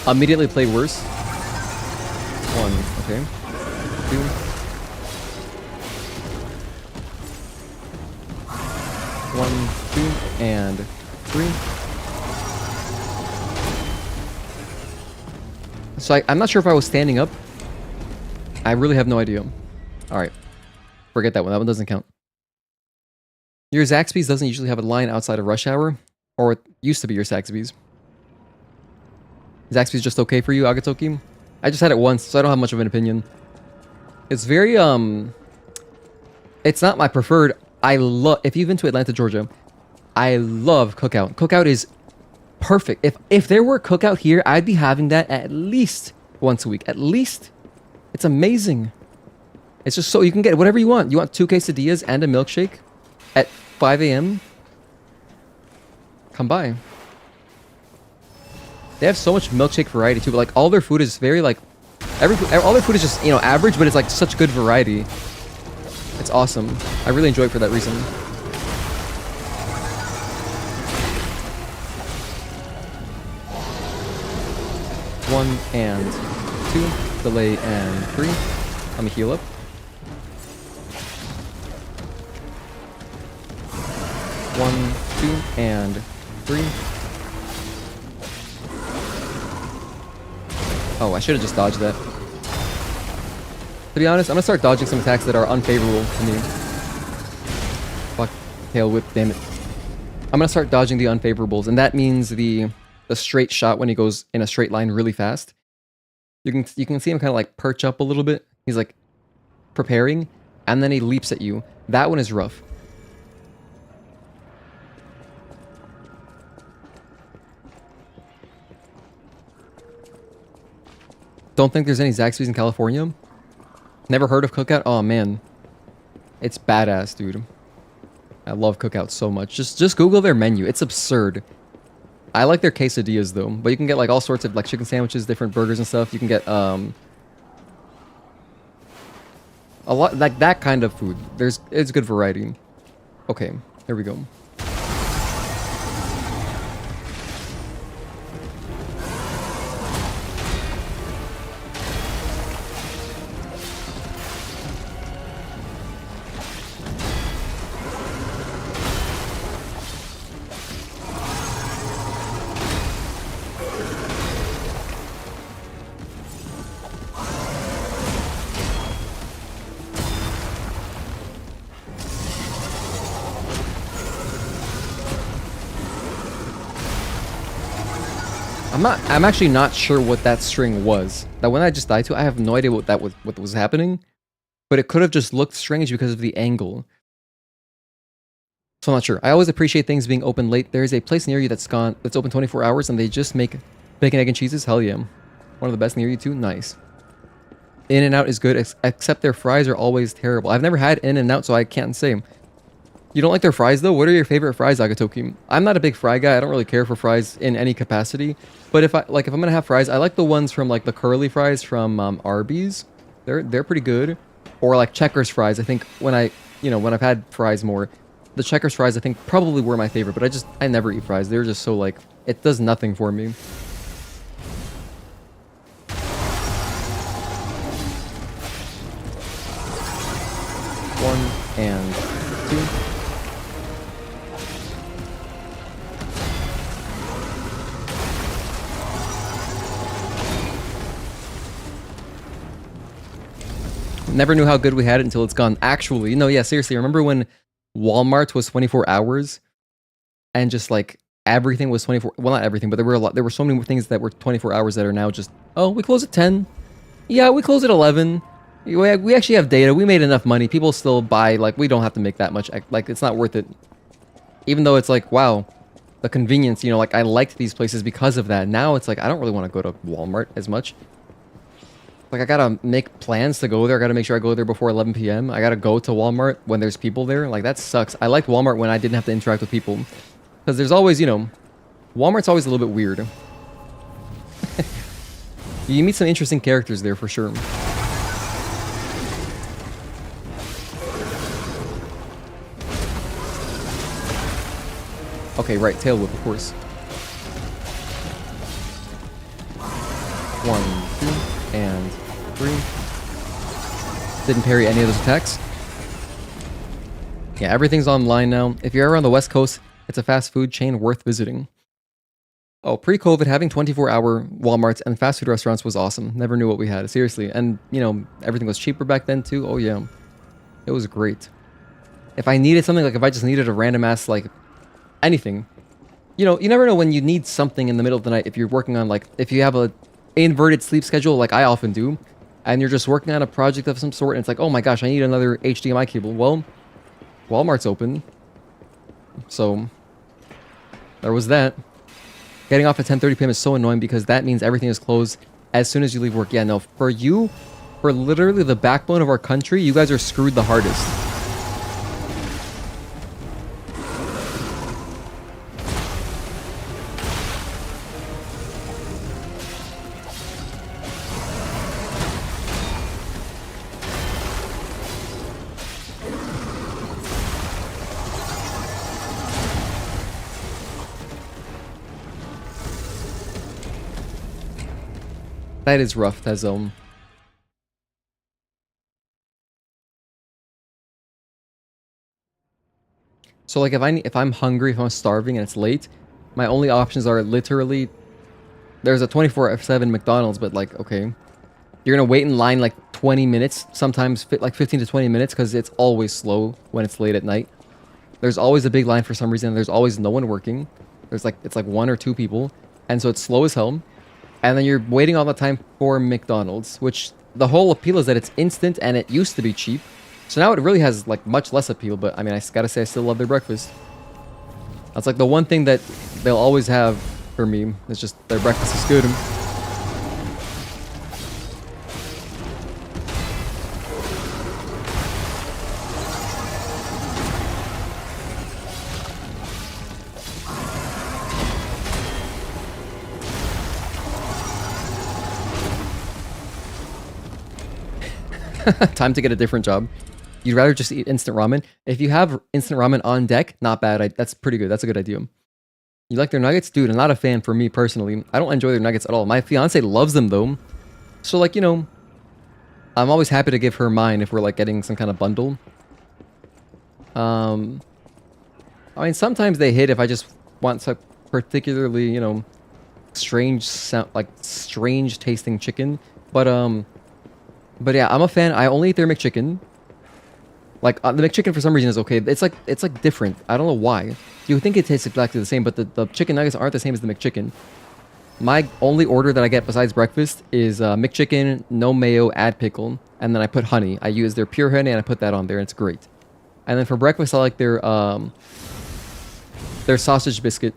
Immediately play worse. 1, okay. 2. 1, 2, and 3. So I'm not sure if I was standing up. I really have no idea. Alright. Forget that one. That one doesn't count. Your Zaxby's doesn't usually have a line outside of rush hour. Or it used to be your Zaxby's. Zaxby's just okay for you, Agatoki? I just had it once, so I don't have much of an opinion. It's very, it's not my preferred. I love, if you've been to Atlanta, Georgia, I love Cookout. Cookout is perfect. If there were Cookout here, I'd be having that at least once a week. At least. It's amazing. It's just so, you can get whatever you want. You want 2 quesadillas and a milkshake at 5 a.m.? Come by. They have so much milkshake variety too, but like all their food is very like, all their food is just, you know, average, but it's like such good variety. It's awesome. I really enjoy it for that reason. 1 and 2, delay and 3. Let me heal up. 1, 2, and 3. Oh, I should have just dodged that. To be honest, I'm gonna start dodging some attacks that are unfavorable to me. Fuck. Tail whip, damn it. I'm gonna start dodging the unfavorables, and that means the straight shot when he goes in a straight line really fast. You can see him kind of like perch up a little bit. He's like preparing, and then he leaps at you. That one is rough. Don't think there's any Zaxby's in California? Never heard of Cookout? Oh man. It's badass, dude. I love Cookout so much. Just Google their menu. It's absurd. I like their quesadillas though, but you can get like all sorts of like chicken sandwiches, different burgers and stuff. You can get a lot like that kind of food. It's good variety. Okay, here we go. I'm actually not sure what that string was. That one I just died to, I have no idea what was happening. But it could have just looked strange because of the angle. So I'm not sure. I always appreciate things being open late. There is a place near you that's open 24 hours and they just make bacon, egg, and cheeses. Hell yeah. One of the best near you too. Nice. In-N-Out is good, except their fries are always terrible. I've never had In-N-Out, so I can't say. You don't like their fries though? What are your favorite fries, Agatoki? I'm not a big fry guy. I don't really care for fries in any capacity. But if I'm gonna have fries, I like the ones from like the curly fries from Arby's. They're pretty good. Or like Checkers fries. I think when I've had fries more, the Checkers fries I think probably were my favorite. But I never eat fries. They're just so like it does nothing for me. One and two. Never knew how good we had it until it's gone. Actually, no, yeah, seriously. Remember when Walmart was 24 hours and just like everything was 24? Well, not everything, but there were so many things that were 24 hours that are now just, oh, we close at 10. Yeah, we close at 11. We actually have data. We made enough money. People still buy. Like, we don't have to make that much. Like, it's not worth it. Even though it's like, wow, the convenience, you know, like I liked these places because of that. Now it's like, I don't really want to go to Walmart as much. Like, I gotta make plans to go there. I gotta make sure I go there before 11 p.m. I gotta go to Walmart when there's people there. Like, that sucks. I liked Walmart when I didn't have to interact with people. Because there's always, you know, Walmart's always a little bit weird. You meet some interesting characters there for sure. Okay, right, tail whip, of course. 1, 2, and 3. Didn't parry any of those attacks. Yeah, everything's online now. If you're ever on the West Coast, it's a fast food chain worth visiting. Oh, pre-COVID, having 24-hour Walmarts and fast food restaurants was awesome. Never knew what we had, seriously. And, you know, everything was cheaper back then, too. Oh, yeah. It was great. If I needed something, like if I just needed a random ass, like, anything. You know, you never know when you need something in the middle of the night if you're working on, like, if you have a inverted sleep schedule, like I often do, and you're just working on a project of some sort, and it's like, oh my gosh, I need another HDMI cable. Well, Walmart's open. So, there was that. Getting off at 10:30 p.m. is so annoying because that means everything is closed as soon as you leave work. Yeah, no, for you, for literally the backbone of our country, you guys are screwed the hardest. That is rough, that zone. So like if I'm hungry, if I'm starving and it's late, my only options are literally there's a 24/7 McDonald's, but like okay, you're gonna wait in line like 20 minutes, sometimes like 15 to 20 minutes because it's always slow when it's late at night. There's always a big line for some reason. There's always no one working. There's like it's like 1 or 2 people, and so it's slow as hell. And then you're waiting all the time for McDonald's, which the whole appeal is that it's instant and it used to be cheap. So now it really has like much less appeal, but I mean, I gotta say I still love their breakfast. That's like the one thing that they'll always have for me. It's just their breakfast is good. Time to get a different job. You'd rather just eat instant ramen. If you have instant ramen on deck, not bad. That's pretty good. That's a good idea. You like their nuggets? Dude, I'm not a fan for me personally. I don't enjoy their nuggets at all. My fiance loves them though. So like, you know, I'm always happy to give her mine if we're like getting some kind of bundle. I mean, sometimes they hit if I just want some particularly, you know, strange sound, like strange tasting chicken. But yeah, I'm a fan. I only eat their McChicken. Like the McChicken for some reason is okay. It's like different. I don't know why. You would think it tastes exactly the same, but the chicken nuggets aren't the same as the McChicken. My only order that I get besides breakfast is McChicken, no mayo, add pickle, and then I put honey. I use their pure honey and I put that on there, and it's great. And then for breakfast, I like their sausage biscuit.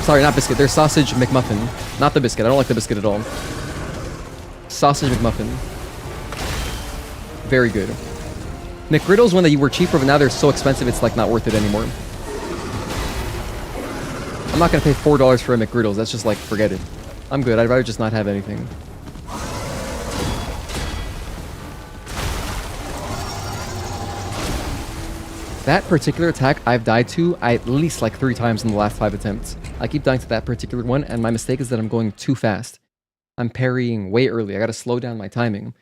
Sorry, not biscuit. Their sausage McMuffin, not the biscuit. I don't like the biscuit at all. Sausage McMuffin. Very good. McGriddles, when they were cheaper, but now they're so expensive, it's like not worth it anymore. I'm not gonna pay $4 for a McGriddles. That's just like, forget it. I'm good. I'd rather just not have anything. That particular attack I've died to at least like 3 times in the last 5 attempts. I keep dying to that particular one, and my mistake is that I'm going too fast. I'm parrying way early. I gotta slow down my timing.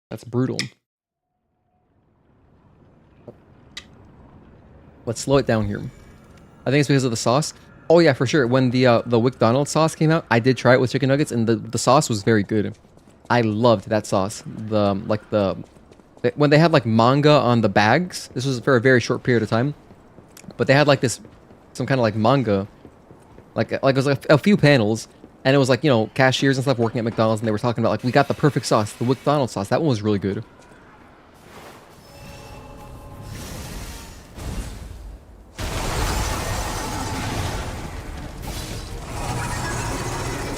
That's brutal. Let's slow it down here. I think it's because of the sauce. Oh yeah, for sure. When the McDonald's sauce came out, I did try it with chicken nuggets, and the sauce was very good. I loved that sauce. When they had like manga on the bags. This was for a very short period of time, but they had like some kind of like manga, like it was like a few panels, and it was like, you know, cashiers and stuff working at McDonald's, and they were talking about like, we got the perfect sauce, the McDonald's sauce. That one was really good.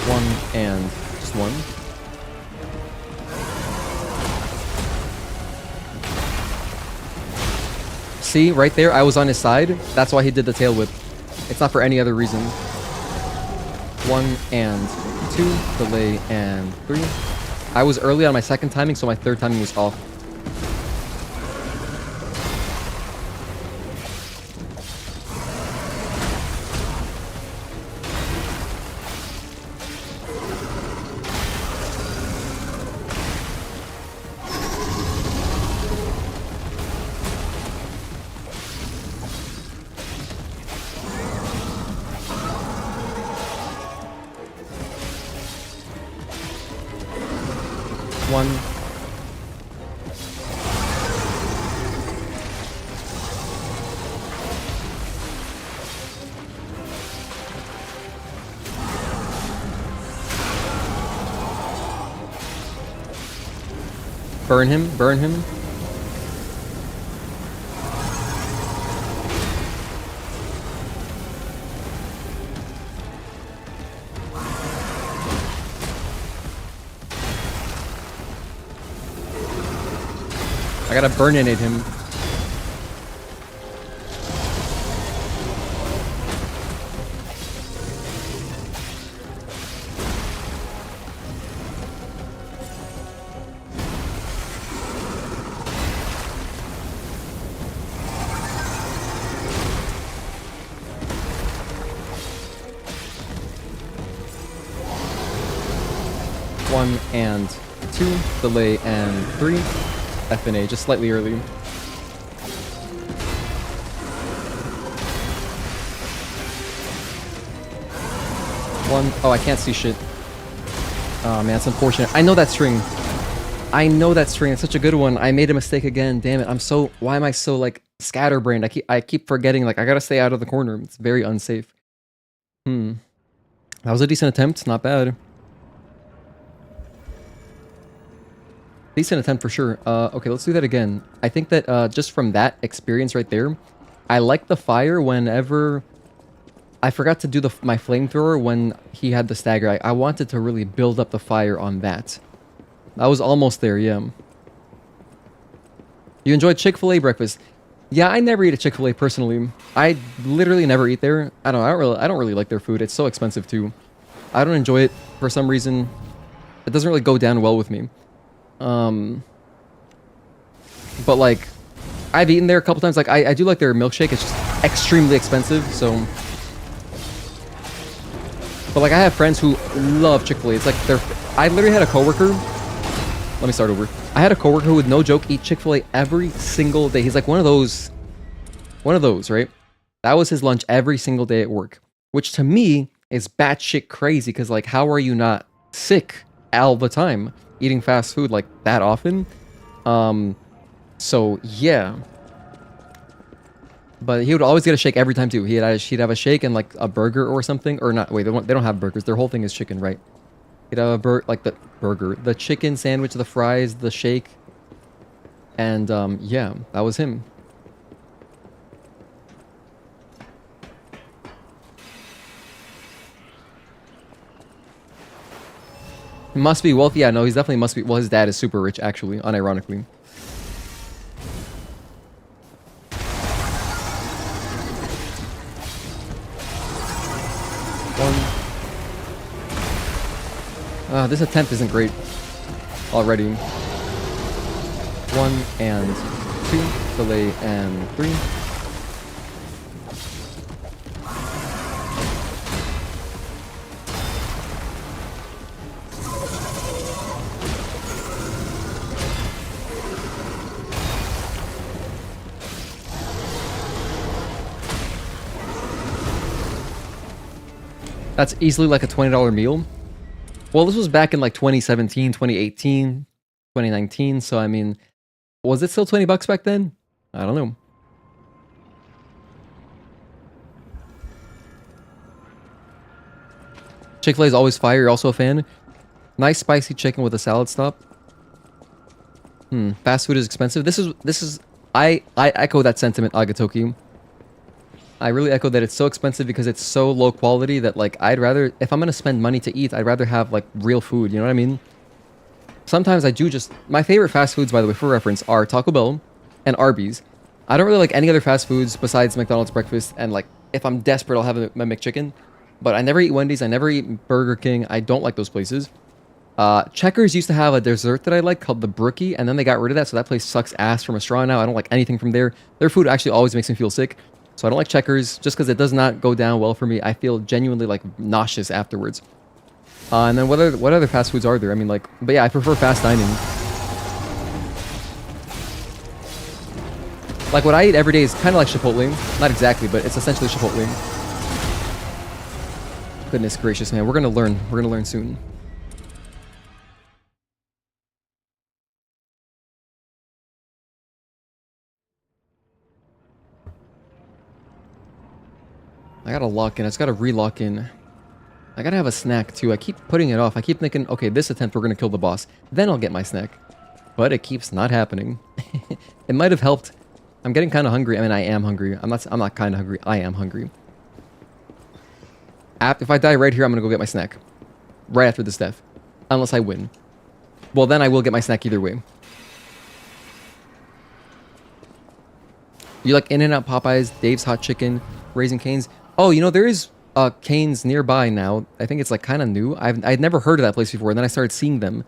One and just one. See, right there, I was on his side. That's why he did the tail whip. It's not for any other reason. One and two, delay and three. I was early on my second timing, so my third timing was off. One. Burn him, burn him. I gotta burninate him. One and two, delay and three. F and A, just slightly early. One. Oh, I can't see shit. Oh man, it's unfortunate. I know that string. I know that string. It's such a good one. I made a mistake again. Damn it. I'm so. Why am I so like scatterbrained? I keep forgetting. Like I gotta stay out of the corner. It's very unsafe. That was a decent attempt. Not bad. Decent attempt for sure. Okay, let's do that again. I think that just from that experience right there, I like the fire whenever... I forgot to do my flamethrower when he had the stagger. I wanted to really build up the fire on that. I was almost there, yeah. You enjoyed Chick-fil-A breakfast? Yeah, I never eat at Chick-fil-A personally. I literally never eat there. I don't really like their food. It's so expensive too. I don't enjoy it for some reason. It doesn't really go down well with me. But like, I've eaten there a couple times. Like, I do like their milkshake. It's just extremely expensive, so. But like, I have friends who love Chick-fil-A. It's like I literally had a coworker. Let me start over. I had a coworker who would, no joke, eat Chick-fil-A every single day. He's like one of those, right? That was his lunch every single day at work, which to me is batshit crazy. Because like, how are you not sick all the time? Eating fast food like that often. So yeah. But he would always get a shake every time too. He'd have a shake and like a burger or something, or not. Wait, they don't have burgers. Their whole thing is chicken, right? He'd have the burger, the chicken sandwich, the fries, the shake, and yeah, that was him. Must be wealthy. Yeah, no, he's definitely must be. Well, his dad is super rich, actually, unironically. One. This attempt isn't great already. One and two, delay and three. That's easily like a $20 meal. Well, this was back in like 2017, 2018, 2019. So, I mean, was it still 20 bucks back then? I don't know. Chick-fil-A is always fire. You're also a fan. Nice spicy chicken with a salad stop. Fast food is expensive. I echo that sentiment, Agatoki. I really echo that it's so expensive because it's so low quality that like I'd rather, if I'm gonna spend money to eat, I'd rather have like real food. You know what I mean? Sometimes I do just, my favorite fast foods, by the way, for reference, are Taco Bell and Arby's. I don't really like any other fast foods besides McDonald's breakfast, and like if I'm desperate, I'll have a McChicken. But I never eat Wendy's. I never eat Burger King. I don't like those places. Checkers used to have a dessert that I like called the Brookie, and then they got rid of that, so that place sucks ass from a straw now. I don't like anything from there. Their food actually always makes me feel sick, so I don't like Checkers just because it does not go down well for me. I feel genuinely like nauseous afterwards. And then what other fast foods are there? I mean, like, but yeah, I prefer fast dining. Like what I eat every day is kind of like Chipotle. Not exactly, but it's essentially Chipotle. Goodness gracious, man. We're gonna learn. We're gonna learn soon. I gotta lock in. I just gotta re-lock in. I gotta have a snack too. I keep putting it off. I keep thinking, okay, this attempt we're gonna kill the boss. Then I'll get my snack. But it keeps not happening. It might have helped. I'm getting kind of hungry. I mean, I am hungry. I'm not kind of hungry. I am hungry. If I die right here, I'm gonna go get my snack. Right after this death. Unless I win. Well, then I will get my snack either way. You like In-N-Out, Popeyes, Dave's Hot Chicken, Raising Cane's? Oh, you know, there is Cane's nearby now. I think it's like kind of new. I'd never heard of that place before, and then I started seeing them.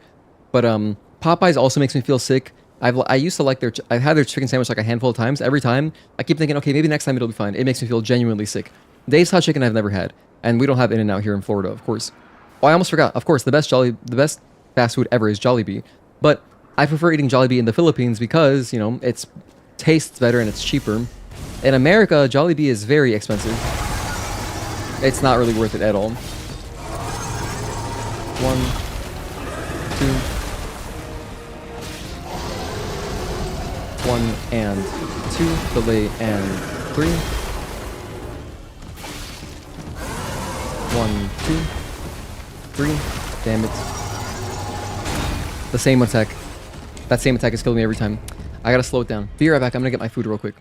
But Popeyes also makes me feel sick. I used to like I've had their chicken sandwich like a handful of times. Every time, I keep thinking, okay, maybe next time it'll be fine. It makes me feel genuinely sick. Dave's Hot Chicken I've never had, and we don't have In-N-Out here in Florida, of course. Oh, I almost forgot. Of course, the best fast food ever is Jollibee. But I prefer eating Jollibee in the Philippines because, you know, it tastes better and it's cheaper. In America, Jollibee is very expensive. It's not really worth it at all. 1, 2, 1 and 2, delay and 3. 1, 2, 3. Damn it. The same attack. That same attack is killing me every time. I gotta slow it down. Be right back. I'm gonna get my food real quick.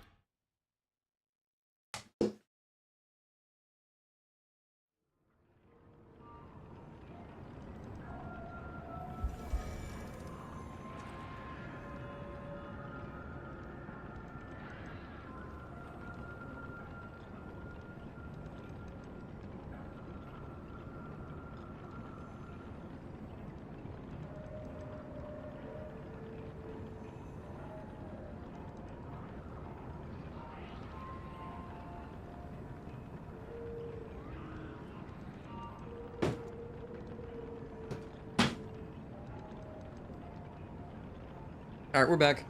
Alright, we're back.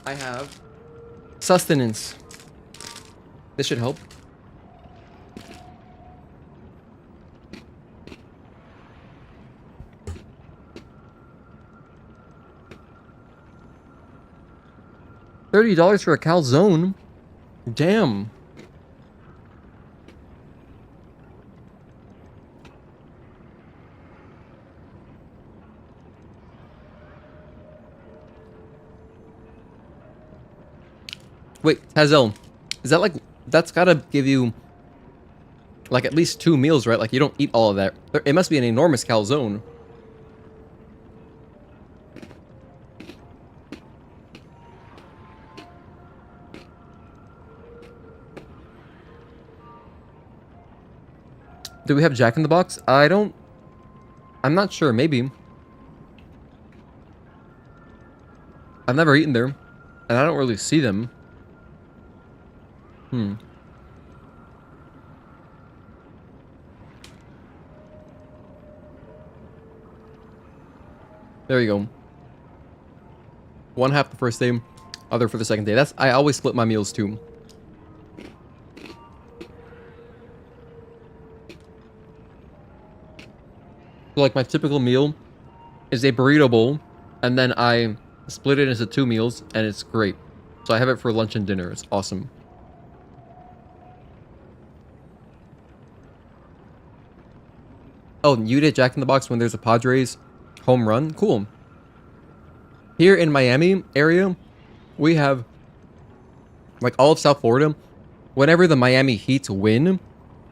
I have sustenance. This should help. $30 for a calzone? Damn. Wait, Hazel, is that like, that's gotta give you like at least 2 meals, right? Like you don't eat all of that. It must be an enormous calzone. Do we have Jack in the Box? I'm not sure, maybe. I've never eaten there, and I don't really see them. There you go. One half the first day, other for the second day. I always split my meals too. So like my typical meal is a burrito bowl, and then I split it into 2 meals, and it's great. So I have it for lunch and dinner. It's awesome. Oh, you did Jack in the Box when there's a Padres home run? Cool. Here in Miami area, we have, like all of South Florida, whenever the Miami Heat win,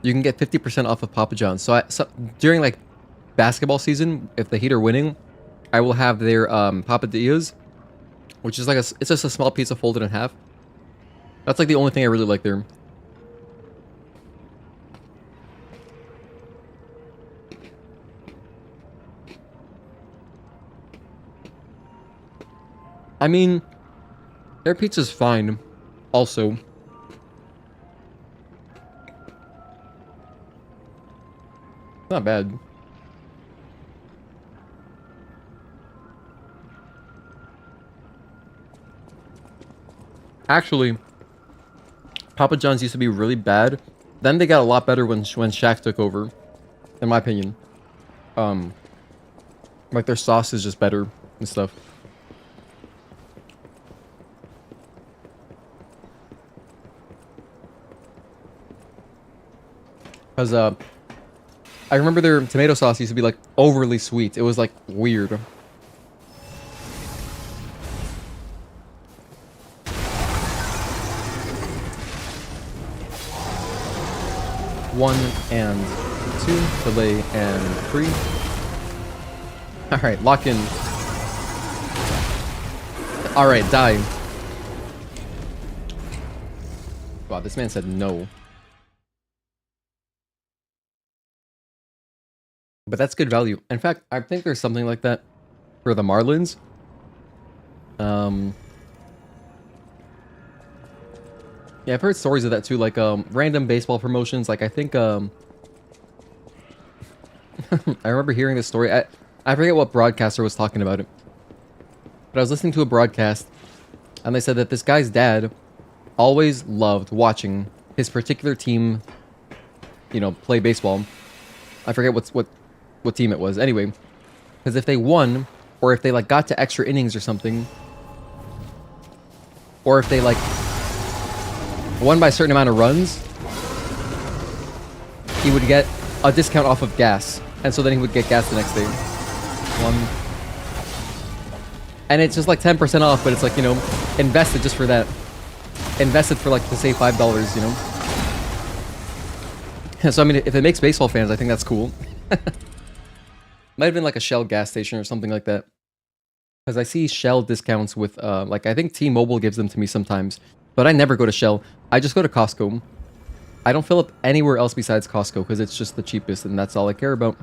you can get 50% off of Papa John's. So during like basketball season, if the Heat are winning, I will have their papadillas, which is like it's just a small pizza folded in half. That's like the only thing I really like there. I mean, their pizza's fine, also. Not bad. Actually, Papa John's used to be really bad. Then they got a lot better when Shaq took over, in my opinion. Like their sauce is just better and stuff. Because I remember their tomato sauce used to be like overly sweet. It was like weird. One and two, delay and 3. All right, lock in. All right, die. Wow, this man said no. But that's good value. In fact, I think there's something like that for the Marlins. Yeah, I've heard stories of that too, like random baseball promotions. Like I think I remember hearing this story. I forget what broadcaster was talking about it. But I was listening to a broadcast and they said that this guy's dad always loved watching his particular team, you know, play baseball. I forget what team it was. Anyway, because if they won, or if they like got to extra innings or something, or if they like won by a certain amount of runs, he would get a discount off of gas, and so then he would get gas the next day. And it's just like 10% off, but it's like, you know, invested just for that. Invested for like to save $5, you know. So I mean, if it makes baseball fans, I think that's cool. Might have been like a Shell gas station or something like that. Because I see Shell discounts with, like, I think T-Mobile gives them to me sometimes. But I never go to Shell. I just go to Costco. I don't fill up anywhere else besides Costco because it's just the cheapest and that's all I care about.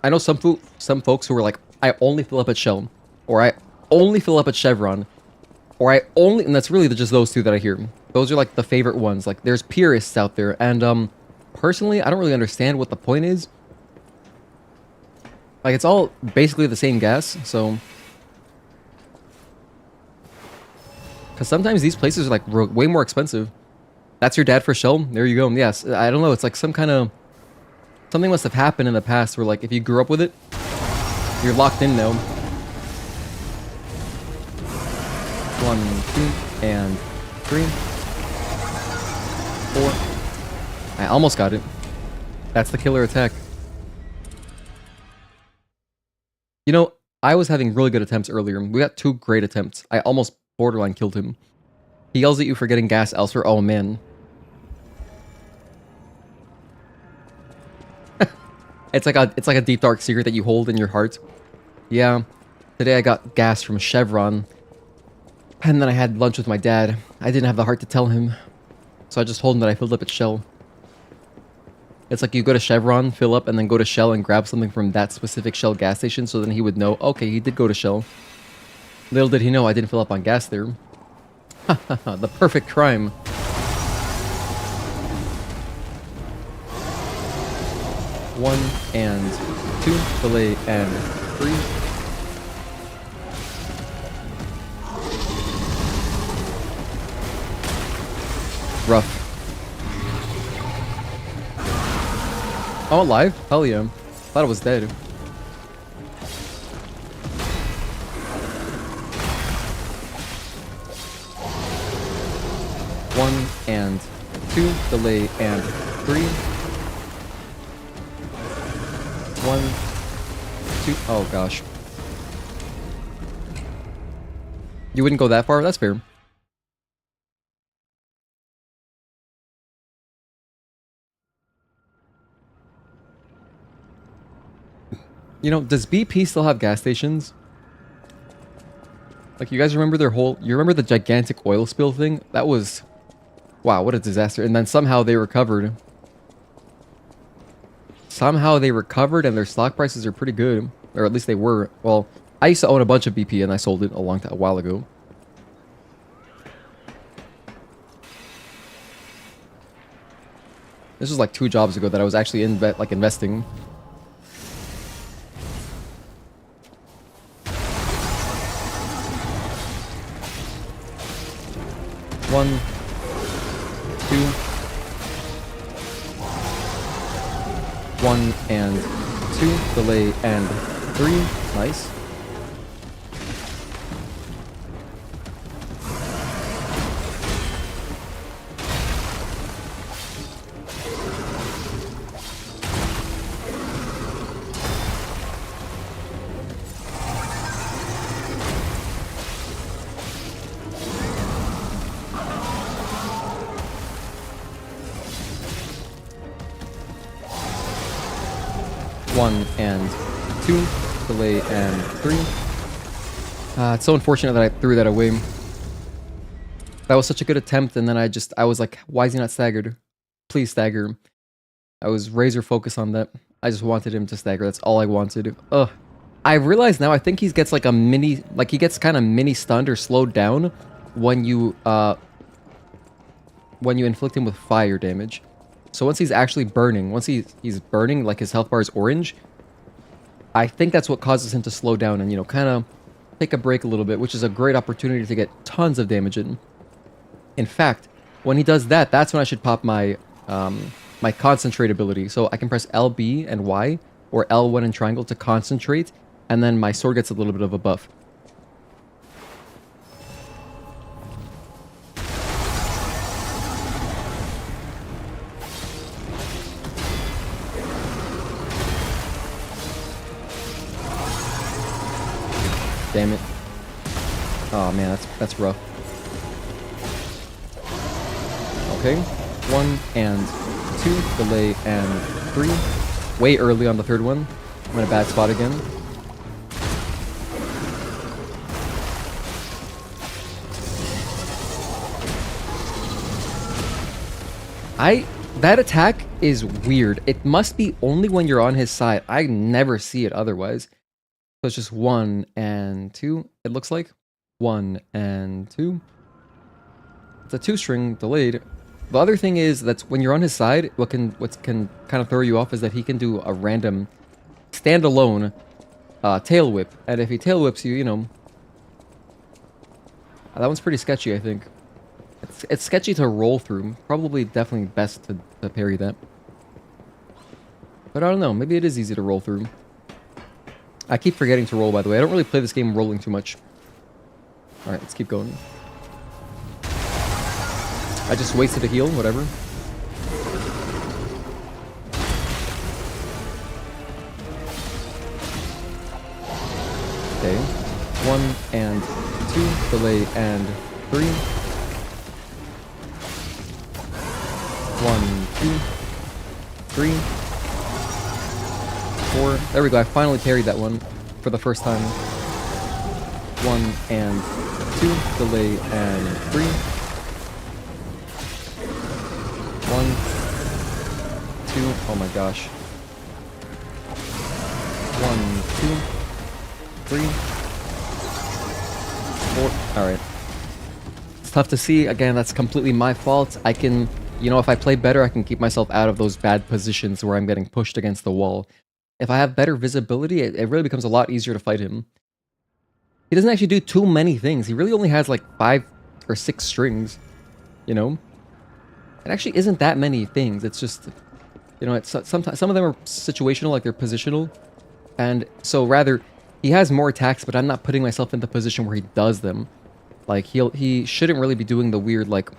I know some folks who are like, I only fill up at Shell. Or I only fill up at Chevron. Or I only... And that's really just those two that I hear. Those are like the favorite ones. Like, there's purists out there. And, personally, I don't really understand what the point is. Like, it's all basically the same gas, so... Because sometimes these places are, like, way more expensive. That's your dad for Shell? There you go. Yes, I don't know. It's like some kind of... Something must have happened in the past where, like, if you grew up with it, you're locked in now. 1, 2, and 3. 4. I almost got it. That's the killer attack. You know, I was having really good attempts earlier. We got 2 great attempts. I almost borderline killed him. He yells at you for getting gas elsewhere. Oh, man. It's like a deep dark secret that you hold in your heart. Yeah. Today I got gas from Chevron. And then I had lunch with my dad. I didn't have the heart to tell him. So I just told him that I filled up at Shell. It's like you go to Chevron, fill up, and then go to Shell and grab something from that specific Shell gas station, so then he would know, okay, he did go to Shell. Little did he know I didn't fill up on gas there. The perfect crime. One and 2, delay and 3. Rough. Oh, alive? Hell yeah. Thought it was dead. 1 and 2, delay and 3. 1, 2. Oh gosh. You wouldn't go that far? That's fair. You know, does BP still have gas stations? Like, you guys remember their whole... You remember the gigantic oil spill thing? That was... Wow, what a disaster. And then somehow they recovered. Somehow they recovered and their stock prices are pretty good. Or at least they were. Well, I used to own a bunch of BP and I sold it a while ago. This was like 2 jobs ago that I was actually investing. One, 2, 1 and 2, delay and 3, nice. One and 2, delay and 3. It's so unfortunate that I threw that away. That was such a good attempt, and then I was like, why is he not staggered? Please stagger. I was razor focused on that. I just wanted him to stagger. That's all I wanted. Ugh. I realize now, I think he gets like a mini, like he gets kind of mini stunned or slowed down when you inflict him with fire damage. So once he's actually burning, once he's burning, like his health bar is orange, I think that's what causes him to slow down and, you know, kind of take a break a little bit, which is a great opportunity to get tons of damage in. In fact, when he does that, that's when I should pop my my concentrate ability. So I can press LB and Y, or L1 and triangle to concentrate, and then my sword gets a little bit of a buff. Damn it. Oh man, that's rough. Okay. 1 and 2, delay and 3. Way early on the third one. I'm in a bad spot again. That attack is weird. It must be only when you're on his side. I never see it otherwise. So it's just 1 and 2, it looks like. 1 and 2. It's a 2-string delayed. The other thing is that when you're on his side, what can kind of throw you off is that he can do a random standalone tail whip. And if he tail whips you, you know, that one's pretty sketchy, I think. It's sketchy to roll through. Probably definitely best to parry that. But I don't know, maybe it is easy to roll through. I keep forgetting to roll, by the way. I don't really play this game rolling too much. Alright, let's keep going. I just wasted a heal, whatever. Okay. 1 and 2, delay and 3. 1, 2, 3. 4. There we go. I finally parried that one for the first time. 1 and 2, delay and 3. 1, 2. Oh my gosh. 1, 2, 3, 4. All right. It's tough to see. Again, that's completely my fault. I can, you know, if I play better, I can keep myself out of those bad positions where I'm getting pushed against the wall. If I have better visibility, it really becomes a lot easier to fight him. He doesn't actually do too many things. He really only has like 5 or 6 strings, you know? It actually isn't that many things. It's just, you know, it's sometimes some of them are situational, like they're positional. And so rather, he has more attacks, but I'm not putting myself in the position where he does them. Like he shouldn't really be doing the weird like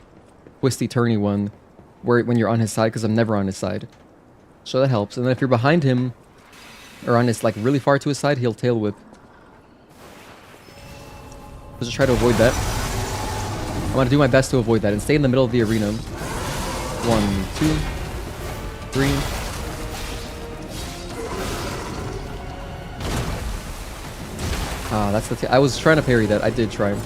twisty turny one where when you're on his side, because I'm never on his side. So that helps. And then if you're behind him, or on his, like, really far to his side, he'll tail whip. Let's just try to avoid that. I'm gonna do my best to avoid that and stay in the middle of the arena. 1, 2, 3. Ah, that's the I was trying to parry that. I did try.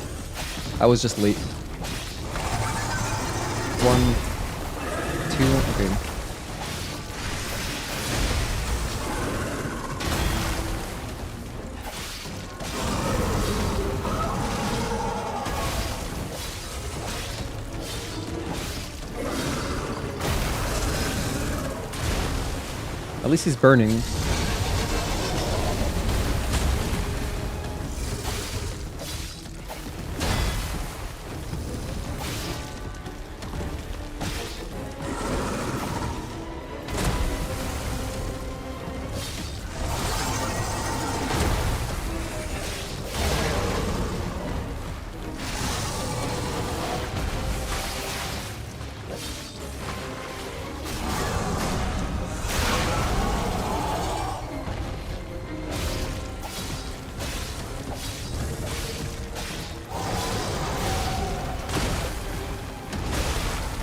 I was just late. 1, 2, okay. At least he's burning.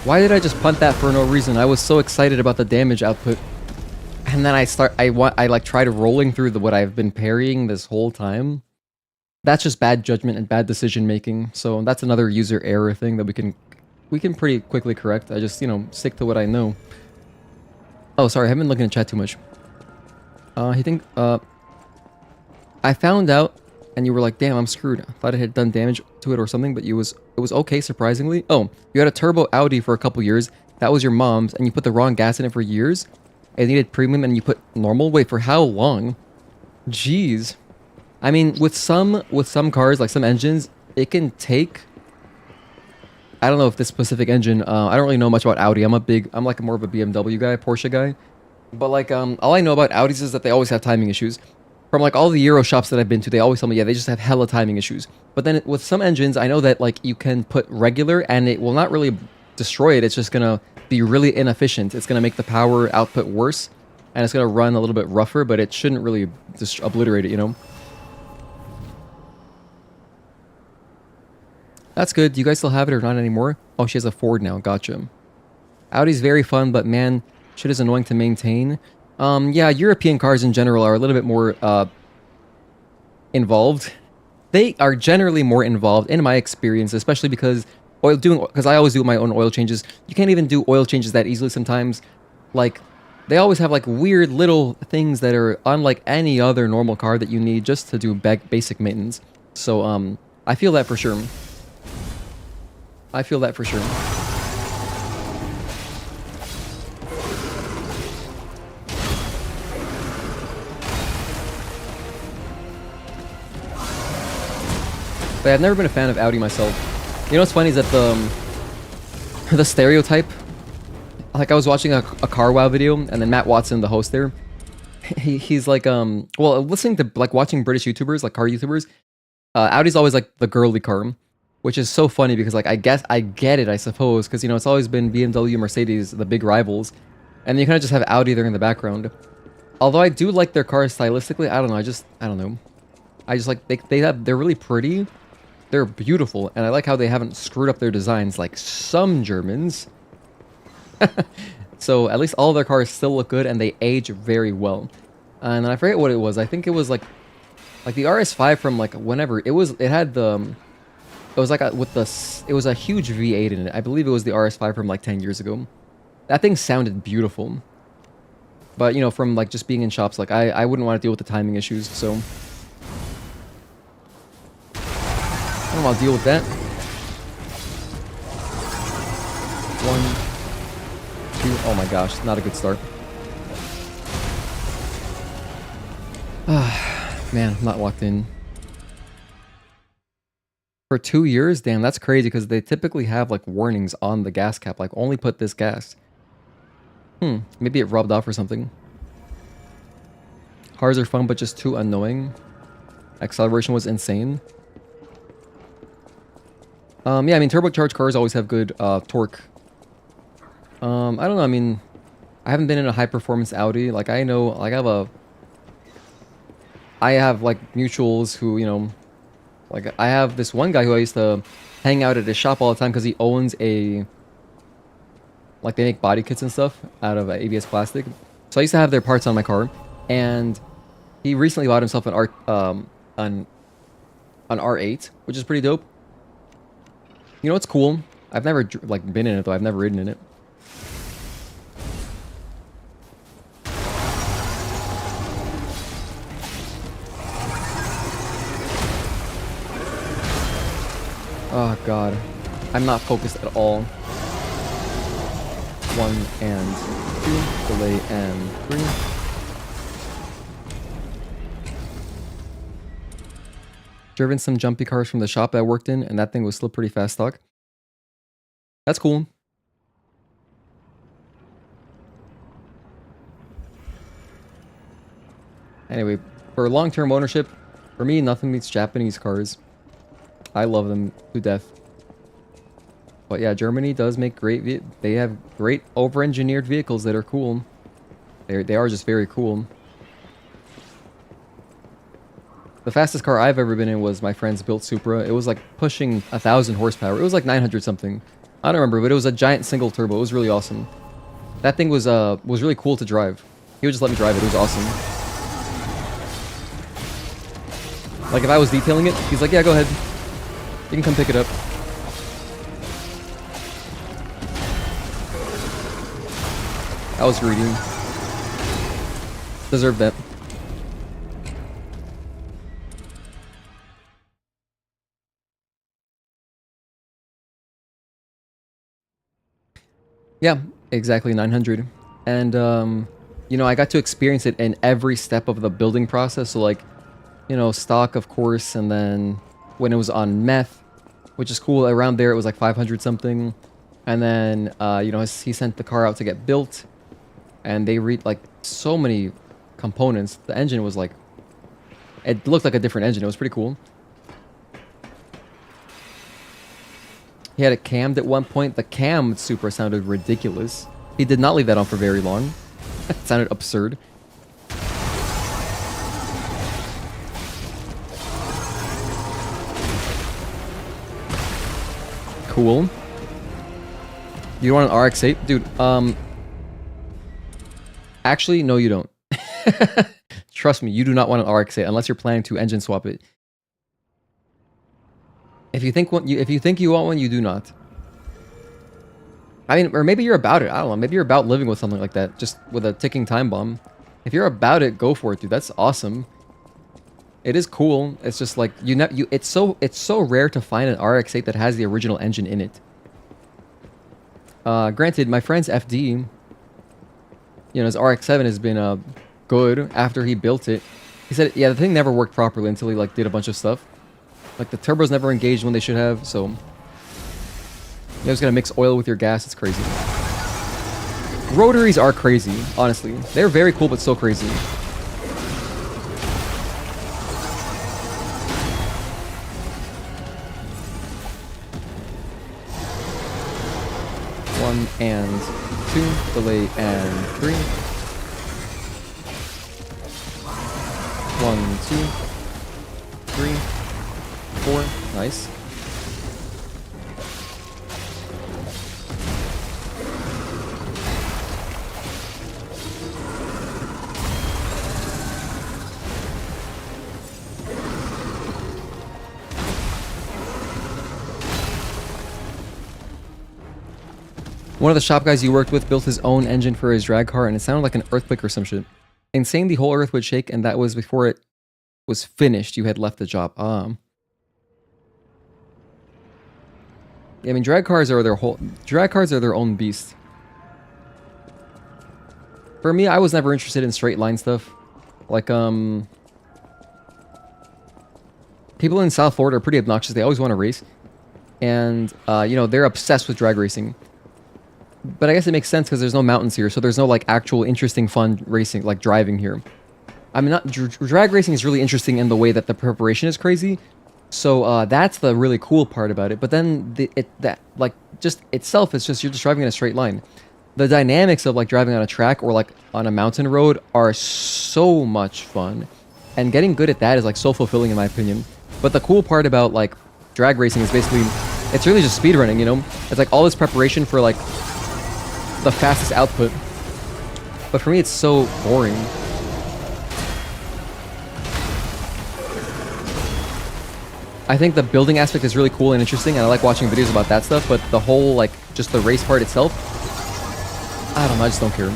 Why did I just punt that for no reason? I was so excited about the damage output. And then I like tried rolling through what I've been parrying this whole time. That's just bad judgment and bad decision making. So that's another user error thing that we can pretty quickly correct. I just, stick to what I know. Oh, sorry, I haven't been looking at chat too much. I found out and you were like, damn, I'm screwed. I thought I had done damage to it or something, but it was okay, surprisingly. Oh, you had a turbo Audi for a couple years. That was your mom's, and you put the wrong gas in it for years. It needed premium, and you put normal. Wait, for how long? Jeez. I mean, with some cars, like some engines, it can take... I don't know if this specific engine... I don't really know much about Audi. I'm like more of a BMW guy, Porsche guy. But like, all I know about Audis is that they always have timing issues. From like all the Euro shops that I've been to, they always tell me, yeah, they just have hella timing issues. But then with some engines, I know that like you can put regular and it will not really destroy it. It's just gonna be really inefficient. It's gonna make the power output worse, and it's gonna run a little bit rougher, but it shouldn't really just obliterate it, That's good. Do you guys still have it or not anymore? Oh, she has a Ford now. Gotcha. Audi's very fun, but man, shit is annoying to maintain. Yeah, European cars in general are a little bit more involved. They are generally more involved in my experience, especially because I always do my own oil changes. You can't even do oil changes that easily sometimes. Like, they always have like weird little things that are unlike any other normal car that you need just to do basic maintenance. So, I feel that for sure. I feel that for sure. But I've never been a fan of Audi myself. You know what's funny is that the stereotype. Like I was watching a Car Wow video, and then Matt Watson, the host there, he's like well, listening to like watching British YouTubers, like car YouTubers. Audi's always like the girly car, which is so funny because like I guess I get it, I suppose, because it's always been BMW, Mercedes, the big rivals, and you kind of just have Audi there in the background. Although I do like their cars stylistically, I don't know. I don't know. I just like they're really pretty. They're beautiful, and I like how they haven't screwed up their designs like some Germans. So at least all of their cars still look good, and they age very well. And I forget what it was. I think it was like the RS5 from like whenever. It was like it was a huge V8 in it. I believe it was the RS5 from like 10 years ago. That thing sounded beautiful. But from like just being in shops, like I wouldn't want to deal with the timing issues, so I don't want to deal with that. 1, 2. Oh my gosh, not a good start. Man, I'm not locked in. For 2 years? Damn, that's crazy because they typically have like warnings on the gas cap, like only put this gas. Maybe it rubbed off or something. Cars are fun, but just too annoying. Acceleration was insane. Yeah, I mean, turbocharged cars always have good torque. I don't know, I mean, I haven't been in a high-performance Audi. Like, I know, like, I have, like, mutuals who, like, I have this one guy who I used to hang out at his shop all the time because he owns a... Like, they make body kits and stuff out of ABS plastic. So I used to have their parts on my car, and he recently bought himself an an R8, which is pretty dope. You know what's cool? I've never like been in it though. I've never ridden in it. Oh god, I'm not focused at all. 1 and 2, delay and 3. Driven some jumpy cars from the shop I worked in, and that thing was still pretty fast stock. That's cool. Anyway, for long-term ownership, for me, nothing beats Japanese cars. I love them to death. But yeah, Germany does make great... They have great over-engineered vehicles that are cool. They are just very cool. The fastest car I've ever been in was my friend's built Supra. It was like pushing 1,000 horsepower. It was like 900 something. I don't remember, but it was a giant single turbo. It was really awesome. That thing was really cool to drive. He would just let me drive it. It was awesome. Like if I was detailing it, he's like, yeah, go ahead. You can come pick it up. I was greedy. Deserved that. Yeah, exactly 900. And, you know, I got to experience it in every step of the building process. So, like, you know, stock, of course, and then when it was on meth, which is cool. Around there, it was like 500 something. And then, you know, he sent the car out to get built. And they read, like, so many components. The engine was, like... It looked like a different engine. It was pretty cool. He had it cammed at one point. The cam Supra sounded ridiculous. He did not leave that on for very long. It sounded absurd. Cool. You want an RX-8? Dude, actually, no you don't. Trust me, you do not want an RX-8 unless you're planning to engine swap it. If you think you want one, you do not. I mean, or maybe you're about it. I don't know. Maybe you're about living with something like that, just with a ticking time bomb. If you're about it, go for it, dude. That's awesome. It is cool. It's just like it's so rare to find an RX-8 that has the original engine in it. Granted, my friend's FD, you know, his RX-7 has been good after he built it. He said, yeah, the thing never worked properly until he like did a bunch of stuff. Like the turbos never engaged when they should have, so you just gotta mix oil with your gas. It's crazy. Rotaries are crazy, honestly. They're very cool, but so crazy. One and 2, delay and 3. 1, 2, 3, 4. Nice. One of the shop guys you worked with built his own engine for his drag car, and it sounded like an earthquake or some shit. Insane, the whole earth would shake, and that was before it was finished. You had left the job. Yeah, I mean, drag cars are their own beast. For me, I was never interested in straight line stuff. Like, people in South Florida are pretty obnoxious. They always want to race. And, you know, they're obsessed with drag racing. But I guess it makes sense because there's no mountains here, so there's no, like, actual interesting, fun racing, like, driving here. I mean, drag racing is really interesting in the way that the preparation is crazy. So, that's the really cool part about it. But then, just itself, it's just, you're just driving in a straight line. The dynamics of, like, driving on a track or, like, on a mountain road are so much fun. And getting good at that is, like, so fulfilling in my opinion. But the cool part about, like, drag racing is basically, it's really just speedrunning, you know? It's, like, all this preparation for, like, the fastest output. But for me, it's so boring. I think the building aspect is really cool and interesting, and I like watching videos about that stuff, but the whole, like, just the race part itself, I don't know, I just don't care.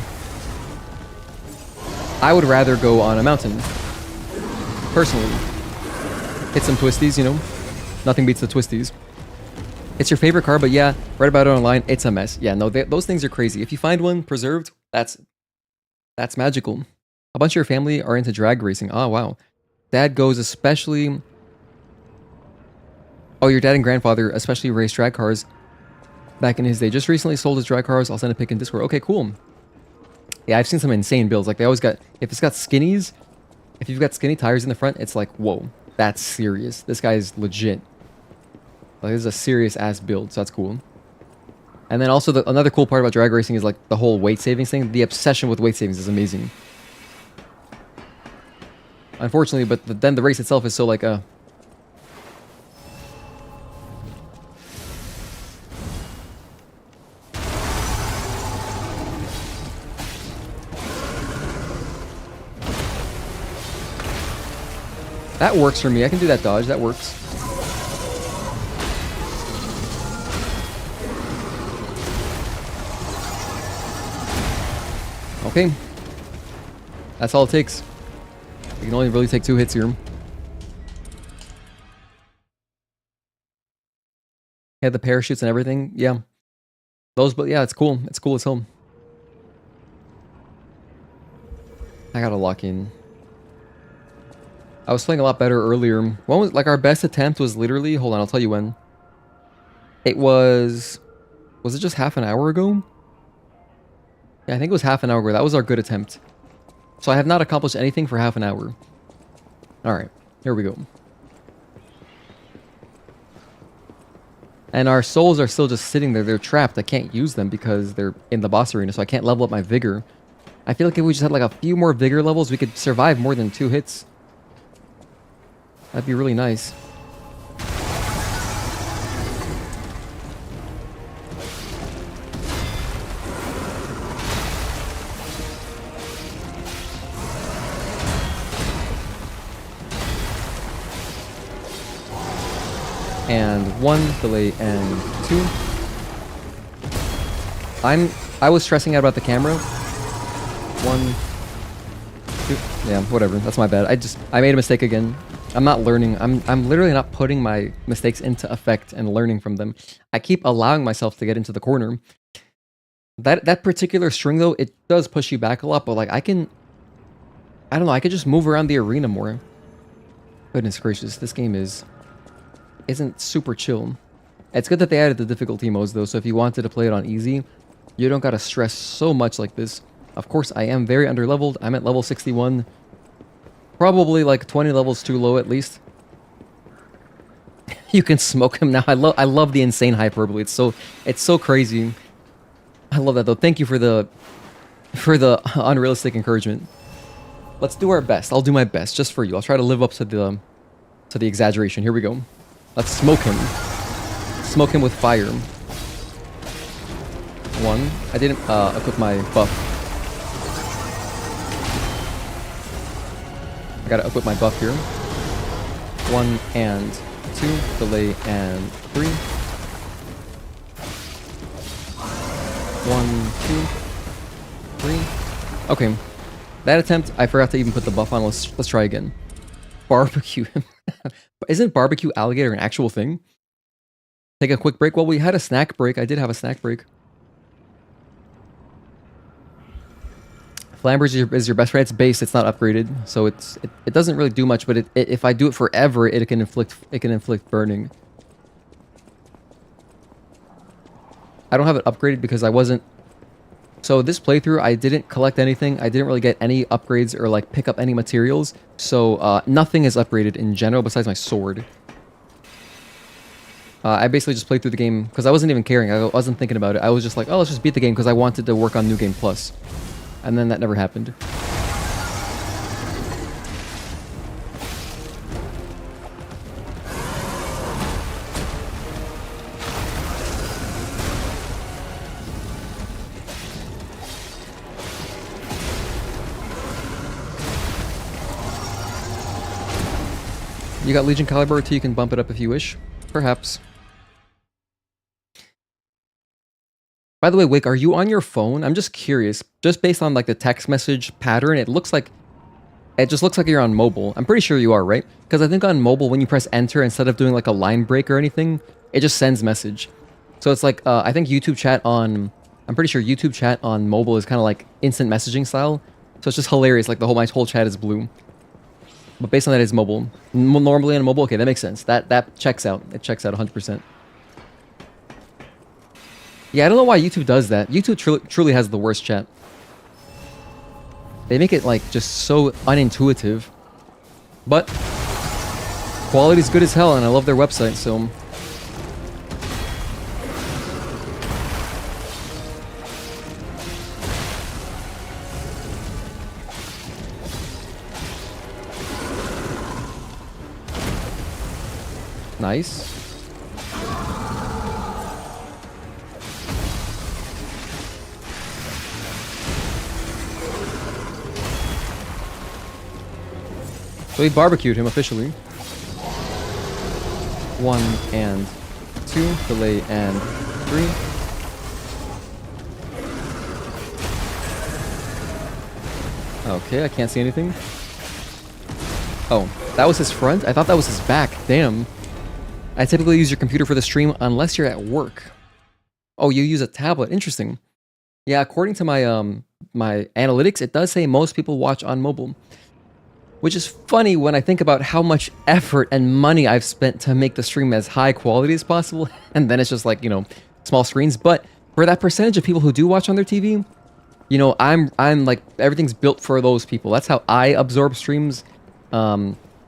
I would rather go on a mountain, personally. Hit some twisties, you know? Nothing beats the twisties. It's your favorite car, but yeah, read about it online, it's a mess. Yeah, no, those things are crazy. If you find one preserved, that's magical. A bunch of your family are into drag racing. Oh, wow. Dad goes especially... Oh, your dad and grandfather especially raced drag cars back in his day. Just recently sold his drag cars. I'll send a pic in Discord. Okay, cool. Yeah, I've seen some insane builds. Like, they always got... If it's got skinnies, if you've got skinny tires in the front, it's like, whoa, that's serious. This guy is legit. Like, this is a serious-ass build, so that's cool. And then also, another cool part about drag racing is, like, the whole weight savings thing. The obsession with weight savings is amazing. Unfortunately, but then the race itself is so, like, That works for me. I can do that dodge. That works. Okay. That's all it takes. You can only really take 2 hits here. Yeah, the parachutes and everything. Yeah. Those, but yeah, it's cool. It's cool as hell. I gotta lock in. I was playing a lot better earlier. When was, like, our best attempt was literally, hold on, I'll tell you when. It was it just half an hour ago? Yeah, I think it was half an hour ago. That was our good attempt. So I have not accomplished anything for half an hour. Alright, here we go. And our souls are still just sitting there. They're trapped. I can't use them because they're in the boss arena, so I can't level up my vigor. I feel like if we just had like a few more vigor levels, we could survive more than 2 hits. That'd be really nice. And 1 delay and 2. I was stressing out about the camera. 1, 2. Yeah, whatever. That's my bad. I made a mistake again. I'm not learning. I'm literally not putting my mistakes into effect and learning from them. I keep allowing myself to get into the corner. That particular string though, it does push you back a lot, but like I don't know, I could just move around the arena more. Goodness gracious, this game isn't super chill. It's good that they added the difficulty modes though, so if you wanted to play it on easy, you don't gotta stress so much like this. Of course, I am very underleveled. I'm at level 61. Probably like 20 levels too low at least. You can smoke him now. I love the insane hyperbole. It's so crazy. I love that though. Thank you for the unrealistic encouragement. Let's do our best. I'll do my best just for you. I'll try to live up to the exaggeration. Here we go. Let's smoke him. Smoke him with fire. 1. I didn't equip my buff. I gotta equip my buff here. 1 and 2. Delay and 3. 1, 2, 3. Okay. That attempt, I forgot to even put the buff on. Let's try again. Barbecue. Isn't barbecue alligator an actual thing? Take a quick break. Well, we had a snack break. I did have a snack break. Flamberge is your best friend. It's base. It's not upgraded, so it doesn't really do much. But if I do it forever, it can inflict burning. I don't have it upgraded because I wasn't. So this playthrough, I didn't collect anything. I didn't really get any upgrades or like pick up any materials. So nothing is upgraded in general besides my sword. I basically just played through the game because I wasn't even caring. I wasn't thinking about it. I was just like, oh, let's just beat the game because I wanted to work on New Game Plus. And then that never happened. You got Legion Caliber too, you can bump it up if you wish. Perhaps. By the way, Wick, are you on your phone? I'm just curious. Just based on like the text message pattern, it just looks like you're on mobile. I'm pretty sure you are, right? Because I think on mobile, when you press enter, instead of doing like a line break or anything, it just sends message. So it's like, I think YouTube chat on, I'm pretty sure YouTube chat on mobile is kind of like instant messaging style. So it's just hilarious. Like my whole chat is blue. But based on that, it's mobile. Normally on mobile, okay, that makes sense. That checks out. It checks out 100%. Yeah, I don't know why YouTube does that. YouTube truly has the worst chat. They make it like just so unintuitive. But quality's good as hell and I love their website, so nice. So we barbecued him officially. 1 and 2, delay and 3. Okay, I can't see anything. Oh, that was his front? I thought that was his back. Damn. I typically use your computer for the stream unless you're at work. Oh, you use a tablet. Interesting. Yeah, according to my my analytics, it does say most people watch on mobile. Which is funny when I think about how much effort and money I've spent to make the stream as high quality as possible, and then it's just like, you know, small screens. But for that percentage of people who do watch on their TV, you know, I'm like, everything's built for those people. That's how I absorb streams.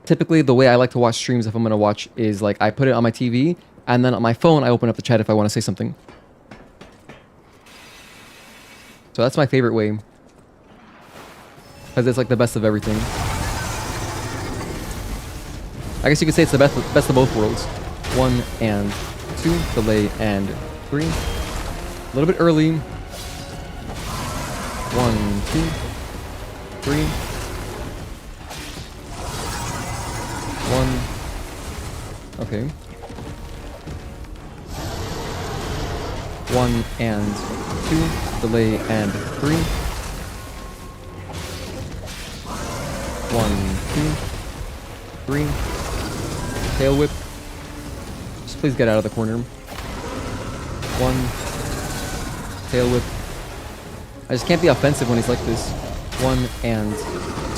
Typically, the way I like to watch streams if I'm going to watch is like, I put it on my TV, and then on my phone, I open up the chat if I want to say something. So that's my favorite way. Because it's like the best of everything. I guess you could say it's the best of both worlds. 1 and 2, delay and 3. A little bit early. 1, 2, 3. 1. Okay. 1 and 2, delay and 3. 1, 2, 3. Tail whip. Just please get out of the corner. 1. Tail whip. I just can't be offensive when he's like this. 1 and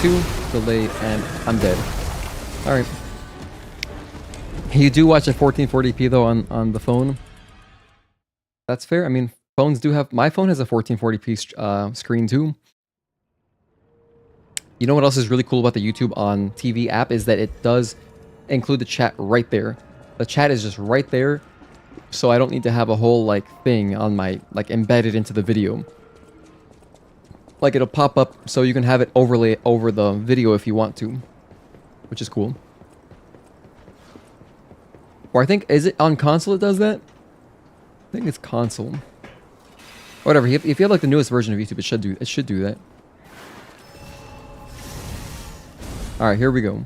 2. Delay and I'm dead. Alright. You do watch at 1440p though on the phone. That's fair. I mean, phones do have... My phone has a 1440p screen too. You know what else is really cool about the YouTube on TV app is that it does include the chat right there. The chat is just right there, so I don't need to have a whole like thing on my like embedded into the video. Like it'll pop up so you can have it overlay over the video if you want to, which is cool. Or I think, is it on console it does that? I think it's console. Whatever. If you have like the newest version of YouTube, it should do that. All right, here we go.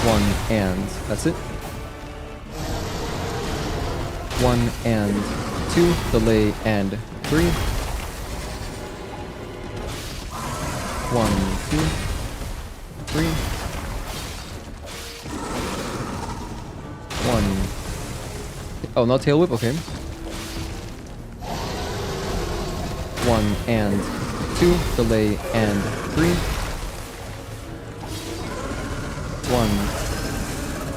1 and that's it. 1 and 2, delay and 3. 1, 2, 3. 1. Oh, no tail whip. Okay. 1 and 2, delay and 3. 1,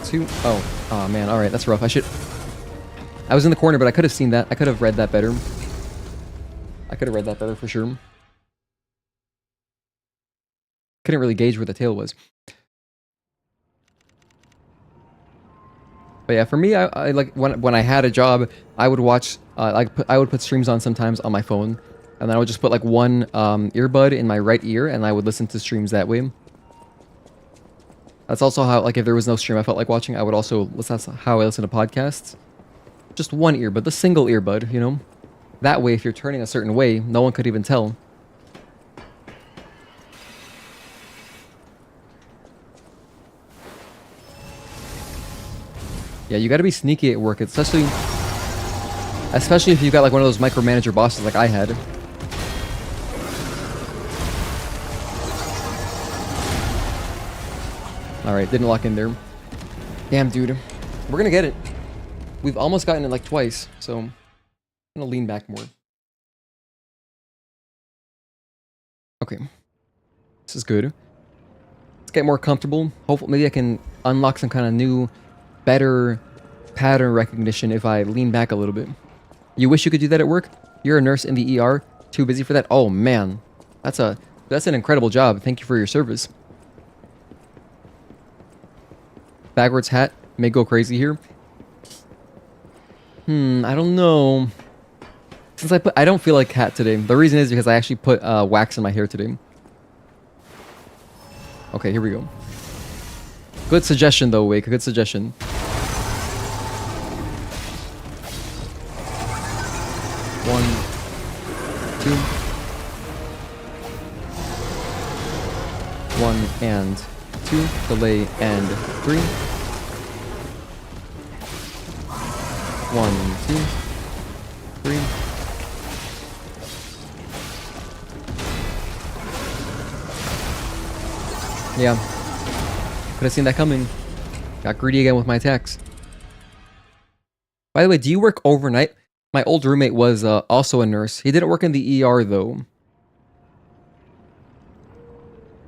2. Oh man. All right, that's rough. I was in the corner, but I could have seen that. I could have read that better. I could have read that better for sure. Couldn't really gauge where the tail was. But yeah, for me, I like when I had a job, I would watch. I would put streams on sometimes on my phone, and then I would just put like one earbud in my right ear, and I would listen to streams that way. That's also how, like, if there was no stream I felt like watching, I would also, that's how I listen to podcasts. Just one earbud, the single earbud, you know? That way, if you're turning a certain way, no one could even tell. Yeah, you gotta be sneaky at work, especially if you got like one of those micromanager bosses like I had. Alright, didn't lock in there. Damn, dude. We're gonna get it. We've almost gotten it like twice, so I'm gonna lean back more. Okay. This is good. Let's get more comfortable. Hopefully, maybe I can unlock some kind of new, better pattern recognition if I lean back a little bit. You wish you could do that at work? You're a nurse in the ER? Too busy for that? Oh, man. That's an incredible job. Thank you for your service. Backwards hat may go crazy here. I don't know. Since I don't feel like hat today. The reason is because I actually put wax in my hair today. Okay, here we go. Good suggestion though, Wake. Good suggestion. One, two. One and two. Delay and three. One, two, three. Yeah. Could have seen that coming. Got greedy again with my attacks. By the way, do you work overnight? My old roommate was also a nurse. He didn't work in the ER though.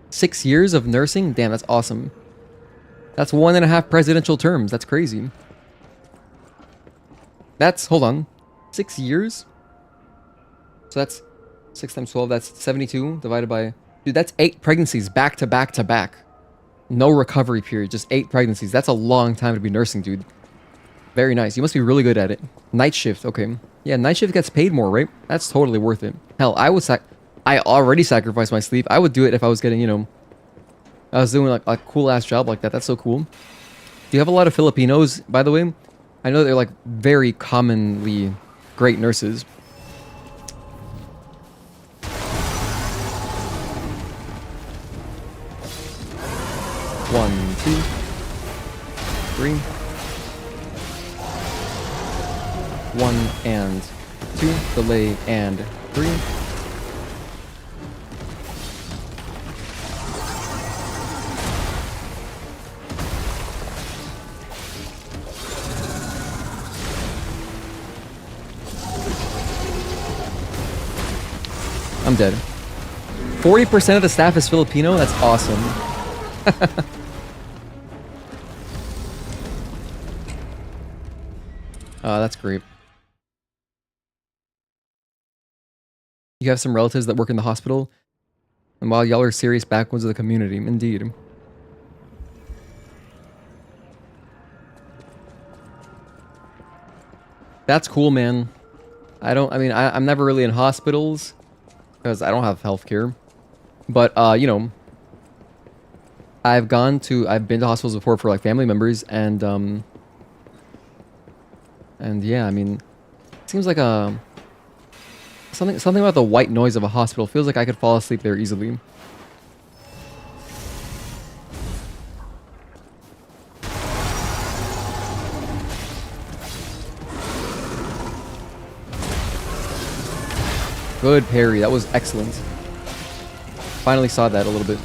6 years of nursing? Damn, that's awesome. That's 1.5 presidential terms. That's crazy. Hold on. 6 years? So that's 6 times 12. That's 72 divided by... Dude, that's 8 pregnancies back to back to back. No recovery period, just 8 pregnancies. That's a long time to be nursing, dude. Very nice. You must be really good at it. Night shift, okay. Yeah, night shift gets paid more, right? That's totally worth it. Hell, I already sacrificed my sleep. I would do it if I was getting, I was doing like a cool-ass job like that. That's so cool. Do you have a lot of Filipinos, by the way? I know they're like very commonly great nurses. One, two, three. One and two. Delay and three. I'm dead. 40% of the staff is Filipino? That's awesome. That's great. You have some relatives that work in the hospital? And while y'all are serious backwoods of the community. Indeed. That's cool, man. I'm never really in hospitals because I don't have healthcare. But, I've been to hospitals before for like family members and yeah, I mean, it seems like something about the white noise of a hospital feels like I could fall asleep there easily. Good parry. That was excellent. Finally saw that a little bit.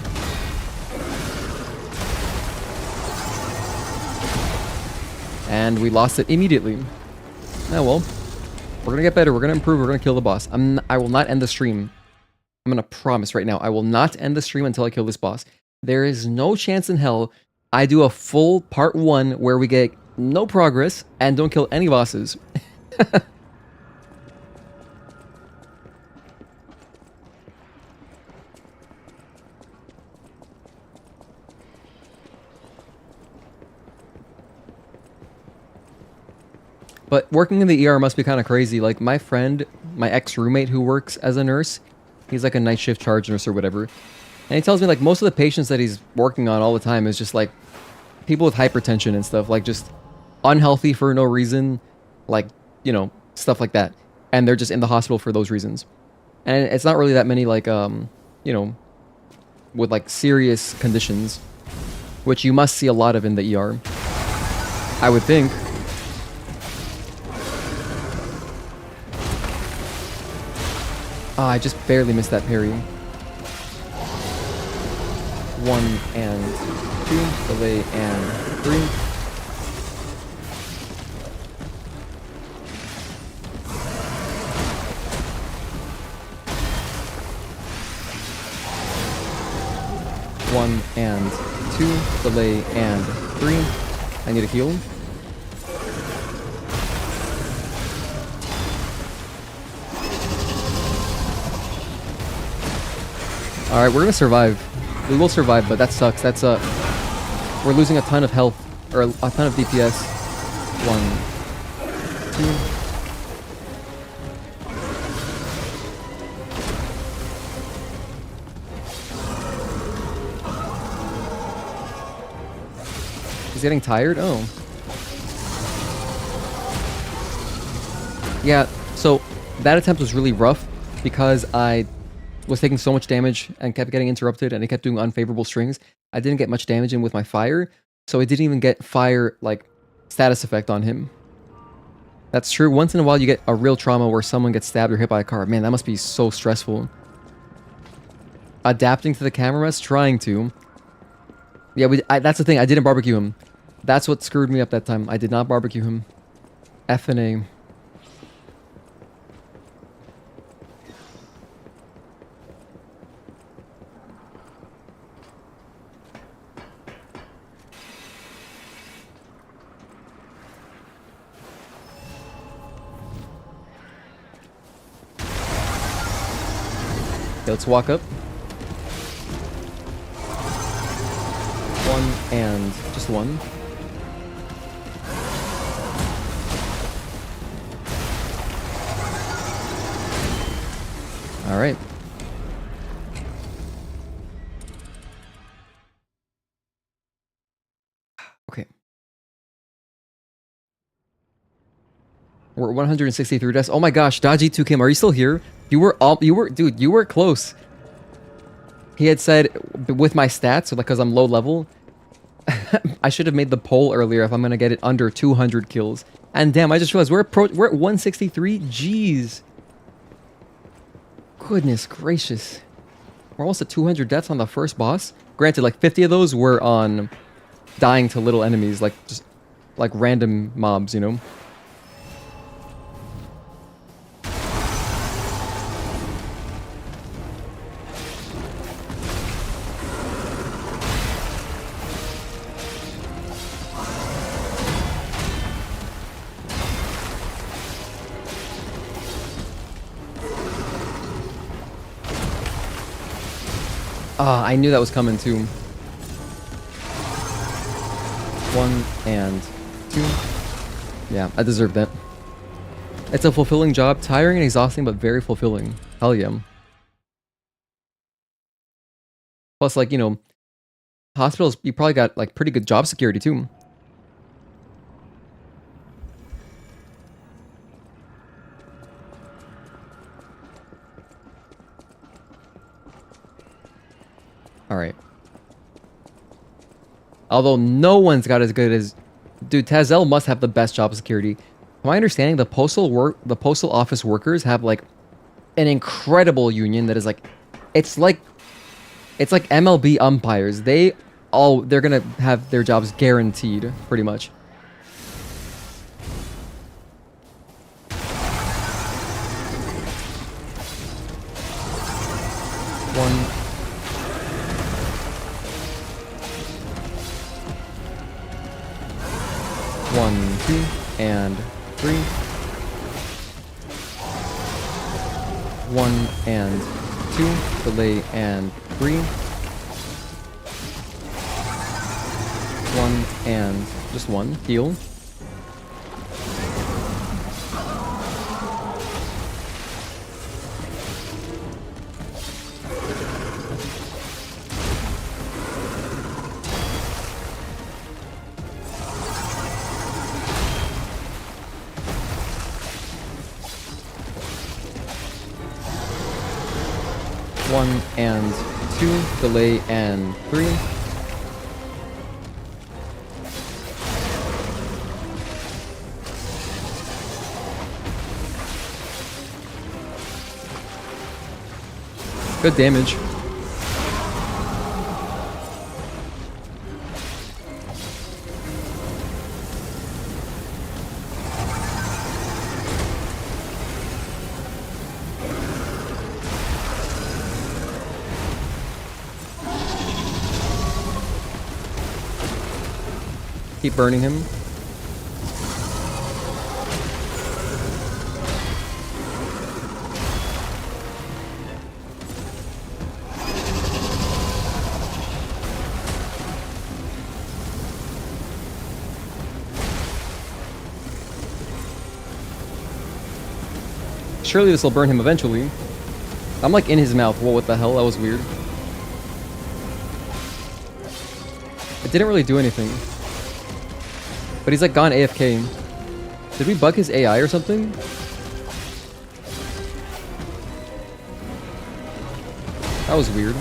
And we lost it immediately. Oh well. We're gonna get better. We're gonna improve. We're gonna kill the boss. I will not end the stream. I'm gonna promise right now. I will not end the stream until I kill this boss. There is no chance in hell I do a full part 1 where we get no progress and don't kill any bosses. But working in the ER must be kind of crazy. Like my friend, my ex-roommate who works as a nurse, he's like a night shift charge nurse or whatever. And he tells me like most of the patients that he's working on all the time is just like people with hypertension and stuff, like just unhealthy for no reason, like, stuff like that. And they're just in the hospital for those reasons. And it's not really that many like, with like serious conditions, which you must see a lot of in the ER. I would think. Ah, I just barely missed that parry. 1 and 2, delay and 3. One and 2, delay and 3. I need a heal. Alright, we're gonna survive. We will survive, but that sucks. That's we're losing a ton of health, or a ton of DPS. 1, 2. He's getting tired? Oh. Yeah, so that attempt was really rough because I was taking so much damage and kept getting interrupted and it kept doing unfavorable strings. I didn't get much damage in with my fire, so it didn't even get fire, like, status effect on him. That's true. Once in a while you get a real trauma where someone gets stabbed or hit by a car. Man, that must be so stressful. Adapting to the camera rest? Trying to. Yeah, that's the thing. I didn't barbecue him. That's what screwed me up that time. I did not barbecue him. F and A. Okay, let's walk up. 1 and just 1. All right. Okay. We're at 163 deaths. Oh my gosh, Dodgy 2 Kim, are you still here? Dude, you were close. He had said with my stats, so like because I'm low level, I should have made the poll earlier if I'm gonna get it under 200 kills. And damn, I just realized we're at 163. Jeez. Goodness gracious. We're almost at 200 deaths on the first boss. Granted, like 50 of those were on dying to little enemies, like just like random mobs, you know? Ah, I knew that was coming too. 1 and 2. Yeah, I deserved that. It's a fulfilling job, tiring and exhausting, but very fulfilling. Hell yeah. Plus, like, you know, hospitals, you probably got like pretty good job security too. Alright. Although no one's got as good as... Dude, Tazel must have the best job security. From my understanding, the postal office workers have like an incredible union that is like... It's like MLB umpires. They're gonna have their jobs guaranteed, pretty much. One... 1, 2, and 3. 1 and 2, delay and 3. 1 and just 1, heal. One and 2, delay and 3. Good damage. Keep burning him. Surely this will burn him eventually. I'm like in his mouth. Whoa, what the hell? That was weird. It didn't really do anything. But he's like gone AFK. Did we bug his AI or something? That was weird.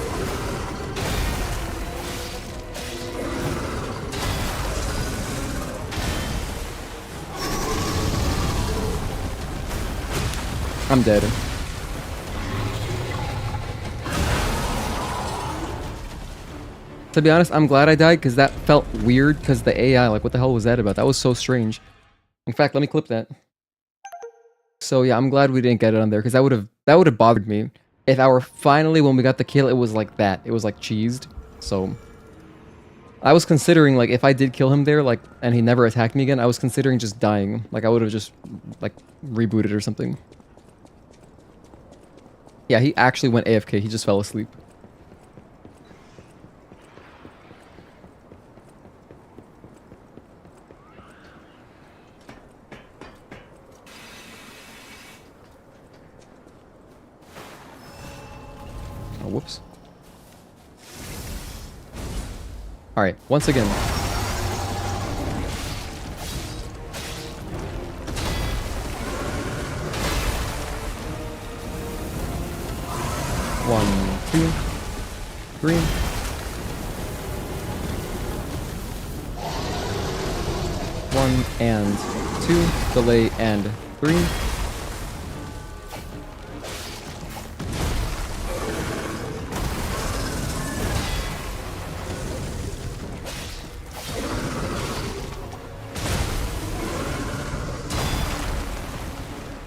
I'm dead. To be honest, I'm glad I died because that felt weird because the AI, like what the hell was that about? That was so strange. In fact, let me clip that. So yeah, I'm glad we didn't get it on there because that would have bothered me. If finally when we got the kill, it was like that. It was like cheesed. So I was considering like if I did kill him there, like and he never attacked me again, I was considering just dying. Like I would have just like rebooted or something. Yeah, he actually went AFK. He just fell asleep. Oh, whoops. Alright, once again. One, two, three. One and two, delay and three.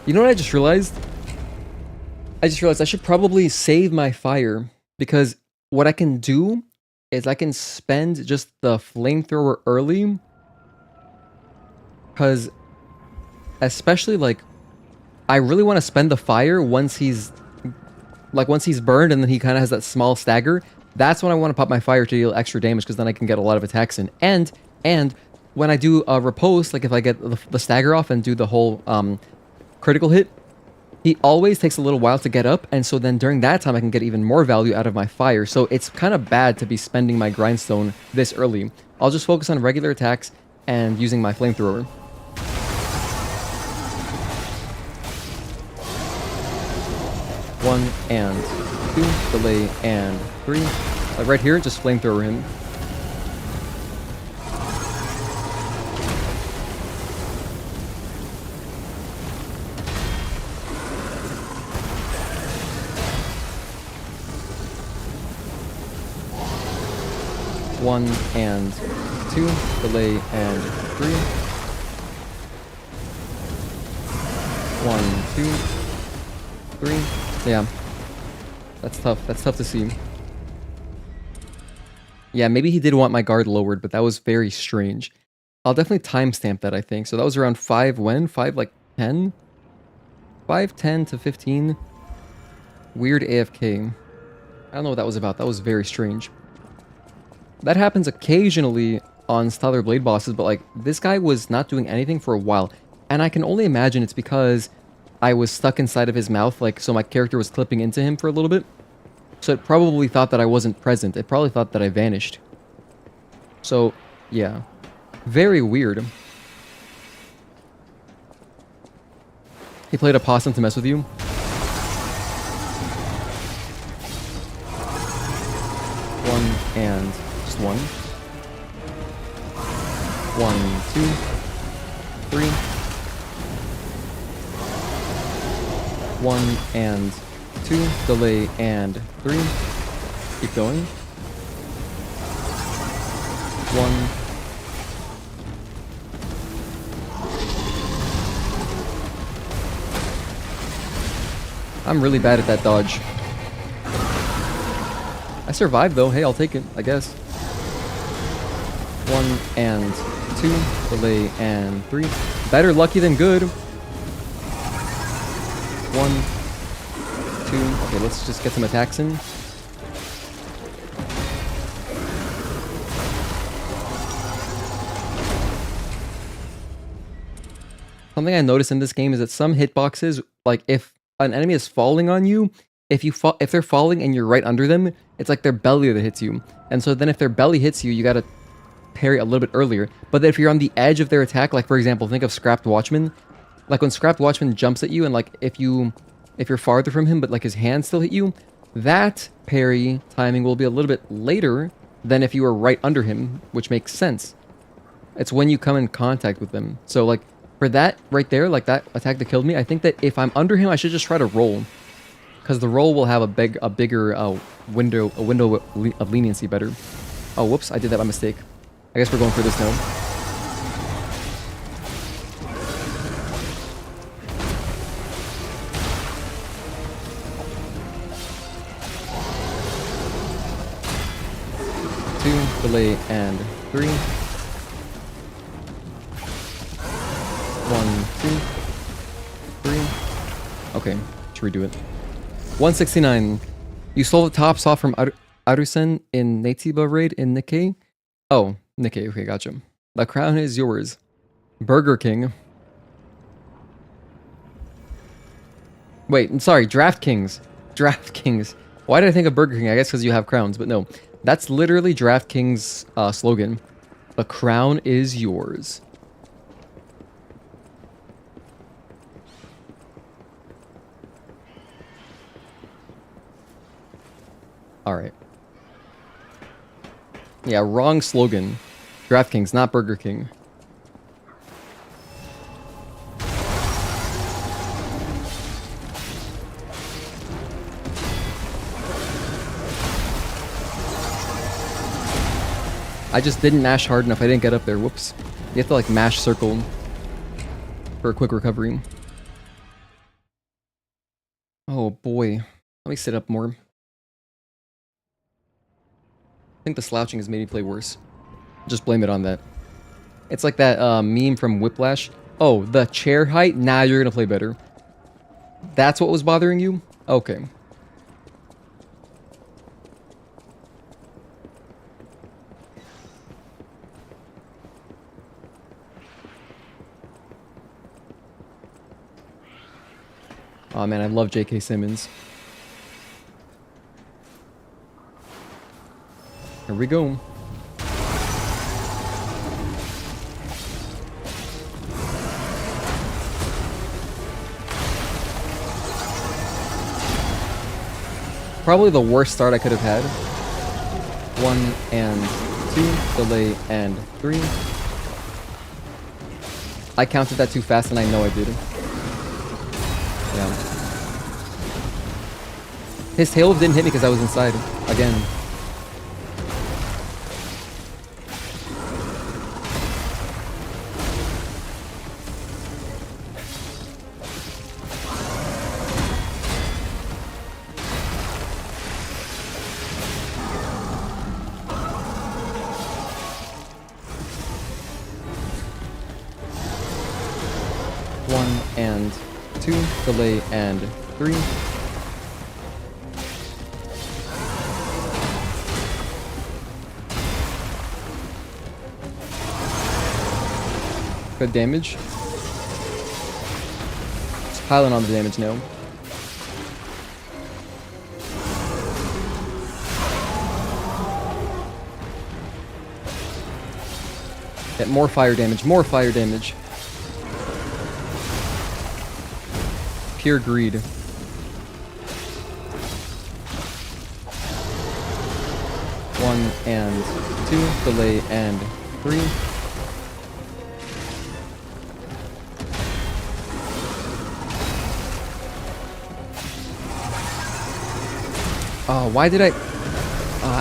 You know what I just realized? I just realized I should probably save my fire because what I can do is I can spend just the flamethrower early because especially like I really want to spend the fire once he's burned and then he kind of has that small stagger. That's when I want to pop my fire to deal extra damage because then I can get a lot of attacks in. And when I do a riposte, like if I get the stagger off and do the whole critical hit, he always takes a little while to get up, and so then during that time I can get even more value out of my fire. So it's kind of bad to be spending my grindstone this early. I'll just focus on regular attacks and using my flamethrower. One and two, delay and three. Right here, just flamethrower him. One and two, delay and three. One, two, three. Yeah. That's tough. That's tough to see. Yeah, maybe he did want my guard lowered, but that was very strange. I'll definitely timestamp that, I think. So that was around 5 when? 5, like, 10? 5, 10 to 15. Weird AFK. I don't know what that was about. That was very strange. That happens occasionally on Stellar Blade bosses, but like this guy was not doing anything for a while. And I can only imagine it's because I was stuck inside of his mouth, like so my character was clipping into him for a little bit. So it probably thought that I wasn't present. It probably thought that I vanished. So, yeah. Very weird. He played a possum to mess with you. One and just one. 1, 2, 3. 1 and 2, delay, and 3. Keep going. 1. I'm really bad at that dodge. I survived though. Hey, I'll take it, I guess. 1 and 2, delay, and 3. Better lucky than good. 1, 2. Okay, let's just get some attacks in. Something I noticed in this game is that some hitboxes, like if an enemy is falling on you, if they're falling and you're right under them, it's like their belly that hits you. And so then if their belly hits you, you gotta parry a little bit earlier. But then if you're on the edge of their attack, like for example, think of Scrapped Watchman. Like when Scrapped Watchman jumps at you and like if you're farther from him but like his hand still hit you, that parry timing will be a little bit later than if you were right under him, which makes sense. It's when you come in contact with them. So like for that right there, like that attack that killed me, I think that if I'm under him, I should just try to roll. Because the roll will have a bigger window of leniency better. Oh, whoops, I did that by mistake. I guess we're going for this now. Two, delay, and 3. 1, 2, 3. Okay, let's redo it. 169. You stole the tops off from Arusen in Natiba raid in Nikkei? Oh, Nikkei. Okay, gotcha. The crown is yours. Burger King. Wait, I'm sorry. DraftKings. DraftKings. Why did I think of Burger King? I guess because you have crowns, but no. That's literally DraftKings' slogan. The crown is yours. Alright. Yeah, wrong slogan. DraftKings, not Burger King. I just didn't mash hard enough. I didn't get up there. Whoops. You have to like mash circle for a quick recovery. Oh boy. Let me sit up more. I think the slouching has made me play worse. Just blame it on that. It's like that meme from Whiplash. Oh, the chair height? Now you're gonna play better. That's what was bothering you? Okay. Oh man, I love J.K. Simmons. Here we go. Probably the worst start I could have had. 1 and 2, delay, and 3. I counted that too fast and I know I did. Yeah. His tail didn't hit me because I was inside. Again. And 2, delay, and 3. Good damage. Just piling on the damage now. Get more fire damage, more fire damage. Pure greed. 1 and 2, delay, and 3. Why did I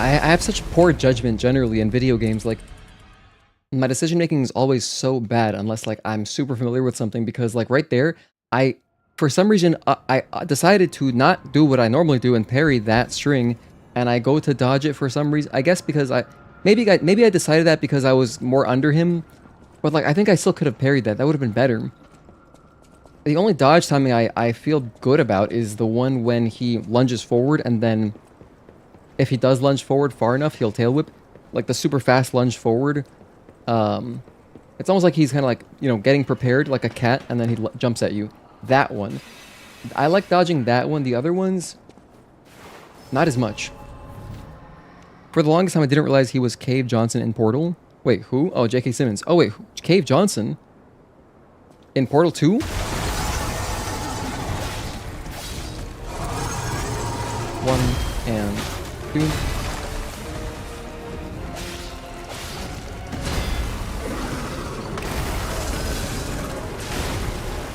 have such poor judgment generally in video games. Like, my decision making is always so bad unless like I'm super familiar with something, because like right there, for some reason I decided to not do what I normally do and parry that string, and I go to dodge it for some reason. I guess because maybe I decided that because I was more under him, but like I think I still could have parried that. That would have been better. The only dodge timing I feel good about is the one when he lunges forward, and then if he does lunge forward far enough, he'll tail whip. Like the super fast lunge forward. It's almost like he's kind of like, you know, getting prepared like a cat, and then he jumps at you. That one. I like dodging that one. The other ones, not as much. For the longest time, I didn't realize he was Cave Johnson in Portal. Wait, who? Oh, J.K. Simmons. Oh, wait, Cave Johnson? In Portal 2? One and two.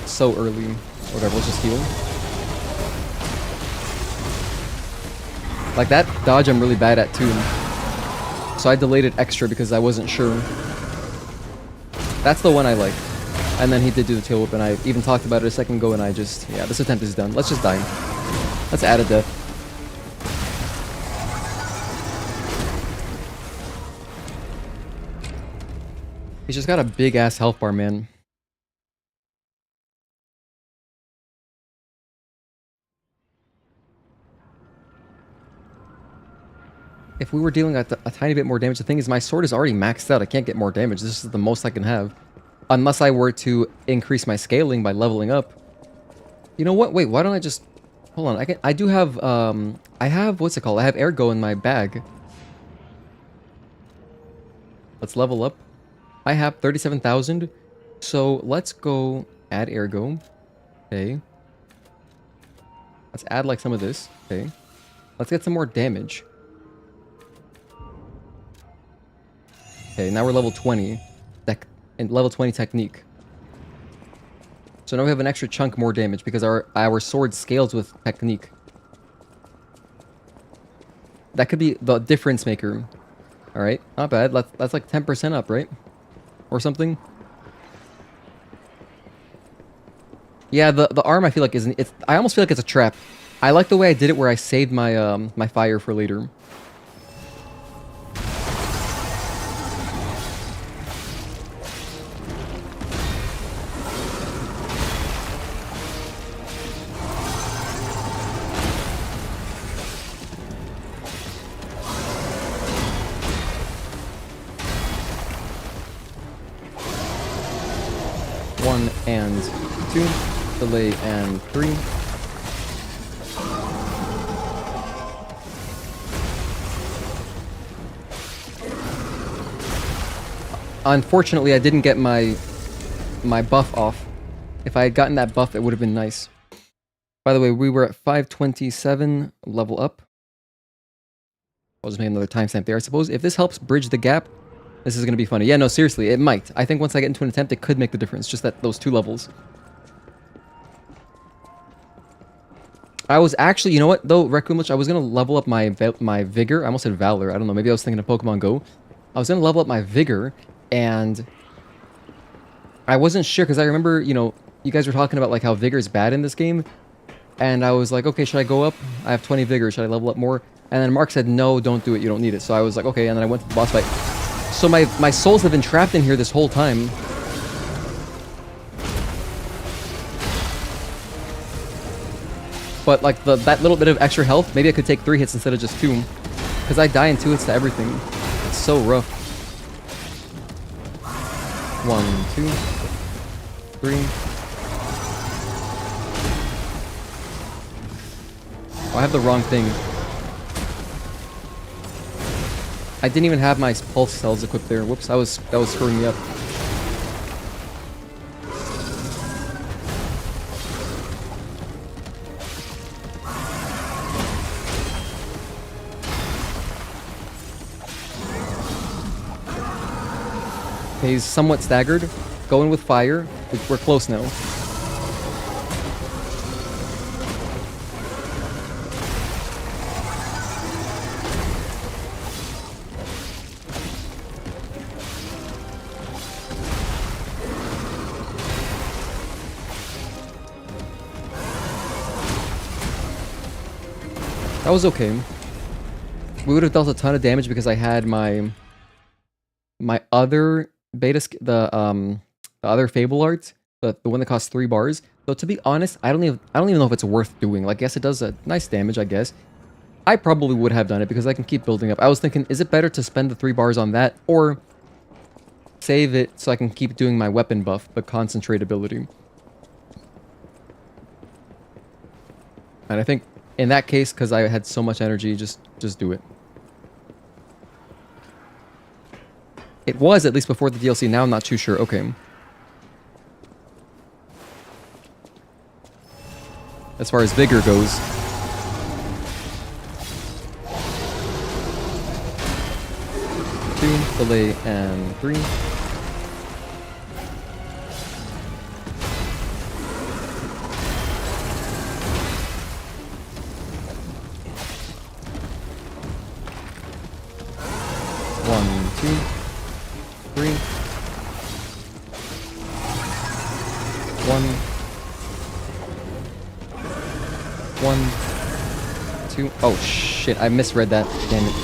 So early. Whatever, let's just heal. Like that dodge I'm really bad at too. So I delayed it extra because I wasn't sure. That's the one I like. And then he did do the tail whip, and I even talked about it a second ago, and I just, yeah, this attempt is done. Let's just die. Let's add a death. He's just got a big ass health bar, man. If we were dealing a tiny bit more damage, the thing is my sword is already maxed out. I can't get more damage. This is the most I can have. Unless I were to increase my scaling by leveling up. You know what? Wait, why don't I just... Hold on. I do have... I have... What's it called? I have ergo in my bag. Let's level up. I have 37,000. So let's go add ergo. Okay. Let's add like some of this. Okay. Let's get some more damage. Okay, now we're level 20. And level 20 technique. So now we have an extra chunk more damage because our sword scales with technique. That could be the difference maker. Alright, not bad. That's like 10% up, right? Or something. Yeah, the arm I feel like isn't... I almost feel like it's a trap. I like the way I did it where I saved my my fire for later. One and two, delay and three. Unfortunately, I didn't get my buff off. If I had gotten that buff, it would have been nice. By the way, we were at 527 level up. I'll just make another timestamp there. I suppose if this helps bridge the gap, this is going to be funny. Yeah, no, seriously, it might. I think once I get into an attempt, it could make the difference. Just that those two levels. I was actually, you know what, though, Raccoon Lich, I was going to level up my Vigor. I almost said Valor. I don't know. Maybe I was thinking of Pokemon Go. I was going to level up my Vigor, and I wasn't sure, because I remember, you know, you guys were talking about, like, how Vigor is bad in this game. And I was like, okay, should I go up? I have 20 Vigor. Should I level up more? And then Mark said, no, don't do it. You don't need it. So I was like, okay, and then I went to the boss fight. So my souls have been trapped in here this whole time. But like that little bit of extra health, maybe I could take 3 hits instead of just 2. Because I die in 2 hits to everything. It's so rough. 1, 2, 3. Oh, I have the wrong thing. I didn't even have my pulse cells equipped there. Whoops, that was screwing me up. Okay, he's somewhat staggered. Going with fire. We're close now. That was okay. We would have dealt a ton of damage because I had my other the other Fable art, the one that costs 3 bars. So to be honest, I don't even know if it's worth doing. Like, yes, it does a nice damage, I guess. I probably would have done it because I can keep building up. I was thinking, is it better to spend the 3 bars on that or save it so I can keep doing my weapon buff, the concentrate ability? And I think in that case, because I had so much energy, just do it. It was, at least before the DLC. Now I'm not too sure. Okay. As far as vigor goes. Two, delay, and 3. One, 2, 3. 1, 2. Oh shit! I misread that. Damn it.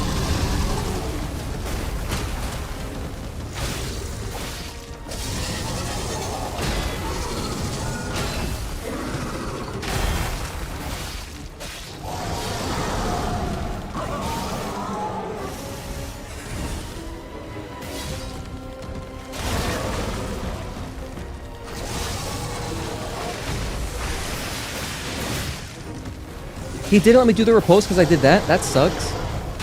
He didn't let me do the repose because I did that. That sucks.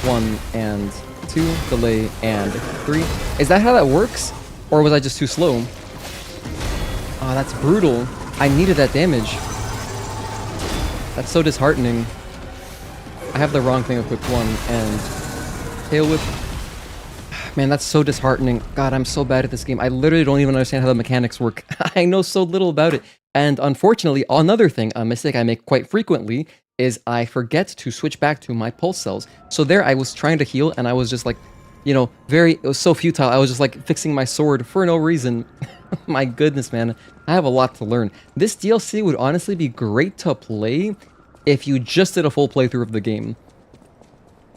1 and 2, delay, and 3. Is that how that works? Or was I just too slow? Oh, that's brutal. I needed that damage. That's so disheartening. I have the wrong thing equipped. 1 and tail whip. Man, that's so disheartening. God, I'm so bad at this game. I literally don't even understand how the mechanics work. I know so little about it. And unfortunately, another thing, a mistake I make quite frequently, is I forget to switch back to my pulse cells. So there I was trying to heal and I was just like, you know, it was so futile. I was just like fixing my sword for no reason. My goodness, man. I have a lot to learn. This DLC would honestly be great to play if you just did a full playthrough of the game.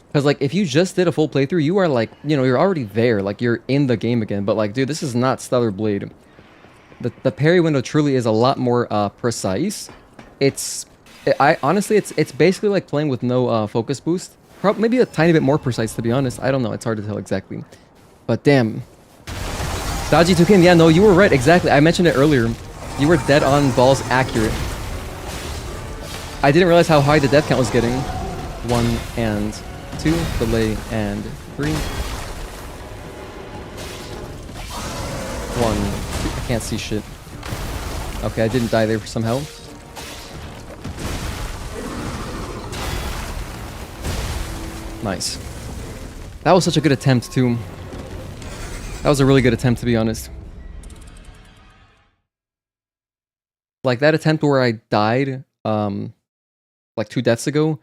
Because, like, if you just did a full playthrough, you are, like, you know, you're already there. Like, you're in the game again. But, like, dude, this is not Stellar Blade. The parry window truly is a lot more precise. Honestly, it's basically like playing with no focus boost. Maybe a tiny bit more precise, to be honest. I don't know. It's hard to tell exactly. But damn. Daji Tukin, yeah, no, you were right. Exactly. I mentioned it earlier. You were dead on balls accurate. I didn't realize how high the death count was getting. 1 and 2, delay, and 3. 1, 2. I can't see shit. Okay, I didn't die there somehow. Nice. That was such a good attempt, too. That was a really good attempt, to be honest. Like, that attempt where I died, like 2 deaths ago.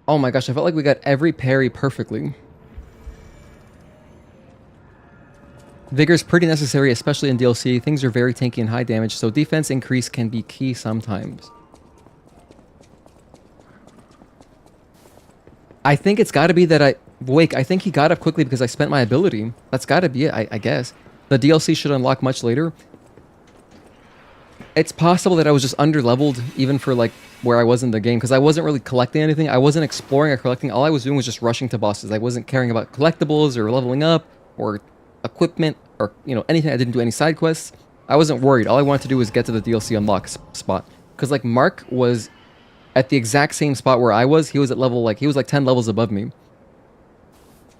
Oh my gosh, I felt like we got every parry perfectly. Vigor's pretty necessary, especially in DLC. Things are very tanky and high damage, so defense increase can be key sometimes. I think it's gotta be that Wake, I think he got up quickly because I spent my ability. That's gotta be it, I guess. The DLC should unlock much later. It's possible that I was just under-leveled, even for, like, where I was in the game, because I wasn't really collecting anything. I wasn't exploring or collecting. All I was doing was just rushing to bosses. I wasn't caring about collectibles or leveling up or equipment or, you know, anything. I didn't do any side quests. I wasn't worried. All I wanted to do was get to the DLC unlock spot. Because, like, Mark was at the exact same spot where I was. He was at level, like, he was like 10 levels above me.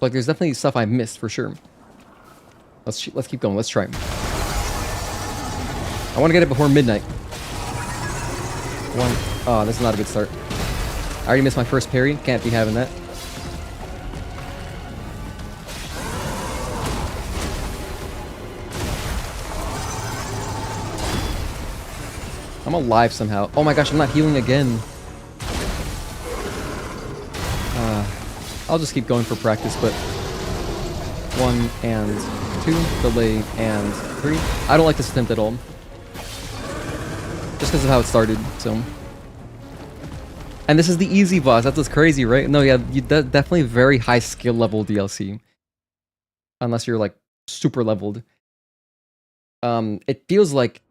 Like, there's definitely stuff I missed for sure. Let's keep going. Let's try. I want to get it before midnight. 1. Oh, this is not a good start. I already missed my first parry. Can't be having that. I'm alive somehow. Oh my gosh, I'm not healing again. I'll just keep going for practice, but 1 and 2, delay, and 3. I don't like this attempt at all. Just because of how it started, so. And this is the easy boss. That's what's crazy, right? No, yeah, definitely very high skill level DLC. Unless you're like super leveled. It feels like...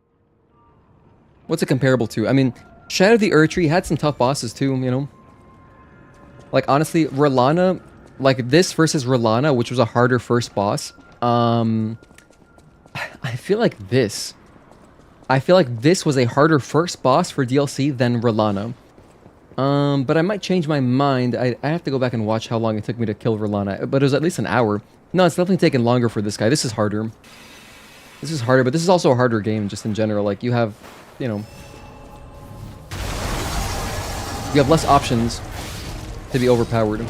What's it comparable to? I mean, Shadow of the Erdtree had some tough bosses too, you know? Like, honestly, R'Lana... Like, this versus R'Lana, which was a harder first boss. I feel like this... I feel like this was a harder first boss for DLC than R'Lana. But I might change my mind. I have to go back and watch how long it took me to kill R'Lana. But it was at least an hour. No, it's definitely taken longer for this guy. This is harder. This is harder, but this is also a harder game just in general. Like, you have, you know... You have less options to be overpowered.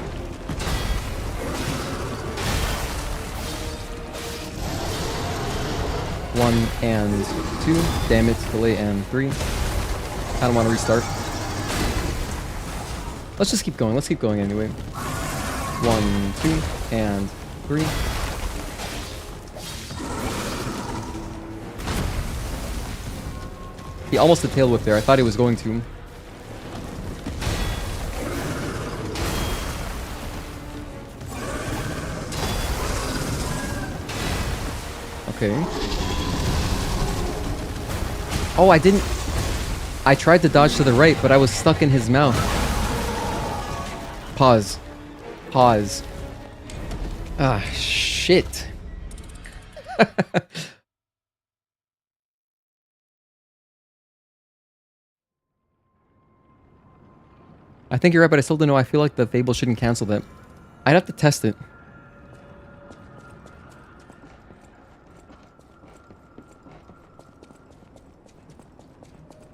1 and 2. Damn it. Delay and 3. I don't want to restart. Let's just keep going. Let's keep going anyway. 1, 2, and 3. He almost did tail whip there. I thought he was going to. Okay. Oh, I didn't... I tried to dodge to the right, but I was stuck in his mouth. Pause. Pause. Ah, shit. I think you're right, but I still don't know. I feel like the Fable shouldn't cancel that. I'd have to test it.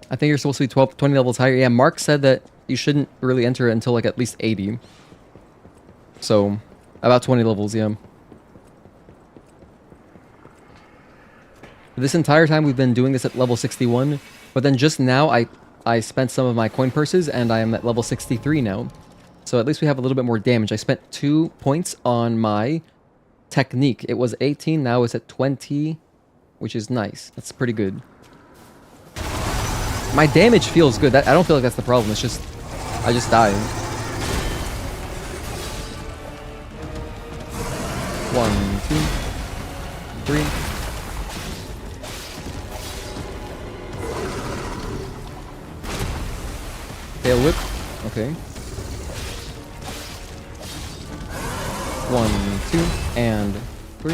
I think you're supposed to be 20 levels higher. Yeah, Mark said that you shouldn't really enter it until like at least 80. So, about 20 levels, yeah. This entire time we've been doing this at level 61, but then just now I spent some of my coin purses and I am at level 63 now. So at least we have a little bit more damage. I spent 2 points on my technique. It was 18, now it's at 20, which is nice. That's pretty good. My damage feels good. I don't feel like that's the problem. It's just, I just died. 1, 2, 3. Tail whip. Okay. 1, 2, and 3.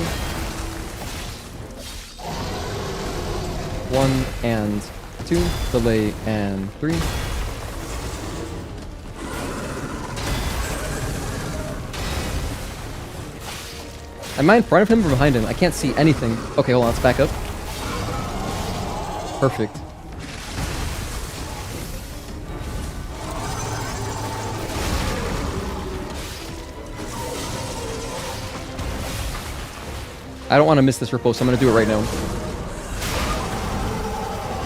1 and 2, delay, and 3. Am I in front of him or behind him? I can't see anything. Okay, hold on, let's back up. Perfect. I don't want to miss this riposte, so I'm going to do it right now.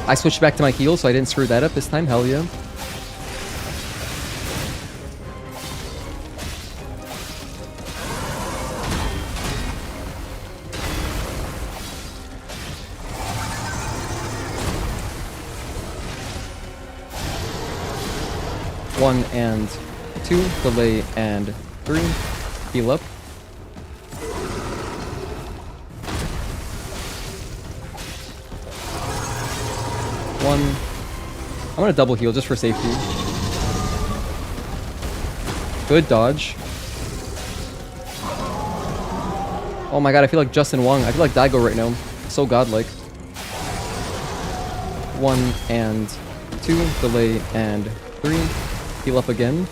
I switched back to my heal, so I didn't screw that up this time. Hell yeah. One and 2, delay and 3, heal up. 1. I'm gonna double heal just for safety. Good dodge. Oh my god, I feel like Justin Wong. I feel like Daigo right now. So godlike. 1 and 2, delay and 3. Heal up again.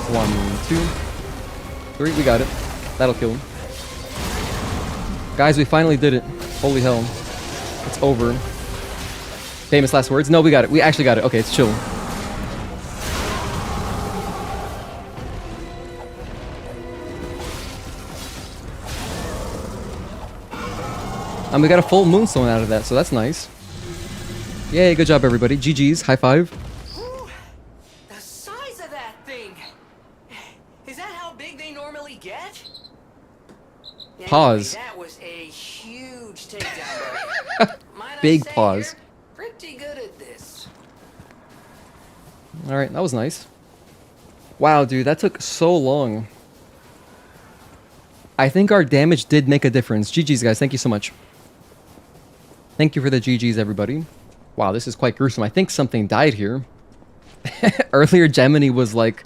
1, 2, 3. We got it. That'll kill him. Guys, we finally did it. Holy hell. It's over. Famous last words? No, we got it. We actually got it. Okay, it's chill. And we got a full moonstone out of that, so that's nice. Yay, good job, everybody. GG's. High five. Ooh, the size of that thing! Is that how big they normally get? Pause. Anyway, that was a huge takedown. Might I Big say pause. you're pretty good at this. Alright, that was nice. Wow, dude, that took so long. I think our damage did make a difference. GG's, guys. Thank you so much. Thank you for the GG's, everybody. Wow, this is quite gruesome. I think something died here. Earlier, Gemini was like...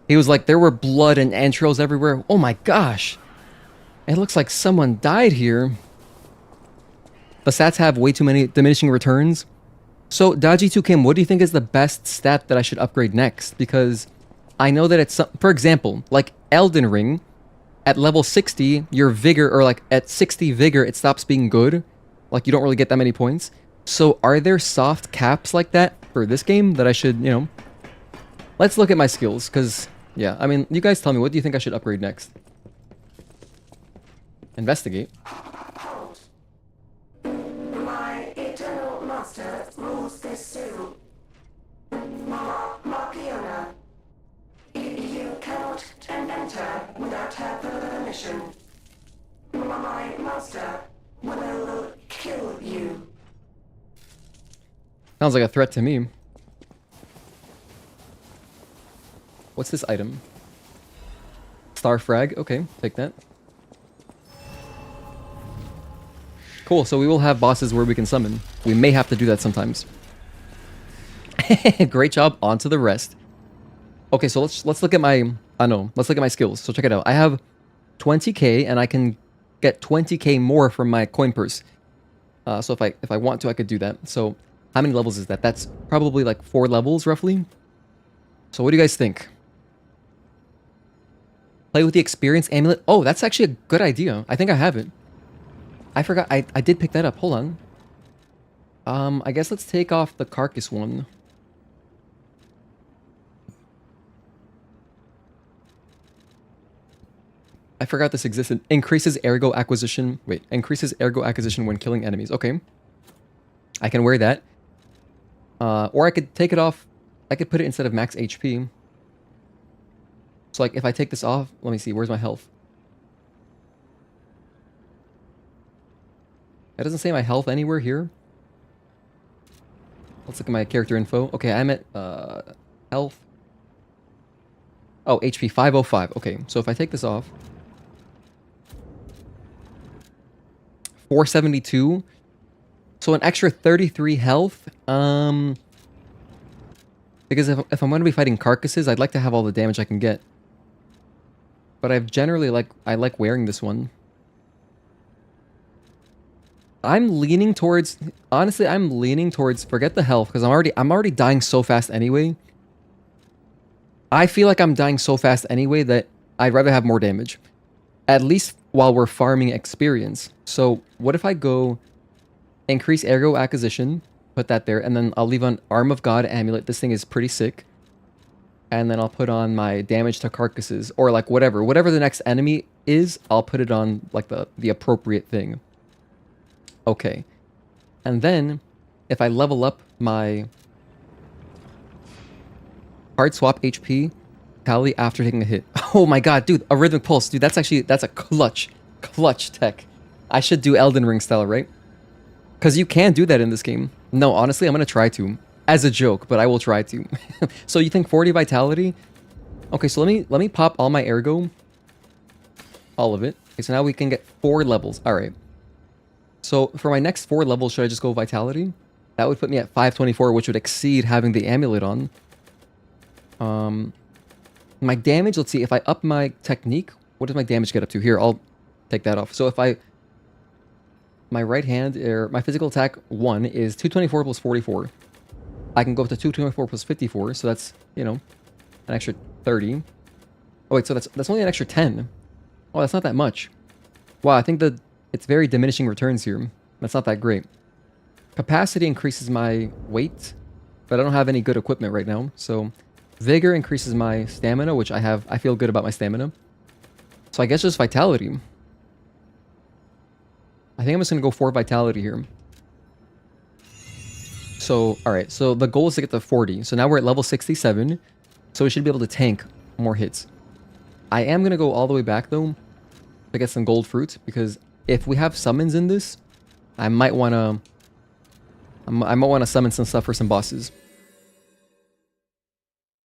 He was like, there were blood and entrails everywhere. Oh my gosh. It looks like someone died here. The stats have way too many diminishing returns. So, Daji2 Kim, what do you think is the best stat that I should upgrade next? Because I know that it's... For example, like Elden Ring... At level 60, your vigor, or like at 60 vigor, it stops being good. Like you don't really get that many points. So are there soft caps like that for this game that I should, you know... Let's look at my skills, because, yeah, I mean, you guys tell me, what do you think I should upgrade next? Investigate. My eternal master rules this zoo. Markiona. You cannot enter without her permission. My master will kill you. Sounds like a threat to me. What's this item? Star frag. Okay, take that. Cool, so we will have bosses where we can summon. We may have to do that sometimes. Great job, on to the rest. Okay, so let's look at my... let's look at my skills. So check it out. I have 20k, and I can get 20k more from my coin purse. So if I want to, I could do that. So how many levels is that? That's probably like 4 levels, roughly. So what do you guys think? Play with the experience amulet. Oh, that's actually a good idea. I think I have it. I forgot. I did pick that up. Hold on. I guess let's take off the carcass one. I forgot this existed. Increases ergo acquisition. Wait, increases ergo acquisition when killing enemies. Okay. I can wear that. Or I could take it off. I could put it instead of max HP. So like if I take this off, let me see, where's my health? It doesn't say my health anywhere here. Let's look at my character info. Okay, I'm at health. Oh, HP 505. Okay, so if I take this off, 472. So an extra 33 health. Because if I'm going to be fighting carcasses, I'd like to have all the damage I can get. But I've generally I like wearing this one. I'm leaning towards, honestly, I'm leaning towards forget the health because I'm already dying so fast anyway. I feel like I'm dying so fast anyway that I'd rather have more damage. At least while we're farming experience. So what if I go increase ergo acquisition, put that there, and then I'll leave on Arm of God amulet. This thing is pretty sick. And then I'll put on my damage to carcasses or like whatever the next enemy is, I'll put it on like the appropriate thing. Okay. And then if I level up my hard swap HP tally after taking a hit. Oh my god, dude, a rhythmic pulse. Dude, that's a clutch tech. I should do Elden Ring style, right? Because you can do that in this game. No, honestly, I'm going to try to. As a joke, but I will try to. So you think 40 vitality? Okay, so let me pop all my ergo. All of it. Okay, so now we can get 4 levels. All right. So for my next 4 levels, should I just go vitality? That would put me at 524, which would exceed having the amulet on. My damage, let's see. If I up my technique, what does my damage get up to? Here, I'll take that off. So if my right hand, or my physical attack 1 is 224 plus 44. I can go up to 224 plus 54, so that's, you know, an extra 30. Oh wait, so that's only an extra 10. Oh, that's not that much. Wow, I think it's very diminishing returns here. That's not that great. Capacity increases my weight, but I don't have any good equipment right now. So vigor increases my stamina, which I feel good about my stamina. So I guess just vitality. I think I'm just going to go for vitality here. So, alright, so the goal is to get to 40. So now we're at level 67. So we should be able to tank more hits. I am going to go all the way back, though, to get some gold fruit. Because if we have summons in this, I might want to summon some stuff for some bosses.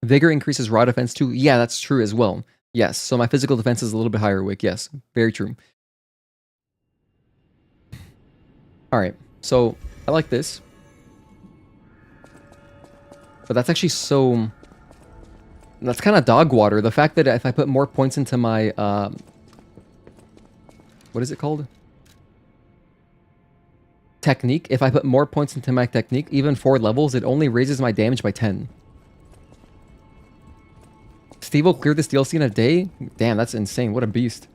Vigor increases raw defense too. Yeah, that's true as well. Yes, so my physical defense is a little bit higher, Wick. Yes, very true. Alright, so I like this. But that's actually so... That's kind of dog water. The fact that if I put more points into my... what is it called? Technique. If I put more points into my technique, even 4 levels, it only raises my damage by 10. Steve will clear this DLC in a day? Damn, that's insane. What a beast.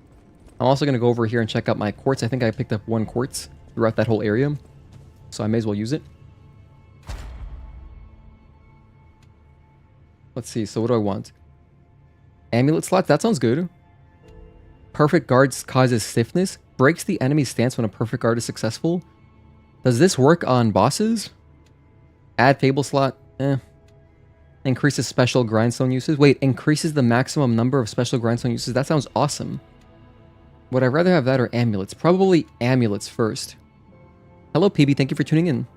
I'm also going to go over here and check out my quartz. I think I picked up 1 quartz throughout that whole area. So I may as well use it. Let's see. So what do I want? Amulet slots? That sounds good. Perfect guards causes stiffness. Breaks the enemy's stance when a perfect guard is successful. Does this work on bosses? Add table slot? Increases special grindstone uses. Wait, increases the maximum number of special grindstone uses. That sounds awesome. Would I rather have that or amulets? Probably amulets first. Hello, PB. Thank you for tuning in.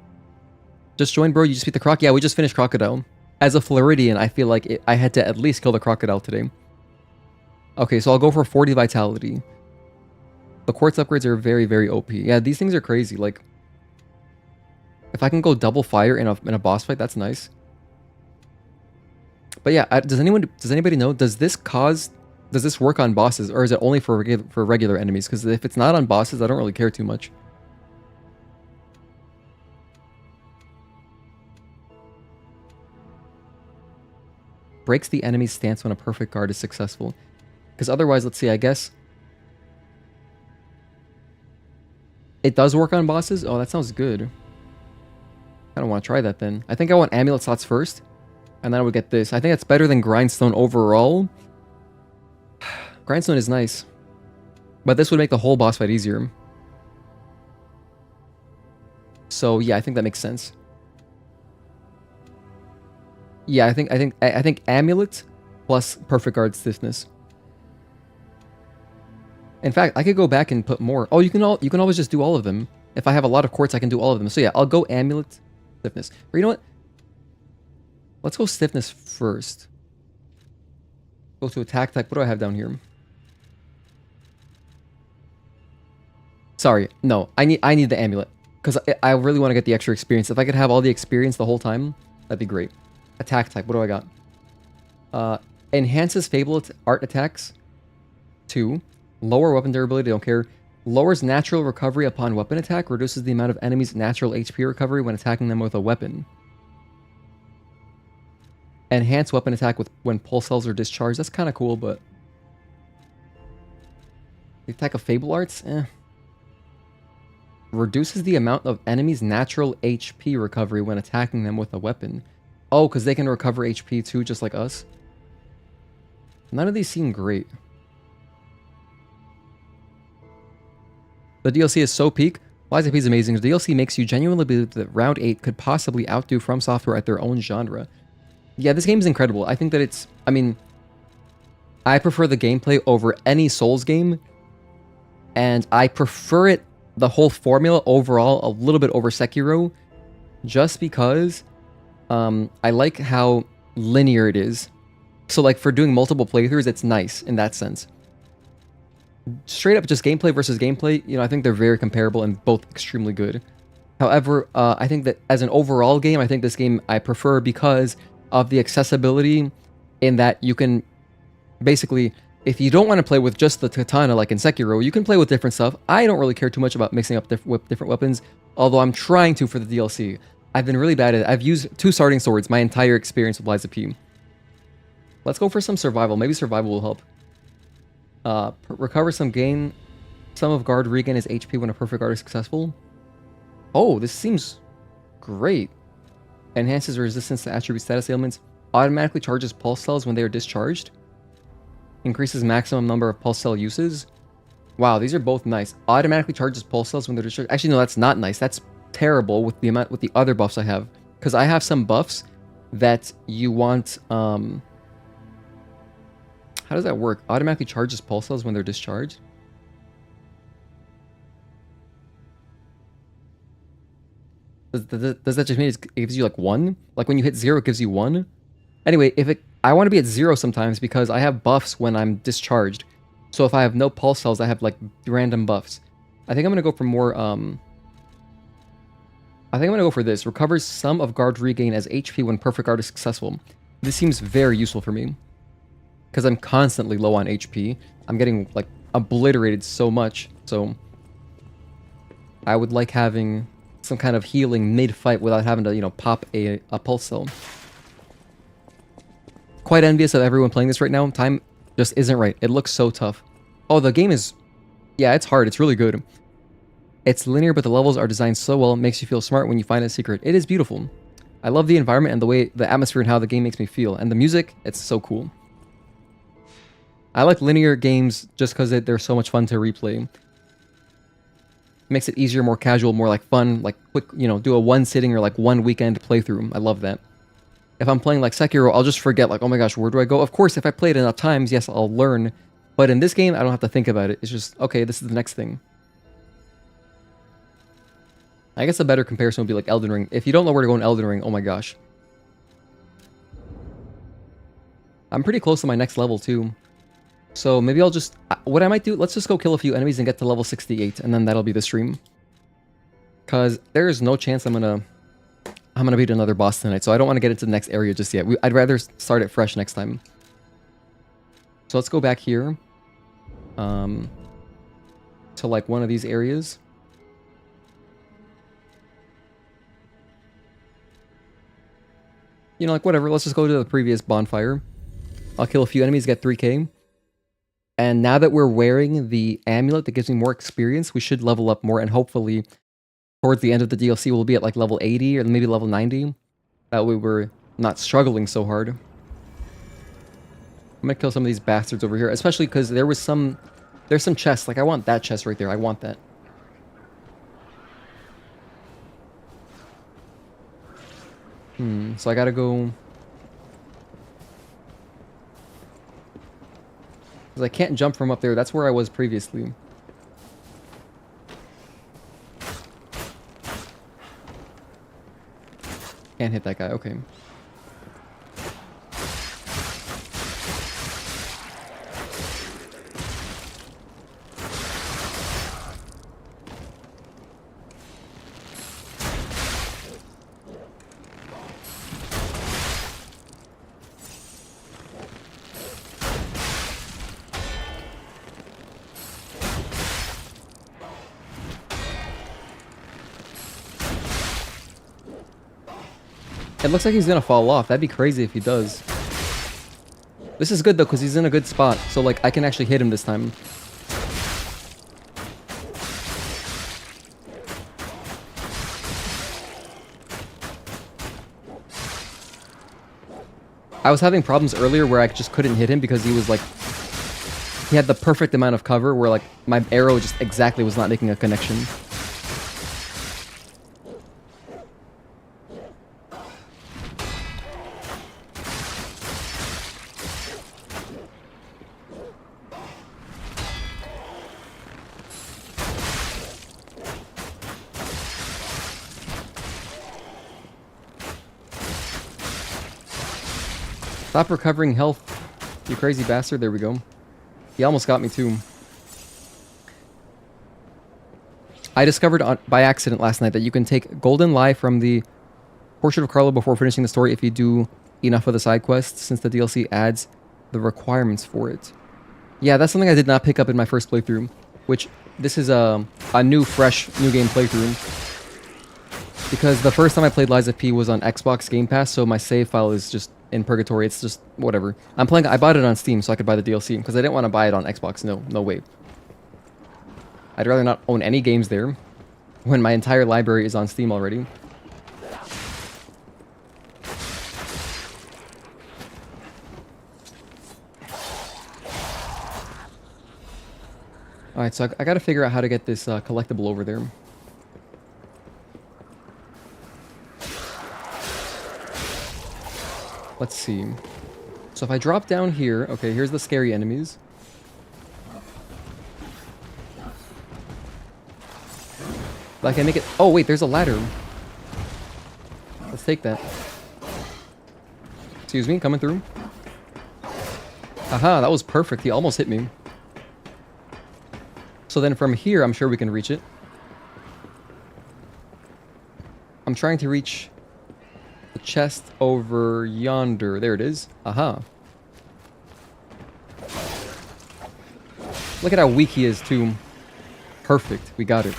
Just joined, bro. You just beat the croc? Yeah, we just finished Crocodile. As a Floridian, I feel like I had to at least kill the Crocodile today. Okay, so I'll go for 40 Vitality. The quartz upgrades are very, very OP. Yeah, these things are crazy. Like, if I can go double fire in a boss fight, that's nice. But yeah, does anybody know? Does this work on bosses, or is it only for regular enemies? Because if it's not on bosses, I don't really care too much. Breaks the enemy's stance when a perfect guard is successful. Because otherwise, let's see, I guess it does work on bosses. Oh, that sounds good. I don't want to try that then. I think I want amulet slots first, and then I would get this. I think that's better than grindstone overall. Grindstone is nice, but this would make the whole boss fight easier. So yeah, I think that makes sense. Yeah, I think amulet plus perfect guard stiffness. In fact, I could go back and put more. Oh, you can always just do all of them. If I have a lot of quartz, I can do all of them. So yeah, I'll go amulet, stiffness. Or you know what? Let's go stiffness first. Go to attack type. What do I have down here? Sorry, no. I need the amulet because I really want to get the extra experience. If I could have all the experience the whole time, that'd be great. Attack type. What do I got? Enhances Fable art attacks. 2. Lower weapon durability. Don't care. Lowers natural recovery upon weapon attack. Reduces the amount of enemies' natural HP recovery when attacking them with a weapon. Enhance weapon attack when pulse cells are discharged. That's kind of cool, but the attack of Fable arts. Reduces the amount of enemies' natural HP recovery when attacking them with a weapon. Oh, because they can recover HP too, just like us. None of these seem great. The DLC is so peak. Lies of P is amazing. The DLC makes you genuinely believe that Round 8 could possibly outdo From Software at their own genre. Yeah, this game is incredible. I think that it's... I mean, I prefer the gameplay over any Souls game. And I prefer it, the whole formula overall, a little bit over Sekiro. Just because I like how linear it is. So like for doing multiple playthroughs, it's nice in that sense. Straight up just gameplay versus gameplay, you know, I think they're very comparable and both extremely good. However, I think that as an overall game, I think this game I prefer because of the accessibility in that you can basically, if you don't want to play with just the katana like in Sekiro, you can play with different stuff. I don't really care too much about mixing up different weapons, although I'm trying to for the DLC. I've been really bad at it. I've used 2 starting swords my entire experience with Lies of P. Let's go for some survival. Maybe survival will help. Recover some of guard regain his HP when a perfect guard is successful. Oh, this seems great. Enhances resistance to attribute status ailments. Automatically charges pulse cells when they are discharged. Increases maximum number of pulse cell uses. Wow, these are both nice. Automatically charges pulse cells when they're discharged. Actually, no, that's not nice. That's terrible with the other buffs I have. Because I have some buffs that you want. How does that work? Automatically charges pulse cells when they're discharged? Does that just mean it gives you like 1? Like when you hit 0, it gives you 1? Anyway, if it I want to be at 0 sometimes because I have buffs when I'm discharged. So if I have no pulse cells, I have like random buffs. I think I'm going to go for more, I think I'm going to go for this. Recovers some of guard regain as HP when perfect guard is successful. This seems very useful for me. Because I'm constantly low on HP. I'm getting like obliterated so much. So I would like having some kind of healing mid-fight without having to, you know, pop a pulse cell. Quite envious of everyone playing this right now. Time just isn't right. It looks so tough. Oh, the game is... Yeah, it's hard. It's really good. It's linear, but the levels are designed so well. It makes you feel smart when you find a secret. It is beautiful. I love the environment and the way, the atmosphere and how the game makes me feel. And the music, it's so cool. I like linear games just because they're so much fun to replay. It makes it easier, more casual, more like fun, like quick, you know, do a one sitting or like one weekend playthrough. I love that. If I'm playing like Sekiro, I'll just forget like, oh my gosh, where do I go? Of course, if I play it enough times, yes, I'll learn. But in this game, I don't have to think about it. It's just, okay, this is the next thing. I guess a better comparison would be like Elden Ring. If you don't know where to go in Elden Ring, oh my gosh. I'm pretty close to my next level too. So maybe I'll just... What I might do, let's just go kill a few enemies and get to level 68, and then that'll be the stream. Because there is no chance I'm gonna beat another boss tonight, so I don't want to get into the next area just yet. I'd rather start it fresh next time. So let's go back here. To like one of these areas. You know, like whatever, let's just go to the previous bonfire. I'll kill a few enemies, get 3k. And now that we're wearing the amulet that gives me more experience, we should level up more, and hopefully towards the end of the DLC we'll be at like level 80 or maybe level 90. That way we're not struggling so hard. I'm gonna kill some of these bastards over here, especially because there's some chests. Like I want that chest right there. I want that. So I gotta go... Because I can't jump from up there. That's where I was previously. Can't hit that guy. Okay. It looks like he's gonna fall off. That'd be crazy if he does. This is good though, because he's in a good spot. So like, I can actually hit him this time. I was having problems earlier where I just couldn't hit him because he was like... He had the perfect amount of cover where like, my arrow just exactly was not making a connection. Stop recovering health, you crazy bastard. There we go. He almost got me too. I discovered by accident last night that you can take Golden Lie from the Portrait of Carlo before finishing the story if you do enough of the side quests, since the DLC adds the requirements for it. Yeah, that's something I did not pick up in my first playthrough, which this is a new, fresh, new game playthrough. Because the first time I played Lies of P was on Xbox Game Pass, so my save file is just in purgatory. It's just whatever. I bought it on Steam so I could buy the DLC because I didn't want to buy it on Xbox. No way. I'd rather not own any games there when my entire library is on Steam already. Alright, so I gotta figure out how to get this collectible over there. Let's see. So if I drop down here... Okay, here's the scary enemies. But I can make it... Oh, wait, there's a ladder. Let's take that. Excuse me, coming through. Aha, that was perfect. He almost hit me. So then from here, I'm sure we can reach it. I'm trying to reach the chest over yonder. There it is. Aha. Look at how weak he is, too. Perfect. We got it.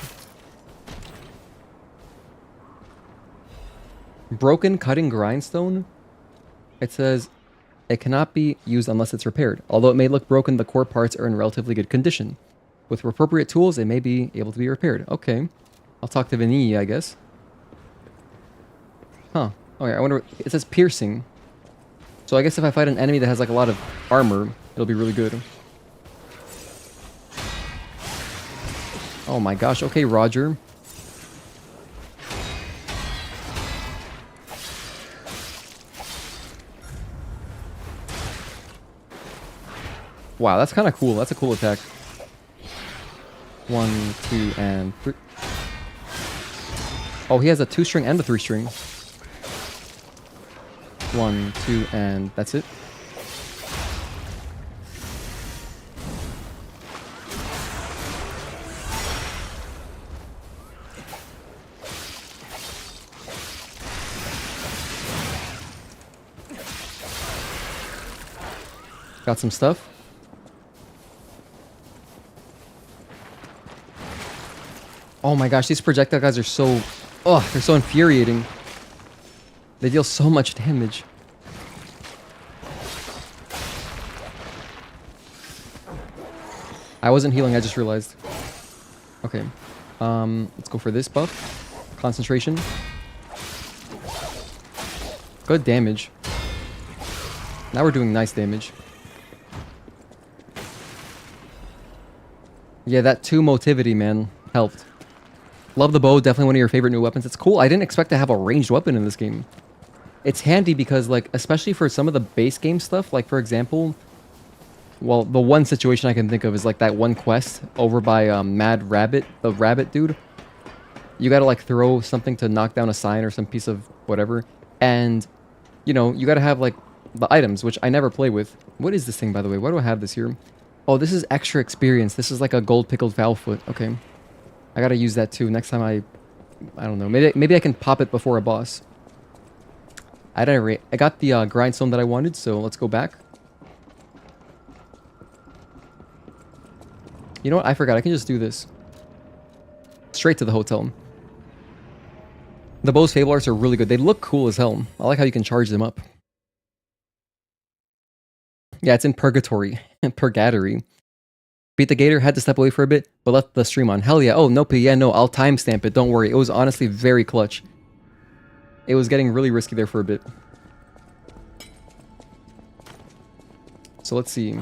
Broken cutting grindstone? It says it cannot be used unless it's repaired. Although it may look broken, the core parts are in relatively good condition. With appropriate tools, it may be able to be repaired. Okay. I'll talk to Vanilla, I guess. Huh. Oh yeah, I wonder... It says piercing. So I guess if I fight an enemy that has like a lot of armor, it'll be really good. Oh my gosh. Okay, Roger. Wow, that's kind of cool. That's a cool attack. 1, 2, and 3. Oh, he has a 2-string and a 3-string. 1, 2, and that's it. Got some stuff. Oh my gosh, these projectile guys are so... Oh, they're so infuriating. They deal so much damage. I wasn't healing, I just realized. Okay. Let's go for this buff. Concentration. Good damage. Now we're doing nice damage. Yeah, that 2 motivity, man, helped. Love the bow, definitely one of your favorite new weapons. It's cool. I didn't expect to have a ranged weapon in this game. It's handy because, like, especially for some of the base game stuff, like, for example, well, the one situation I can think of is, like, that one quest over by Mad Rabbit, the rabbit dude. You gotta, like, throw something to knock down a sign or some piece of whatever. And, you know, you gotta have, like, the items, which I never play with. What is this thing, by the way? Why do I have this here? Oh, this is extra experience. This is like a gold pickled foul foot. Okay. I gotta use that too. Next time I don't know. Maybe I can pop it before a boss. At any rate, I got the grindstone that I wanted, so let's go back. You know what? I forgot. I can just do this. Straight to the hotel. The Bow's Fable arts are really good. They look cool as hell. I like how you can charge them up. Yeah, it's in Purgatory. Purgatory. Beat the Gator, had to step away for a bit, but left the stream on. Hell yeah. Oh, no, yeah, no, I'll timestamp it. Don't worry. It was honestly very clutch. It was getting really risky there for a bit. So let's see.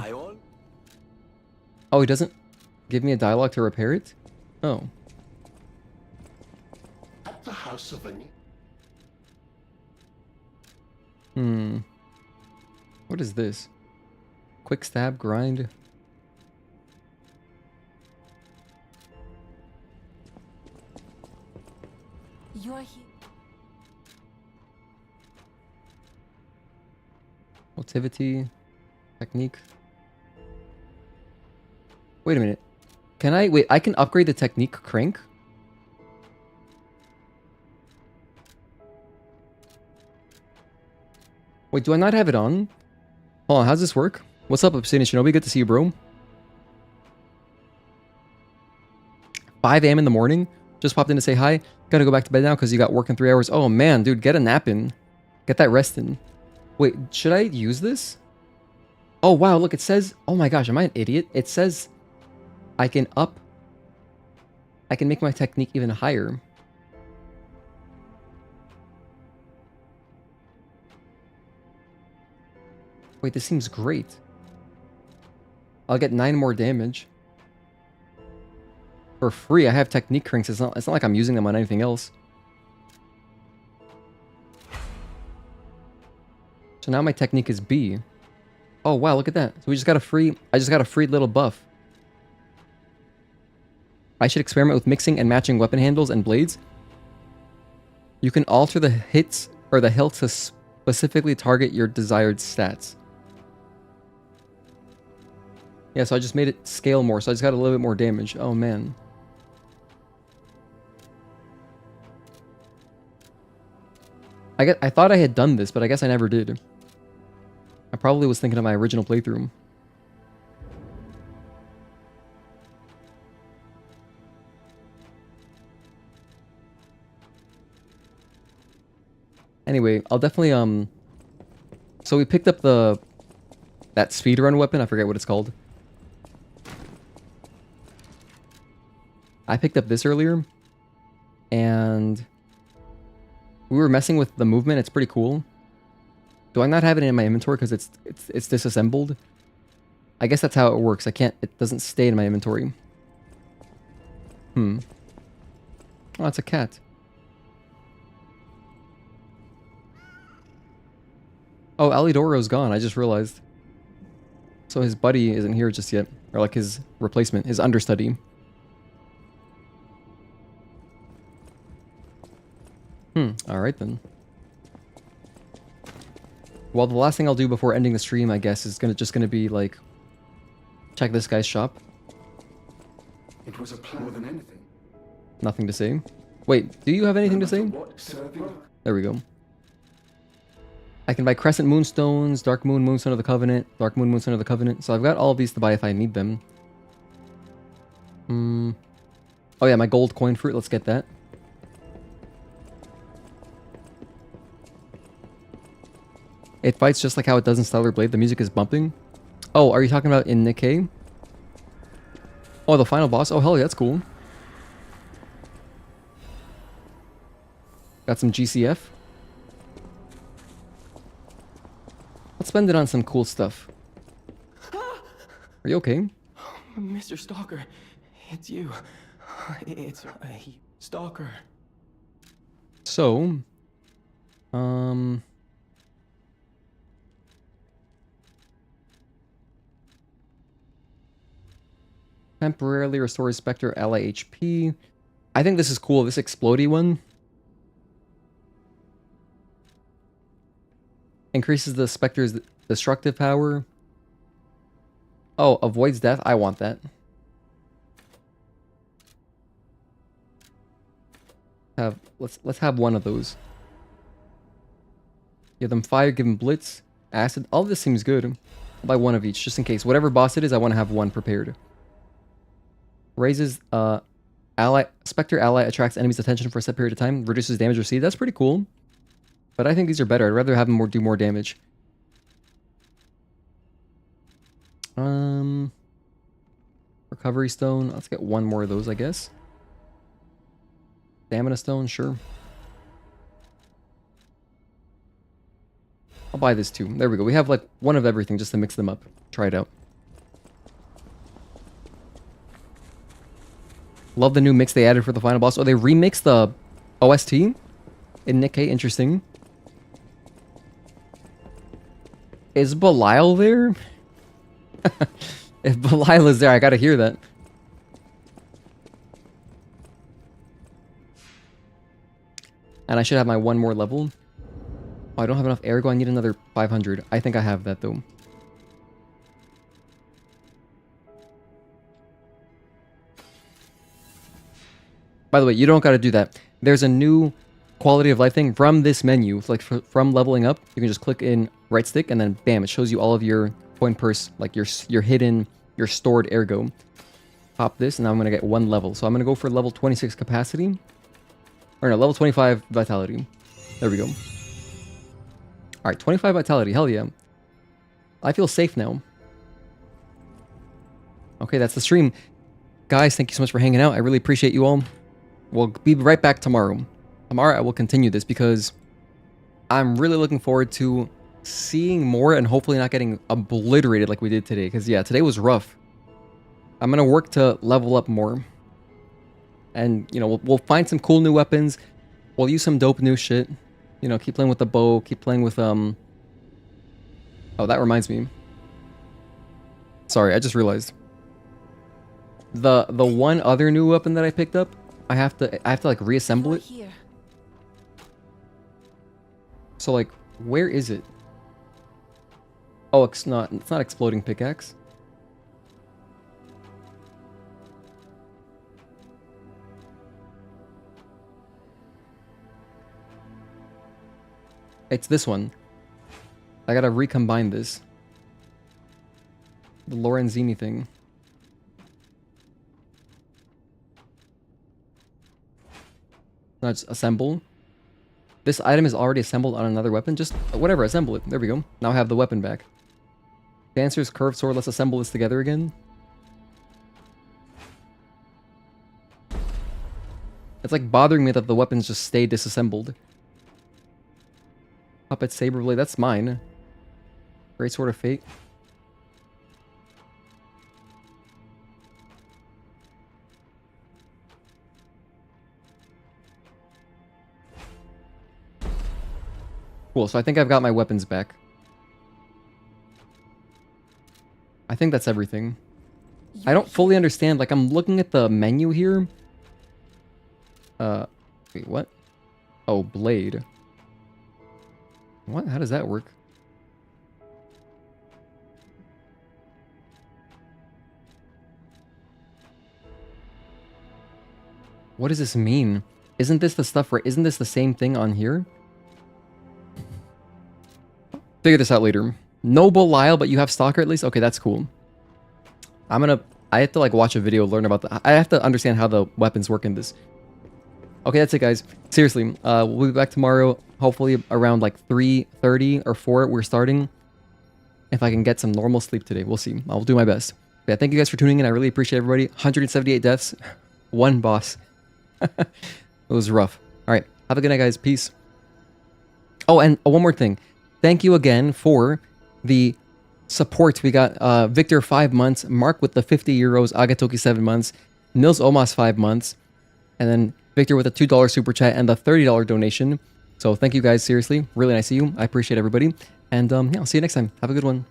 Oh, he doesn't give me a dialogue to repair it? Oh. At the house of a... What is this? Quick stab, grind. You're here. Motivity. Technique. Wait a minute. Can I... Wait, I can upgrade the technique crank? Wait, do I not have it on? Hold on, how's this work? What's up, Obsidian Shinobi? Good to see you, bro. 5 a.m. in the morning? Just popped in to say hi. Gotta go back to bed now because you got work in 3 hours. Oh man, dude, get a nap in. Get that rest in. Wait, should I use this? Oh wow, look, it says... Oh my gosh, am I an idiot? It says I can make my technique even higher. Wait, this seems great. I'll get 9 more damage. For free, I have technique cranks. It's not like I'm using them on anything else. So now my technique is B. Oh wow, look at that. So we just got a free... I just got a free little buff. I should experiment with mixing and matching weapon handles and blades. You can alter the hits or the hilt to specifically target your desired stats. Yeah, so I just made it scale more, so I just got a little bit more damage. Oh, man. I thought I had done this, but I guess I never did. I probably was thinking of my original playthrough. Anyway, I'll definitely, so we picked up that speedrun weapon, I forget what it's called. I picked up this earlier, and we were messing with the movement. It's pretty cool. Do I not have it in my inventory because it's disassembled? I guess that's how it works. It doesn't stay in my inventory. Oh, it's a cat. Oh, Alidoro's gone. I just realized. So his buddy isn't here just yet. Or like his replacement, his understudy. Alright then. Well, the last thing I'll do before ending the stream, I guess, is just gonna be like check this guy's shop. It was a plan more than anything. Nothing to say. Wait, do you have anything to say? There we go. I can buy Crescent Moonstones, Dark Moon Moonstone of the Covenant, Dark Moon Moonstone of the Covenant. So I've got all of these to buy if I need them. Oh yeah, my gold coin fruit. Let's get that. It fights just like how it does in Stellar Blade. The music is bumping. Oh, are you talking about in Nikkei? Oh, the final boss. Oh, hell yeah, that's cool. Got some GCF. Let's spend it on some cool stuff. Are you okay? Mr. Stalker, it's you. It's a stalker. So, temporarily restores Spectre ally HP. I think this is cool, this explodey one. Increases the Spectre's destructive power. Oh, avoids death. I want that. Let's have one of those. Give them fire, give them blitz, acid. All of this seems good. I'll buy one of each, just in case. Whatever boss it is, I want to have one prepared. Raises Spectre ally attracts enemies' attention for a set period of time. Reduces damage received. That's pretty cool. But I think these are better. I'd rather have them do more damage. Recovery stone. Let's get one more of those, I guess. Stamina stone, sure. I'll buy this too. There we go. We have like one of everything just to mix them up. Try it out. Love the new mix they added for the final boss. Oh, they remixed the OST in Nikkei. Interesting. Is Belial there? If Belial is there, I gotta hear that. And I should have my one more level. Oh, I don't have enough ergo. I need another 500. I think I have that though. By the way, you don't gotta do that. There's a new quality of life thing from this menu. Like from leveling up, you can just click in right stick and then bam, it shows you all of your coin purse, like your hidden, your stored ergo. Pop this and now I'm gonna get one level. So I'm gonna go for level 26 capacity. Or no, level 25 vitality. There we go. Alright, 25 vitality, hell yeah. I feel safe now. Okay, that's the stream. Guys, thank you so much for hanging out. I really appreciate you all. We'll be right back tomorrow. Tomorrow I will continue this because I'm really looking forward to seeing more and hopefully not getting obliterated like we did today. Because yeah, today was rough. I'm going to work to level up more. And, you know, we'll find some cool new weapons. We'll use some dope new shit. You know, keep playing with the bow. Keep playing with, Oh, that reminds me. Sorry, I just realized. The one other new weapon that I picked up, I have to like reassemble it. Here. So like, where is it? Oh, it's not exploding pickaxe. It's this one. I gotta recombine this. The Lorenzini thing. Now just assemble. This item is already assembled on another weapon. Just whatever, assemble it. There we go. Now I have the weapon back. Dancer's curved sword. Let's assemble this together again. It's like bothering me that the weapons just stay disassembled. Puppet saber blade. That's mine. Great sword of fate. Cool, so I think I've got my weapons back. I think that's everything. I don't fully understand, like I'm looking at the menu here. Wait, what? Oh, blade. What? How does that work? What does this mean? Isn't this the stuff isn't this the same thing on here? Figure this out later. No Belial, but you have Stalker at least? Okay, that's cool. I have to like watch a video, learn about I have to understand how the weapons work in this. Okay, that's it guys. Seriously, we'll be back tomorrow, hopefully around like 3:30 or 4 we're starting. If I can get some normal sleep today, we'll see. I'll do my best. But yeah, thank you guys for tuning in. I really appreciate everybody. 178 deaths, 1 boss. It was rough. All right, have a good night guys. Peace. Oh, and one more thing. Thank you again for the support. We got Victor 5 months, Mark with the 50 euros, Agatoki 7 months, Nils Omas 5 months, and then Victor with a $2 super chat and the $30 donation. So thank you guys, seriously. Really nice of you. I appreciate everybody. And yeah, I'll see you next time. Have a good one.